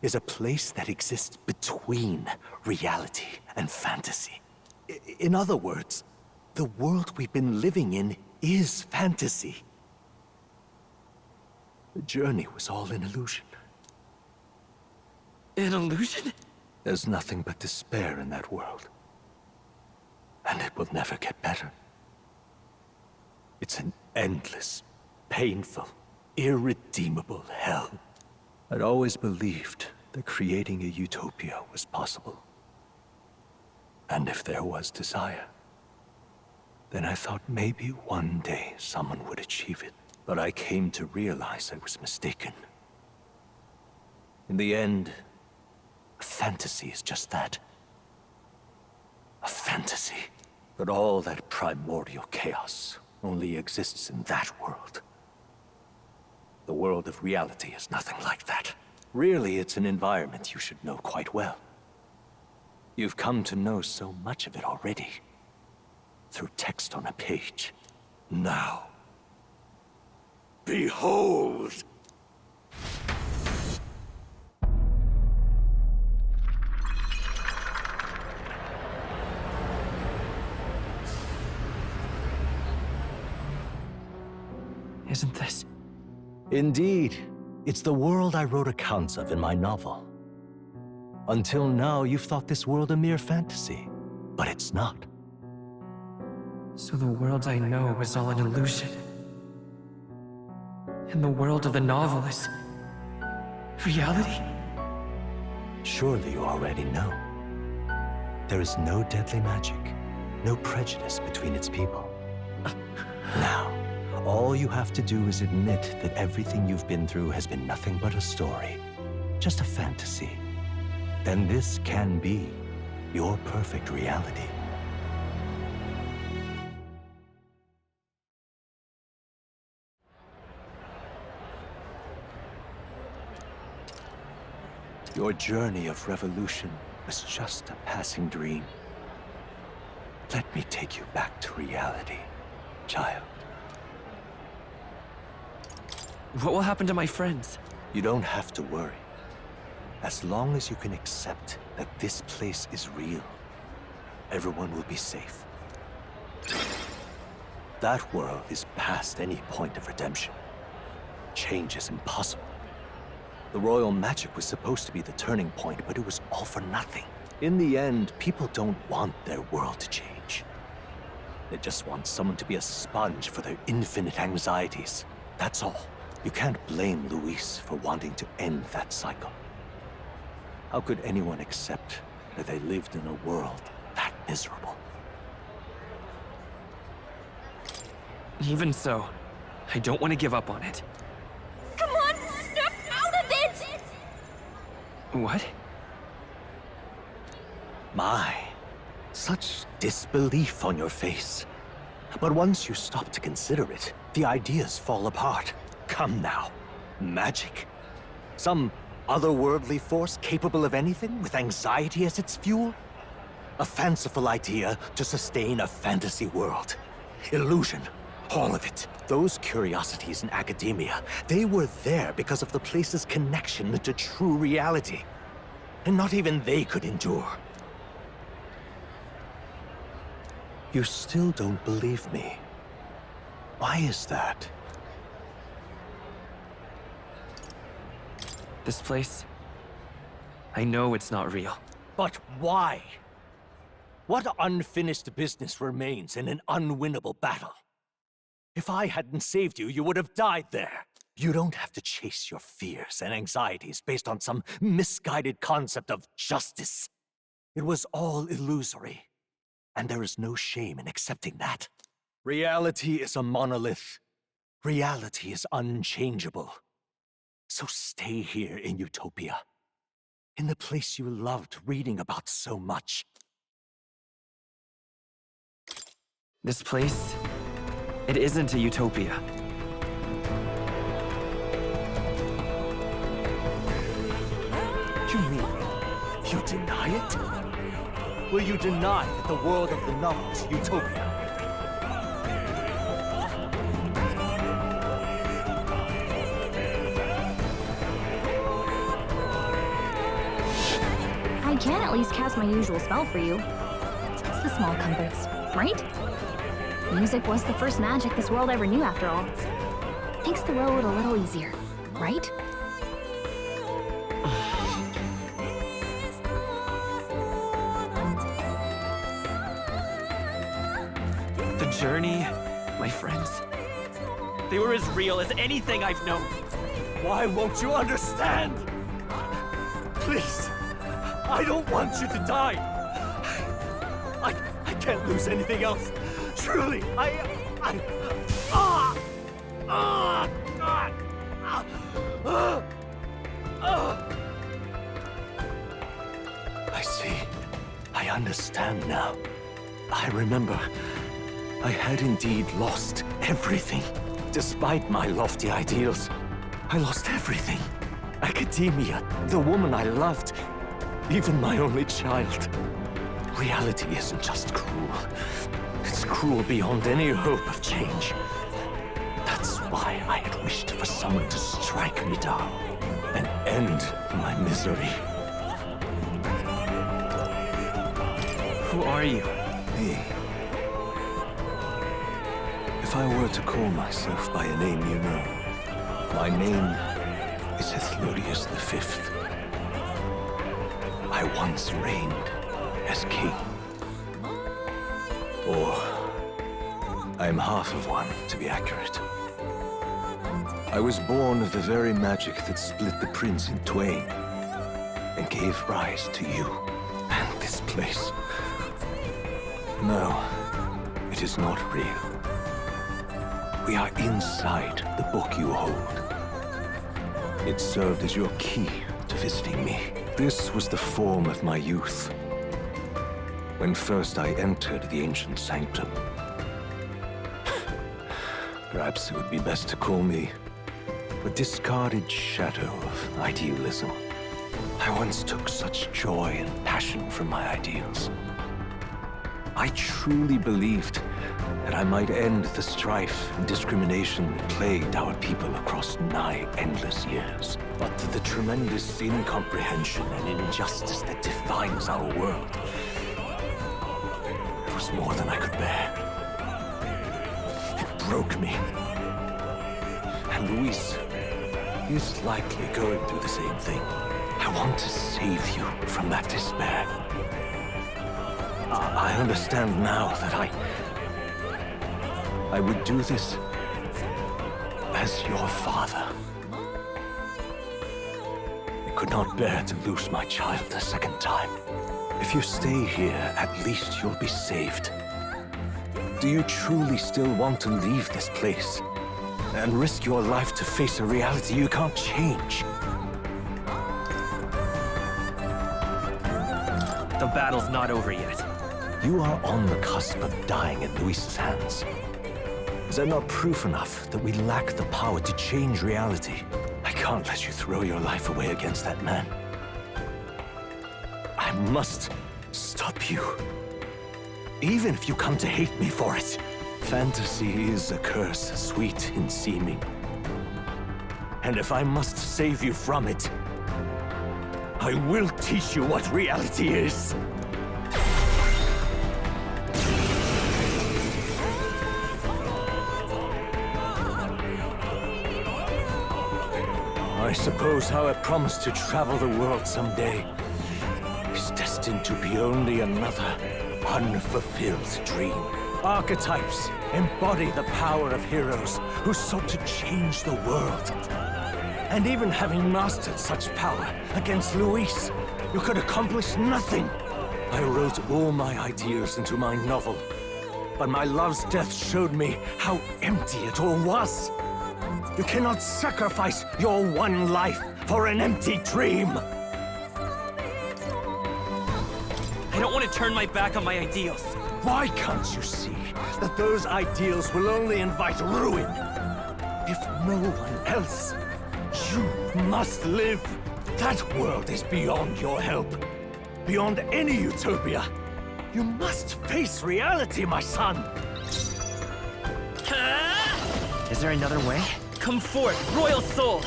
is a place that exists between reality and fantasy. In other words, the world we've been living in is fantasy. The journey was all an illusion. An illusion? There's nothing but despair in that world. And it will never get better. It's an endless, painful, irredeemable hell. I'd always believed that creating a utopia was possible. And if there was desire, then I thought maybe one day someone would achieve it. But I came to realize I was mistaken. In the end, a fantasy is just that. A fantasy. But all that primordial chaos only exists in that world. The world of reality is nothing like that. Really, it's an environment you should know quite well. You've come to know so much of it already. Through text on a page. Now, behold! Isn't this? Indeed. It's the world I wrote accounts of in my novel. Until now, you've thought this world a mere fantasy. But it's not. So the world I know is all an illusion. And the world of the novel is... reality? Surely you already know. There is no deadly magic, no prejudice between its people. Now, all you have to do is admit that everything you've been through has been nothing but a story, just a fantasy. Then this can be your perfect reality. Your journey of revolution was just a passing dream. Let me take you back to reality, child. What will happen to my friends? You don't have to worry. As long as you can accept that this place is real, everyone will be safe. That world is past any point of redemption. Change is impossible. The royal magic was supposed to be the turning point, but it was all for nothing. In the end, people don't want their world to change. They just want someone to be a sponge for their infinite anxieties. That's all. You can't blame Luis for wanting to end that cycle. How could anyone accept that they lived in a world that miserable? Even so, I don't want to give up on it. Come on, snap out of it! What? My, such disbelief on your face. But once you stop to consider it, the ideas fall apart. Come now. Magic? Some otherworldly force capable of anything with anxiety as its fuel? A fanciful idea to sustain a fantasy world. Illusion. All of it. Those curiosities in academia, they were there because of the place's connection to true reality. And not even they could endure. You still don't believe me. Why is that? This place... I know it's not real. But why? What unfinished business remains in an unwinnable battle? If I hadn't saved you, you would have died there. You don't have to chase your fears and anxieties based on some misguided concept of justice. It was all illusory, and there is no shame in accepting that. Reality is a monolith. Reality is unchangeable. So stay here in Utopia, in the place you loved reading about so much. This place... it isn't a utopia. You mean, you deny it? Will you deny that the world of the novel is Utopia? I can at least cast my usual spell for you. It's the small comforts, right? Music was the first magic this world ever knew, after all. Makes the road a little easier, right? The journey, my friends... they were as real as anything I've known. Why won't you understand? Please, I don't want you to die. I can't lose anything else. Truly, I see. I understand now. I remember. I had indeed lost everything. Despite my lofty ideals, I lost everything. Academia, the woman I loved, even my only child. Reality isn't just cruel. It's cruel beyond any hope of change. That's why I had wished for someone to strike me down and end my misery. Who are you? Me. If I were to call myself by a name you know, my name is Hethlurius V. I once reigned as king. Or, I'm half of one, to be accurate. I was born of the very magic that split the prince in twain, and gave rise to you, and this place. No, it is not real. We are inside the book you hold. It served as your key to visiting me. This was the form of my youth, when first I entered the ancient sanctum. Perhaps it would be best to call me a discarded shadow of idealism. I once took such joy and passion from my ideals. I truly believed that I might end the strife and discrimination that plagued our people across nigh endless years. But the tremendous incomprehension and injustice that defines our world was more than I could bear. It broke me. And Luis is likely going through the same thing. I want to save you from that despair. I understand now that I would do this as your father. I could not bear to lose my child a second time. If you stay here, at least you'll be saved. Do you truly still want to leave this place and risk your life to face a reality you can't change? The battle's not over yet. You are on the cusp of dying in Luis's hands. Is that not proof enough that we lack the power to change reality? I can't let you throw your life away against that man. I must stop you. Even if you come to hate me for it. Fantasy is a curse, sweet in seeming. And if I must save you from it, I will teach you what reality is. I suppose how I promised to travel the world someday is destined to be only another unfulfilled dream. Archetypes embody the power of heroes who sought to change the world. And even having mastered such power against Luis, you could accomplish nothing. I wrote all my ideas into my novel, but my love's death showed me how empty it all was. You cannot sacrifice your one life for an empty dream. I don't want to turn my back on my ideals. Why can't you see that those ideals will only invite ruin? If no one else, you must live. That world is beyond your help. Beyond any utopia. You must face reality, my son. Is there another way? Come forth, royal soul!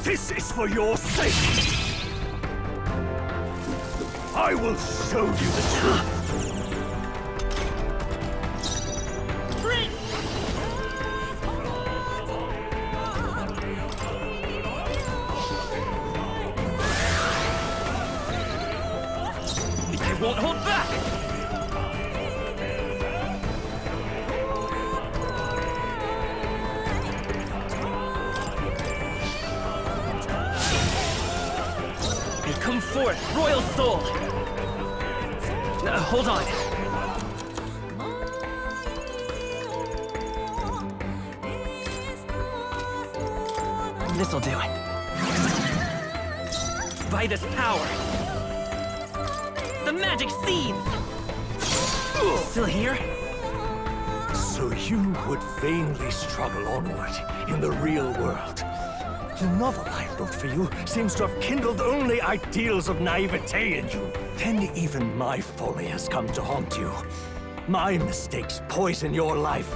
This is for your sake! I will show you the truth! I won't hold back! Come forth, royal soul! Hold on. This'll do it. By this power, the magic seeds! Still here? So you would vainly struggle onward in the real world. The novel I wrote for you seems to have kindled only ideals of naivete in you. Then even my folly has come to haunt you. My mistakes poison your life.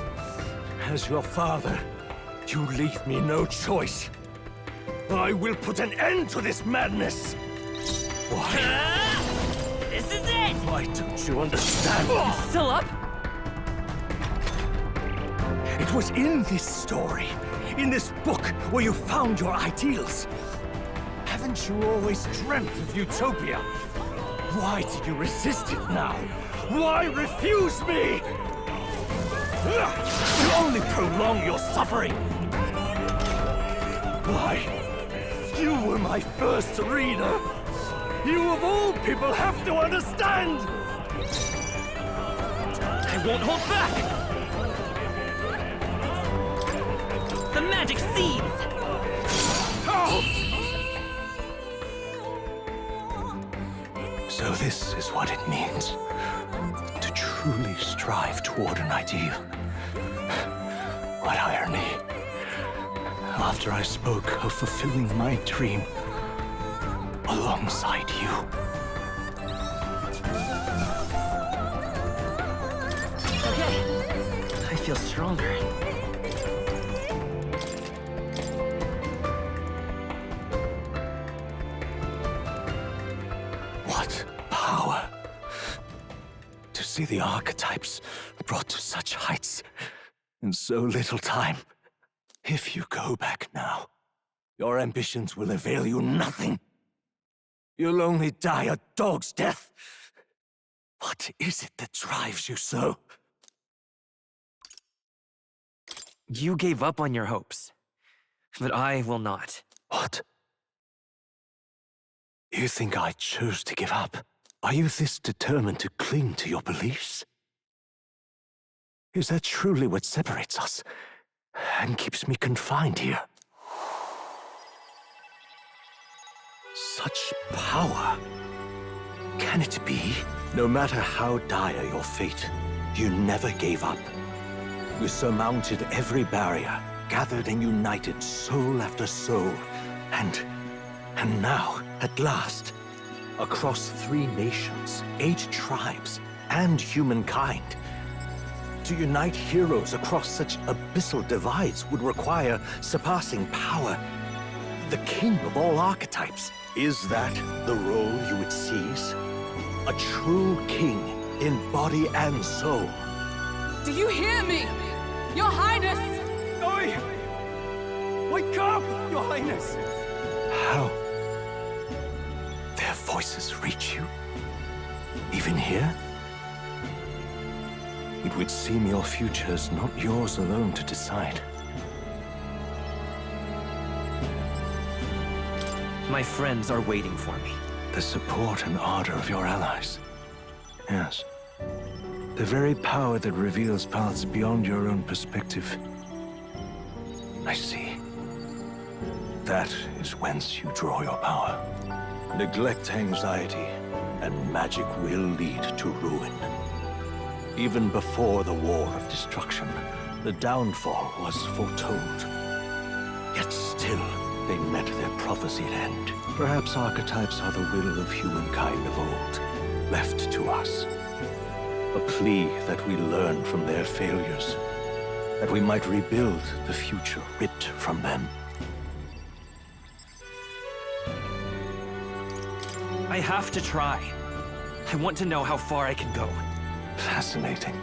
As your father, you leave me no choice. I will put an end to this madness. Why? This is it! Why don't you understand? You still up? It was in this story, in this book, where you found your ideals. Haven't you always dreamt of utopia? Why did you resist it now? Why refuse me? You only prolong your suffering. Why? You were my first reader. You of all people have to understand. I won't hold back. The magic seeds! Oh! So this is what it means to truly strive toward an ideal. What irony. After I spoke of fulfilling my dream, alongside you. Okay, I feel stronger. What power! To see the archetypes brought to such heights in so little time. If you go back now, your ambitions will avail you nothing. You'll only die a dog's death. What is it that drives you so? You gave up on your hopes, but I will not. What? You think I chose to give up? Are you this determined to cling to your beliefs? Is that truly what separates us and keeps me confined here? Such power. Can it be? No matter how dire your fate, you never gave up. You surmounted every barrier, gathered and united soul after soul, and now, at last, across 3 nations, 8 tribes, and humankind, to unite heroes across such abyssal divides would require surpassing power. The king of all archetypes. Is that the role you would seize? A true king in body and soul. Do you hear me? Your Highness! Oi! Wake up, Your Highness! How? Their voices reach you? Even here? It would seem your future is not yours alone to decide. My friends are waiting for me. The support and ardor of your allies. Yes. The very power that reveals paths beyond your own perspective. I see. That is whence you draw your power. Neglect anxiety, and magic will lead to ruin. Even before the War of Destruction, the downfall was foretold. Yet still, they met their prophesied end. Perhaps archetypes are the will of humankind of old, left to us. A plea that we learn from their failures, that we might rebuild the future ripped from them. I have to try. I want to know how far I can go. Fascinating.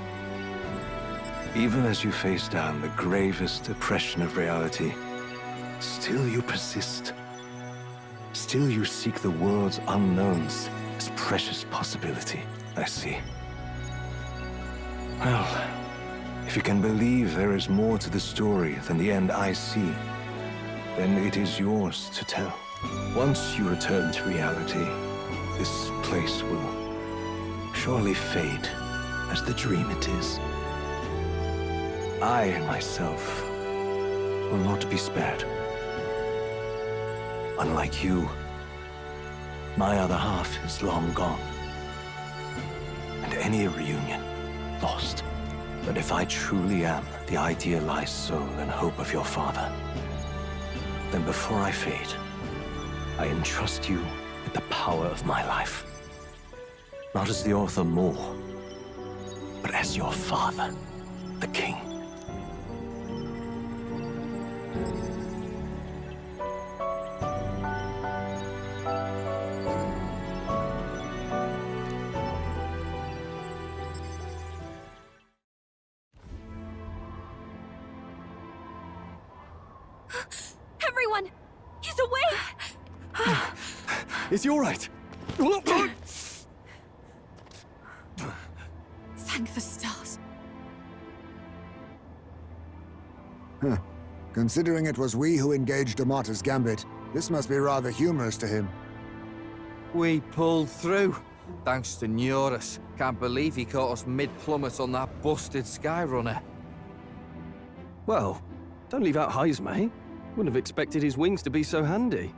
Even as you face down the gravest oppression of reality, still you persist. Still you seek the world's unknowns as precious possibility. I see. Well, if you can believe there is more to the story than the end I see, then it is yours to tell. Once you return to reality, this place will surely fade as the dream it is. I, myself, will not be spared. Unlike you, my other half is long gone. And any reunion, lost. But if I truly am the idealized soul and hope of your father, then before I fade, I entrust you with the power of my life. Not as the author more, but as your father, the king. Everyone! He's awake! Is he all right? Thank the stars. Huh. Considering it was we who engaged Amata's gambit, this must be rather humorous to him. We pulled through, thanks to Neurus. Can't believe he caught us mid-plummet on that busted Skyrunner. Well, don't leave out Heismay. Wouldn't have expected his wings to be so handy.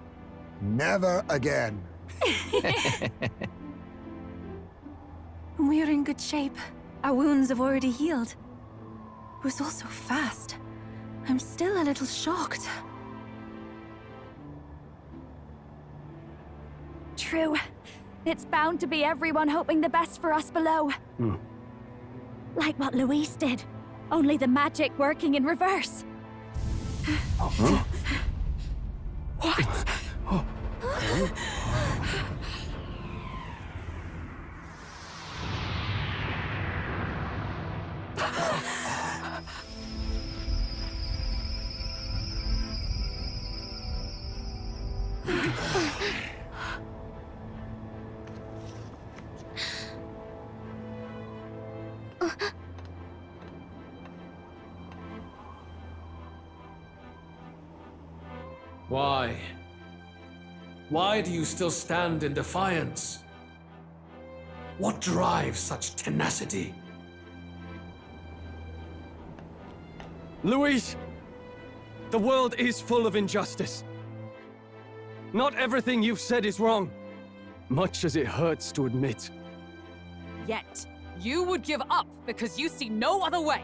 Never again. We're in good shape. Our wounds have already healed. It was all so fast. I'm still a little shocked. true. It's bound to be everyone hoping the best for us below. Like what Luis did. Only the magic working in reverse. What? Why? Why do you still stand in defiance? What drives such tenacity? Luis! The world is full of injustice. Not everything you've said is wrong, much as it hurts to admit. Yet, you would give up because you see no other way.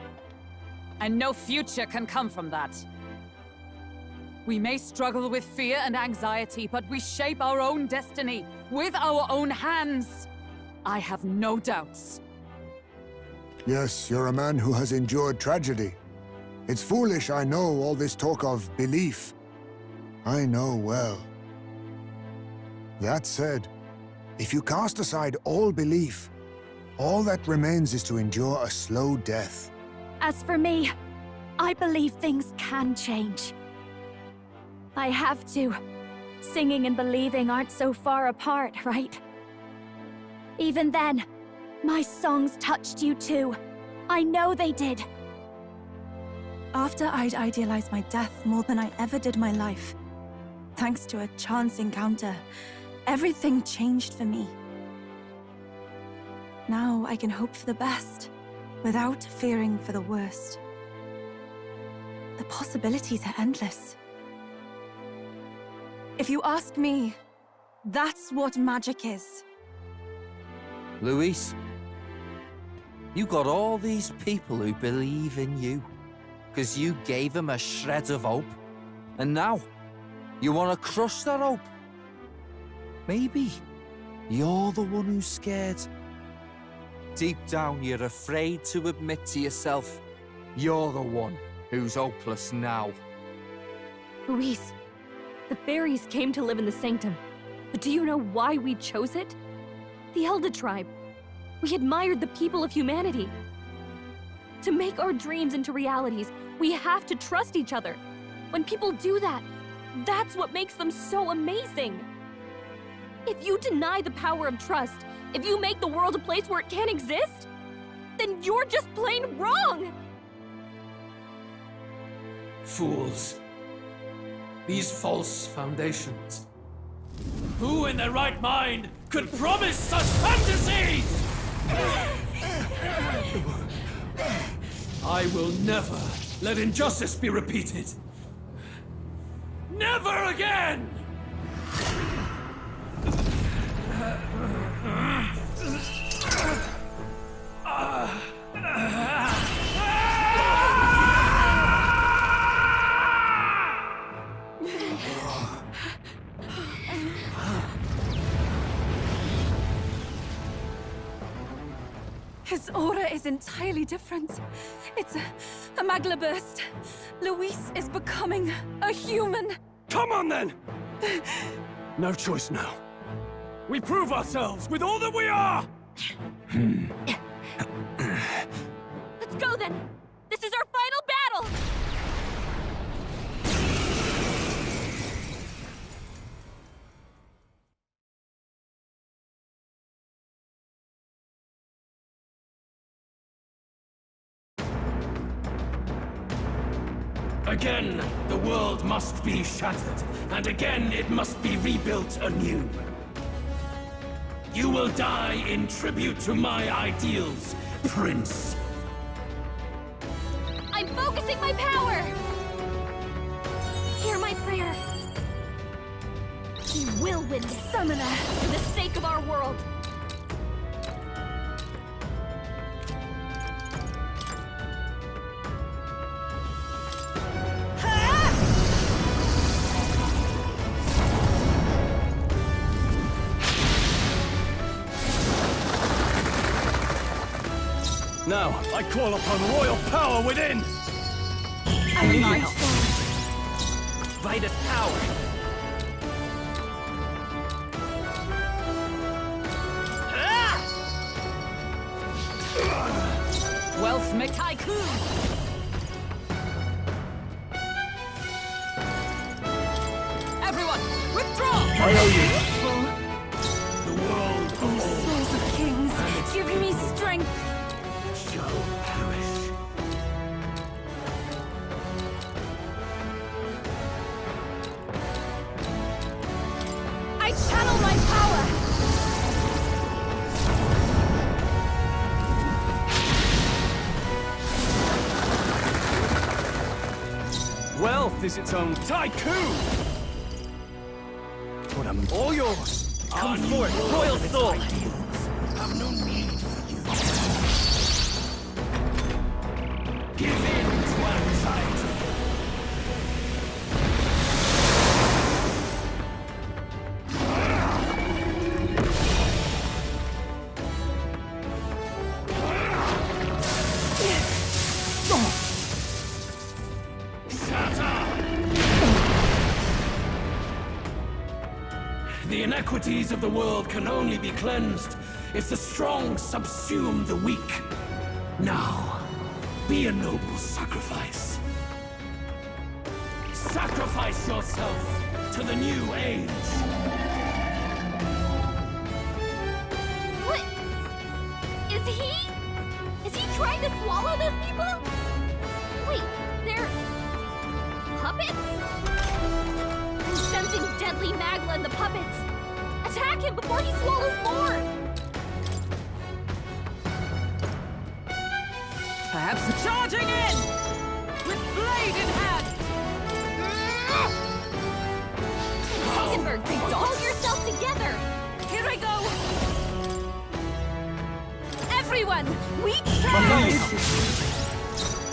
And no future can come from that. We may struggle with fear and anxiety, but we shape our own destiny with our own hands. I have no doubts. Yes, you're a man who has endured tragedy. It's foolish, I know, all this talk of belief. I know well. That said, if you cast aside all belief, all that remains is to endure a slow death. As for me, I believe things can change. I have to. Singing and believing aren't so far apart, right? Even then, my songs touched you too. I know they did. After I'd idealized my death more than I ever did my life, thanks to a chance encounter, everything changed for me. Now I can hope for the best, without fearing for the worst. The possibilities are endless. If you ask me, that's what magic is. Luis, you got all these people who believe in you, because you gave them a shred of hope. And now, you want to crush their hope. Maybe you're the one who's scared. Deep down, you're afraid to admit to yourself, you're the one who's hopeless now. Luis, the fairies came to live in the Sanctum. But do you know why we chose it? The Elder Tribe. We admired the people of humanity. To make our dreams into realities, we have to trust each other. When people do that, that's what makes them so amazing. If you deny the power of trust, if you make the world a place where it can't exist, then you're just plain wrong! Fools. These false foundations. Who in their right mind could promise such fantasies? I will never let injustice be repeated. Never again! His aura is entirely different. It's a magla burst. Luis is becoming a human. Come on then! No choice now. We prove ourselves with all that we are! Let's go then! This is our final battle! Again, the world must be shattered, and again it must be rebuilt anew. You will die in tribute to my ideals, Prince. I'm focusing my power! Hear my prayer. He will win, Summoner, for the sake of our world. Now, I call upon royal power within! Vitus power! Wealth me tycoon! Everyone, withdraw! I owe you. The world Oh, souls of kings, give me strength! shall perish. I channel my power! Wealth is its own tycoon! What all yours! Come forth, royal soul! Have no need for you. Give in to anxiety. The inequities of the world can only be cleansed if the strong subsume the weak. Now, be a noble sacrifice. Sacrifice yourself to the new age. What? Is he trying to swallow those people? Wait, they're puppets? I'm sensing deadly magla in the puppets. Attack him before he swallows more! Perhaps charging in! With blade in hand! Heisenberg, hold yourself together! Here I go! Everyone, weak Mahali!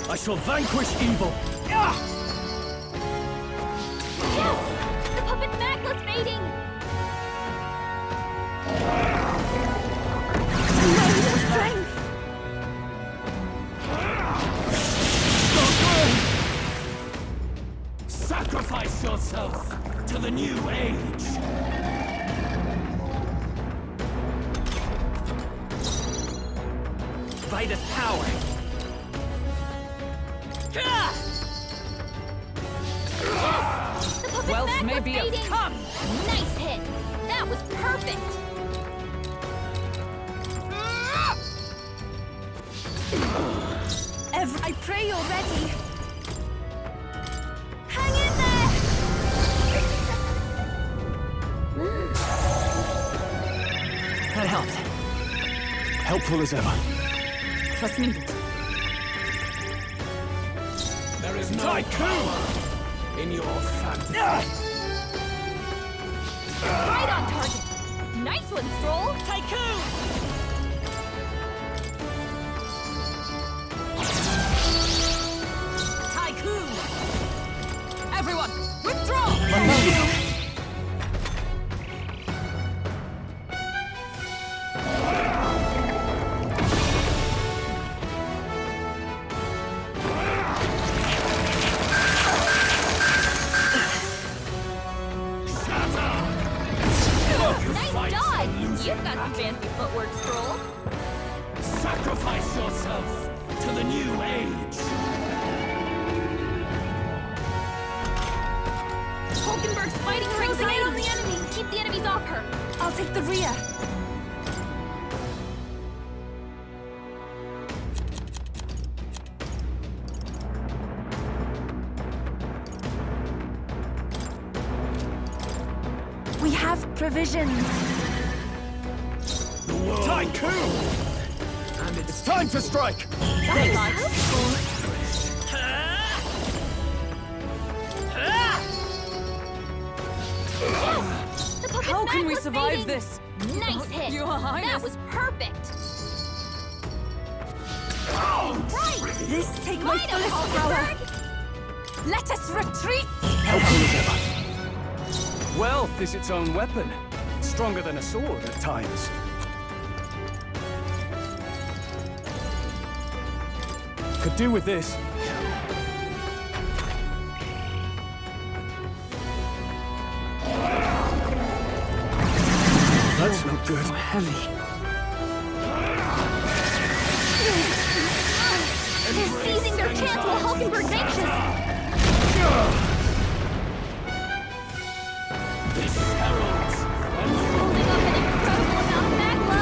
side! I shall vanquish evil! Yes! The puppet's magla's fading! Strength! Sacrifice yourself to the new age. Vitus power! The puppet's Wealth magla's may be a fading! come! Nice hit! That was perfect! I pray you're ready! Hang in there! That helped. Helpful as ever. Trust needed. There is no power in your fantasy. Right on target! Nice one, Stroll! Tycoon! Tycoon! Everyone, withdraw! Nice dodge! You've got some fancy footwork, Stroll. Sacrifice yourself to the new age. Hulkenberg's fighting her anxiety on the enemy! Keep the enemies off her! I'll take the rear. We have provisions. The world Tycoon! And it's time to strike! That's helpful. Yes! The puppet's How can we magla's survive fading. this? Nice hit! Your Highness. That was perfect! Right! This take my Right on, fullest power. Hulkenberg! Let us retreat! Helpful as ever. Wealth is its own weapon. Stronger than a sword at times. Could do with this. That's no good. So heavy. They're seizing their chance while Hulkenberg's anxious. This heralds and Holding up an incredible amount of magma.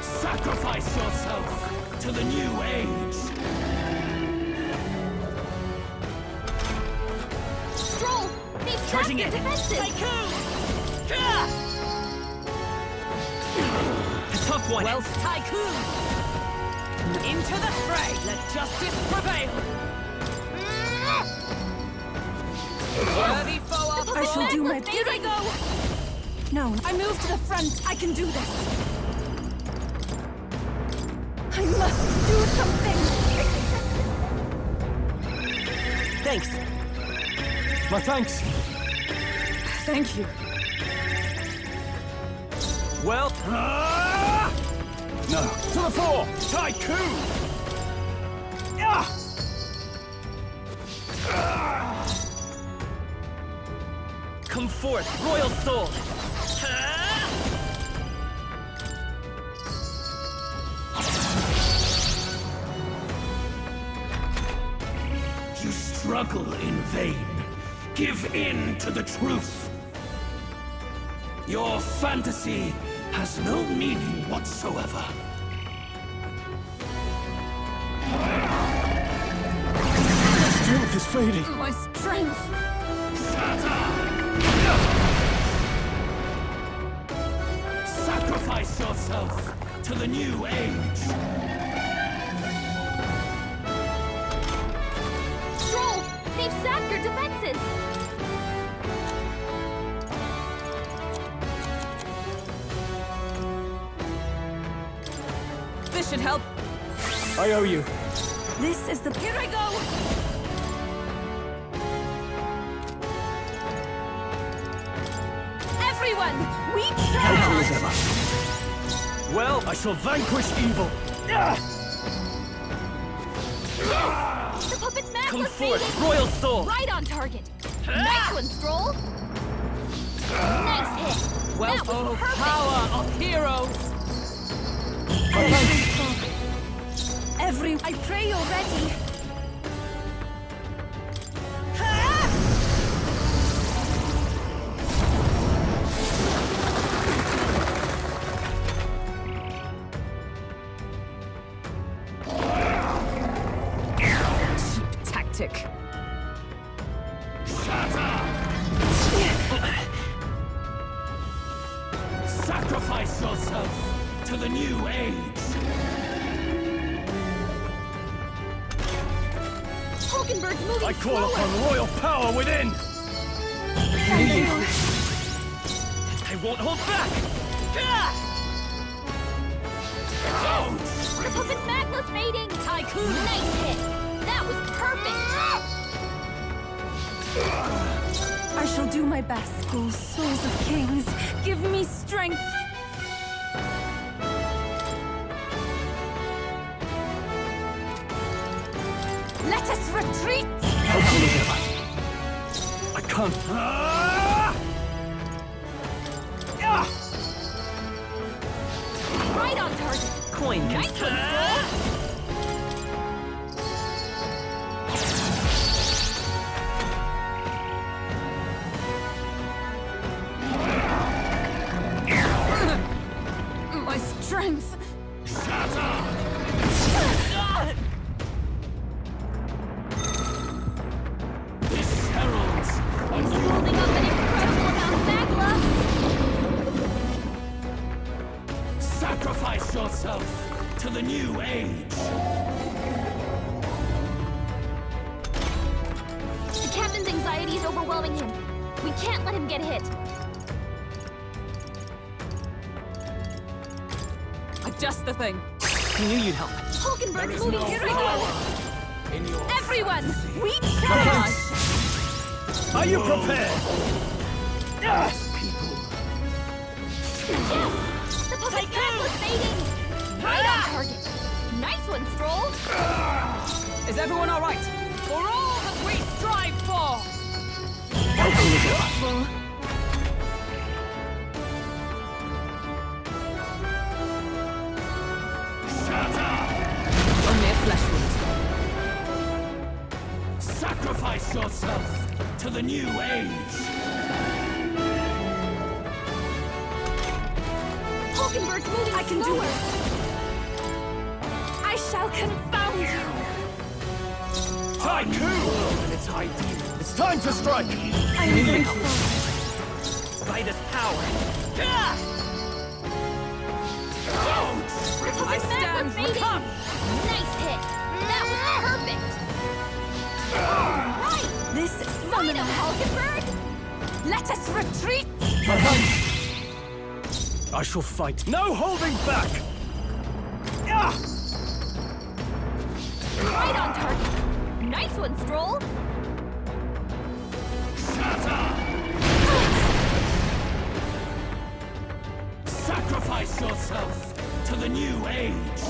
sacrifice yourself to the new age. Stroll, they've Charging sapped in. their defenses. A tough one. Wealth Tycoon! Into the fray! Let justice prevail! Worthy foe of I shall do my Here I go! No, I move to the front! I can do this! I must do something. Thanks. My thanks. Thank you. Well, No. To the fore! Tycoon! come forth, royal soul. You struggle in vain. Give in to the truth. Your fantasy has no meaning whatsoever. Strength is fading. My strength. Sacrifice yourself to the new age. Stroll, they've sapped your defenses. This should help. I owe you. This is the... Here I go! Everyone, we Helpful as ever. Well, I shall vanquish evil. The puppet's mad come was forth, fading. royal soul. Right on target. Nice one, Stroll. Nice hit. Wealth That was of perfect. power of heroes! I pray you're ready. Cheap tactic. Sacrifice yourself to the new age. Hulkenberg's moving I call slower. upon royal power within. I won't hold back. The puppet's magma's fading. Tycoon! Nice hit. That was perfect. I shall do my best. Oh, souls of kings, give me strength. Let us retreat! I can't. Right on target. Coin can Nice one, Stroll. My strength. This heralds He's holding up an incredible amount of magma. sacrifice yourself to the new age. The captain's anxiety is overwhelming him. We can't let him get hit. Just the thing. I knew you'd help. Hulkenberg's moving. Here I go. In your Everyone, we charge. Are you prepared? people. Yes! The puppet's magma's fading. Right on target. one, Stroll! Is everyone all right? For all that we strive for! Only a flesh wound. Sacrifice yourself to the new age! Hulkenberg's moving I can do slower. this. I shall confound you. It's time to strike! I'm grateful. By this power. I stand Come. Nice hit. That was perfect. Right. This Fight him, Hulkenberg. Let us retreat. I shall fight. No holding back! Right on target. Nice one, Stroll. Sacrifice yourself to the new age!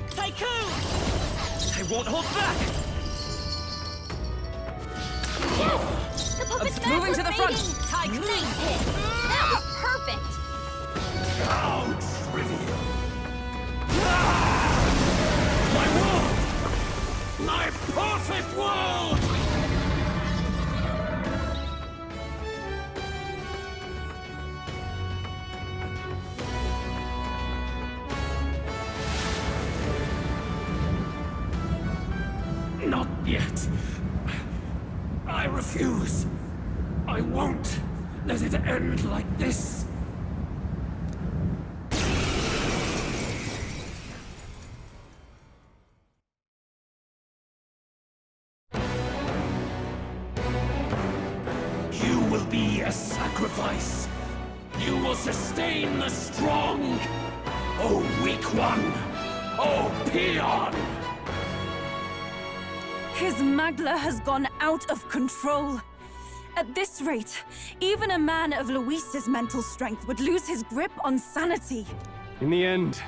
Tycoon! I won't hold back! Yes! The puppet's back moving was to the front. fading. Nice hit. That was perfect. How trivial! My world! My perfect world! Not yet. I refuse. I won't let it end like this. You will be a sacrifice. You will sustain the strong. Oh, weak one. Oh, peon. His Magla has gone out of control. At this rate, even a man of Luis's mental strength would lose his grip on sanity. In the end,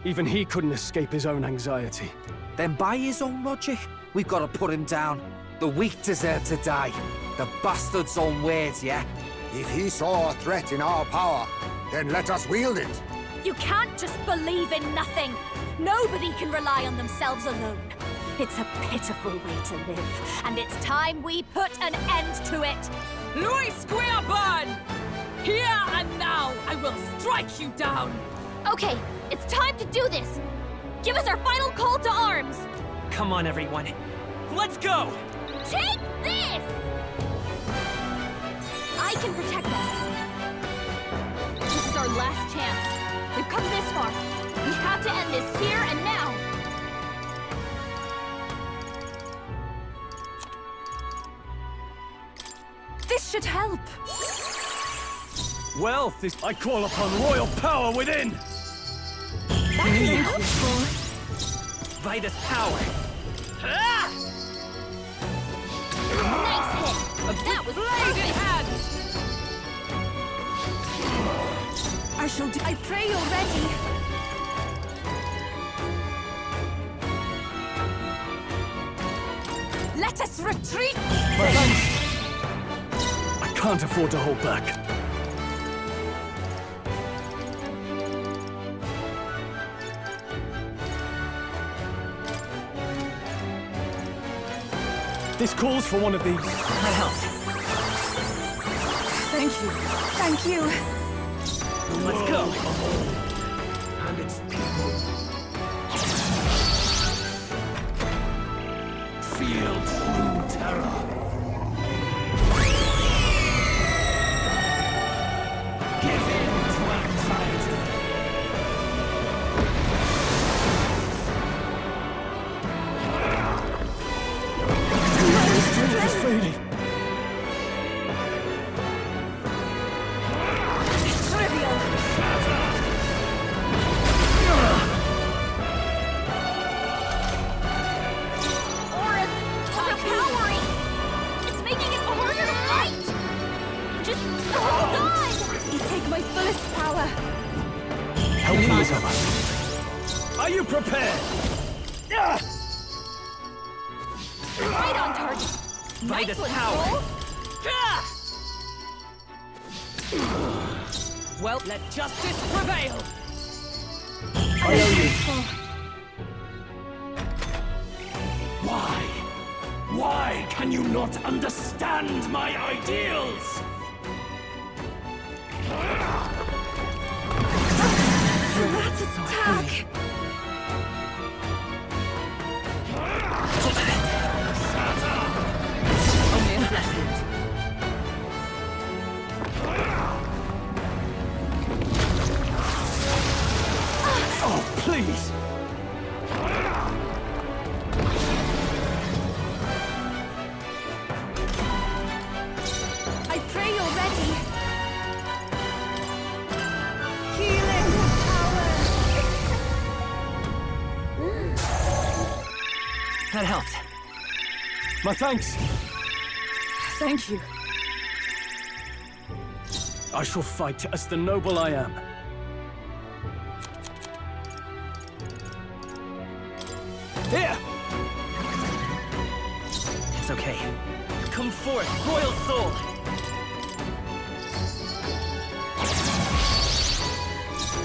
even he couldn't escape his own anxiety. Then by his own logic, we've got to put him down. The weak deserve to die. The bastard's own words, yeah? If he saw a threat in our power, then let us wield it. You can't just believe in nothing. Nobody can rely on themselves alone. It's a pitiful way to live, and it's time we put an end to it. Luis Guiaban! Here and now, I will strike you down! Okay, it's time to do this. Give us our final call to arms. Come on, everyone. Let's go! Take this! I can protect us. This is our last chance. We've come this far. We have to end this here and now. This should help. Well, I call upon royal power within! That can help. By this power. Nice hit. That was perfect. I shall do. I pray you're ready. Let us retreat. I can't afford to hold back. This calls for one of these. My help. Thank you. Thank you. Let's go. And its people. Feel true terror. Give in to anxiety. It's fading. Trivial. Aura's overpowering. Help me, Zorba. Are you prepared? Right on target. Vitus one, power. Stroll. Well, let justice prevail. I owe you. Why? Why can you not understand my ideals? Let's attack. Only a flesh wound. Oh, please! I pray you're ready. Healing power. That helped. My thanks. Thank you. I shall fight as the noble I am. Here! It's okay. Come forth, royal soul!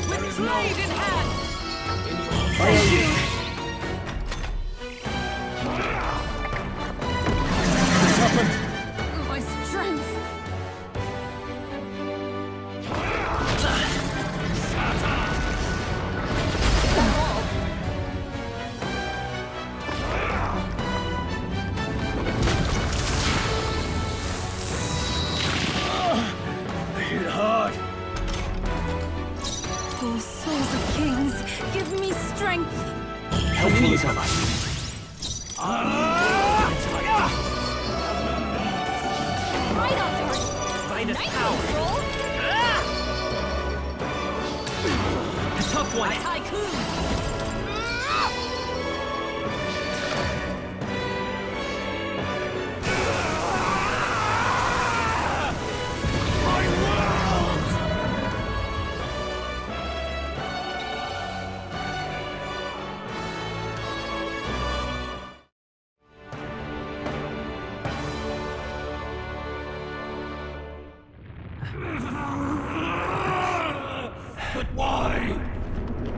With blade in hand! Thank you! What's happened? My strength. Hit hard. Oh, souls of kings, give me strength. Help me, Zorba. Right on target. Vitus Nice power. roll. A tough one. Tycoon! But why?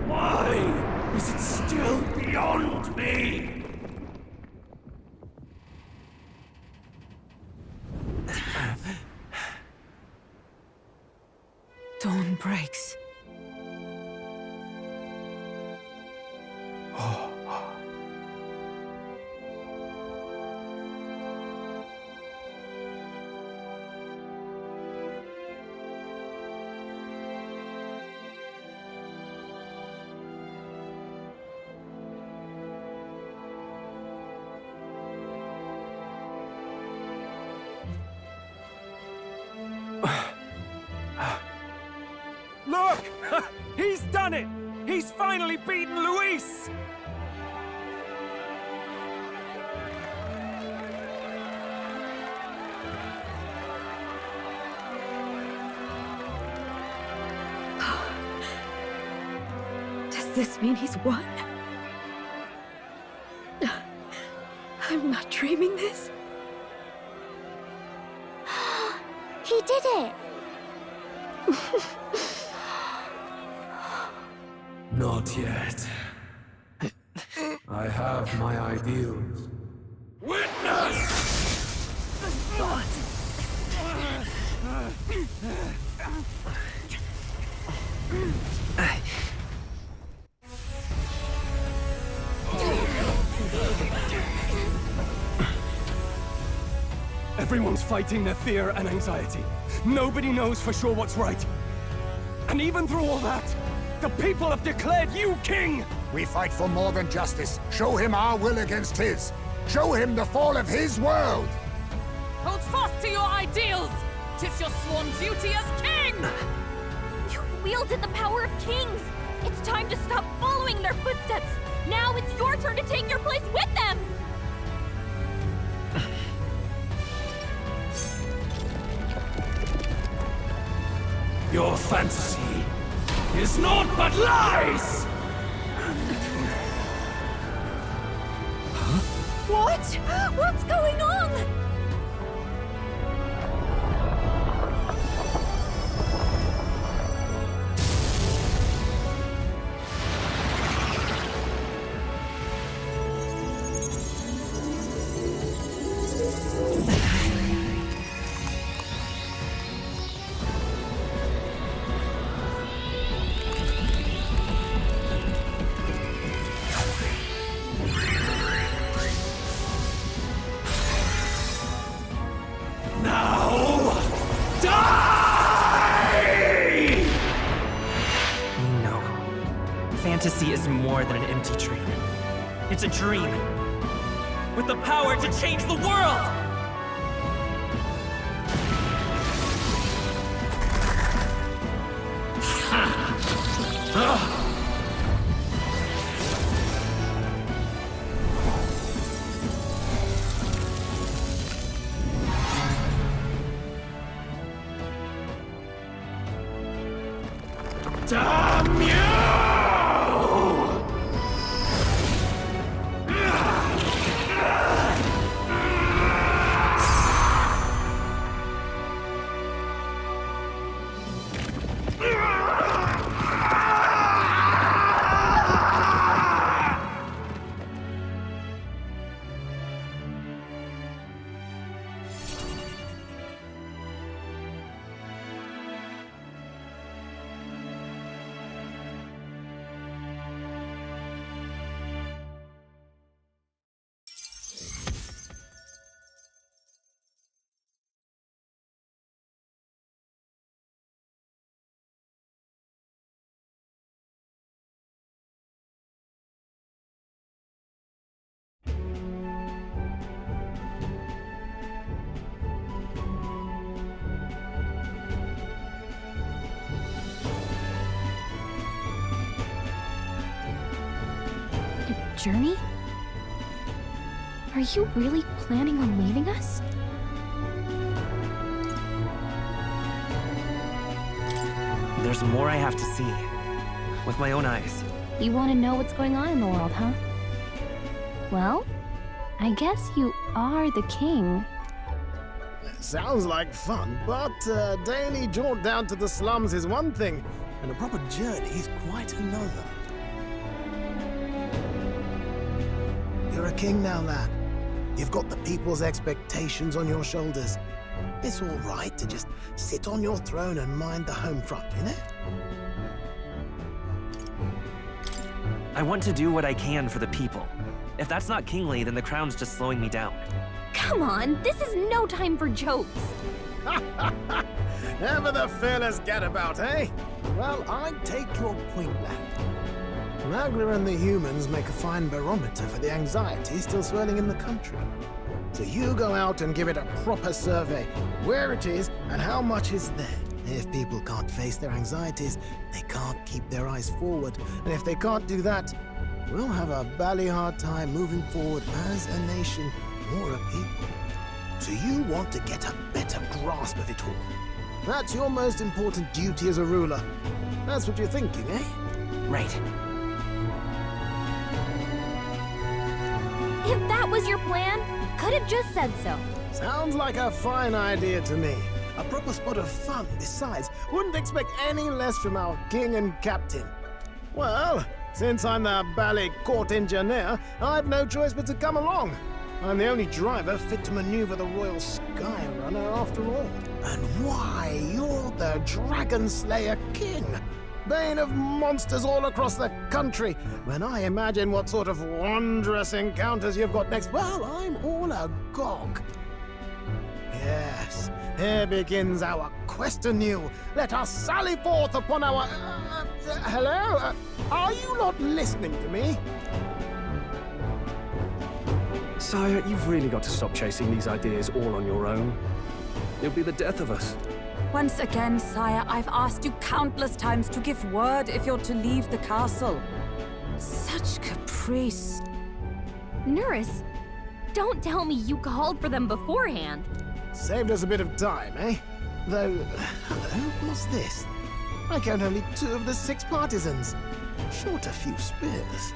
Why is it still beyond me? Dawn breaks. Look! He's done it! He's finally beaten Luis! Does this mean he's won? I'm not dreaming this. He did it. Not yet. I have my ideals. Witness! Everyone's fighting their fear and anxiety. Nobody knows for sure what's right. And even through all that, the people have declared you king! We fight for more than justice. Show him our will against his. Show him the fall of his world! Hold fast to your ideals! 'Tis your sworn duty as king! You've wielded the power of kings. It's time to stop following their footsteps. Now it's your turn to take your place with them! Your fantasy is naught but lies! What? What's going on? Fantasy is more than an empty dream. It's a dream with the power to change the world! Damn you! Journey? Are you really planning on leaving us? There's more I have to see. With my own eyes. You want to know what's going on in the world, huh? Well, I guess you are the king. Sounds like fun, but a daily jaunt down to the slums is one thing, and a proper journey is quite another. You're a king now, lad. You've got the people's expectations on your shoulders. It's all right to just sit on your throne and mind the home front, you know? I want to do what I can for the people. If that's not kingly, then the crown's just slowing me down. Come on, this is no time for jokes. Never the fearless gadabout, eh? Well, I take your point, lad. Magla and the humans make a fine barometer for the anxiety still swirling in the country. So you go out and give it a proper survey, where it is and how much is there. If people can't face their anxieties, they can't keep their eyes forward. And if they can't do that, we'll have a bally hard time moving forward as a nation or a people. So you want to get a better grasp of it all. That's your most important duty as a ruler. That's what you're thinking, eh? Right. If that was your plan, you could have just said so. Sounds like a fine idea to me. A proper spot of fun, besides. Wouldn't expect any less from our king and captain. Well, since I'm the bally court engineer, I've no choice but to come along. I'm the only driver fit to maneuver the Royal Skyrunner after all. And why, you're the Dragon Slayer King. Bane of monsters all across the country. When I imagine what sort of wondrous encounters you've got next, well, I'm all agog. Yes, here begins our quest anew. Let us sally forth upon our... hello? Are you not listening to me? Sire, you've really got to stop chasing these ideas all on your own. It'll be the death of us. Once again, sire, I've asked you countless times to give word if you're to leave the castle. Such caprice. Nurse, don't tell me you called for them beforehand. Saved us a bit of time, eh? Though, hello, what's this? I count only 2 of the 6 partisans. Short a few spears.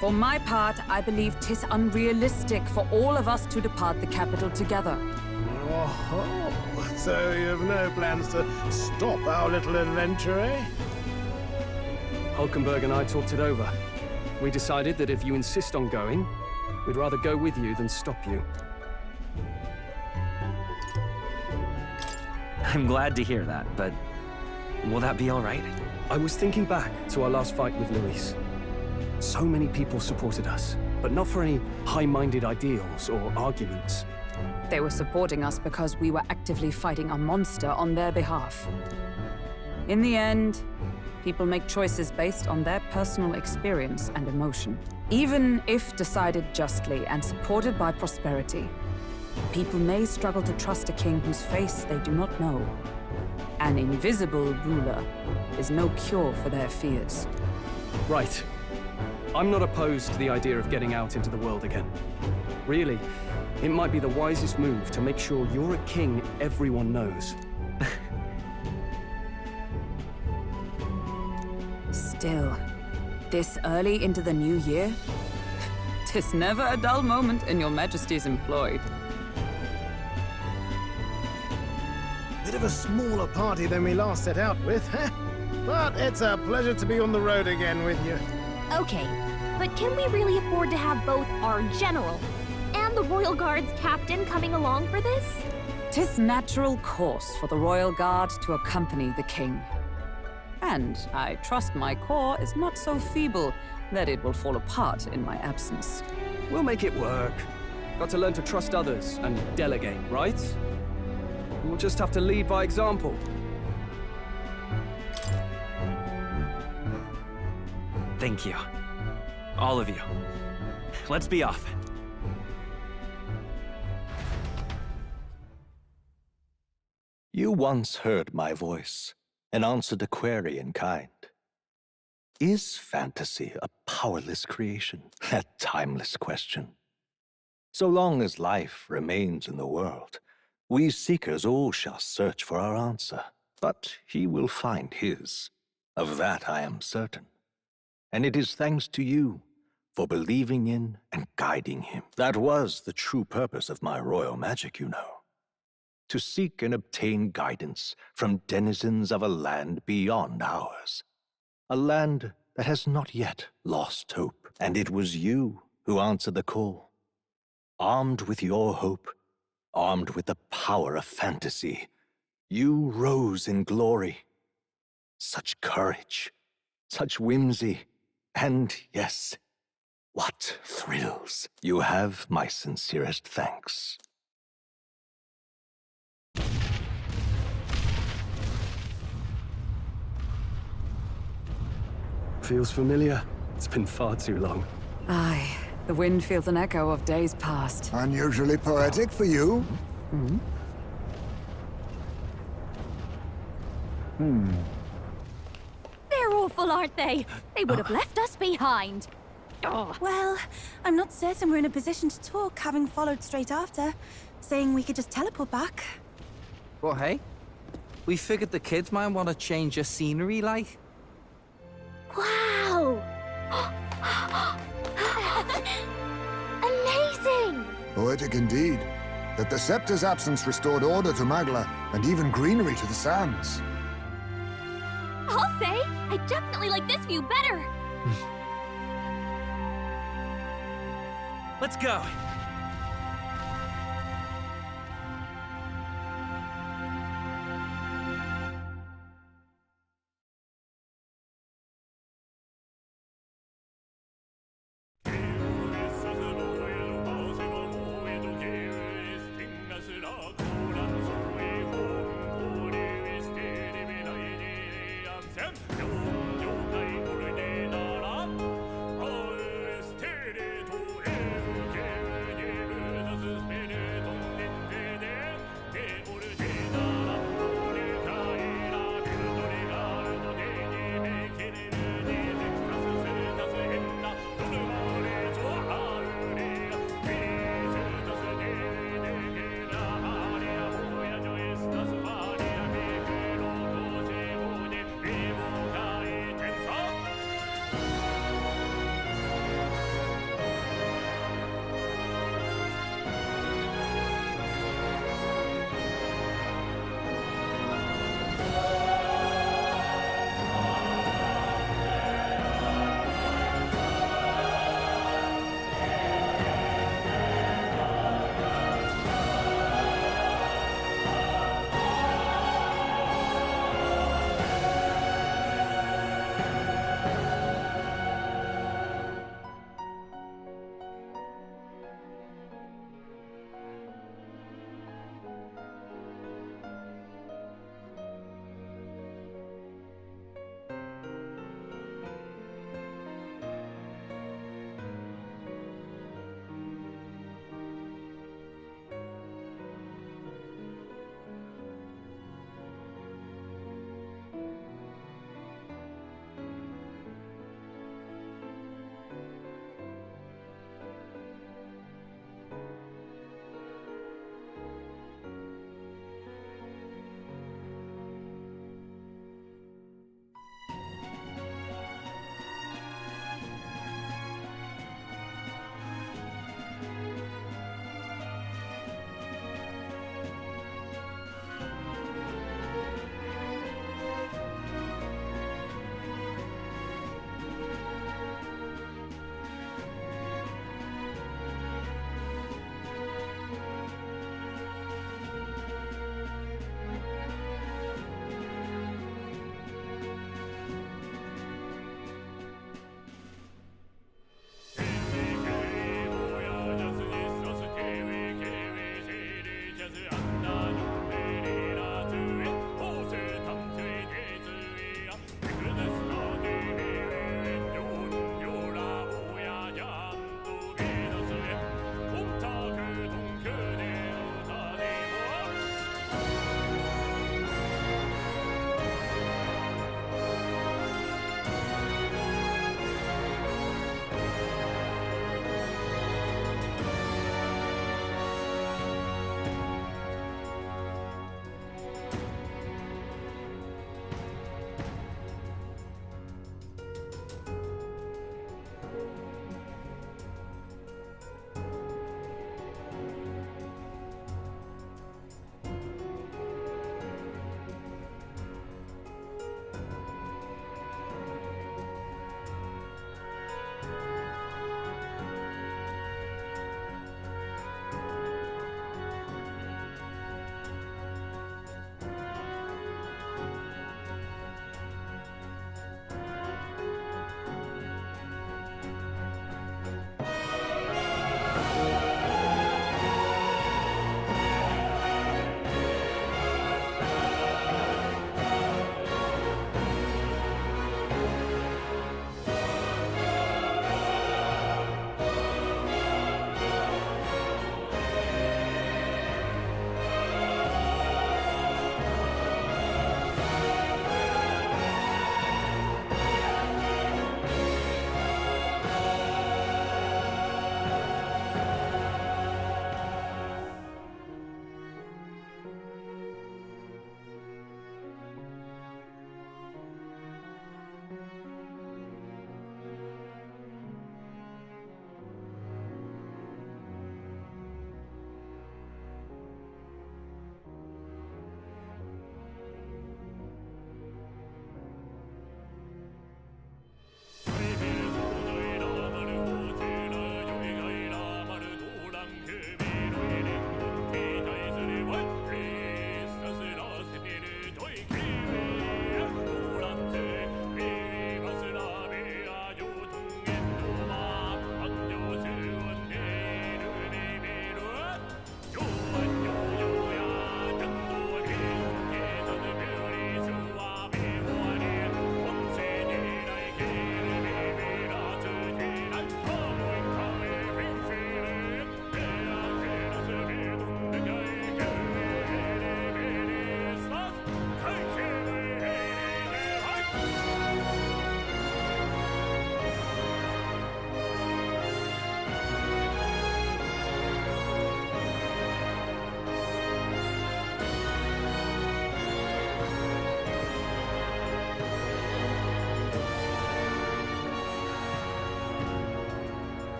For my part, I believe 'tis unrealistic for all of us to depart the capital together. Oh, so you have no plans to stop our little adventure, eh? Hulkenberg and I talked it over. We decided that if you insist on going, we'd rather go with you than stop you. I'm glad to hear that, but will that be all right? I was thinking back to our last fight with Luis. So many people supported us, but not for any high-minded ideals or arguments. They were supporting us because we were actively fighting a monster on their behalf. In the end, people make choices based on their personal experience and emotion. Even if decided justly and supported by prosperity, people may struggle to trust a king whose face they do not know. An invisible ruler is no cure for their fears. Right. I'm not opposed to the idea of getting out into the world again. Really, it might be the wisest move to make sure you're a king everyone knows. Still, this early into the new year? 'Tis never a dull moment in your Majesty's employ. Bit of a smaller party than we last set out with, huh? But it's a pleasure to be on the road again with you. Okay, but can we really afford to have both our general and the Royal Guard's captain coming along for this? 'Tis natural course for the Royal Guard to accompany the king. And I trust my corps is not so feeble that it will fall apart in my absence. We'll make it work. Got to learn to trust others and delegate, right? We'll just have to lead by example. Thank you. All of you. Let's be off. You once heard my voice and answered a query in kind. Is fantasy a powerless creation? That timeless question. So long as life remains in the world, we seekers all shall search for our answer. But he will find his. Of that I am certain. And it is thanks to you for believing in and guiding him. That was the true purpose of my royal magic, you know. To seek and obtain guidance from denizens of a land beyond ours. A land that has not yet lost hope. And it was you who answered the call. Armed with your hope, armed with the power of fantasy, you rose in glory. Such courage, such whimsy, and yes, what thrills. You have my sincerest thanks. Feels familiar. It's been far too long. Aye, the wind feels an echo of days past. Unusually poetic for you. They're awful, aren't they? They would have left us behind. Well, I'm not certain we're in a position to talk, having followed straight after, saying we could just teleport back. Well, hey, we figured the kids might want to change your scenery, like. Wow! Amazing! Poetic indeed. That the scepter's absence restored order to Magla, and even greenery to the sands. I'll say, I definitely like this view better. Let's go.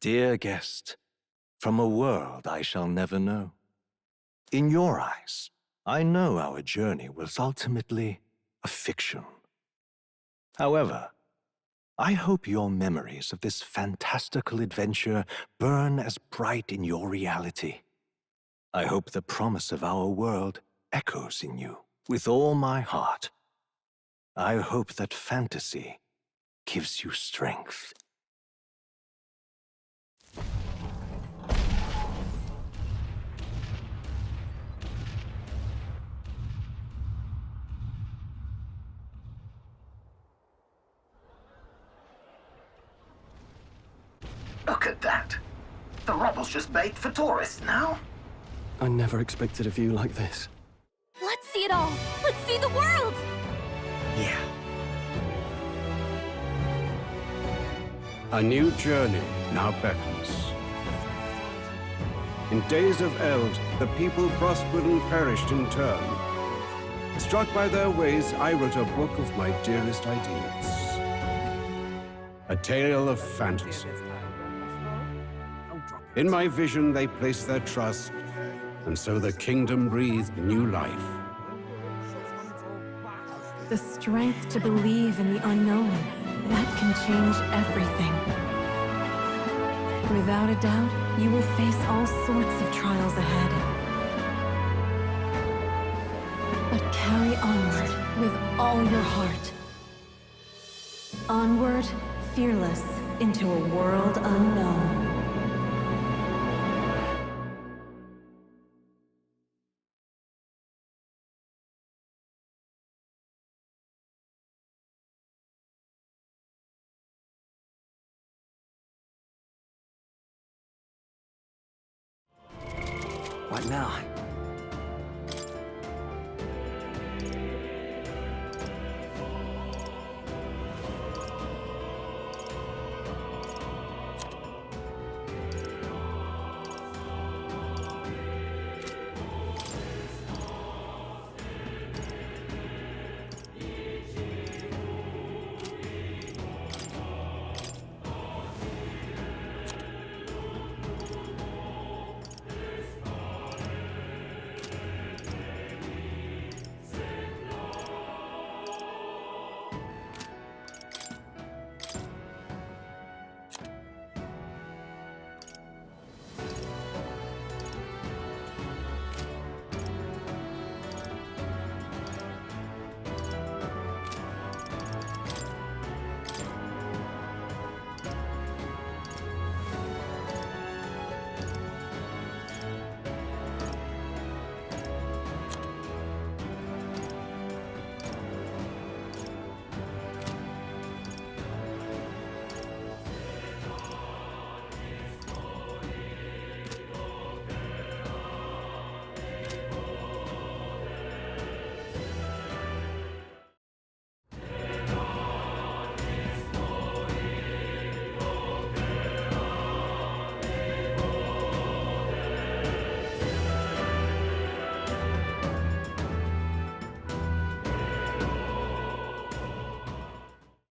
Dear guest, from a world I shall never know. In your eyes, I know our journey was ultimately a fiction. However, I hope your memories of this fantastical adventure burn as bright in your reality. I hope the promise of our world echoes in you with all my heart. I hope that fantasy gives you strength. Look at that. The rubble's just bait for tourists now. I never expected a view like this. Let's see it all. Let's see the world. Yeah. A new journey now beckons. In days of eld, the people prospered and perished in turn. Struck by their ways, I wrote a book of my dearest ideas. A tale of fantasy. In my vision, they placed their trust, and so the kingdom breathed new life. The strength to believe in the unknown, that can change everything. Without a doubt, you will face all sorts of trials ahead. But carry onward with all your heart. Onward, fearless, into a world unknown. What now?